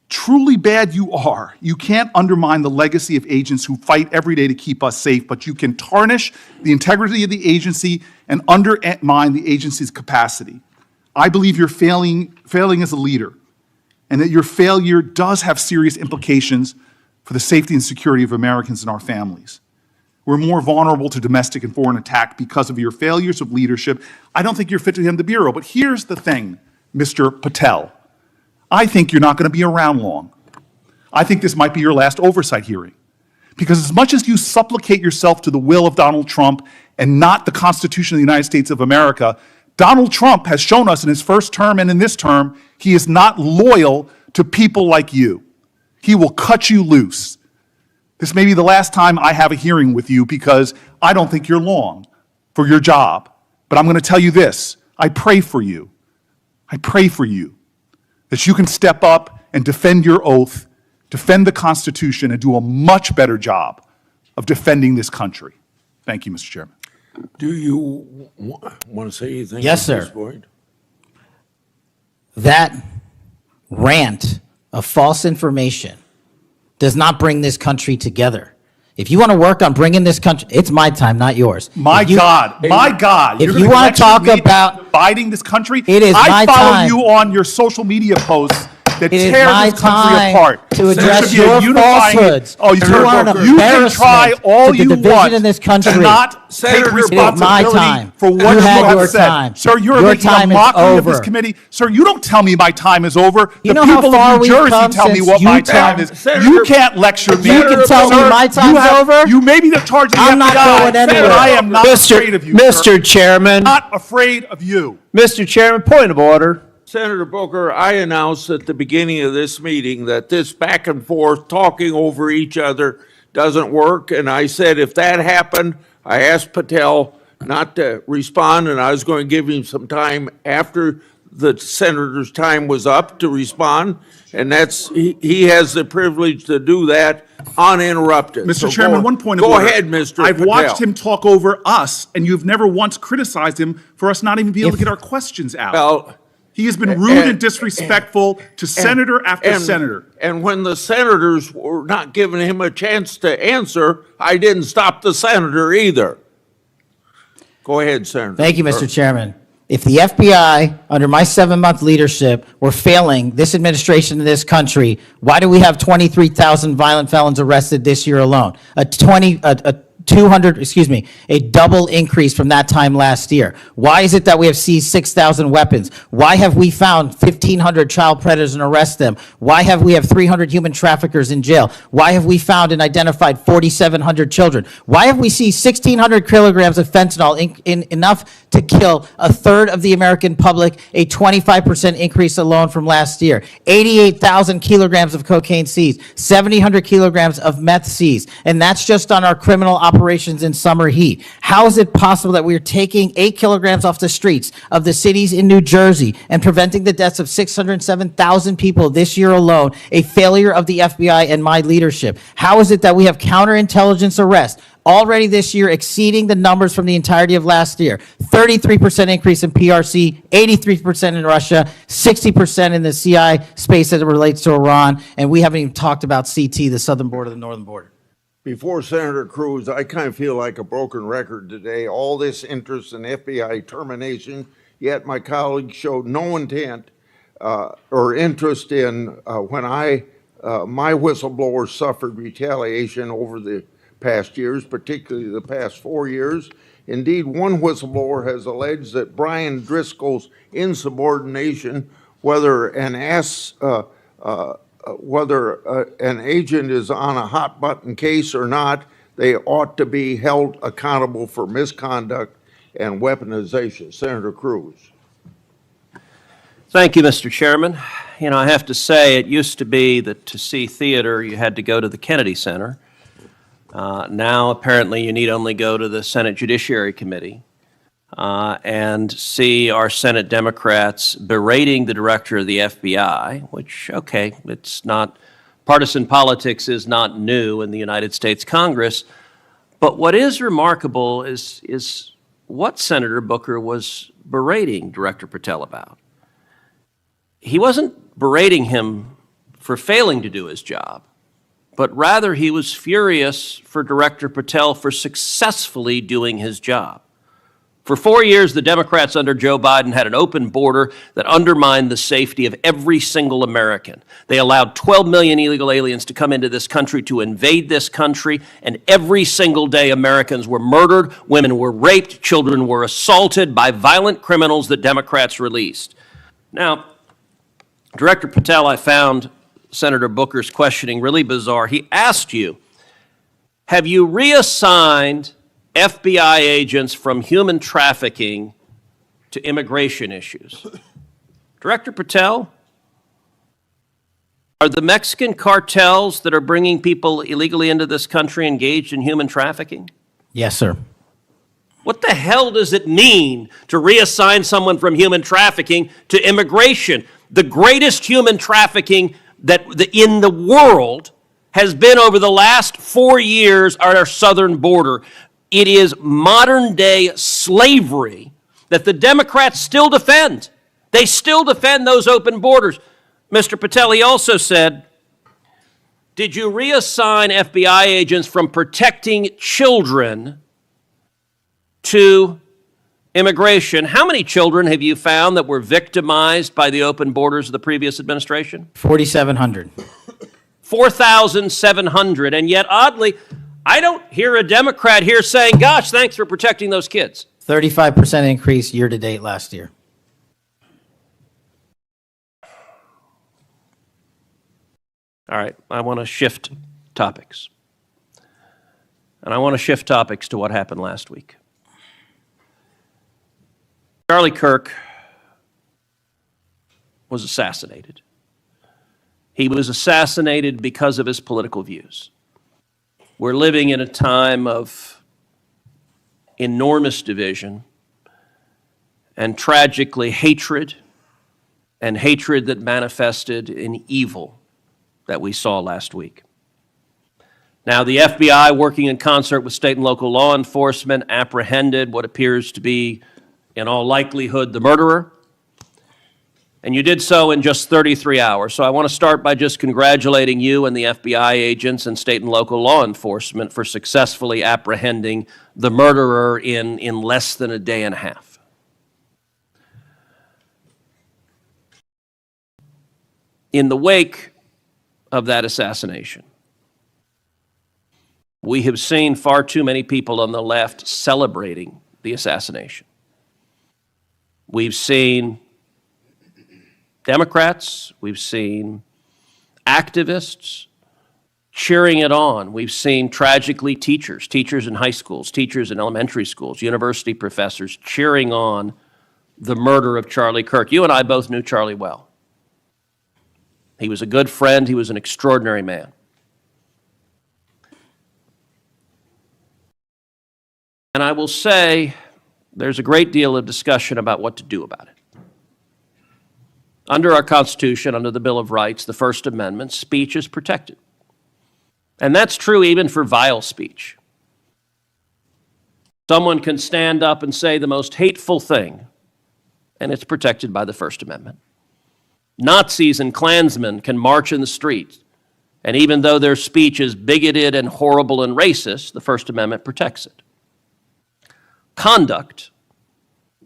P: truly bad you are, you can't undermine the legacy of agents who fight every day to keep us safe, but you can tarnish the integrity of the agency and undermine the agency's capacity. I believe you're failing as a leader, and that your failure does have serious implications for the safety and security of Americans and our families. We're more vulnerable to domestic and foreign attack because of your failures of leadership. I don't think you're fit to hand the Bureau, but here's the thing, Mr. Patel. I think you're not going to be around long. I think this might be your last oversight hearing. Because as much as you supplicate yourself to the will of Donald Trump and not the Constitution of the United States of America, Donald Trump has shown us in his first term and in this term, he is not loyal to people like you. He will cut you loose. This may be the last time I have a hearing with you because I don't think you're long for your job. But I'm going to tell you this, I pray for you. I pray for you that you can step up and defend your oath, defend the Constitution, and do a much better job of defending this country. Thank you, Mr. Chairman.
A: Do you want to say anything?
C: Yes,
A: at this
C: sir.
A: point?
C: That rant of false information does not bring this country together. If you want to work on bringing this country, it's my time, not yours.
P: My God.
C: If
P: You're
C: you
P: gonna
C: want to
P: lecture
C: talk
P: me
C: about,
P: dividing this country.
C: It is my
P: I follow
C: time.
P: you on your social media posts that
C: It is
P: tear
C: my
P: this country
C: time
P: apart.
C: to
P: There
C: address
P: should be a
C: your
P: unifying-
C: falsehoods.
P: Oh,
C: You are an
P: you can try
C: embarrassment
P: all
C: to the
P: you
C: division
P: want
C: in this
P: to
C: country.
P: not
A: Senator,
P: take
A: it is
C: my
P: responsibility
C: time.
P: for what
C: You
P: you
C: had
P: have
C: your
P: said.
C: time.
P: Sir, you're
C: Your
P: making
C: time
P: a
C: is
P: mockery of this
C: over.
P: committee. Sir, you don't tell me my time is over.
C: You
P: The
C: know how
P: people
C: far
P: of New
C: we've
P: Jersey
C: come
P: tell me
C: since
P: what my
C: you
P: time
C: tell-
P: is.
A: Senator-
P: You can't lecture me.
C: You can tell me
P: Sir,
C: my
P: you
C: time's
P: have-
C: over?
P: You may be the charge of the
C: I'm not
P: FBI,
C: going anywhere.
P: but I am not afraid of you, sir.
Q: Mr. Chairman,
P: Not afraid of you.
Q: Mr. Chairman, point of order.
A: Senator Booker, I announced at the beginning of this meeting that this back and forth, talking over each other doesn't work. And I said if that happened, I asked Patel not to respond, and I was going to give him some time after the senator's time was up to respond. And he has the privilege to do that uninterrupted.
P: Mr.
A: So
P: Chairman,
A: go-
P: one point of
A: Go
P: order.
A: ahead, Mr.
P: I've
A: Patel.
P: watched him talk over us, and you've never once criticized him for us not even being able to get our questions out.
A: Well,
P: He has been rude and disrespectful to senator after senator.
A: And when the senators were not giving him a chance to answer, I didn't stop the senator either. Go ahead, Senator.
C: Thank you, Mr. Chairman. If the FBI, under my 7-month leadership, were failing this administration in this country, why do we have 23,000 violent felons arrested this year alone? A a double increase from that time last year. Why is it that we have seized 6,000 weapons? Why have we found 1,500 child predators and arrested them? Why have we have 300 human traffickers in jail? Why have we found and identified 4,700 children? Why have we seized 1,600 kilograms of fentanyl, enough to kill a third of the American public, a 25% increase alone from last year? 88,000 kilograms of cocaine seized, 7,000 kilograms of meth seized, and that's just on our criminal operations in summer heat. How is it possible that we are taking 8 kilograms off the streets of the cities in New Jersey and preventing the deaths of 607,000 people this year alone, a failure of the FBI and my leadership? How is it that we have counterintelligence arrests already this year exceeding the numbers from the entirety of last year? 33% increase in PRC, 83% in Russia, 60% in the CI space as it relates to Iran, and we haven't even talked about CT, the southern border, the northern border.
F: Before Senator Cruz, I kind of feel like a broken record today. All this interest in FBI termination, yet my colleagues showed no intent or interest in when my whistleblowers suffered retaliation over the past years, particularly the past 4 years. Indeed, one whistleblower has alleged that Brian Driscoll's insubordination, whether an agent is on a hot button case or not, they ought to be held accountable for misconduct and weaponization. Senator Cruz.
Q: Thank you, Mr. Chairman. You know, I have to say, it used to be that to see theater, you had to go to the Kennedy Center. Now, apparently, you need only go to the Senate Judiciary Committee and see our Senate Democrats berating the director of the FBI, which, okay, it's not, partisan politics is not new in the United States Congress. But what is remarkable is what Senator Booker was berating Director Patel about. He wasn't berating him for failing to do his job, but rather he was furious for Director Patel for successfully doing his job. For 4 years, the Democrats under Joe Biden had an open border that undermined the safety of every single American. They allowed 12 million illegal aliens to come into this country to invade this country, and every single day Americans were murdered, women were raped, children were assaulted by violent criminals that Democrats released. Now, Director Patel, I found Senator Booker's questioning really bizarre. He asked you, have you reassigned FBI agents from human trafficking to immigration issues? Director Patel, are the Mexican cartels that are bringing people illegally into this country engaged in human trafficking?
C: Yes, sir.
Q: What the hell does it mean to reassign someone from human trafficking to immigration? The greatest human trafficking in the world has been over the last 4 years at our southern border. It is modern-day slavery that the Democrats still defend. They still defend those open borders. Mr. Patel, he also said, did you reassign FBI agents from protecting children to immigration? How many children have you found that were victimized by the open borders of the previous administration?
C: 4,700.
Q: 4,700. And yet, oddly, I don't hear a Democrat here saying, gosh, thanks for protecting those kids.
C: 35% increase year to date last year.
Q: All right, I want to shift topics. And I want to shift topics to what happened last week. Charlie Kirk was assassinated. He was assassinated because of his political views. We're living in a time of enormous division and tragically hatred, and hatred that manifested in evil that we saw last week. Now, the FBI, working in concert with state and local law enforcement, apprehended what appears to be, in all likelihood, the murderer. And you did so in just 33 hours. So I want to start by just congratulating you and the FBI agents and state and local law enforcement for successfully apprehending the murderer in less than a day and a half. In the wake of that assassination, We have seen far too many people on the left celebrating the assassination. We've seen Democrats, we've seen activists cheering it on. We've seen, tragically, teachers in high schools, teachers in elementary schools, university professors cheering on the murder of Charlie Kirk. You and I both knew Charlie well. He was a good friend. He was an extraordinary man. And I will say there's a great deal of discussion about what to do about it. Under our Constitution, under the Bill of Rights, the First Amendment, speech is protected. And that's true even for vile speech. Someone can stand up and say the most hateful thing, and it's protected by the First Amendment. Nazis and Klansmen can march in the streets, and even though their speech is bigoted and horrible and racist, the First Amendment protects it. Conduct,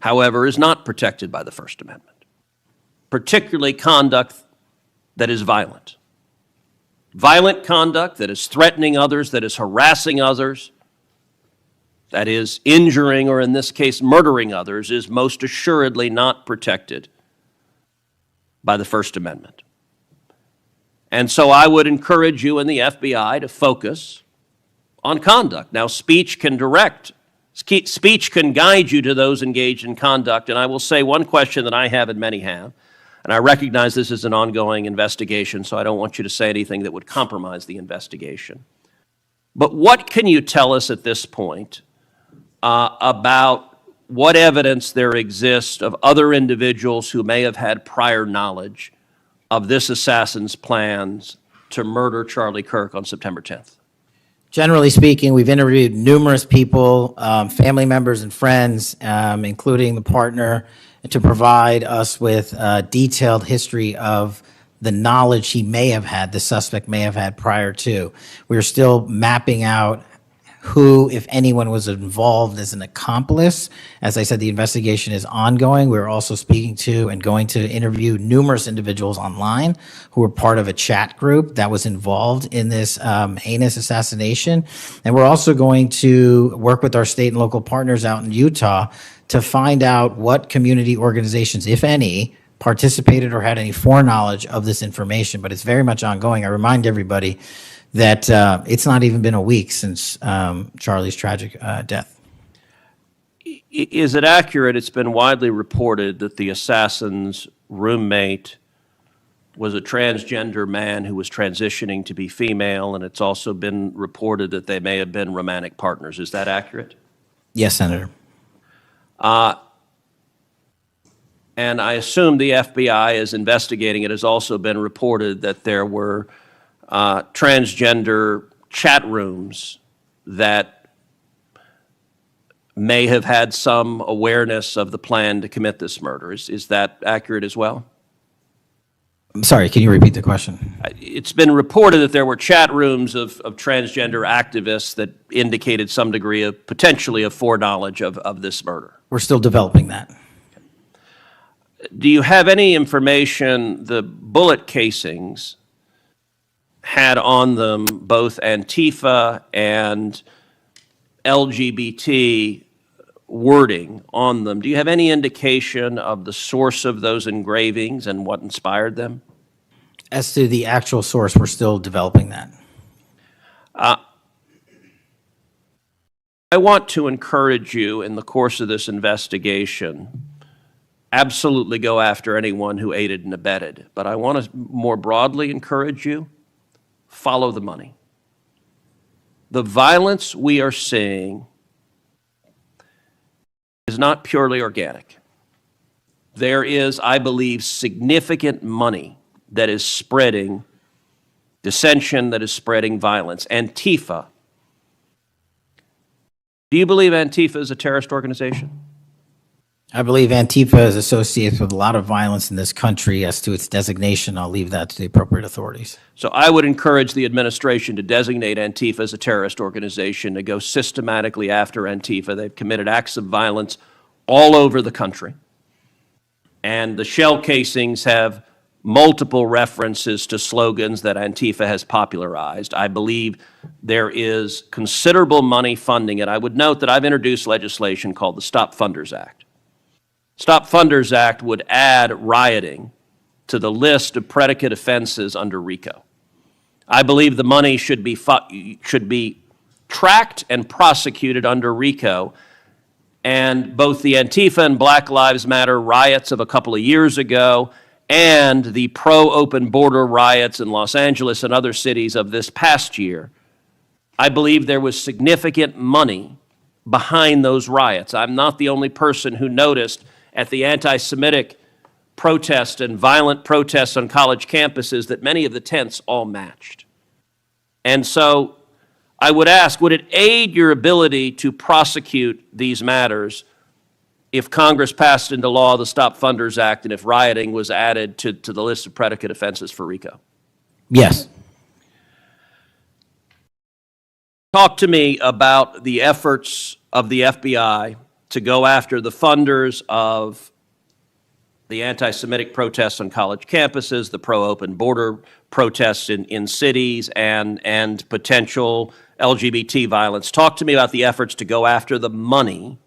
Q: however, is not protected by the First Amendment, particularly conduct that is violent. Violent conduct that is threatening others, that is harassing others, that is injuring, or in this case, murdering others, is most assuredly not protected by the First Amendment. And so I would encourage you and the FBI to focus on conduct. Now, speech can guide you to those engaged in conduct, and I will say one question that I have and many have, and I recognize this is an ongoing investigation, so I don't want you to say anything that would compromise the investigation. But what can you tell us at this point about what evidence there exists of other individuals who may have had prior knowledge of this assassin's plans to murder Charlie Kirk on September 10th?
C: Generally speaking, we've interviewed numerous people, family members and friends, including the partner, to provide us with a detailed history of the knowledge he may have had, the suspect may have had prior to. We're still mapping out who, if anyone, was involved as an accomplice. As I said, the investigation is ongoing. We're also speaking to and going to interview numerous individuals online who were part of a chat group that was involved in this heinous assassination. And we're also going to work with our state and local partners out in Utah to find out what community organizations, if any, participated or had any foreknowledge of this information. But it's very much ongoing. I remind everybody that it's not even been a week since Charlie's tragic death.
Q: Is it accurate, it's been widely reported, that the assassin's roommate was a transgender man who was transitioning to be female, and it's also been reported that they may have been romantic partners? Is that accurate?
C: Yes, Senator.
Q: And I assume the FBI is investigating. It has also been reported that there were transgender chat rooms that may have had some awareness of the plan to commit this murder. Is that accurate as well?
C: I'm sorry, can you repeat the question?
Q: It's been reported that there were chat rooms of transgender activists that indicated some degree of potentially of foreknowledge of this murder.
C: We're still developing that.
Q: Do you have any information, the bullet casings had on them both Antifa and LGBT wording on them? Do you have any indication of the source of those engravings and what inspired them?
C: As to the actual source, we're still developing that.
Q: I want to encourage you in the course of this investigation, absolutely go after anyone who aided and abetted. But I want to more broadly encourage you, follow the money. The violence we are seeing is not purely organic. There is, I believe, significant money that is spreading dissension, that is spreading violence. Antifa. Do you believe Antifa is a terrorist organization?
C: I believe Antifa is associated with a lot of violence in this country. As to its designation, I'll leave that to the appropriate authorities.
Q: So I would encourage the administration to designate Antifa as a terrorist organization, to go systematically after Antifa. They've committed acts of violence all over the country. And the shell casings have multiple references to slogans that Antifa has popularized. I believe there is considerable money funding it. I would note that I've introduced legislation called the Stop Funders Act. Stop Funders Act would add rioting to the list of predicate offenses under RICO. I believe the money should be tracked and prosecuted under RICO, and both the Antifa and Black Lives Matter riots of a couple of years ago and the pro-open border riots in Los Angeles and other cities of this past year, I believe there was significant money behind those riots. I'm not the only person who noticed at the anti-Semitic protests and violent protests on college campuses that many of the tents all matched. And so I would ask, would it aid your ability to prosecute these matters if Congress passed into law the Stop Funders Act and if rioting was added to the list of predicate offenses for RICO?
C: Yes.
Q: Talk to me about the efforts of the FBI to go after the funders of the anti-Semitic protests on college campuses, the pro-open border protests in cities, and potential LGBT violence. Talk to me about the efforts to go after the money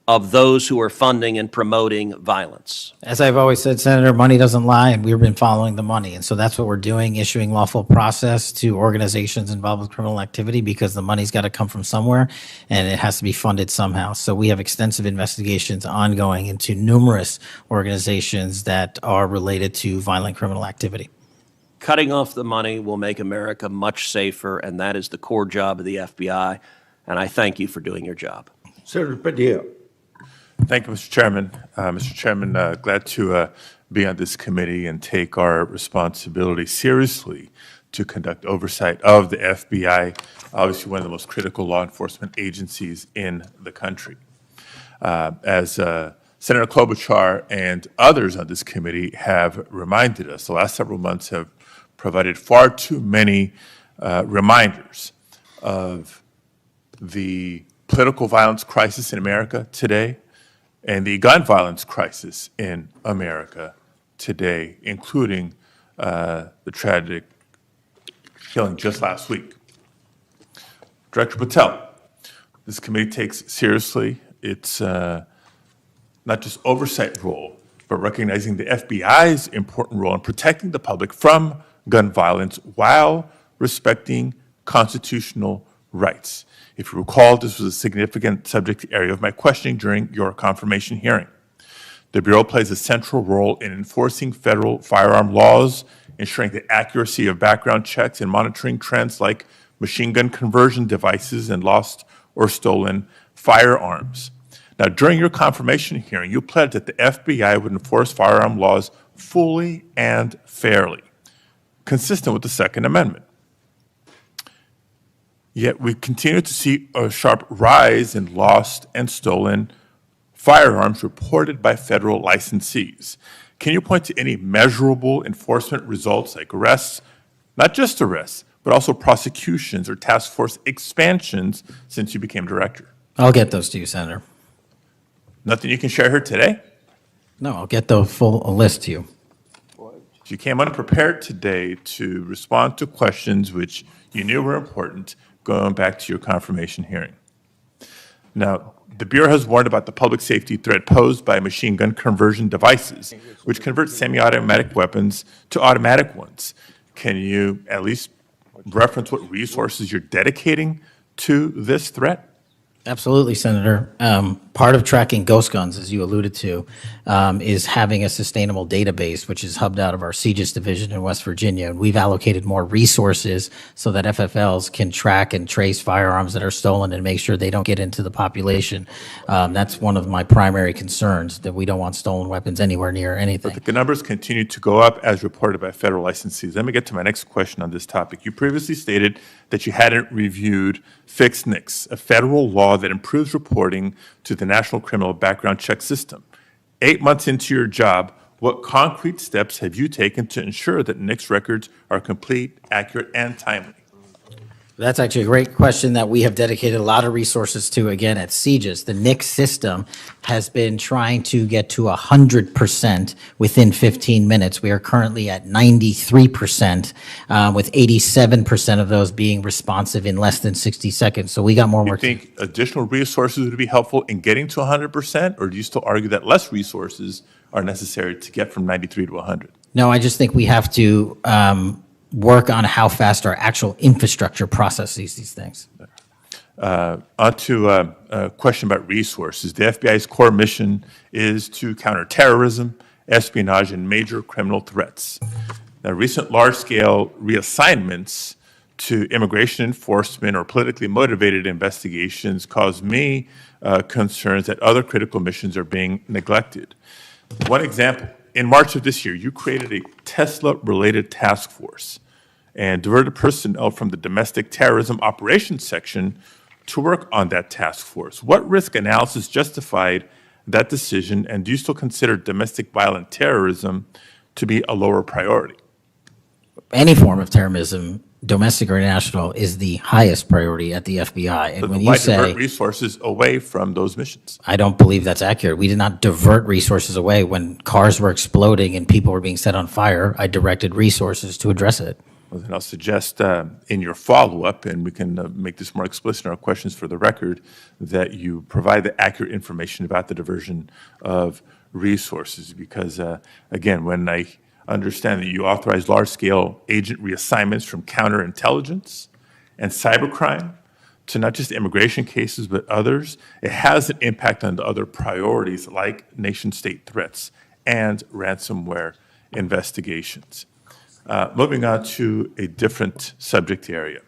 Q: of those who are funding and promoting violence.
C: As I've always said, Senator, money doesn't lie, and we've been following the money. And so that's what we're doing, issuing lawful process to organizations involved with criminal activity, because the money's got to come from somewhere and it has to be funded somehow. So we have extensive investigations ongoing into numerous organizations that are related to violent criminal activity.
Q: Cutting off the money will make America much safer, and that is the core job of the FBI. And I thank you for doing your job.
A: Senator Patel.
R: Thank you, Mr. Chairman. Mr. Chairman, glad to be on this committee and take our responsibility seriously to conduct oversight of the FBI, obviously one of the most critical law enforcement agencies in the country. As Senator Klobuchar and others on this committee have reminded us, the last several months have provided far too many reminders of the political violence crisis in America today, and the gun violence crisis in America today, including the tragic killing just last week. Director Patel, this committee takes seriously its not just oversight role, but recognizing the FBI's important role in protecting the public from gun violence while respecting constitutional rights. If you recall, this was a significant subject area of my questioning during your confirmation hearing. The Bureau plays a central role in enforcing federal firearm laws, ensuring the accuracy of background checks, and monitoring trends like machine gun conversion devices and lost or stolen firearms. Now, during your confirmation hearing, you pledged that the FBI would enforce firearm laws fully and fairly, consistent with the Second Amendment. Yet we continue to see a sharp rise in lost and stolen firearms reported by federal licensees. Can you point to any measurable enforcement results like arrests, not just arrests, but also prosecutions or task force expansions since you became director?
C: I'll get those to you, Senator.
R: Nothing you can share here today?
C: No, I'll get the full list to you.
R: You came unprepared today to respond to questions which you knew were important, going back to your confirmation hearing. Now, the Bureau has warned about the public safety threat posed by machine gun conversion devices, which convert semi-automatic weapons to automatic ones. Can you at least reference what resources you're dedicating to this threat?
C: Absolutely, Senator. Part of tracking ghost guns, as you alluded to, is having a sustainable database, which is hubbed out of our CJIS division in West Virginia. And we've allocated more resources so that FFLs can track and trace firearms that are stolen and make sure they don't get into the population. That's one of my primary concerns, that we don't want stolen weapons anywhere near anything.
R: But the numbers continue to go up as reported by federal licensees. Let me get to my next question on this topic. You previously stated that you hadn't reviewed Fixed NICS, a federal law that improves reporting to the National Criminal Background Check System. 8 months into your job, what concrete steps have you taken to ensure that NICS records are complete, accurate, and timely?
C: That's actually a great question that we have dedicated a lot of resources to, again, at CJIS. The NICS system has been trying to get to 100% within 15 minutes. We are currently at 93%, with 87% of those being responsive in less than 60 seconds. So we got more
R: Do you
C: work to do.
R: think additional resources would be helpful in getting to 100%, or do you still argue that less resources are necessary to get from 93 to 100?
C: No, I just think we have to work on how fast our actual infrastructure processes these things.
R: On to a question about resources. The FBI's core mission is to counter terrorism, espionage, and major criminal threats. Now, recent large-scale reassignments to immigration enforcement or politically motivated investigations cause me concerns that other critical missions are being neglected. One example, in March of this year, you created a Tesla-related task force and diverted personnel from the domestic terrorism operations section to work on that task force. What risk analysis justified that decision, and do you still consider domestic violent terrorism to be a lower priority?
C: Any form of terrorism, domestic or international, is the highest priority at the FBI. And
R: But
C: when
R: why
C: you say,
R: divert resources away from those missions?
C: I don't believe that's accurate. We did not divert resources away. When cars were exploding and people were being set on fire, I directed resources to address it.
R: Well, then I'll suggest in your follow-up, and we can make this more explicit in our questions for the record, that you provide the accurate information about the diversion of resources. Because, again, when I understand that you authorize large-scale agent reassignments from counterintelligence and cybercrime to not just immigration cases, but others, it has an impact on the other priorities like nation-state threats and ransomware investigations. Moving on to a different subject area.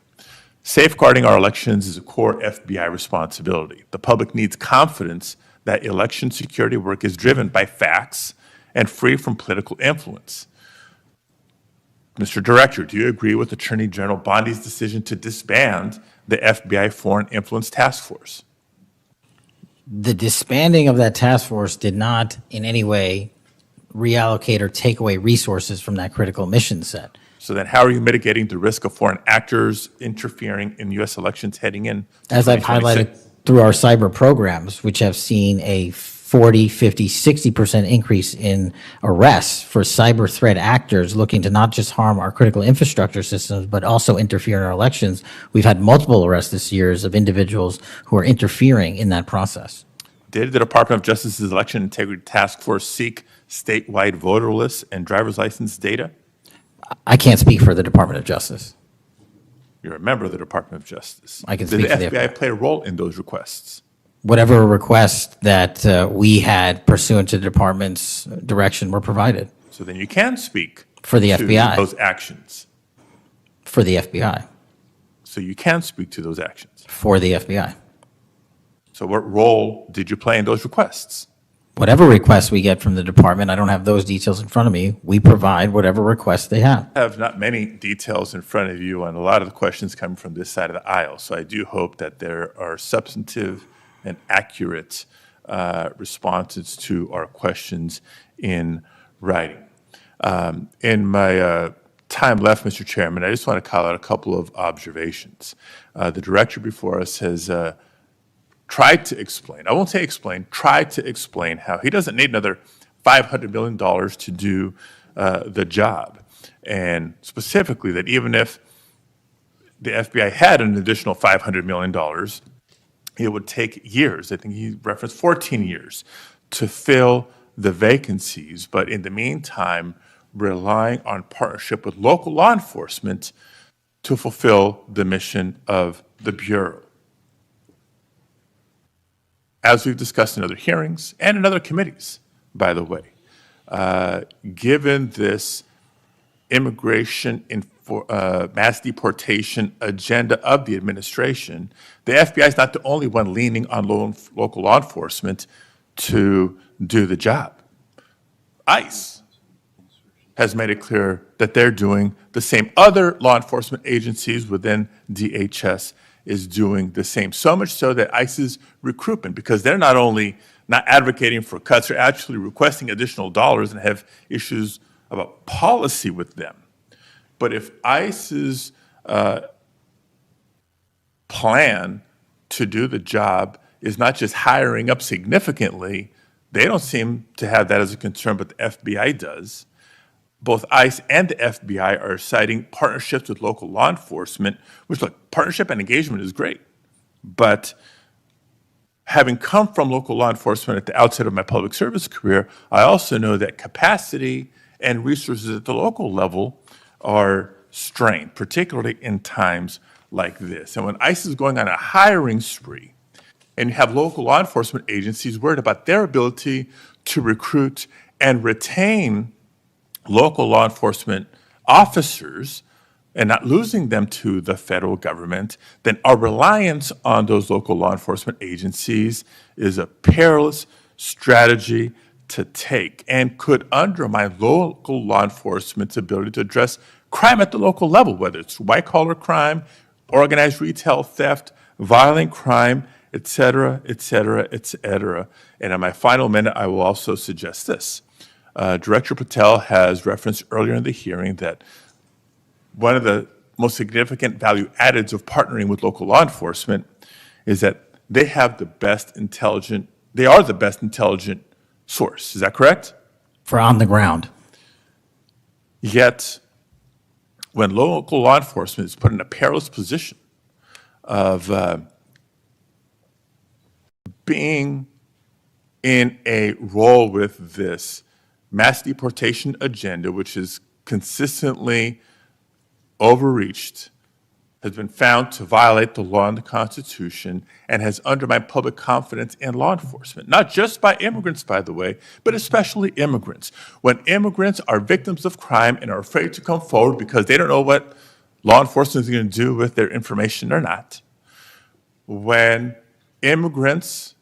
R: Safeguarding our elections is a core FBI responsibility. The public needs confidence that election security work is driven by facts and free from political influence. Mr. Director, do you agree with Attorney General Bondi's decision to disband the FBI Foreign Influence Task Force?
C: The disbanding of that task force did not in any way reallocate or take away resources from that critical mission set.
R: So then how are you mitigating the risk of foreign actors interfering in U.S. elections heading in?
C: As I've highlighted through our cyber programs, which have seen a 40, 50, 60% increase in arrests for cyber threat actors looking to not just harm our critical infrastructure systems, but also interfere in our elections. We've had multiple arrests this year of individuals who are interfering in that process.
R: Did the Department of Justice's Election Integrity Task Force seek statewide voter lists and driver's license data?
C: I can't speak for the Department of Justice.
R: You're a member of the Department of Justice.
C: I can speak for the
R: Did the FBI play a role in those requests?
C: Whatever request that we had pursuant to the department's direction were provided.
R: So then you can speak
C: For the
R: to
C: FBI.
R: those actions.
C: For the FBI.
R: So you can speak to those actions.
C: For the FBI.
R: So what role did you play in those requests?
C: Whatever requests we get from the department, I don't have those details in front of me. We provide whatever requests they have.
R: I have not many details in front of you on a lot of the questions coming from this side of the aisle. So I do hope that there are substantive and accurate responses to our questions in writing. In my time left, Mr. Chairman, I just want to call out a couple of observations. The director before us has tried to explain, I won't say explain, tried to explain how he doesn't need another $500 million to do the job. And specifically that even if the FBI had an additional $500 million, it would take years. I think he referenced 14 years to fill the vacancies. But in the meantime, relying on partnership with local law enforcement to fulfill the mission of the Bureau. As we've discussed in other hearings and in other committees, by the way, given this immigration mass deportation agenda of the administration, the FBI is not the only one leaning on local law enforcement to do the job. ICE has made it clear that they're doing the same. Other law enforcement agencies within DHS is doing the same. So much so that ICE's recruitment, because they're not only not advocating for cuts, they're actually requesting additional dollars and have issues about policy with them. But if ICE's plan to do the job is not just hiring up significantly. They don't seem to have that as a concern, but the FBI does. Both ICE and the FBI are citing partnerships with local law enforcement, which, look, partnership and engagement is great. But having come from local law enforcement at the outset of my public service career, I also know that capacity and resources at the local level are strained, particularly in times like this. And when ICE is going on a hiring spree, and you have local law enforcement agencies worried about their ability to recruit and retain local law enforcement officers and not losing them to the federal government, then our reliance on those local law enforcement agencies is a perilous strategy to take and could undermine local law enforcement's ability to address crime at the local level, whether it's white-collar crime, organized retail theft, violent crime, et cetera, et cetera, et cetera. And in my final minute, I will also suggest this. Director Patel has referenced earlier in the hearing that one of the most significant value addeds of partnering with local law enforcement is that they have the best intelligent, they are the best intelligent source. Is that correct?
C: For on the ground.
R: Yet, when local law enforcement is put in a perilous position of being in a role with this mass deportation agenda, which is consistently overreached, has been found to violate the law and the Constitution, and has undermined public confidence in law enforcement, not just by immigrants, by the way, but especially immigrants. When immigrants are victims of crime and are afraid to come forward because they don't know what law enforcement is going to do with their information or not, when immigrants,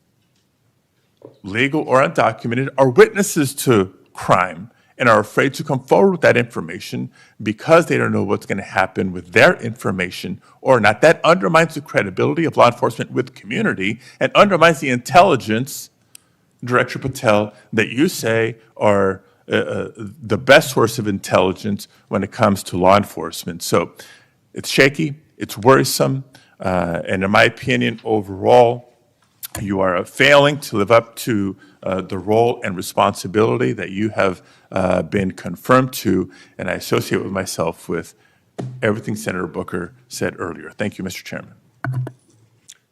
R: legal or undocumented, are witnesses to crime and are afraid to come forward with that information because they don't know what's going to happen with their information or not. That undermines the credibility of law enforcement with the community and undermines the intelligence, Director Patel, that you say are the best source of intelligence when it comes to law enforcement. So it's shaky, it's worrisome, and in my opinion, overall, you are failing to live up to the role and responsibility that you have been confirmed to, and I associate with myself with everything Senator Booker said earlier. Thank you, Mr. Chairman.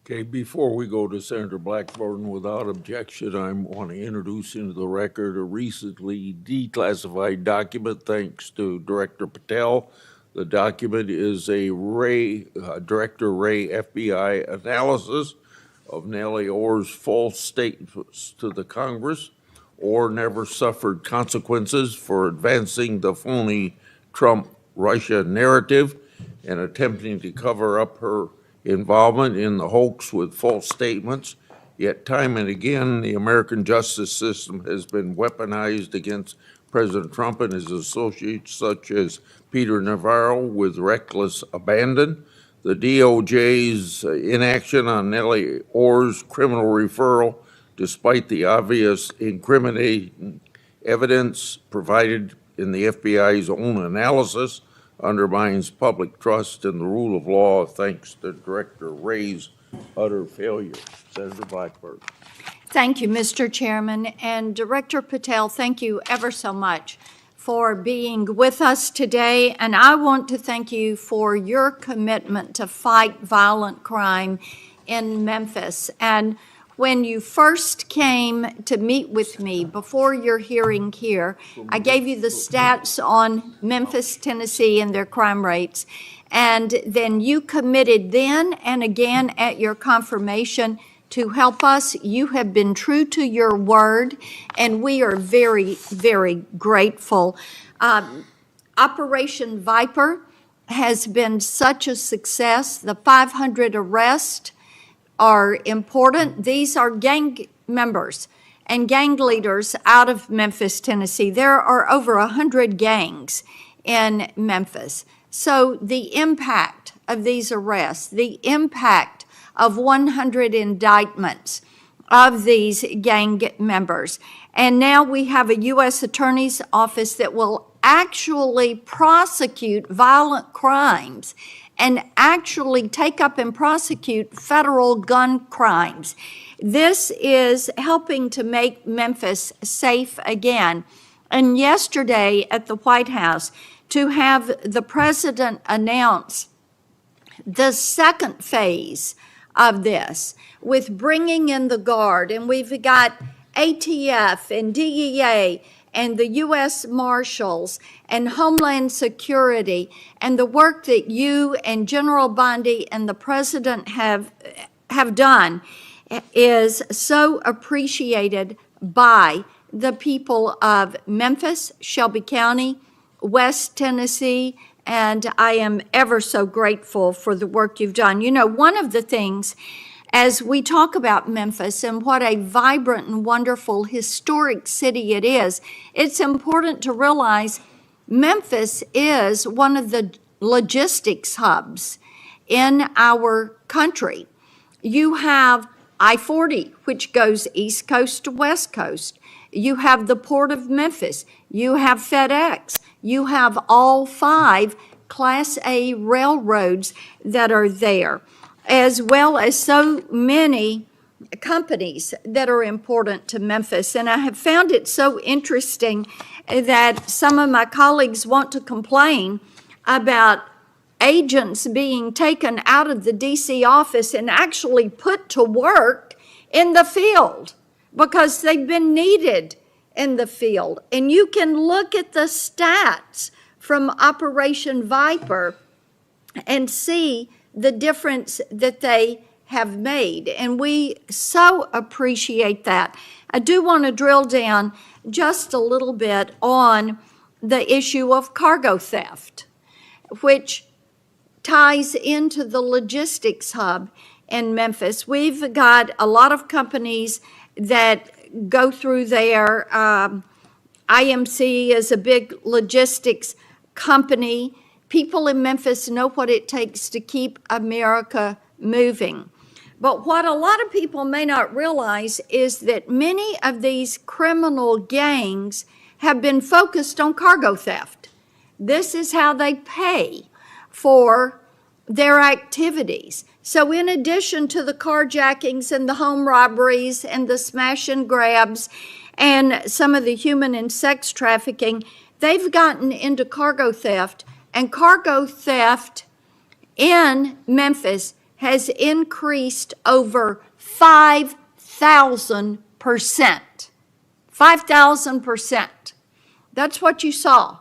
A: Okay, before we go to Senator Blackburn, without objection, I want to introduce into the record a recently declassified document thanks to Director Patel. The document is a Director Ray FBI analysis of Nellie Orr's false statements to the Congress. Orr never suffered consequences for advancing the phony Trump-Russia narrative and attempting to cover up her involvement in the hoax with false statements. Yet time and again, the American justice system has been weaponized against President Trump and his associates, such as Peter Navarro, with reckless abandon. The DOJ's inaction on Nellie Orr's criminal referral, despite the obvious incriminating evidence provided in the FBI's own analysis, undermines public trust in the rule of law thanks to Director Ray's utter failure. Senator Blackburn.
S: Thank you, Mr. Chairman. And Director Patel, thank you ever so much for being with us today. And I want to thank you for your commitment to fight violent crime in Memphis. And when you first came to meet with me before your hearing here, I gave you the stats on Memphis, Tennessee, and their crime rates. And then you committed then and again at your confirmation to help us. You have been true to your word, and we are very, very grateful. Operation Viper has been such a success. The 500 arrests are important. These are gang members and gang leaders out of Memphis, Tennessee. There are over 100 gangs in Memphis. So the impact of these arrests, the impact of 100 indictments of these gang members. And now we have a U.S. Attorney's Office that will actually prosecute violent crimes and actually take up and prosecute federal gun crimes. This is helping to make Memphis safe again. And yesterday at the White House, to have the president announce the second phase of this with bringing in the Guard, and we've got ATF and DEA and the U.S. Marshals and Homeland Security, and the work that you and General Bondi and the President have done is so appreciated by the people of Memphis, Shelby County, West Tennessee, and I am ever so grateful for the work you've done. You know, one of the things as we talk about Memphis and what a vibrant and wonderful historic city it is, it's important to realize Memphis is one of the logistics hubs in our country. You have I-40, which goes East Coast to West Coast. You have the Port of Memphis. You have FedEx. You have all 5 Class A railroads that are there, as well as so many companies that are important to Memphis. And I have found it so interesting that some of my colleagues want to complain about agents being taken out of the DC office and actually put to work in the field because they've been needed in the field. And you can look at the stats from Operation Viper and see the difference that they have made. And we so appreciate that. I do want to drill down just a little bit on the issue of cargo theft, which ties into the logistics hub in Memphis. We've got a lot of companies that go through there. IMC is a big logistics company. People in Memphis know what it takes to keep America moving. But what a lot of people may not realize is that many of these criminal gangs have been focused on cargo theft. This is how they pay for their activities. So in addition to the carjackings and the home robberies and the smash and grabs and some of the human and sex trafficking, they've gotten into cargo theft. And cargo theft in Memphis has increased over 5,000%. 5,000%. That's what you saw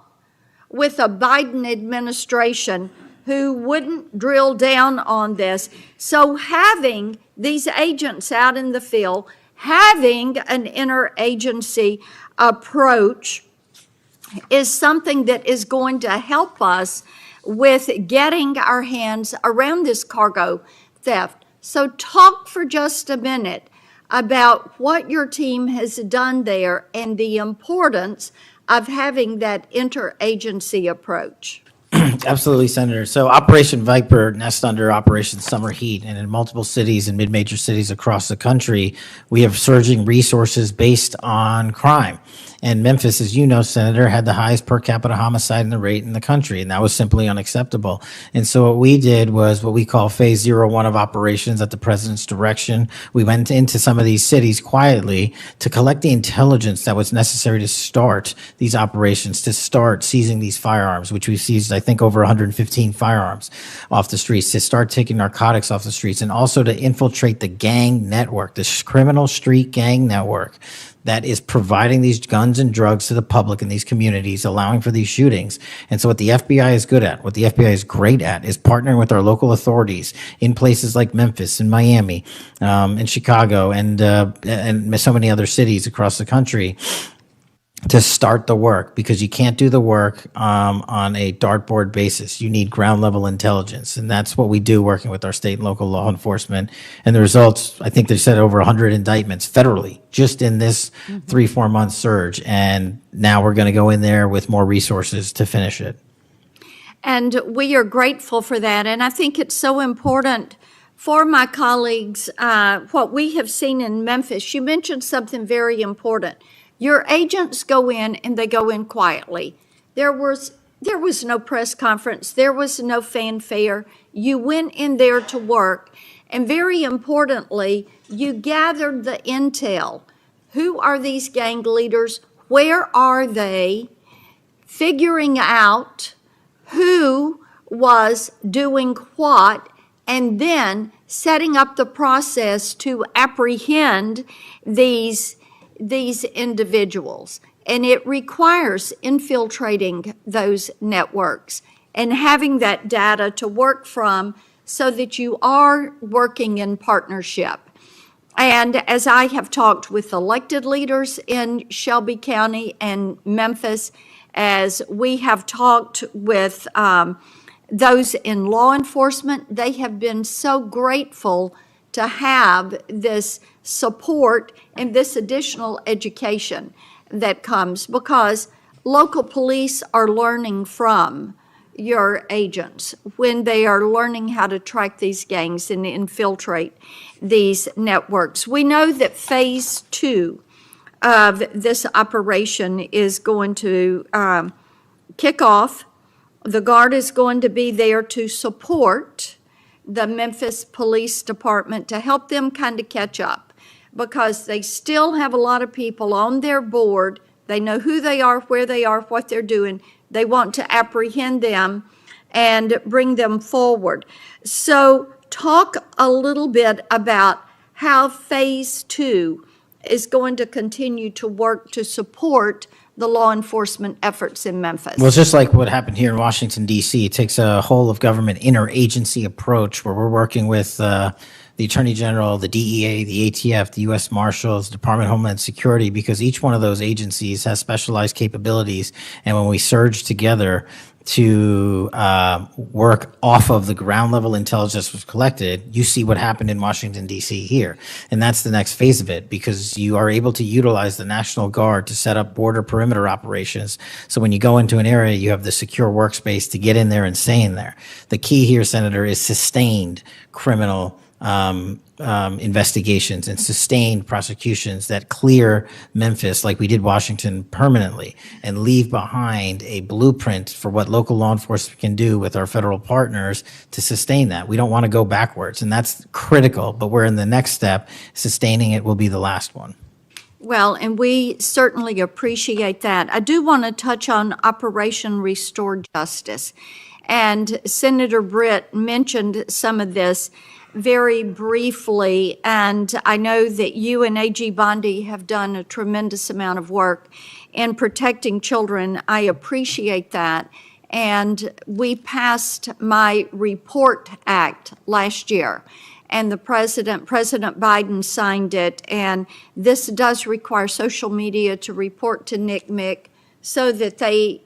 S: with a Biden administration who wouldn't drill down on this. So having these agents out in the field, having an interagency approach is something that is going to help us with getting our hands around this cargo theft. So talk for just a minute about what your team has done there and the importance of having that interagency approach.
C: Absolutely, Senator. So Operation Viper nests under Operation Summer Heat, and in multiple cities and mid-major cities across the country, we have surging resources based on crime. And Memphis, as you know, Senator, had the highest per capita homicide rate in the country, and that was simply unacceptable. And so what we did was what we call Phase 01 of operations at the president's direction. We went into some of these cities quietly to collect the intelligence that was necessary to start these operations, to start seizing these firearms, which we've seized, I think, over 115 firearms off the streets, to start taking narcotics off the streets, and also to infiltrate the gang network, this criminal street gang network that is providing these guns and drugs to the public in these communities, allowing for these shootings. And so what the FBI is good at, what the FBI is great at, is partnering with our local authorities in places like Memphis and Miami, and Chicago, and so many other cities across the country to start the work, because you can't do the work on a dartboard basis. You need ground level intelligence, and that's what we do working with our state and local law enforcement. And the results, I think they said over 100 indictments federally just in this 3-4 month surge, and now we're going to go in there with more resources to finish it.
S: And we are grateful for that, and I think it's so important for my colleagues, what we have seen in Memphis. You mentioned something very important. Your agents go in and they go in quietly There was no press conference. There was no fanfare. You went in there to work. And very importantly, you gathered the intel. Who are these gang leaders? Where are they? Figuring out who was doing what, and then setting up the process to apprehend these individuals. And it requires infiltrating those networks and having that data to work from so that you are working in partnership. And as I have talked with elected leaders in Shelby County and Memphis, as we have talked with those in law enforcement, they have been so grateful to have this support and this additional education that comes, because local police are learning from your agents when they are learning how to track these gangs and infiltrate these networks. We know that phase 2 of this operation is going to kick off. The Guard is going to be there to support the Memphis Police Department to help them kind of catch up, because they still have a lot of people on their board. They know who they are, where they are, what they're doing. They want to apprehend them and bring them forward. So talk a little bit about how phase 2 is going to continue to work to support the law enforcement efforts in Memphis.
C: Well, it's just like what happened here in Washington, D.C. It takes a whole of government interagency approach where we're working with the Attorney General, the DEA, the ATF, the U.S. Marshals, Department of Homeland Security, because each one of those agencies has specialized capabilities. And when we surge together to work off of the ground level intelligence was collected, you see what happened in Washington, D.C. here. And that's the next phase of it, because you are able to utilize the National Guard to set up border perimeter operations. So when you go into an area, you have the secure workspace to get in there and stay in there. The key here, Senator, is sustained criminal investigations and sustained prosecutions that clear Memphis, like we did Washington, permanently, and leave behind a blueprint for what local law enforcement can do with our federal partners to sustain that. We don't want to go backwards, and that's critical, but we're in the next step. Sustaining it will be the last one.
S: Well, and we certainly appreciate that. I do want to touch on Operation Restore Justice. And Senator Britt mentioned some of this very briefly, and I know that you and A.G. Bondi have done a tremendous amount of work in protecting children. I appreciate that. And we passed my Report Act last year, and President Biden signed it, and this does require social media to report to NCMEC so that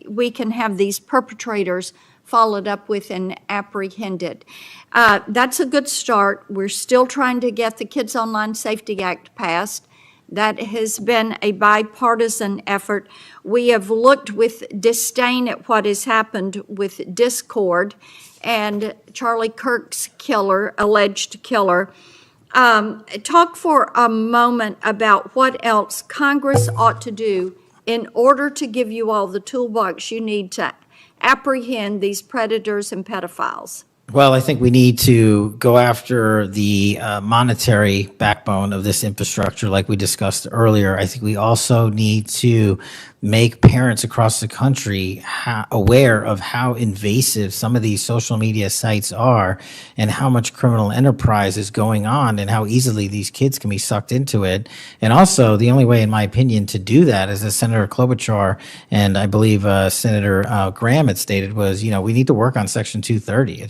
S: we can have these perpetrators followed up with and apprehended. That's a good start. We're still trying to get the Kids Online Safety Act passed. That has been a bipartisan effort. We have looked with disdain at what has happened with Discord and Charlie Kirk's alleged killer. Talk for a moment about what else Congress ought to do in order to give you all the toolbox you need to apprehend these predators and pedophiles.
C: Well, I think we need to go after the monetary backbone of this infrastructure like we discussed earlier. I think we also need to make parents across the country aware of how invasive some of these social media sites are and how much criminal enterprise is going on and how easily these kids can be sucked into it. And also, the only way, in my opinion, to do that, as Senator Klobuchar and I believe Senator Graham had stated, was, we need to work on Section 230.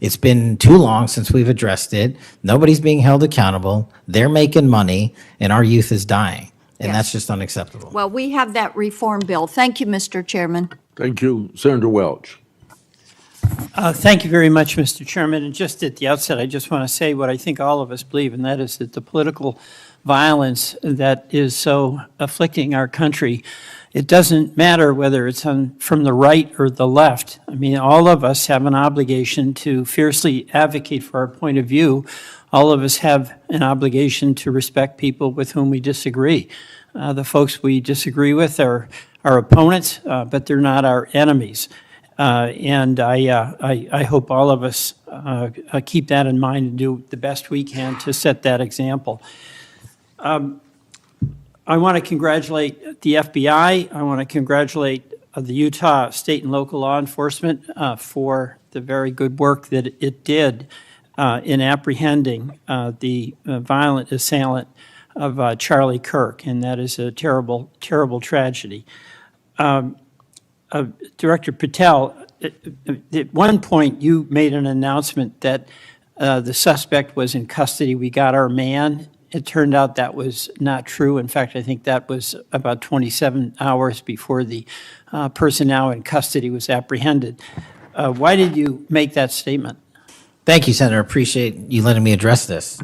C: It's been too long since we've addressed it. Nobody's being held accountable. They're making money, and our youth is dying. And
S: Yes.
C: that's just unacceptable.
S: Well, we have that reform bill. Thank you, Mr. Chairman.
A: Thank you. Senator Welch.
T: Thank you very much, Mr. Chairman. And just at the outset, I just want to say what I think all of us believe, and that is that the political violence that is so afflicting our country, it doesn't matter whether it's from the right or the left. I mean, all of us have an obligation to fiercely advocate for our point of view. All of us have an obligation to respect people with whom we disagree. The folks we disagree with are our opponents, but they're not our enemies. And I hope all of us keep that in mind and do the best we can to set that example. I want to congratulate the FBI. I want to congratulate the Utah state and local law enforcement for the very good work that it did in apprehending the violent assailant of Charlie Kirk, and that is a terrible, terrible tragedy. Director Patel, at one point you made an announcement that the suspect was in custody. We got our man. It turned out that was not true. In fact, I think that was about 27 hours before the person now in custody was apprehended. Why did you make that statement?
C: Thank you, Senator. Appreciate you letting me address this.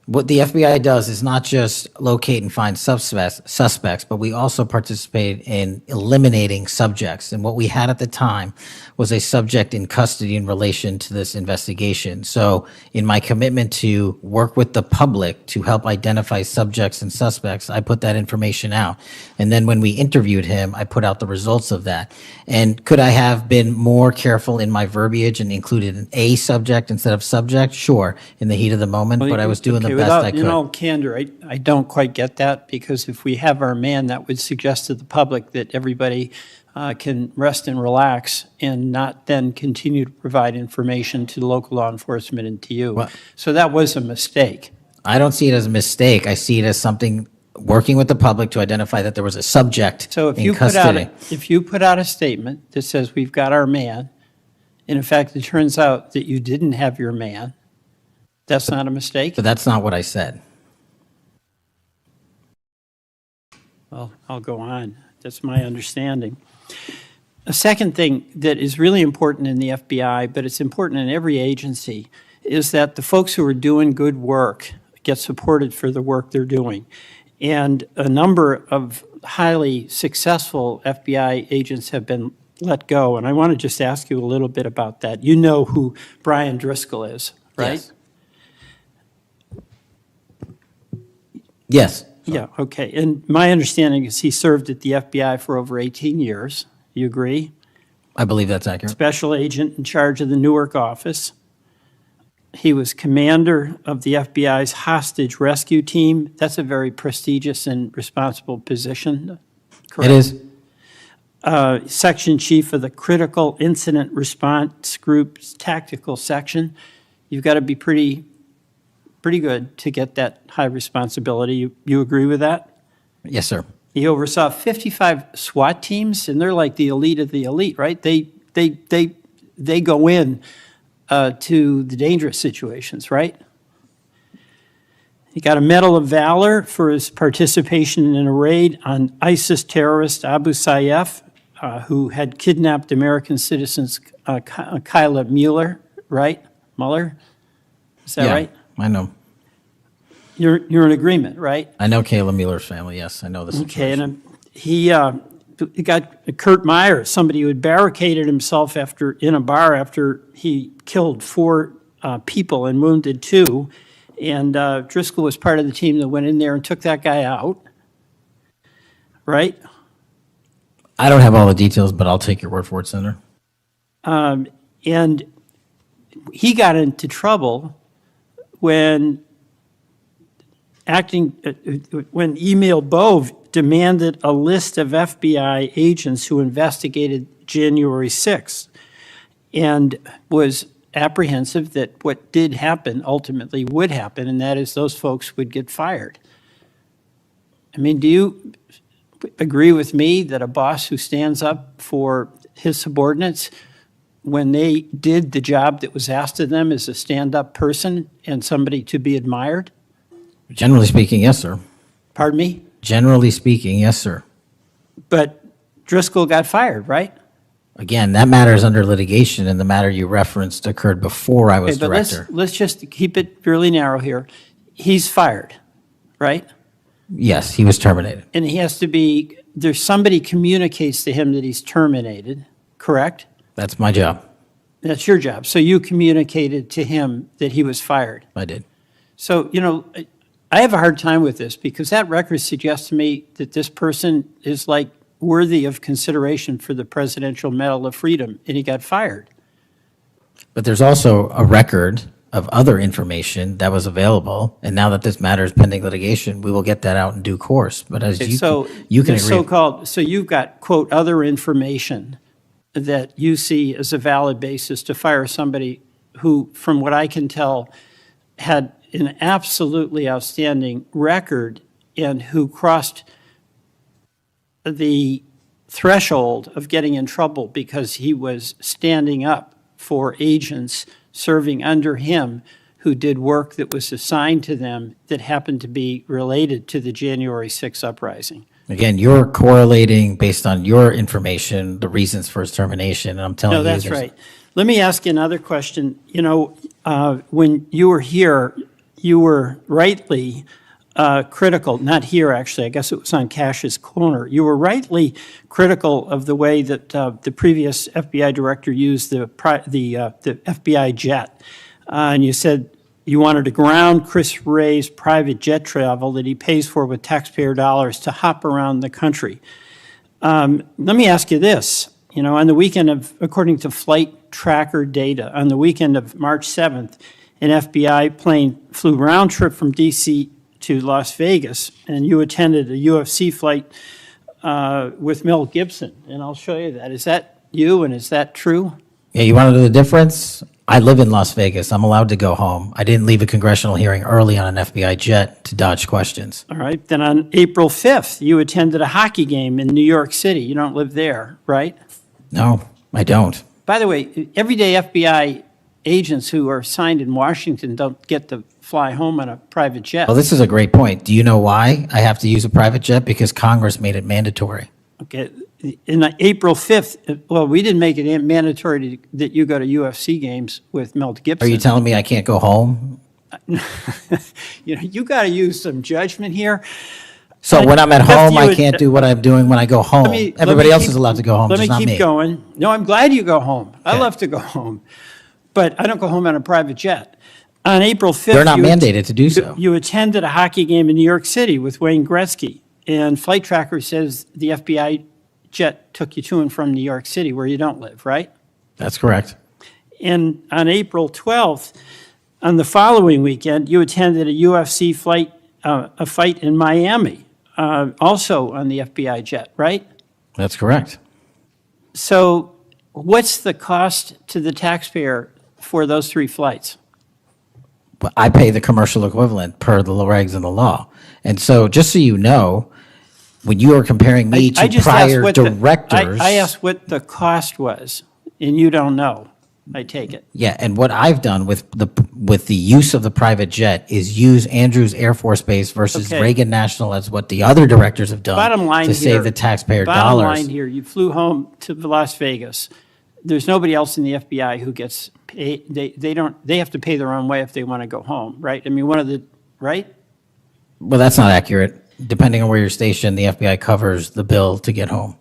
C: What the FBI does is not just locate and find suspects, but we also participate in eliminating subjects. And what we had at the time was a subject in custody in relation to this investigation. So in my commitment to work with the public to help identify subjects and suspects, I put that information out. And then when we interviewed him, I put out the results of that. And could I have been more careful in my verbiage and included an A subject instead of subject? Sure, in the heat of the moment, but I was doing the best I could.
T: In all candor, I don't quite get that, because if we have our man, that would suggest to the public that everybody can rest and relax and not then continue to provide information to local law enforcement and to you. So that was a mistake.
C: I don't see it as a mistake. I see it as something working with the public to identify that there was a subject
T: So if
C: in
T: you
C: custody.
T: if you put out a statement that says we've got our man, and in fact it turns out that you didn't have your man, that's not a mistake?
C: But that's not what I said.
T: Well, I'll go on. That's my understanding. A second thing that is really important in the FBI, but it's important in every agency, is that the folks who are doing good work get supported for the work they're doing. And a number of highly successful FBI agents have been let go, and I want to just ask you a little bit about that. You know who Brian Driscoll is, right?
C: Yes.
T: Yeah, okay. And my understanding is he served at the FBI for over 18 years. You agree?
C: I believe that's accurate.
T: Special agent in charge of the Newark office. He was commander of the FBI's hostage rescue team. That's a very prestigious and responsible position, correct?
C: It is.
T: Section chief of the Critical Incident Response Group's tactical section. You've got to be pretty good to get that high responsibility. You agree with that?
C: Yes, sir.
T: He oversaw 55 SWAT teams, and they're like the elite of the elite, right? They go in to the dangerous situations, right? He got a Medal of Valor for his participation in a raid on ISIS terrorist Abu Sayyaf, who had kidnapped American citizens Kyla Mueller, right? Mueller? Is that right?
C: I know.
T: You're in agreement, right?
C: I know Kayla Mueller's family, yes. I know the situation.
T: Okay, and he got Kurt Meyer, somebody who had barricaded himself in a bar after he killed 4 people and wounded 2. And Driscoll was part of the team that went in there and took that guy out, right?
C: I don't have all the details, but I'll take your word for it, Senator.
T: And he got into trouble when Emil Bove demanded a list of FBI agents who investigated January 6th and was apprehensive that what did happen ultimately would happen, and that is those folks would get fired. I mean, do you agree with me that a boss who stands up for his subordinates when they did the job that was asked of them is a stand-up person and somebody to be admired?
C: Generally speaking, yes, sir.
T: Pardon me?
C: Generally speaking, yes, sir.
T: But Driscoll got fired, right?
C: Again, that matter is under litigation, and the matter you referenced occurred before I was
T: Okay, but
C: director.
T: let's just keep it fairly narrow here. He's fired, right?
C: Yes, he was terminated.
T: And he has to be, there's somebody communicates to him that he's terminated, correct?
C: That's my job.
T: That's your job. So you communicated to him that he was fired.
C: I did.
T: So, I have a hard time with this because that record suggests to me that this person is like worthy of consideration for the Presidential Medal of Freedom, and he got fired.
C: But there's also a record of other information that was available, and now that this matter is pending litigation, we will get that out in due course. But as you can
T: the
C: agree.
T: so-called, so you've got, quote, other information that you see as a valid basis to fire somebody who, from what I can tell, had an absolutely outstanding record and who crossed the threshold of getting in trouble because he was standing up for agents serving under him who did work that was assigned to them that happened to be related to the January 6th uprising.
C: Again, you're correlating based on your information, the reasons for his termination, and I'm telling you.
T: No, that's
C: there's-
T: right. Let me ask you another question. You know, when you were here, you were rightly critical, not here actually, I guess it was on Kash's corner. You were rightly critical of the way that the previous FBI director used the FBI jet. And you said you wanted to ground Chris Wray's private jet travel that he pays for with taxpayer dollars to hop around the country. Let me ask you this. You know, on the weekend of, according to flight tracker data, on the weekend of March 7th, an FBI plane flew round trip from D.C. to Las Vegas, and you attended a UFC fight with Mel Gibson, and I'll show you that. Is that you, and is that true?
C: Yeah, you want to know the difference? I live in Las Vegas. I'm allowed to go home. I didn't leave a congressional hearing early on an FBI jet to dodge questions.
T: All right, then on April 5th, you attended a hockey game in New York City. You don't live there, right?
C: No, I don't.
T: By the way, everyday FBI agents who are assigned in Washington don't get to fly home on a private jet.
C: Well, this is a great point. Do you know why I have to use a private jet? Because Congress made it mandatory.
T: Okay, in April 5th, well, we didn't make it mandatory that you go to UFC games with Mel Gibson.
C: Are you telling me I can't go home?
T: You know, you got to use some judgment here.
C: So when I'm at home, I
T: would-
C: can't do what I'm doing when I go home. Everybody else is allowed to go home,
T: Let
C: just not
T: me
C: me.
T: keep going. No, I'm glad you go home. I
C: Okay.
T: love to go home. But I don't go home on a private jet. On April 5th.
C: They're not
T: you
C: mandated to do so.
T: You attended a hockey game in New York City with Wayne Gretzky. And Flight Tracker says the FBI jet took you to and from New York City where you don't live, right?
C: That's correct.
T: And on April 12th, on the following weekend, you attended a UFC fight in Miami, also on the FBI jet, right?
C: That's correct.
T: So what's the cost to the taxpayer for those 3 flights?
C: But I pay the commercial equivalent per the regs and the law. And so just so you know, when you are comparing me
T: I
C: to
T: just asked
C: prior
T: what
C: directors.
T: I asked what the cost was, and you don't know, I take it.
C: Yeah, and what I've done with the use of the private jet is use Andrews Air Force Base versus
T: Okay.
C: Reagan National as what the other directors have done
T: Bottom line
C: to
T: here.
C: save the taxpayer
T: Bottom
C: dollars.
T: line here, you flew home to Las Vegas. There's nobody else in the FBI who gets paid. They have to pay their own way if they want to go home, right? I mean, right?
C: Well, that's not accurate. Depending on where you're stationed, the FBI covers the bill to get home.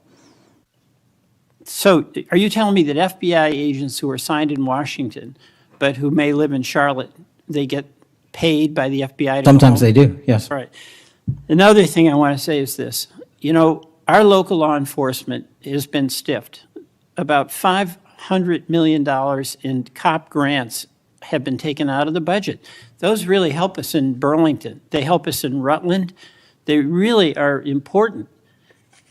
T: So are you telling me that FBI agents who are assigned in Washington, but who may live in Charlotte, they get paid by the FBI to go
C: Sometimes
T: home?
C: they do, yes.
T: Right. Another thing I want to say is this. You know, our local law enforcement has been stiffed. About $500 million in COP grants have been taken out of the budget. Those really help us in Burlington. They help us in Rutland. They really are important.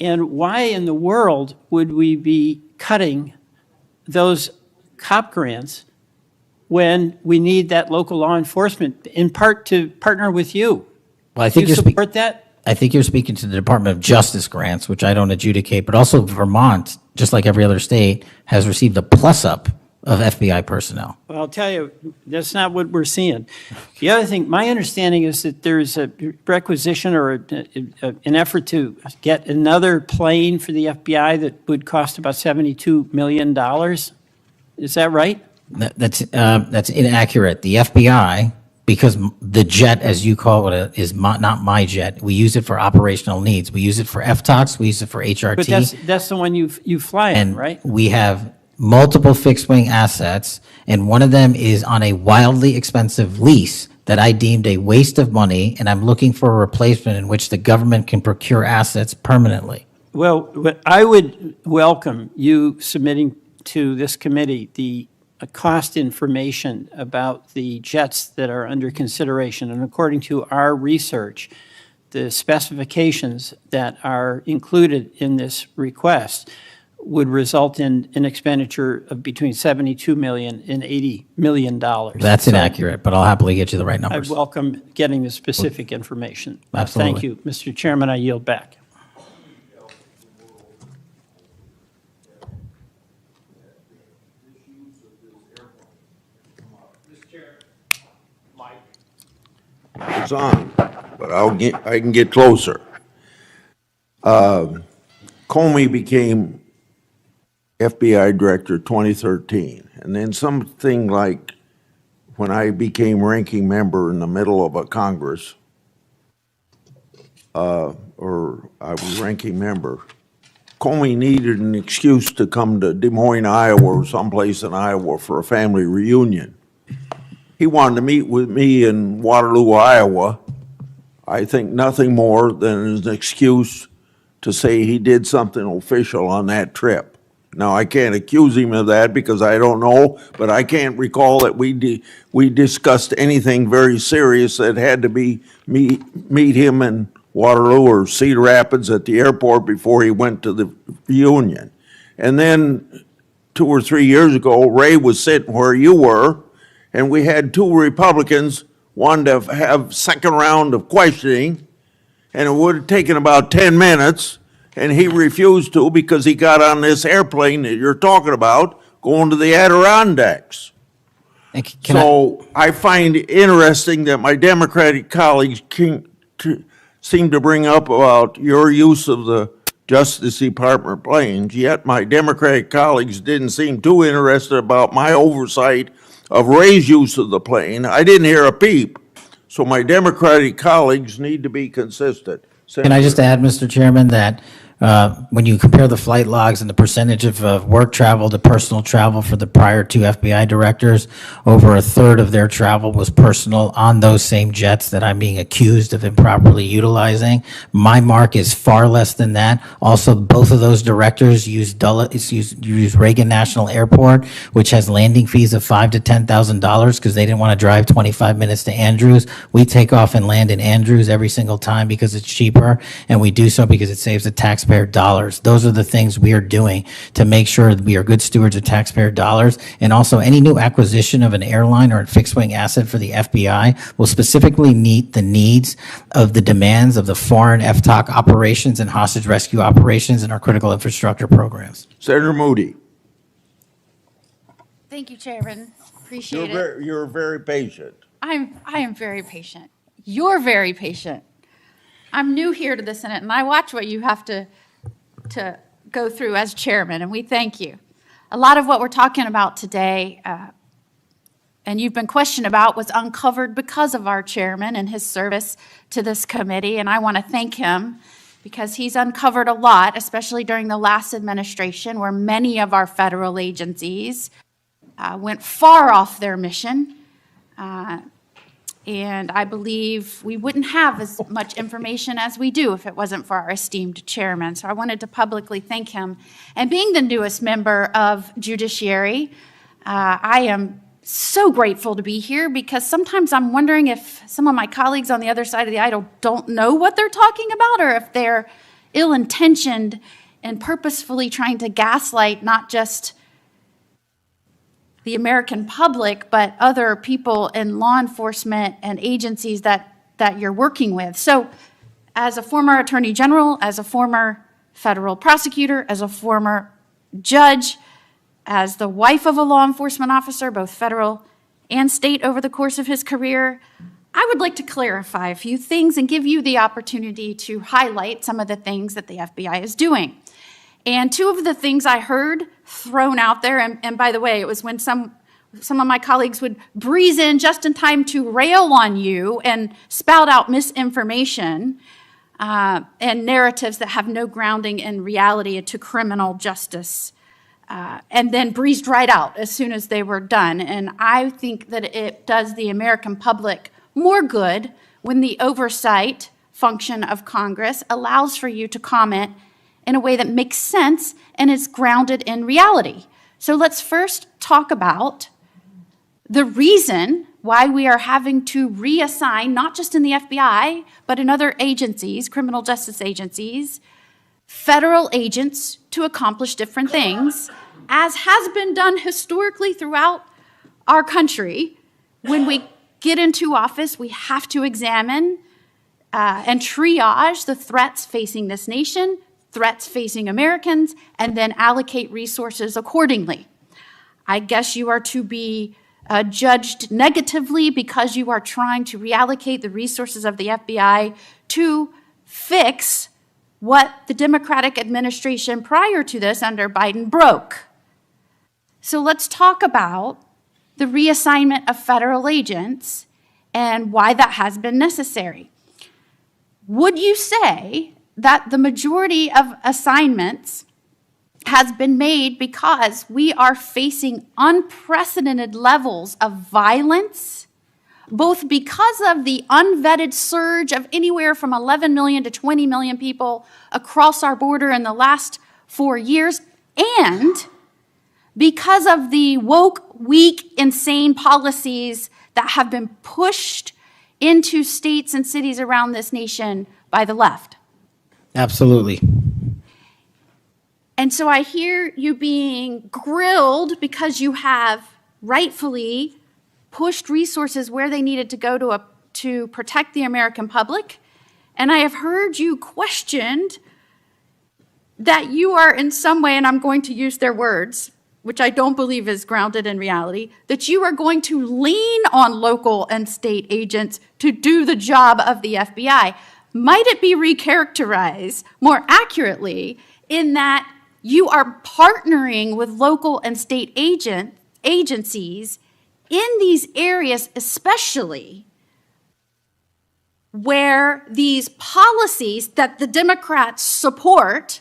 T: And why in the world would we be cutting those COP grants when we need that local law enforcement, in part to partner with you?
C: Well, I think
T: you
C: you're
T: support that?
C: I think you're speaking to the Department of Justice grants, which I don't adjudicate, but also Vermont, just like every other state, has received a plus-up of FBI personnel.
T: Well, I'll tell you, that's not what we're seeing. The other thing, my understanding is that there's a requisition or an effort to get another plane for the FBI that would cost about $72 million. Is that right?
C: That's inaccurate. The FBI, because the jet, as you call it, is not my jet. We use it for operational needs. We use it for FTOCs. We use it for HRT.
T: But that's the one you fly in,
C: And
T: right?
C: we have multiple fixed-wing assets, and one of them is on a wildly expensive lease that I deemed a waste of money, and I'm looking for a replacement in which the government can procure assets permanently.
T: Well, I would welcome you submitting to this committee the cost information about the jets that are under consideration. And according to our research, the specifications that are included in this request would result in an expenditure of between $72 million and $80 million.
C: That's inaccurate, but I'll happily get you the right
T: I
C: numbers.
T: welcome getting the specific information.
C: Absolutely.
T: Thank you. Mr. Chairman, I yield back.
F: It's on, but I can get closer. Comey became FBI Director 2013, and then something like when I became ranking member in the middle of a Congress, or I was ranking member, Comey needed an excuse to come to Des Moines, Iowa, or someplace in Iowa for a family reunion. He wanted to meet with me in Waterloo, Iowa. I think nothing more than an excuse to say he did something official on that trip. Now, I can't accuse him of that because I don't know, but I can't recall that we discussed anything very serious that had to be meet him in Waterloo or Cedar Rapids at the airport before he went to the reunion. And then 2 or 3 years ago, Ray was sitting where you were, and we had 2 Republicans wanted to have second round of questioning, and it would have taken about 10 minutes, and he refused to because he got on this airplane that you're talking about going to the Adirondacks. So I find it interesting that my Democratic colleagues seem to bring up about your use of the Justice Department planes, yet my Democratic colleagues didn't seem too interested about my oversight of Ray's use of the plane. I didn't hear a peep. So my Democratic colleagues need to be consistent.
C: Can I just add, Mr. Chairman, that when you compare the flight logs and the percentage of work travel to personal travel for the prior 2 FBI directors, over a third of their travel was personal on those same jets that I'm being accused of improperly utilizing. My mark is far less than that. Also, both of those directors use Reagan National Airport, which has landing fees of $5,000 to $10,000 because they didn't want to drive 25 minutes to Andrews. We take off and land in Andrews every single time because it's cheaper, and we do so because it saves the taxpayer dollars. Those are the things we are doing to make sure that we are good stewards of taxpayer dollars. And also, any new acquisition of an airline or a fixed-wing asset for the FBI will specifically meet the needs of the demands of the foreign FTOC operations and hostage rescue operations in our critical infrastructure programs.
F: Senator Moody.
U: Thank you, Chairman. Appreciate it.
F: You're very patient.
U: I am very patient. You're very patient. I'm new here to the Senate, and I watch what you have to go through as chairman, and we thank you. A lot of what we're talking about today, and you've been questioned about, was uncovered because of our chairman and his service to this committee, and I want to thank him because he's uncovered a lot, especially during the last administration, where many of our federal agencies went far off their mission. And I believe we wouldn't have as much information as we do if it wasn't for our esteemed chairman. So I wanted to publicly thank him. And being the newest member of Judiciary, I am so grateful to be here because sometimes I'm wondering if some of my colleagues on the other side of the aisle don't know what they're talking about, or if they're ill-intentioned and purposefully trying to gaslight not just the American public, but other people in law enforcement and agencies that you're working with. So as a former attorney general, as a former federal prosecutor, as a former judge, as the wife of a law enforcement officer, both federal and state over the course of his career, I would like to clarify a few things and give you the opportunity to highlight some of the things that the FBI is doing. And 2 of the things I heard thrown out there, and by the way, it was when some of my colleagues would breeze in just in time to rail on you and spout out misinformation and narratives that have no grounding in reality to criminal justice, and then breezed right out as soon as they were done. And I think that it does the American public more good when the oversight function of Congress allows for you to comment in a way that makes sense and is grounded in reality. So let's first talk about the reason why we are having to reassign, not just in the FBI, but in other agencies, criminal justice agencies, federal agents to accomplish different things, as has been done historically throughout our country. When we get into office, we have to examine and triage the threats facing this nation, threats facing Americans, and then allocate resources accordingly. I guess you are to be judged negatively because you are trying to reallocate the resources of the FBI to fix what the Democratic administration prior to this under Biden broke. So let's talk about the reassignment of federal agents and why that has been necessary. Would you say that the majority of assignments has been made because we are facing unprecedented levels of violence, both because of the unvetted surge of anywhere from 11 million to 20 million people across our border in the last 4 years, and because of the woke, weak, insane policies that have been pushed into states and cities around this nation by the left?
C: Absolutely.
U: And so I hear you being grilled because you have rightfully pushed resources where they needed to go to protect the American public. And I have heard you questioned that you are in some way, and I'm going to use their words, which I don't believe is grounded in reality, that you are going to lean on local and state agents to do the job of the FBI. Might it be recharacterized more accurately in that you are partnering with local and state agencies in these areas, especially where these policies that the Democrats support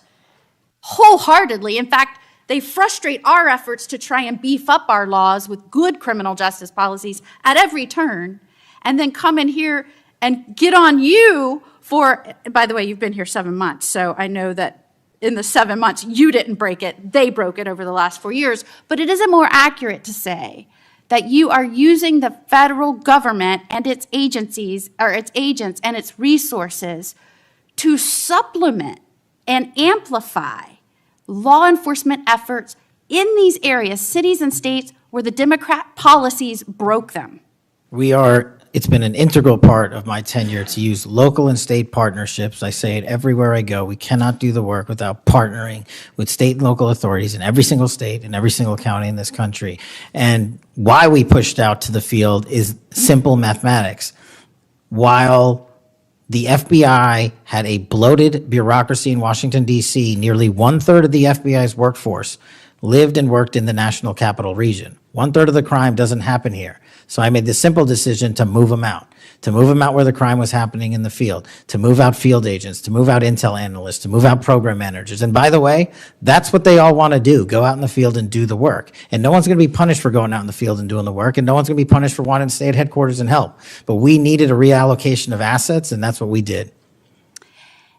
U: wholeheartedly, in fact, they frustrate our efforts to try and beef up our laws with good criminal justice policies at every turn, and then come in here and get on you for, by the way, you've been here 7 months, so I know that in the 7 months, you didn't break it, they broke it over the last 4 years. But it isn't more accurate to say that you are using the federal government and its agencies, or its agents and its resources to supplement and amplify law enforcement efforts in these areas, cities and states, where the Democrat policies broke them.
C: It's been an integral part of my tenure to use local and state partnerships. I say it everywhere I go. We cannot do the work without partnering with state and local authorities in every single state and every single county in this country. And why we pushed out to the field is simple mathematics. While the FBI had a bloated bureaucracy in Washington, D.C., nearly 1/3 of the FBI's workforce lived and worked in the national capital region. 1/3 of the crime doesn't happen here. So I made the simple decision to move them out where the crime was happening in the field, to move out field agents, to move out intel analysts, to move out program managers. And by the way, that's what they all want to do, go out in the field and do the work. And no one's going to be punished for going out in the field and doing the work, and no one's going to be punished for wanting to stay at headquarters and help. But we needed a reallocation of assets, and that's what we did.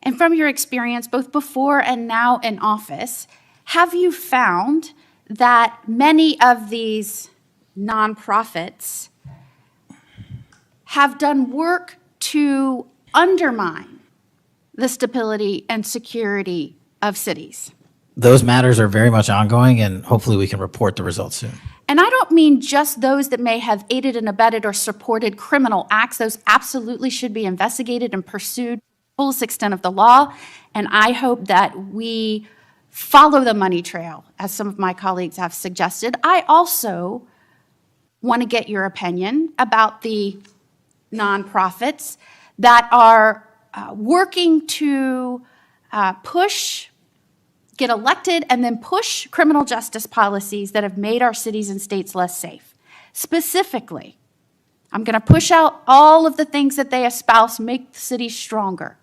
U: And from your experience, both before and now in office, have you found that many of these nonprofits have done work to undermine the stability and security of cities?
C: Those matters are very much ongoing, and hopefully we can report the results soon.
U: And I don't mean just those that may have aided and abetted or supported criminal acts. Those absolutely should be investigated and pursued to the fullest extent of the law. And I hope that we follow the money trail, as some of my colleagues have suggested. I also want to get your opinion about the nonprofits that are working to get elected and then push criminal justice policies that have made our cities and states less safe. Specifically, I'm going to push out all of the things that they espouse make the cities stronger.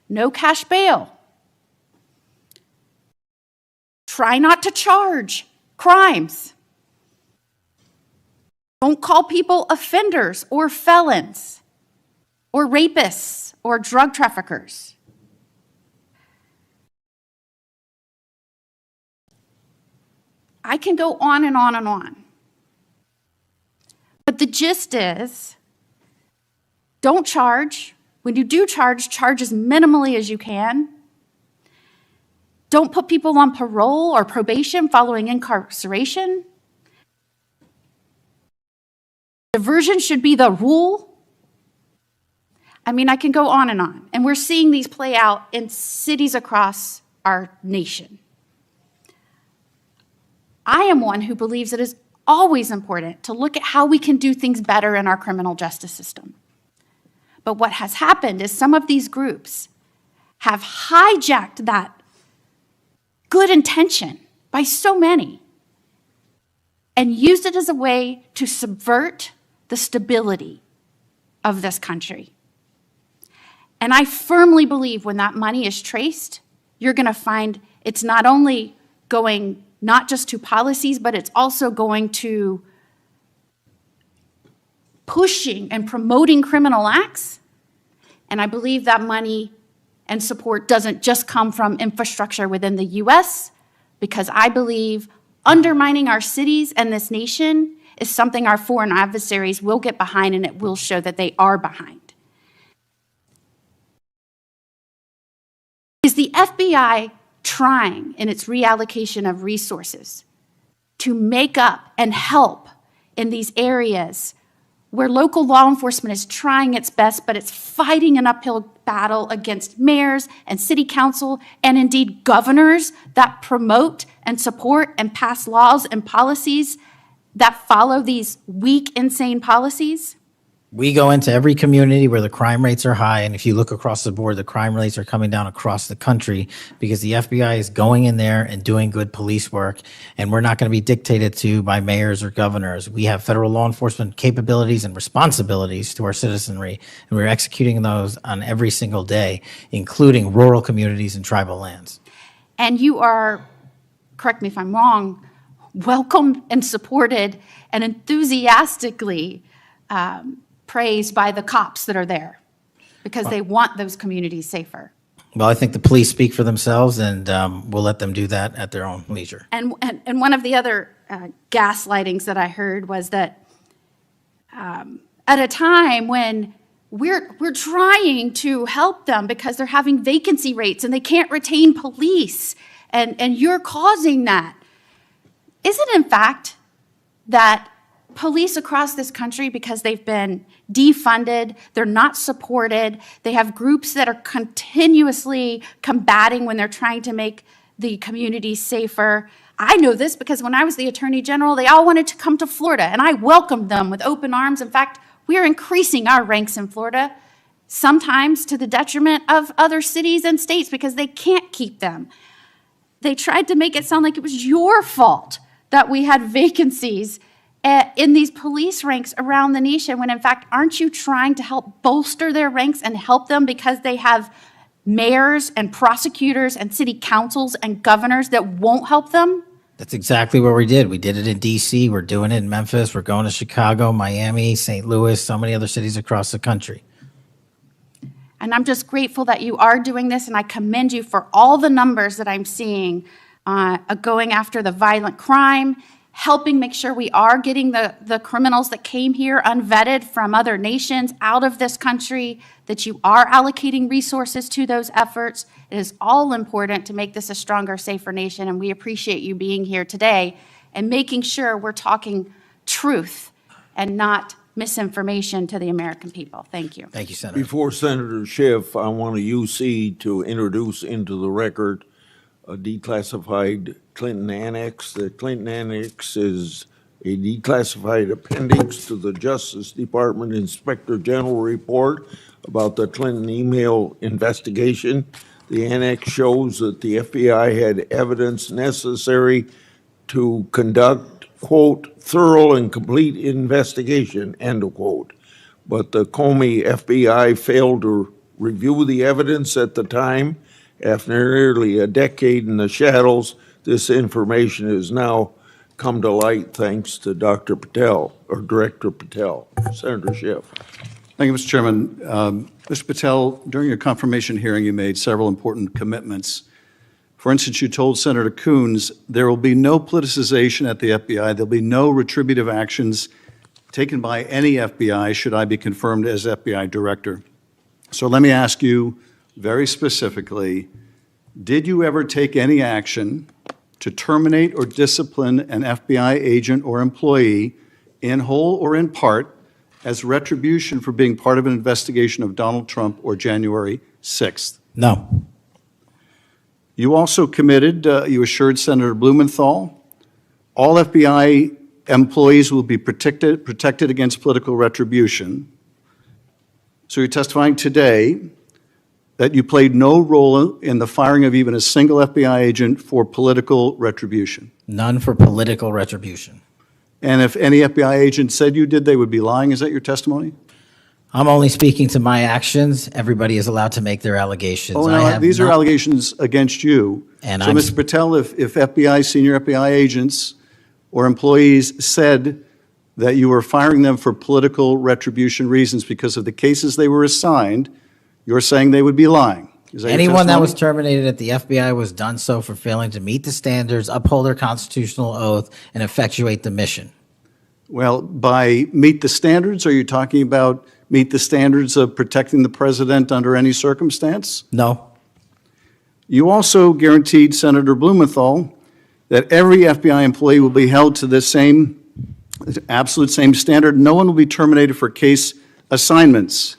U: No cash bail. Try not to charge crimes. Don't call people offenders or felons or rapists or drug traffickers. I can go on and on and on. But the gist is, don't charge. When you do charge, charge as minimally as you can. Don't put people on parole or probation following incarceration. Diversion should be the rule. I mean, I can go on. And we're seeing these play out in cities across our nation. I am one who believes it is always important to look at how we can do things better in our criminal justice system. But what has happened is some of these groups have hijacked that good intention by so many and used it as a way to subvert the stability of this country. And I firmly believe when that money is traced, you're going to find it's not only going not just to policies, but it's also going to pushing and promoting criminal acts. And I believe that money and support doesn't just come from infrastructure within the US, because I believe undermining our cities and this nation is something our foreign adversaries will get behind, and it will show that they are behind. Is the FBI trying in its reallocation of resources to make up and help in these areas where local law enforcement is trying its best, but it's fighting an uphill battle against mayors and city council and indeed governors that promote and support and pass laws and policies that follow these weak, insane policies?
C: We go into every community where the crime rates are high, and if you look across the board, the crime rates are coming down across the country because the FBI is going in there and doing good police work, and we're not going to be dictated to by mayors or governors. We have federal law enforcement capabilities and responsibilities to our citizenry, and we're executing those on every single day, including rural communities and tribal lands.
U: And you are, correct me if I'm wrong, welcomed and supported and enthusiastically praised by the cops that are there because they want those communities safer.
C: Well, I think the police speak for themselves, and we'll let them do that at their own leisure.
U: And one of the other gaslightings that I heard was that at a time when we're trying to help them because they're having vacancy rates and they can't retain police, and you're causing that. Is it in fact that police across this country, because they've been defunded, they're not supported, they have groups that are continuously combating when they're trying to make the communities safer? I know this because when I was the Attorney General, they all wanted to come to Florida, and I welcomed them with open arms. In fact, we are increasing our ranks in Florida, sometimes to the detriment of other cities and states because they can't keep them. They tried to make it sound like it was your fault that we had vacancies in these police ranks around the nation, when in fact, aren't you trying to help bolster their ranks and help them because they have mayors and prosecutors and city councils and governors that won't help them?
C: That's exactly what we did. We did it in D.C., we're doing it in Memphis, we're going to Chicago, Miami, St. Louis, so many other cities across the country.
U: And I'm just grateful that you are doing this, and I commend you for all the numbers that I'm seeing going after the violent crime, helping make sure we are getting the criminals that came here unvetted from other nations out of this country, that you are allocating resources to those efforts. It is all important to make this a stronger, safer nation, and we appreciate you being here today and making sure we're talking truth and not misinformation to the American people. Thank you.
C: Thank you, Senator.
F: Before Senator Schiff, I want a UC to introduce into the record a declassified Clinton Annex. The Clinton Annex is a declassified appendix to the Justice Department Inspector General report about the Clinton email investigation. The annex shows that the FBI had evidence necessary to conduct, quote, thorough and complete investigation, end of quote. But the Comey FBI failed to review the evidence at the time. After nearly a decade in the shadows, this information is now
A: come to light thanks to Dr. Patel, or Director Patel. Senator Schiff.
G: Thank you, Mr. Chairman. Mr. Patel, during your confirmation hearing, you made several important commitments. For instance, you told Senator Coons there will be no politicization at the FBI. There'll be no retributive actions taken by any FBI should I be confirmed as FBI director. So let me ask you very specifically, did you ever take any action to terminate or discipline an FBI agent or employee in whole or in part as retribution for being part of an investigation of Donald Trump or January 6th?
C: No.
G: You also committed, you assured Senator Blumenthal, all FBI employees will be protected against political retribution. So you're testifying today that you played no role in the firing of even a single FBI agent for political retribution.
C: None for political retribution.
G: And if any FBI agent said you did, they would be lying. Is that your testimony?
C: I'm only speaking to my actions. Everybody is allowed to make their allegations.
G: Oh,
C: I
G: no,
C: have
G: these are
C: not-
G: allegations against you.
C: And
G: so,
C: I'm-
G: Mr. Patel, if FBI, senior FBI agents or employees said that you were firing them for political retribution reasons because of the cases they were assigned, you're saying they would be lying. Is that your
C: Anyone that
G: testimony?
C: was terminated at the FBI was done so for failing to meet the standards, uphold their constitutional oath, and effectuate the mission.
G: Well, by meet the standards, are you talking about meet the standards of protecting the president under any circumstance?
C: No.
G: You also guaranteed Senator Blumenthal that every FBI employee will be held to the same, absolute same standard. No one will be terminated for case assignments.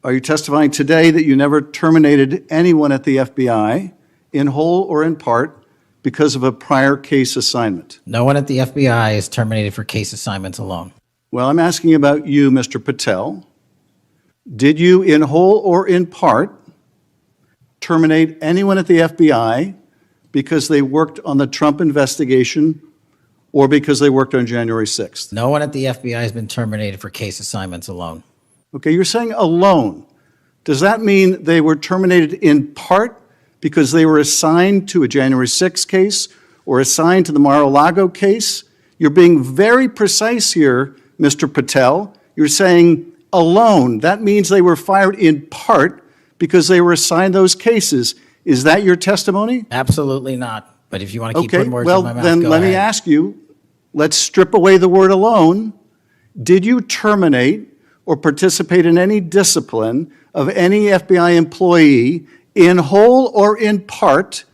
G: Are you testifying today that you never terminated anyone at the FBI in whole or in part because of a prior case assignment?
C: No one at the FBI is terminated for case assignments alone.
G: Well, I'm asking about you, Mr. Patel. Did you, in whole or in part, terminate anyone at the FBI because they worked on the Trump investigation or because they worked on January 6th?
C: No one at the FBI has been terminated for case assignments alone.
G: Okay, you're saying alone. Does that mean they were terminated in part because they were assigned to a January 6th case or assigned to the Mar-a-Lago case? You're being very precise here, Mr. Patel. You're saying alone. That means they were fired in part because they were assigned those cases. Is that your testimony?
C: Absolutely not. But if you want to keep
G: Okay,
C: putting words
G: well,
C: in my mouth,
G: then
C: go
G: let me
C: ahead.
G: ask you, let's strip away the word alone. Did you terminate or participate in any discipline of any FBI employee in whole or in part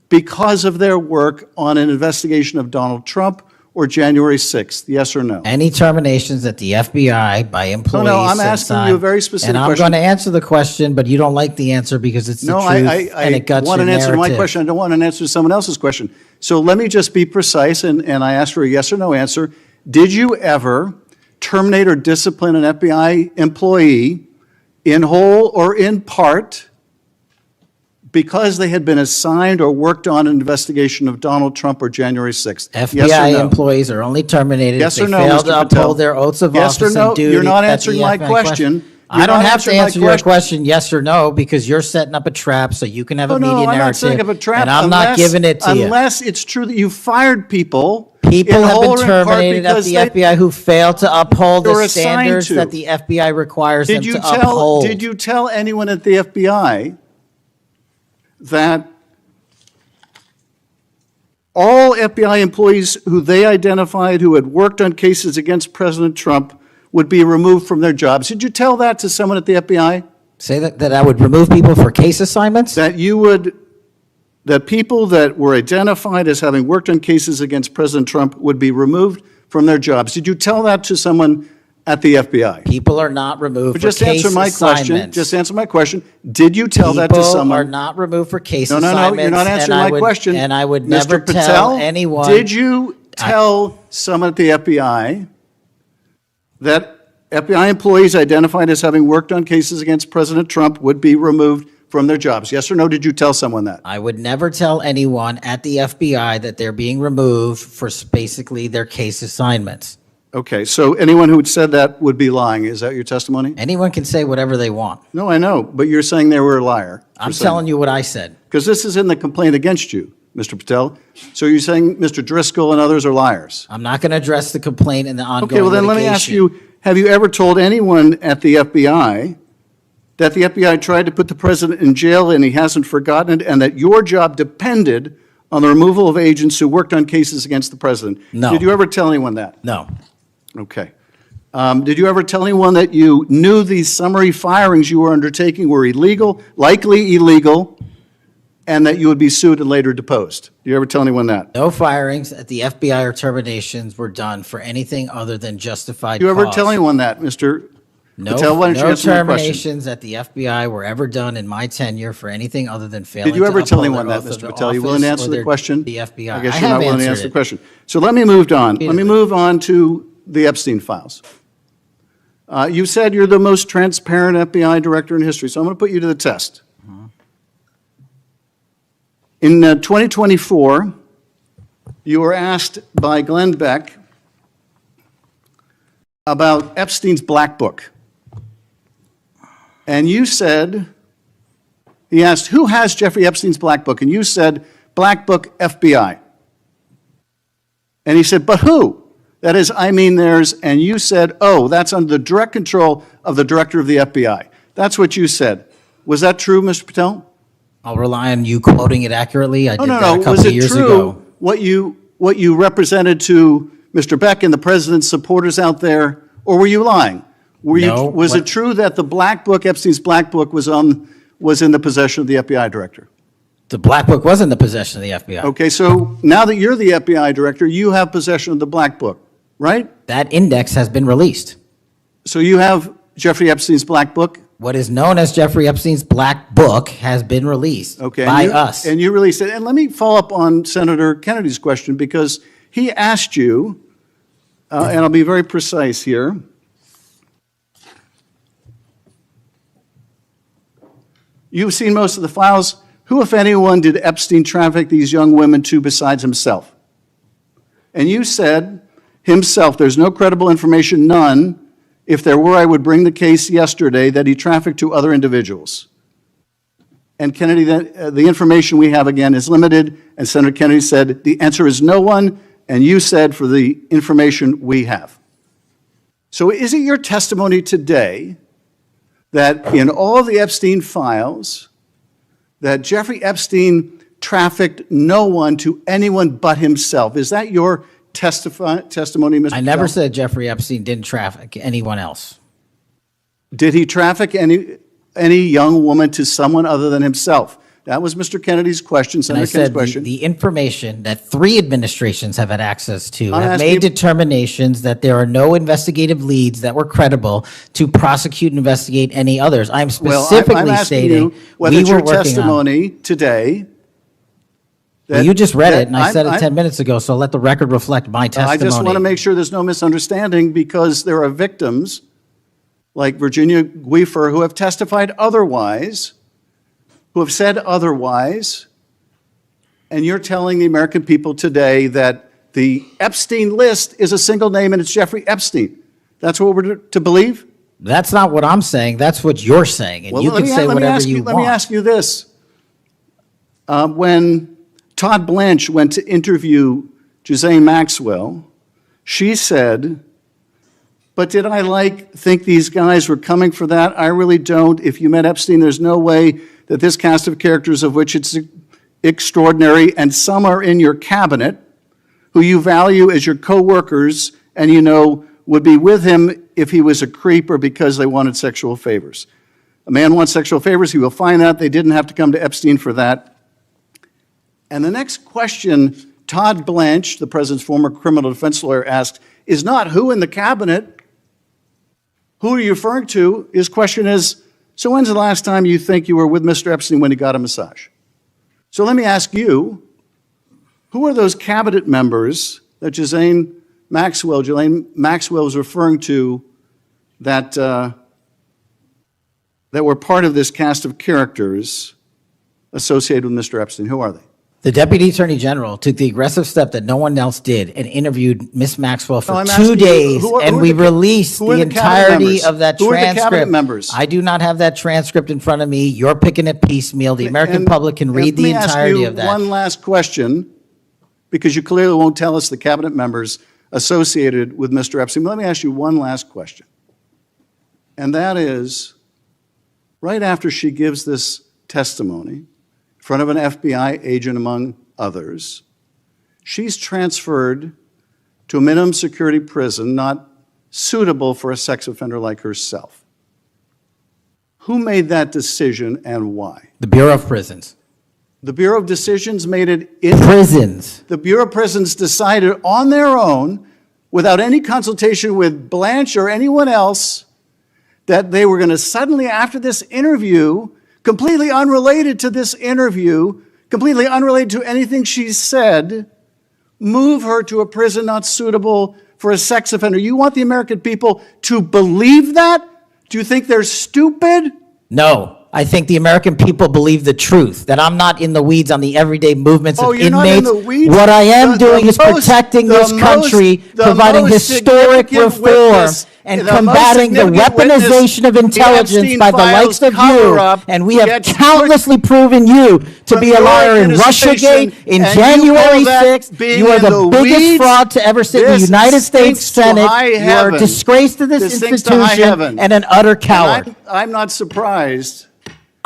G: because of their work on an investigation of Donald Trump or January 6th? Yes or no?
C: Any terminations at the FBI by employees.
G: No, I'm
C: since
G: asking you a very specific
C: And I'm
G: question.
C: going to answer the question, but you don't like the answer because it's the
G: No,
C: truth
G: I
C: and it guts
G: want
C: your
G: an answer to my
C: narrative.
G: question. I don't want an answer to someone else's question. So let me just be precise, and I ask for a yes or no answer. Did you ever terminate or discipline an FBI employee in whole or in part because they had been assigned or worked on an investigation of Donald Trump or January 6th? Yes or
C: FBI
G: no?
C: employees are only terminated
G: Yes
C: if
G: or
C: they
G: no,
C: fail
G: Mr.
C: to
G: Patel?
C: uphold their oaths of
G: Yes or
C: office
G: no?
C: and duty.
G: You're not
C: at the
G: answering my
C: FBI
G: question.
C: I
G: You're
C: don't
G: not
C: have to
G: answering my
C: answer your
G: question.
C: question yes or no because you're setting up a trap so you can have a
G: Oh,
C: media
G: no, I'm not
C: narrative.
G: setting up a trap.
C: And I'm not giving it to you.
G: Unless it's true that you fired people.
C: People
G: in
C: have
G: whole
C: been
G: or in part
C: terminated at
G: because
C: the
G: they-
C: FBI who failed to uphold
G: They were
C: the
G: assigned
C: standards
G: to.
C: that the FBI requires them
G: Did you
C: to
G: tell?
C: uphold.
G: Did you tell anyone at the FBI that all FBI employees who they identified who had worked on cases against President Trump would be removed from their jobs? Did you tell that to someone at the FBI?
C: Say that I would remove people for case assignments?
G: That you would, that people that were identified as having worked on cases against President Trump would be removed from their jobs. Did you tell that to someone at the FBI?
C: People are not removed
G: But
C: for
G: just
C: case
G: answer my question.
C: assignments.
G: Just answer my question. Did you tell that to someone?
C: People are not removed for case
G: No,
C: assignments.
G: you're not answering
C: and I
G: my
C: would-
G: question.
C: And I would
G: Mr.
C: never
G: Patel,
C: tell anyone.
G: Did you tell someone at the FBI that FBI employees identified as having worked on cases against President Trump would be removed from their jobs? Yes or no, did you tell someone that?
C: I would never tell anyone at the FBI that they're being removed for basically their case assignments.
G: Okay, so anyone who had said that would be lying. Is that your testimony?
C: Anyone can say whatever they want.
G: No, I know, but you're saying they were a liar.
C: I'm telling you what I said.
G: Because this is in the complaint against you.
D: Mr. Patel. So you're saying Mr. Driscoll and others are liars?
C: I'm not going to address the complaint and the ongoing
D: Okay, well then let me ask
C: litigation.
D: you, have you ever told anyone at the FBI that the FBI tried to put the president in jail and he hasn't forgotten it, and that your job depended on the removal of agents who worked on cases against the president?
C: No.
D: Did you ever tell anyone that?
C: No.
D: Okay. Did you ever tell anyone that you knew these summary firings you were undertaking were illegal, likely illegal, and that you would be sued and later deposed? Did you ever tell anyone that?
C: No firings at the FBI or terminations were done for anything other than justified
D: Did you ever
C: cause.
D: tell anyone that, Mr.
C: No,
D: Patel? Why don't you
C: no
D: answer my question?
C: terminations at the FBI were ever done in my tenure for anything other than failing
D: Did you ever
C: to
D: tell
C: uphold
D: anyone
C: their
D: that,
C: oath of
D: Mr. Patel? You willing to
C: office
D: answer
C: or
D: the
C: their-
D: question?
C: The FBI.
D: I guess
C: I
D: you're
C: have
D: not willing to
C: answered
D: answer the
C: it.
D: question. So let me move on. Let me
C: Repeatedly.
D: move on to the Epstein files. You said you're the most transparent FBI director in history, so I'm going to put you to the test. In 2024, you were asked by Glenn Beck about Epstein's Black Book. And you said, he asked, who has Jeffrey Epstein's Black Book? And you said, Black Book, FBI. And he said, but who? That is, I mean theirs. And you said, oh, that's under the direct control of the director of the FBI. That's what you said. Was that true, Mr. Patel?
C: I'll rely on you quoting it accurately. I
D: Oh,
C: did
D: no,
C: that a
D: no.
C: couple
D: Was
C: of
D: it
C: years
D: true
C: ago.
D: what you represented to Mr. Beck and the president's supporters out there, or were you lying?
C: No,
D: Was it true that the Black Book, Epstein's Black Book, was in the possession of the FBI director?
C: The Black Book was in the possession of the FBI.
D: Okay, so now that you're the FBI director, you have possession of the Black Book, right?
C: That index has been released.
D: So you have Jeffrey Epstein's Black Book?
C: What is known as Jeffrey Epstein's Black Book has been released by us.
D: And you released it. And let me follow up on Senator Kennedy's question, because he asked you, and I'll be very precise here. You've seen most of the files. Who, if anyone, did Epstein traffic these young women to besides himself? And you said, himself. There's no credible information, none. If there were, I would bring the case yesterday that he trafficked to other individuals. And Kennedy, the information we have, again, is limited. And Senator Kennedy said, the answer is no one. And you said, for the information we have. So is it your testimony today that in all of the Epstein files, that Jeffrey Epstein trafficked no one to anyone but himself? Is that your testimony, Mr.
C: I never
D: Patel?
C: said Jeffrey Epstein didn't traffic anyone else.
D: Did he traffic any young woman to someone other than himself? That was Mr. Kennedy's question,
C: And
D: Senator
C: I
D: Kennedy's
C: said
D: question.
C: the information that 3 administrations have had access to
D: I'm
C: have
D: asking
C: made
D: you-
C: determinations that there are no investigative leads that were credible to prosecute and investigate any others. I'm
D: Well,
C: specifically
D: I'm asking
C: stating
D: you whether
C: we
D: it's
C: were
D: your
C: working on.
D: testimony today.
C: Well, you just read
D: that
C: it, and I said it
D: I'm-
C: 10 minutes ago, so let the record reflect my testimony.
D: I just want to make sure there's no misunderstanding, because there are victims like Virginia Guifer who have testified otherwise, who have said otherwise, and you're telling the American people today that the Epstein list is a single name and it's Jeffrey Epstein. That's what we're to believe?
C: That's not what I'm saying. That's what you're saying, and
D: Well,
C: you
D: let
C: can
D: me-
C: say
D: let me
C: whatever
D: ask
C: you
D: Let
C: want.
D: me ask you this. When Todd Blanche went to interview Ghislaine Maxwell, she said, but did I think these guys were coming for that? I really don't. If you met Epstein, there's no way that this cast of characters, of which it's extraordinary, and some are in your cabinet, who you value as your co-workers, and you know would be with him if he was a creep or because they wanted sexual favors. A man wants sexual favors, he will find that. They didn't have to come to Epstein for that. And the next question Todd Blanche, the president's former criminal defense lawyer, asked is not who in the cabinet, who are you referring to? His question is, so when's the last time you think you were with Mr. Epstein when he got a massage? So let me ask you, who are those cabinet members that Ghislaine Maxwell was referring to that, that were part of this cast of characters associated with Mr. Epstein? Who are they?
C: The Deputy Attorney General took the aggressive step that no one else did and interviewed Miss Maxwell for
D: I'm
C: 2
D: asking you,
C: days,
D: who are
C: and
D: the
C: we
D: ca-
C: released
D: who are
C: the
D: the cabinet
C: entirety
D: members?
C: of that
D: Who are the cabinet
C: transcript.
D: members?
C: I do not have that transcript in front of me. You're picking it piecemeal. The American
D: And
C: public can read the entirety of
D: Let me ask
C: that.
D: you one last question, because you clearly won't tell us the cabinet members associated with Mr. Epstein. Let me ask you one last question. And that is, right after she gives this testimony in front of an FBI agent, among others, she's transferred to a minimum security prison not suitable for a sex offender like herself. Who made that decision and why?
C: The Bureau of Prisons.
D: The Bureau of Decisions made it in
C: Prisons.
D: The Bureau of Prisons decided on their own, without any consultation with Blanche or anyone else, that they were going to suddenly, after this interview, completely unrelated to this interview, completely unrelated to anything she said, move her to a prison not suitable for a sex offender. You want the American people to believe that? Do you think they're stupid?
C: No. I think the American people believe the truth, that I'm not in the weeds on the everyday movements of
D: you're not in
C: inmates.
D: the weeds?
C: What I am
D: The
C: doing is
D: most-
C: protecting
D: the
C: this country,
D: most- the
C: providing
D: most
C: historic
D: significant
C: reform,
D: witness-
C: and
D: the most
C: combating the
D: significant
C: weaponization of
D: witness, the
C: intelligence
D: Epstein
C: by the likes
D: files
C: of you.
D: cover-up
C: And we have
D: gets
C: countlessly proven you to
D: from
C: be a
D: your
C: liar in
D: administration,
C: Russiagate, in
D: and you
C: January
D: call that
C: 6th.
D: being
C: You are
D: in
C: the
D: the
C: biggest
D: weeds?
C: fraud to ever sit in the
D: This
C: United States
D: stinks to
C: Senate.
D: high
C: You are a
D: heaven.
C: disgrace to this
D: This stinks to high
C: institution
D: heaven.
C: and an utter
D: And
C: coward.
D: I'm not surprised.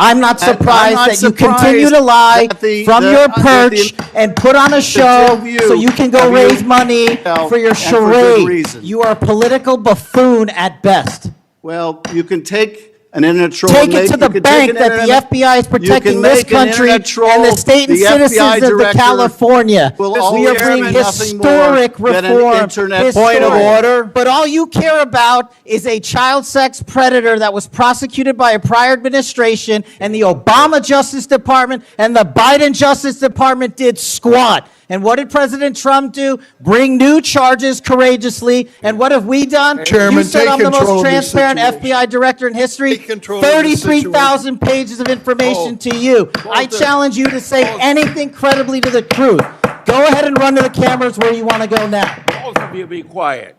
C: I'm not
D: And I'm
C: surprised
D: not
C: that you continue
D: surprised
C: to lie
D: that the-
C: from
D: the-
C: your
D: that the-
C: perch and put on a show
D: two of you
C: so you can go
D: have
C: raise
D: you-
C: money for your
D: and for good
C: charade.
D: reason.
C: You are a political buffoon at best.
D: Well, you can take an internet troll.
C: Take
D: and
C: it
D: make-
C: to
D: you
C: the
D: can take
C: bank
D: an
C: that the
D: internet-
C: FBI is
D: you
C: protecting
D: can
C: this
D: make an
C: country
D: internet troll.
C: and the state and
D: The FBI
C: citizens of the
D: director
C: California.
D: will
C: We
D: always
C: are
D: do
C: bringing
D: nothing
C: historic
D: more than an
C: reform.
D: internet
C: Point of
D: troll.
C: order. But all you care about is a child sex predator that was prosecuted by a prior administration, and the Obama Justice Department and the Biden Justice Department did squat. And what did President Trump do? Bring new charges courageously. And what have we done?
B: Chairman,
C: You said
B: take
C: I'm the
B: control
C: most
B: of this
C: transparent
B: situation.
C: FBI director in history.
B: control of this
C: 33,000 pages of information to you. I challenge you to say anything credibly to the truth. Go ahead and run to the cameras where you want to go now.
A: Both of you be quiet.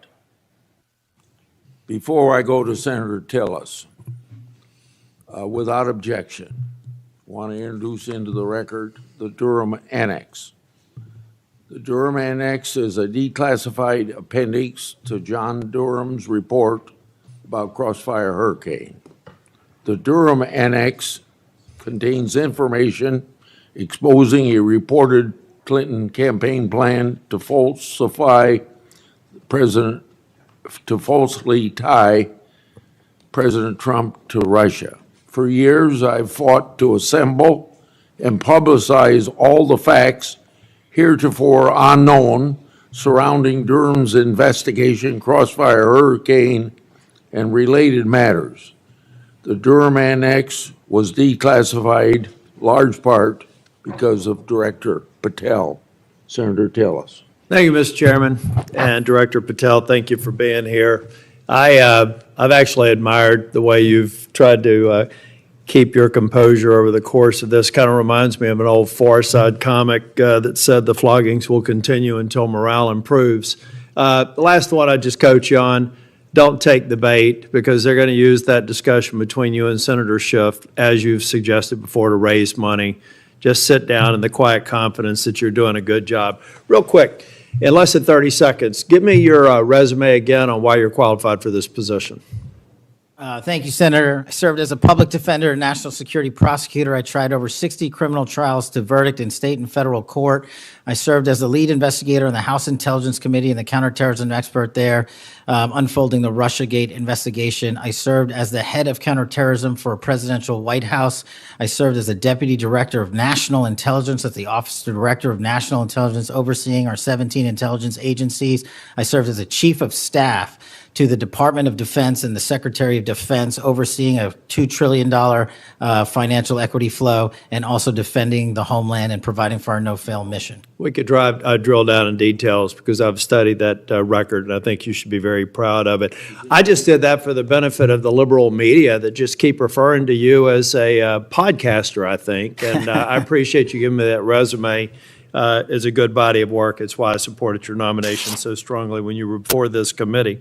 A: Before I go to Senator Tillis, without objection, want to introduce into the record the Durham Annex. The Durham Annex is a declassified appendix to John Durham's report about Crossfire Hurricane. The Durham Annex contains information exposing a reported Clinton campaign plan to falsely tie President Trump to Russia. For years, I've fought to assemble and publicize all the facts heretofore unknown surrounding Durham's investigation, Crossfire Hurricane, and related matters. The Durham Annex was declassified large part because of Director Patel. Senator Tillis.
E: Thank you, Mr. Chairman, and Director Patel, thank you for being here. I've actually admired the way you've tried to keep your composure over the course of this. Kind of reminds me of an old Far Side comic that said the floggings will continue until morale improves. The last one I just coach you on, don't take the bait, because they're going to use that discussion between you and Senator Schiff, as you've suggested before, to raise money. Just sit down in the quiet confidence that you're doing a good job. Real quick, in less than 30 seconds, give me your resume again on why you're qualified for this position.
C: Thank you, Senator. I served as a public defender and national security prosecutor. I tried over 60 criminal trials to verdict in state and federal court. I served as the lead investigator in the House Intelligence Committee and the counterterrorism expert there, unfolding the Russiagate investigation. I served as the head of counterterrorism for a presidential White House. I served as the deputy director of national intelligence at the Office of Director of National Intelligence, overseeing our 17 intelligence agencies. I served as a chief of staff to the Department of Defense and the Secretary of Defense, overseeing a $2 trillion financial equity flow, and also defending the homeland and providing for our no-fail mission.
E: We could drill down in details because I've studied that record, and I think you should be very proud of it. I just did that for the benefit of the liberal media that just keep referring to you as a podcaster, I think, and I appreciate you giving me that resume. It's a good body of work. It's why I supported your nomination so strongly when you were before this committee.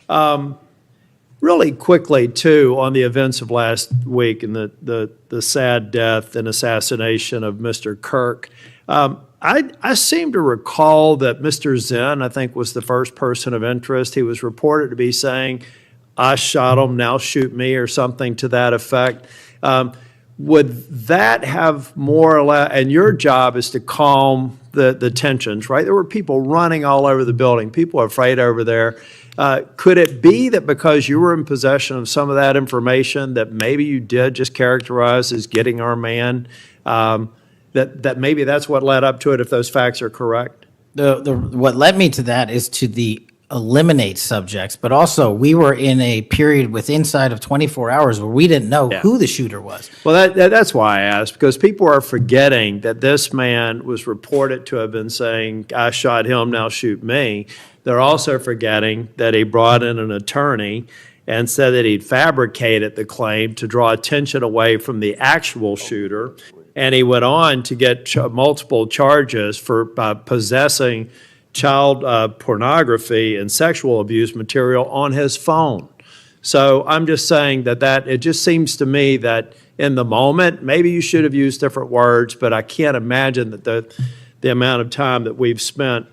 E: Really quickly, too, on the events of last week and the sad death and assassination of Mr. Kirk, I seem to recall that Mr. Zen, I think, was the first person of interest. He was reported to be saying, "I shot him, now shoot me," or something to that effect. Would that have more or less, and your job is to calm the tensions, right? There were people running all over the building. People are afraid over there. Could it be that because you were in possession of some of that information that maybe you did just characterize as getting our man, that maybe that's what led up to it, if those facts are correct?
C: What led me to that is to the eliminate subjects, but also we were in a period with inside of 24 hours where we didn't know who the shooter was.
E: Well, that's why I asked, because people are forgetting that this man was reported to have been saying, "I shot him, now shoot me." They're also forgetting that he brought in an attorney and said that he'd fabricated the claim to draw attention away from the actual shooter. And he went on to get multiple charges for possessing child pornography and sexual abuse material on his phone. So I'm just saying that it just seems to me that in the moment, maybe you should have used different words, but I can't imagine that the amount of time that we've spent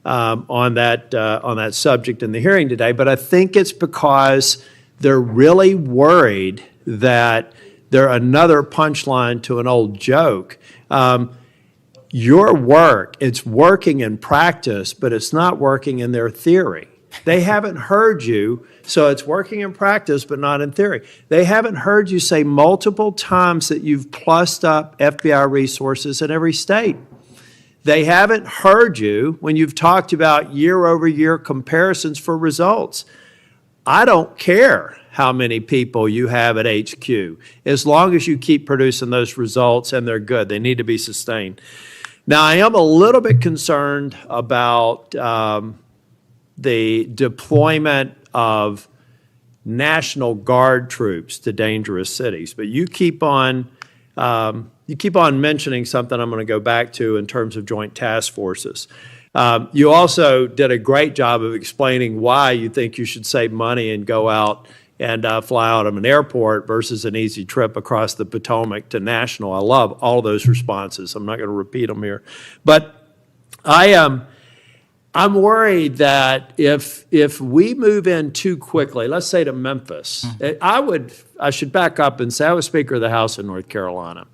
E: on that subject in the hearing today. But I think it's because they're really worried that they're another punchline to an old joke. Your work, it's working in practice, but it's not working in their theory. They haven't heard you, so it's working in practice, but not in theory. They haven't heard you say multiple times that you've plussed up FBI resources in every state. They haven't heard you when you've talked about year-over-year comparisons for results. I don't care how many people you have at HQ, as long as you keep producing those results and they're good. They need to be sustained. Now, I am a little bit concerned about the deployment of National Guard troops to dangerous cities, but you keep on mentioning something I'm going to go back to in terms of joint task forces. You also did a great job of explaining why you think you should save money and go out and fly out of an airport versus an easy trip across the Potomac to National. I love all those responses. I'm not going to repeat them here. But I'm worried that if we move in too quickly, let's say to Memphis, I should back up and say I was Speaker of the House in North Carolina.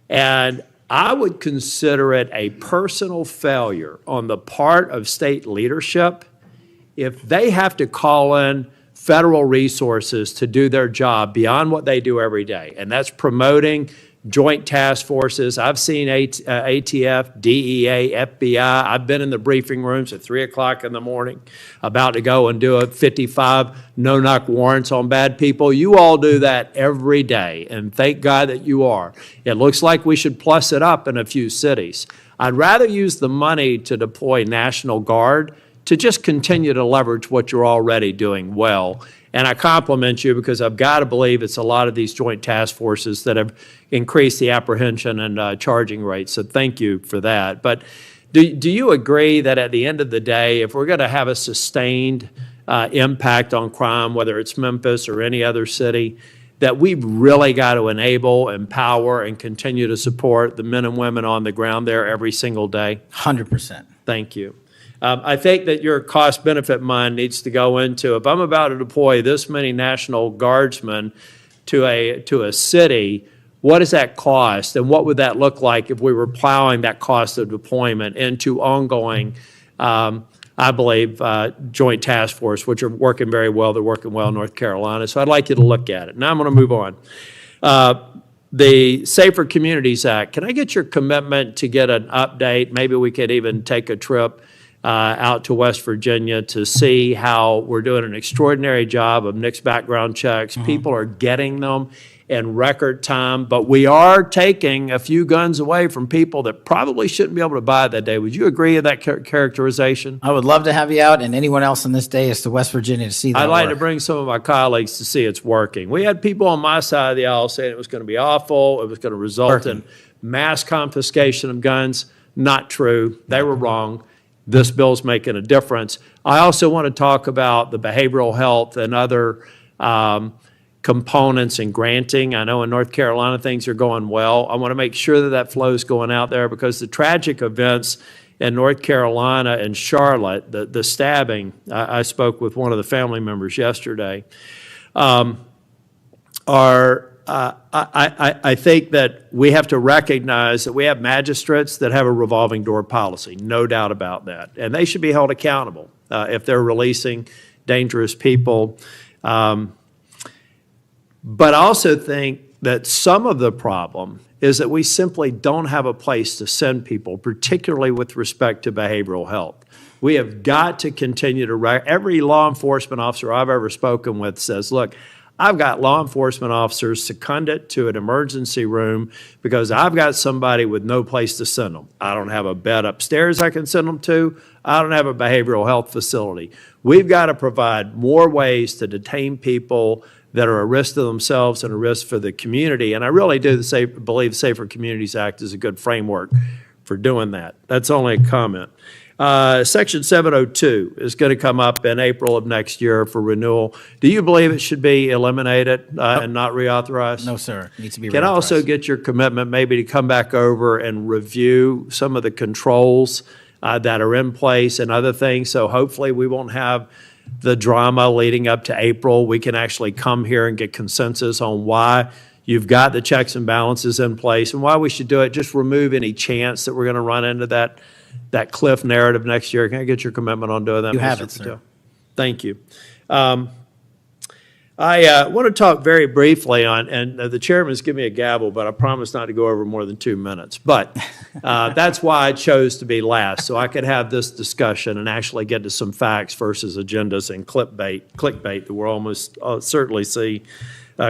E: And I would consider it a personal failure on the part of state leadership if they have to call in federal resources to do their job beyond what they do every day. And that's promoting joint task forces. I've seen ATF, DEA, FBI. I've been in the briefing rooms at 3 o'clock in the morning about to go and do 55 no-knock warrants on bad people. You all do that every day, and thank God that you are. It looks like we should plus it up in a few cities. I'd rather use the money to deploy National Guard to just continue to leverage what you're already doing well. And I compliment you because I've got to believe it's a lot of these joint task forces that have increased the apprehension and charging rates. So thank you for that. But do you agree that at the end of the day, if we're going to have a sustained impact on crime, whether it's Memphis or any other city, that we've really got to enable, empower, and continue to support the men and women on the ground there every single day?
C: 100%.
E: Thank you. I think that your cost-benefit mind needs to go into, if I'm about to deploy this many National Guardsmen to a city, what does that cost? And what would that look like if we were plowing that cost of deployment into ongoing, I believe, joint task force, which are working very well. They're working well in North Carolina. So I'd like you to look at it. Now I'm going to move on. The Safer Communities Act, can I get your commitment to get an update? Maybe we could even take a trip out to West Virginia to see how we're doing an extraordinary job of NICS background checks. People are getting them in record time, but we are taking a few guns away from people that probably shouldn't be able to buy that day. Would you agree with that characterization?
C: I would love to have you out and anyone else on this day is to West Virginia to see that
E: I'd like to
C: work.
E: bring some of my colleagues to see it's working. We had people on my side of the aisle saying it was going to be awful, it was going to result in mass confiscation of guns. Not true. They were wrong. This bill's making a difference. I also want to talk about the behavioral health and other components in granting. I know in North Carolina things are going well. I want to make sure that that flow is going out there because the tragic events in North Carolina and Charlotte, the stabbing, I spoke with one of the family members yesterday, I think that we have to recognize that we have magistrates that have a revolving door policy, no doubt about that. And they should be held accountable if they're releasing dangerous people. But I also think that some of the problem is that we simply don't have a place to send people, particularly with respect to behavioral health. We have got to continue to, every law enforcement officer I've ever spoken with says, look, I've got law enforcement officers seconded to an emergency room because I've got somebody with no place to send them. I don't have a bed upstairs I can send them to. I don't have a behavioral health facility. We've got to provide more ways to detain people that are a risk to themselves and a risk for the community. And I really do believe Safer Communities Act is a good framework for doing that. That's only a comment. Section 702 is going to come up in April of next year for renewal. Do you believe it should be eliminated and not reauthorized?
C: No, sir. It needs to be
E: Can I also get your commitment maybe to come back over and review some of the controls that are in place and other things? So hopefully we won't have the drama leading up to April. We can actually come here and get consensus on why you've got the checks and balances in place and why we should do it. Just remove any chance that we're going to run into that cliff narrative next year. Can I get your commitment on doing that?
C: You have
E: Mr.
C: it, sir.
E: Patel? Thank you. I want to talk very briefly on, and the chairman's given me a gavel, but I promise not to go over more than 2 minutes. But that's why I chose to be last, so I could have this discussion and actually get to some facts versus agendas and clickbait that we'll almost certainly see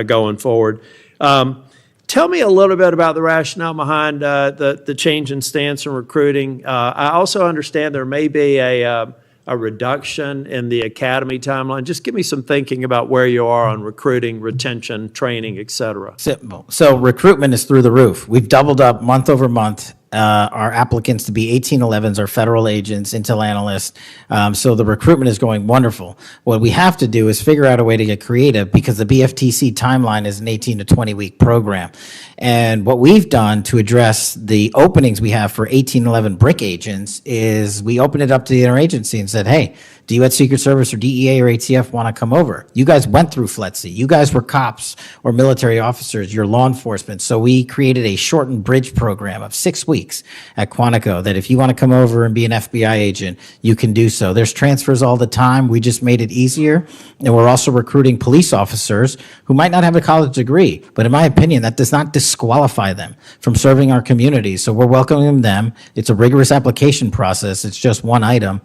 E: going forward. Tell me a little bit about the rationale behind the change in stance in recruiting. I also understand there may be a reduction in the academy timeline. Just give me some thinking about where you are on recruiting, retention, training, et cetera.
C: So recruitment is through the roof. We've doubled up month over month our applicants to be 1811s, our federal agents, intel analysts. So the recruitment is going wonderful. What we have to do is figure out a way to get creative because the BFTC timeline is an 18 to 20 week program. And what we've done to address the openings we have for 1811 BRIC agents is we opened it up to the interagency and said, hey, do you at Secret Service or DEA or ATF want to come over? You guys went through FLETC. You guys were cops or military officers. You're law enforcement. So we created a shortened bridge program of 6 weeks at Quantico that if you want to come over and be an FBI agent, you can do so. There's transfers all the time. We just made it easier. And we're also recruiting police officers who might not have a college degree. But in my opinion, that does not disqualify them from serving our community. So we're welcoming them. It's a rigorous application process. It's just one item.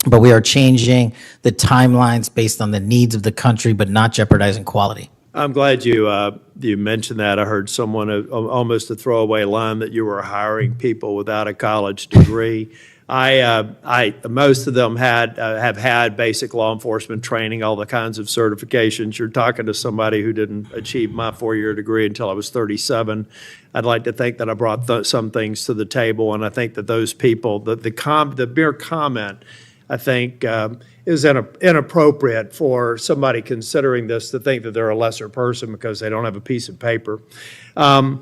C: But we are changing the timelines based on the needs of the country, but not jeopardizing quality.
E: I'm glad you mentioned that. I heard someone almost a throwaway line that you were hiring people without a college degree. Most of them have had basic law enforcement training, all the kinds of certifications. You're talking to somebody who didn't achieve my 4-year degree until I was 37. I'd like to think that I brought some things to the table, and I think that those people, the mere comment, I think is inappropriate for somebody considering this to think that they're a lesser person because they don't have a piece of paper. I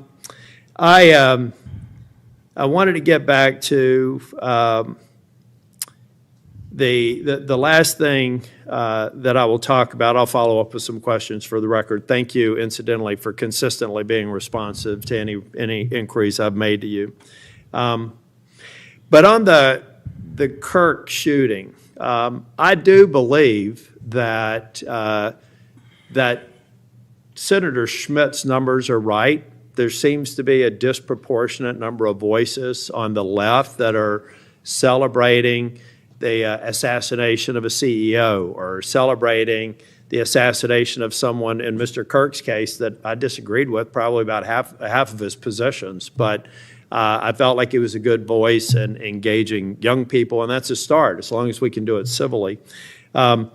E: wanted to get back to the last thing that I will talk about. I'll follow up with some questions for the record. Thank you, incidentally, for consistently being responsive to any inquiries I've made to you. But on the Kirk shooting, I do believe that that Senator Schmidt's numbers are right. There seems to be a disproportionate number of voices on the left that are celebrating the assassination of a CEO or celebrating the assassination of someone in Mr. Kirk's case that I disagreed with probably about half of his positions. But I felt like he was a good voice in engaging young people, and that's a start, as long as we can do it civilly. And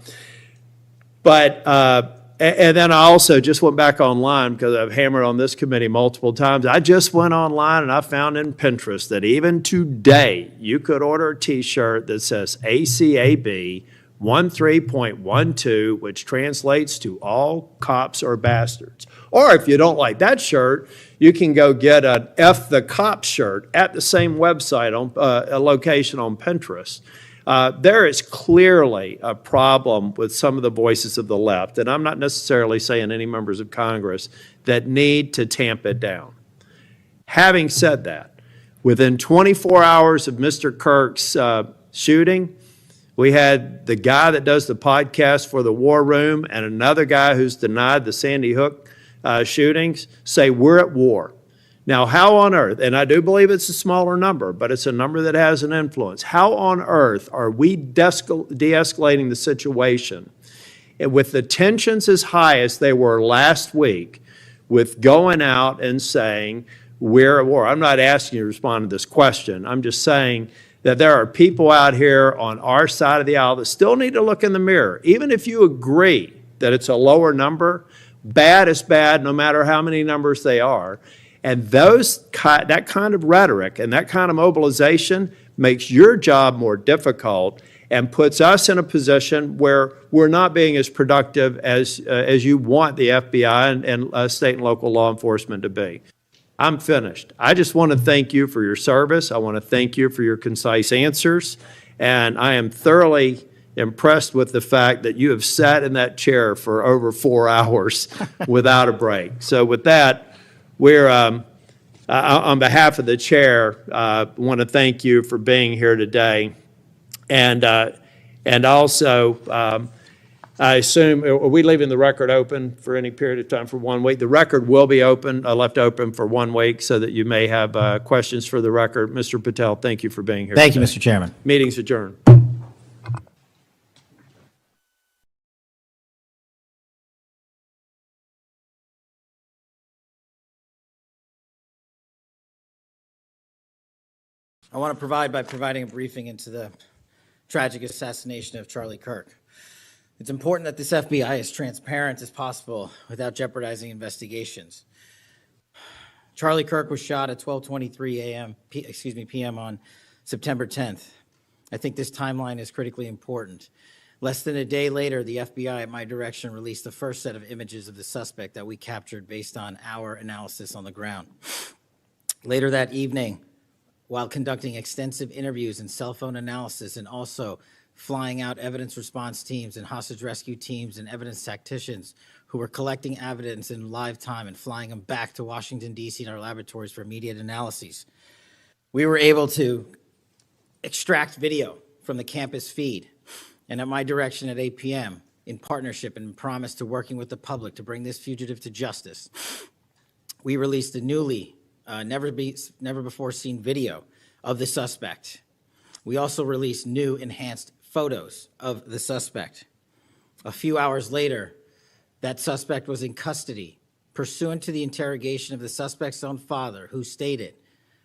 E: then I also just went back online because I've hammered on this committee multiple times. I just went online and I found in Pinterest that even today you could order a T-shirt that says ACAB 13.12, which translates to all cops are bastards. Or if you don't like that shirt, you can go get an F the Cops shirt at the same website on a location on Pinterest. There is clearly a problem with some of the voices of the left, and I'm not necessarily saying any members of Congress, that need to tamp it down. Having said that, within 24 hours of Mr. Kirk's shooting, we had the guy that does the podcast for the War Room and another guy who's denied the Sandy Hook shootings say we're at war. Now, how on earth, and I do believe it's a smaller number, but it's a number that has an influence, how on earth are we de-escalating the situation with the tensions as high as they were last week with going out and saying we're at war? I'm not asking you to respond to this question. I'm just saying that there are people out here on our side of the aisle that still need to look in the mirror. Even if you agree that it's a lower number, bad is bad no matter how many numbers they are. And that kind of rhetoric and that kind of mobilization makes your job more difficult and puts us in a position where we're not being as productive as you want the FBI and state and local law enforcement to be. I'm finished. I just want to thank you for your service. I want to thank you for your concise answers. And I am thoroughly impressed with the fact that you have sat in that chair for over 4 hours without a break. So with that, we're, on behalf of the chair, want to thank you for being here today. And also, I assume, are we leaving the record open for any period of time for 1 week? The record will be open, left open for 1 week so that you may have questions for the record. Mr. Patel, thank you for being here
C: Thank you,
E: today.
C: Mr. Chairman.
E: Meeting's adjourned.
C: I want to provide by providing a briefing into the tragic assassination of Charlie Kirk. It's important that this FBI is transparent as possible without jeopardizing investigations. Charlie Kirk was shot at 12:23 p.m. on September 10th. I think this timeline is critically important. Less than a day later, the FBI, at my direction, released the first set of images of the suspect that we captured based on our analysis on the ground. Later that evening, while conducting extensive interviews and cell phone analysis and also flying out evidence response teams and hostage rescue teams and evidence tacticians who were collecting evidence in live time and flying them back to Washington, D.C. in our laboratories for immediate analyses, we were able to extract video from the campus feed. And at my direction at 8 p.m., in partnership and promise to working with the public to bring this fugitive to justice, we released a newly never before seen video of the suspect. We also released new enhanced photos of the suspect. A few hours later, that suspect was in custody, pursuant to the interrogation of the suspect's own father, who stated,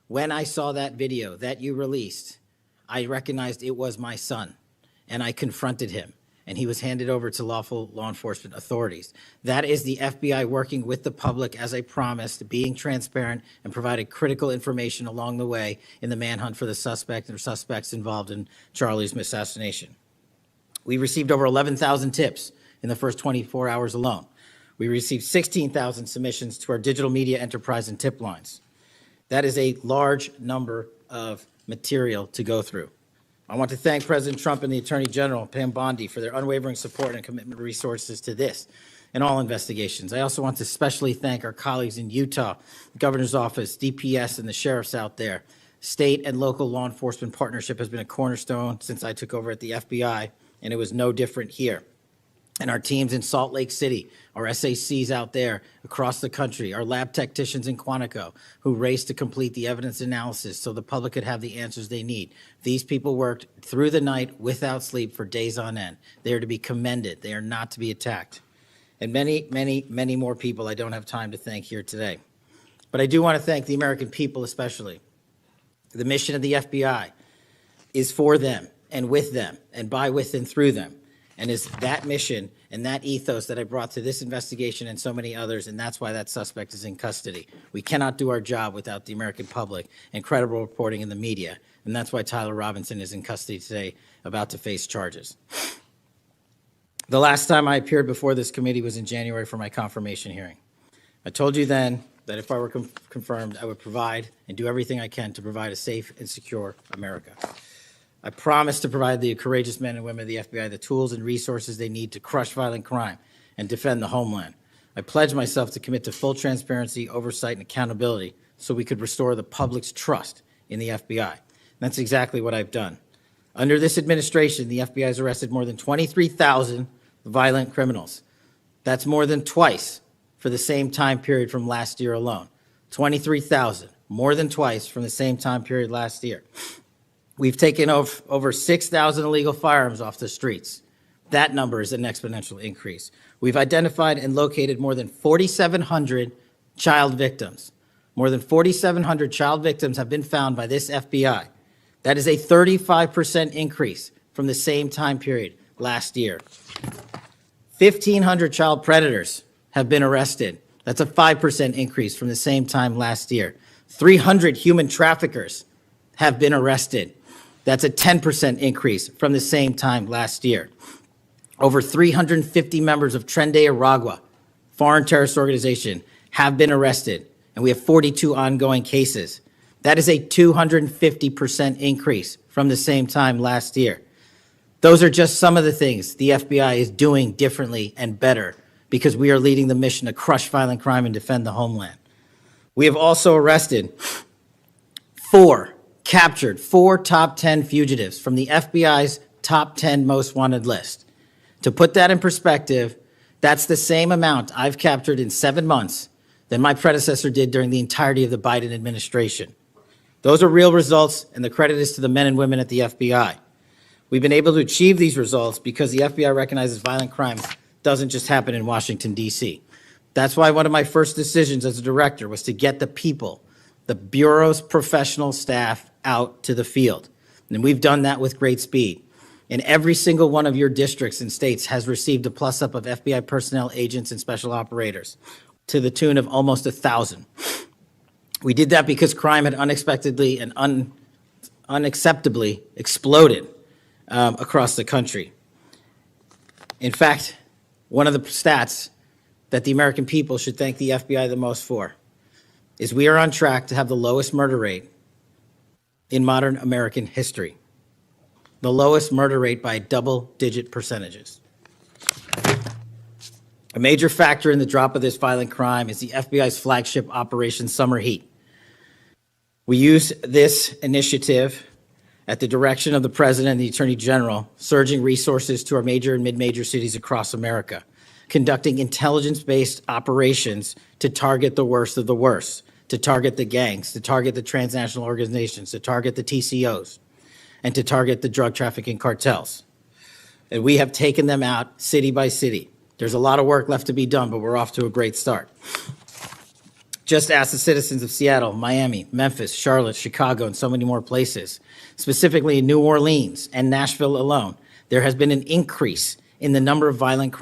C: "When I saw that video that you released, I recognized it was my son, and I confronted him, and he was handed over to lawful law enforcement authorities." That is the FBI working with the public as I promised, being transparent and providing critical information along the way in the manhunt for the suspect and suspects involved in Charlie's assassination. We received over 11,000 tips in the first 24 hours alone. We received 16,000 submissions to our digital media enterprise and tip lines. That is a large number of material to go through. I want to thank President Trump and the Attorney General, Pam Bondi, for their unwavering support and commitment of resources to this and all investigations. I also want to especially thank our colleagues in Utah, the Governor's Office, DPS, and the sheriffs out there. State and local law enforcement partnership has been a cornerstone since I took over at the FBI, and it was no different here. and our teams in Salt Lake City, our SACs out there across the country, our lab technicians in Quantico who raced to complete the evidence analysis so the public could have the answers they need. These people worked through the night without sleep for days on end. They are to be commended. They are not to be attacked. And many, many, many more people I don't have time to thank here today. But I do want to thank the American people especially. The mission of the FBI is for them and with them and by, with, and through them. And it's that mission and that ethos that I brought to this investigation and so many others, and that's why that suspect is in custody. We cannot do our job without the American public and credible reporting in the media, and that's why Tyler Robinson is in custody today, about to face charges. The last time I appeared before this committee was in January for my confirmation hearing. I told you then that if I were confirmed, I would provide and do everything I can to provide a safe and secure America. I promise to provide the courageous men and women of the FBI the tools and resources they need to crush violent crime and defend the homeland. I pledge myself to commit to full transparency, oversight, and accountability so we could restore the public's trust in the FBI. And that's exactly what I've done. Under this administration, the FBI has arrested more than 23,000 violent criminals. That's more than twice for the same time period from last year alone. 23,000, more than twice from the same time period last year. We've taken over 6,000 illegal firearms off the streets. That number is an exponential increase. We've identified and located more than 4,700 child victims. More than 4,700 child victims have been found by this FBI. That is a 35% increase from the same time period last year. 1,500 child predators have been arrested. That's a 5% increase from the same time last year. 300 human traffickers have been arrested. That's a 10% increase from the same time last year. Over 350 members of Tren de Aragua, foreign terrorist organization, have been arrested, and we have 42 ongoing cases. That is a 250% increase from the same time last year. Those are just some of the things the FBI is doing differently and better because we are leading the mission to crush violent crime and defend the homeland. We have also arrested captured four top 10 fugitives from the FBI's top 10 most wanted list. To put that in perspective, that's the same amount I've captured in 7 months than my predecessor did during the entirety of the Biden administration. Those are real results, and the credit is to the men and women at the FBI. We've been able to achieve these results because the FBI recognizes violent crime doesn't just happen in Washington, D.C. That's why one of my first decisions as a director was to get the people, the Bureau's professional staff, out to the field. And we've done that with great speed. And every single one of your districts and states has received a plus-up of FBI personnel, agents, and special operators to the tune of almost 1,000. We did that because crime had unexpectedly and unacceptably exploded across the country. In fact, one of the stats that the American people should thank the FBI the most for is we are on track to have the lowest murder rate in modern American history. The lowest murder rate by double-digit percentages. A major factor in the drop of this violent crime is the FBI's flagship Operation Summer Heat. We use this initiative at the direction of the President and the Attorney General, surging resources to our major and mid-major cities across America, conducting intelligence-based operations to target the worst of the worst, to target the gangs, to target the transnational organizations, to target the TCOs, and to target the drug trafficking cartels. And we have taken them out city by city. There's a lot of work left to be done, but we're off to a great start. Just ask the citizens of Seattle, Miami, Memphis, Charlotte, Chicago, and so many more places. Specifically in New Orleans and Nashville alone, there has been an increase in the number of violent crimes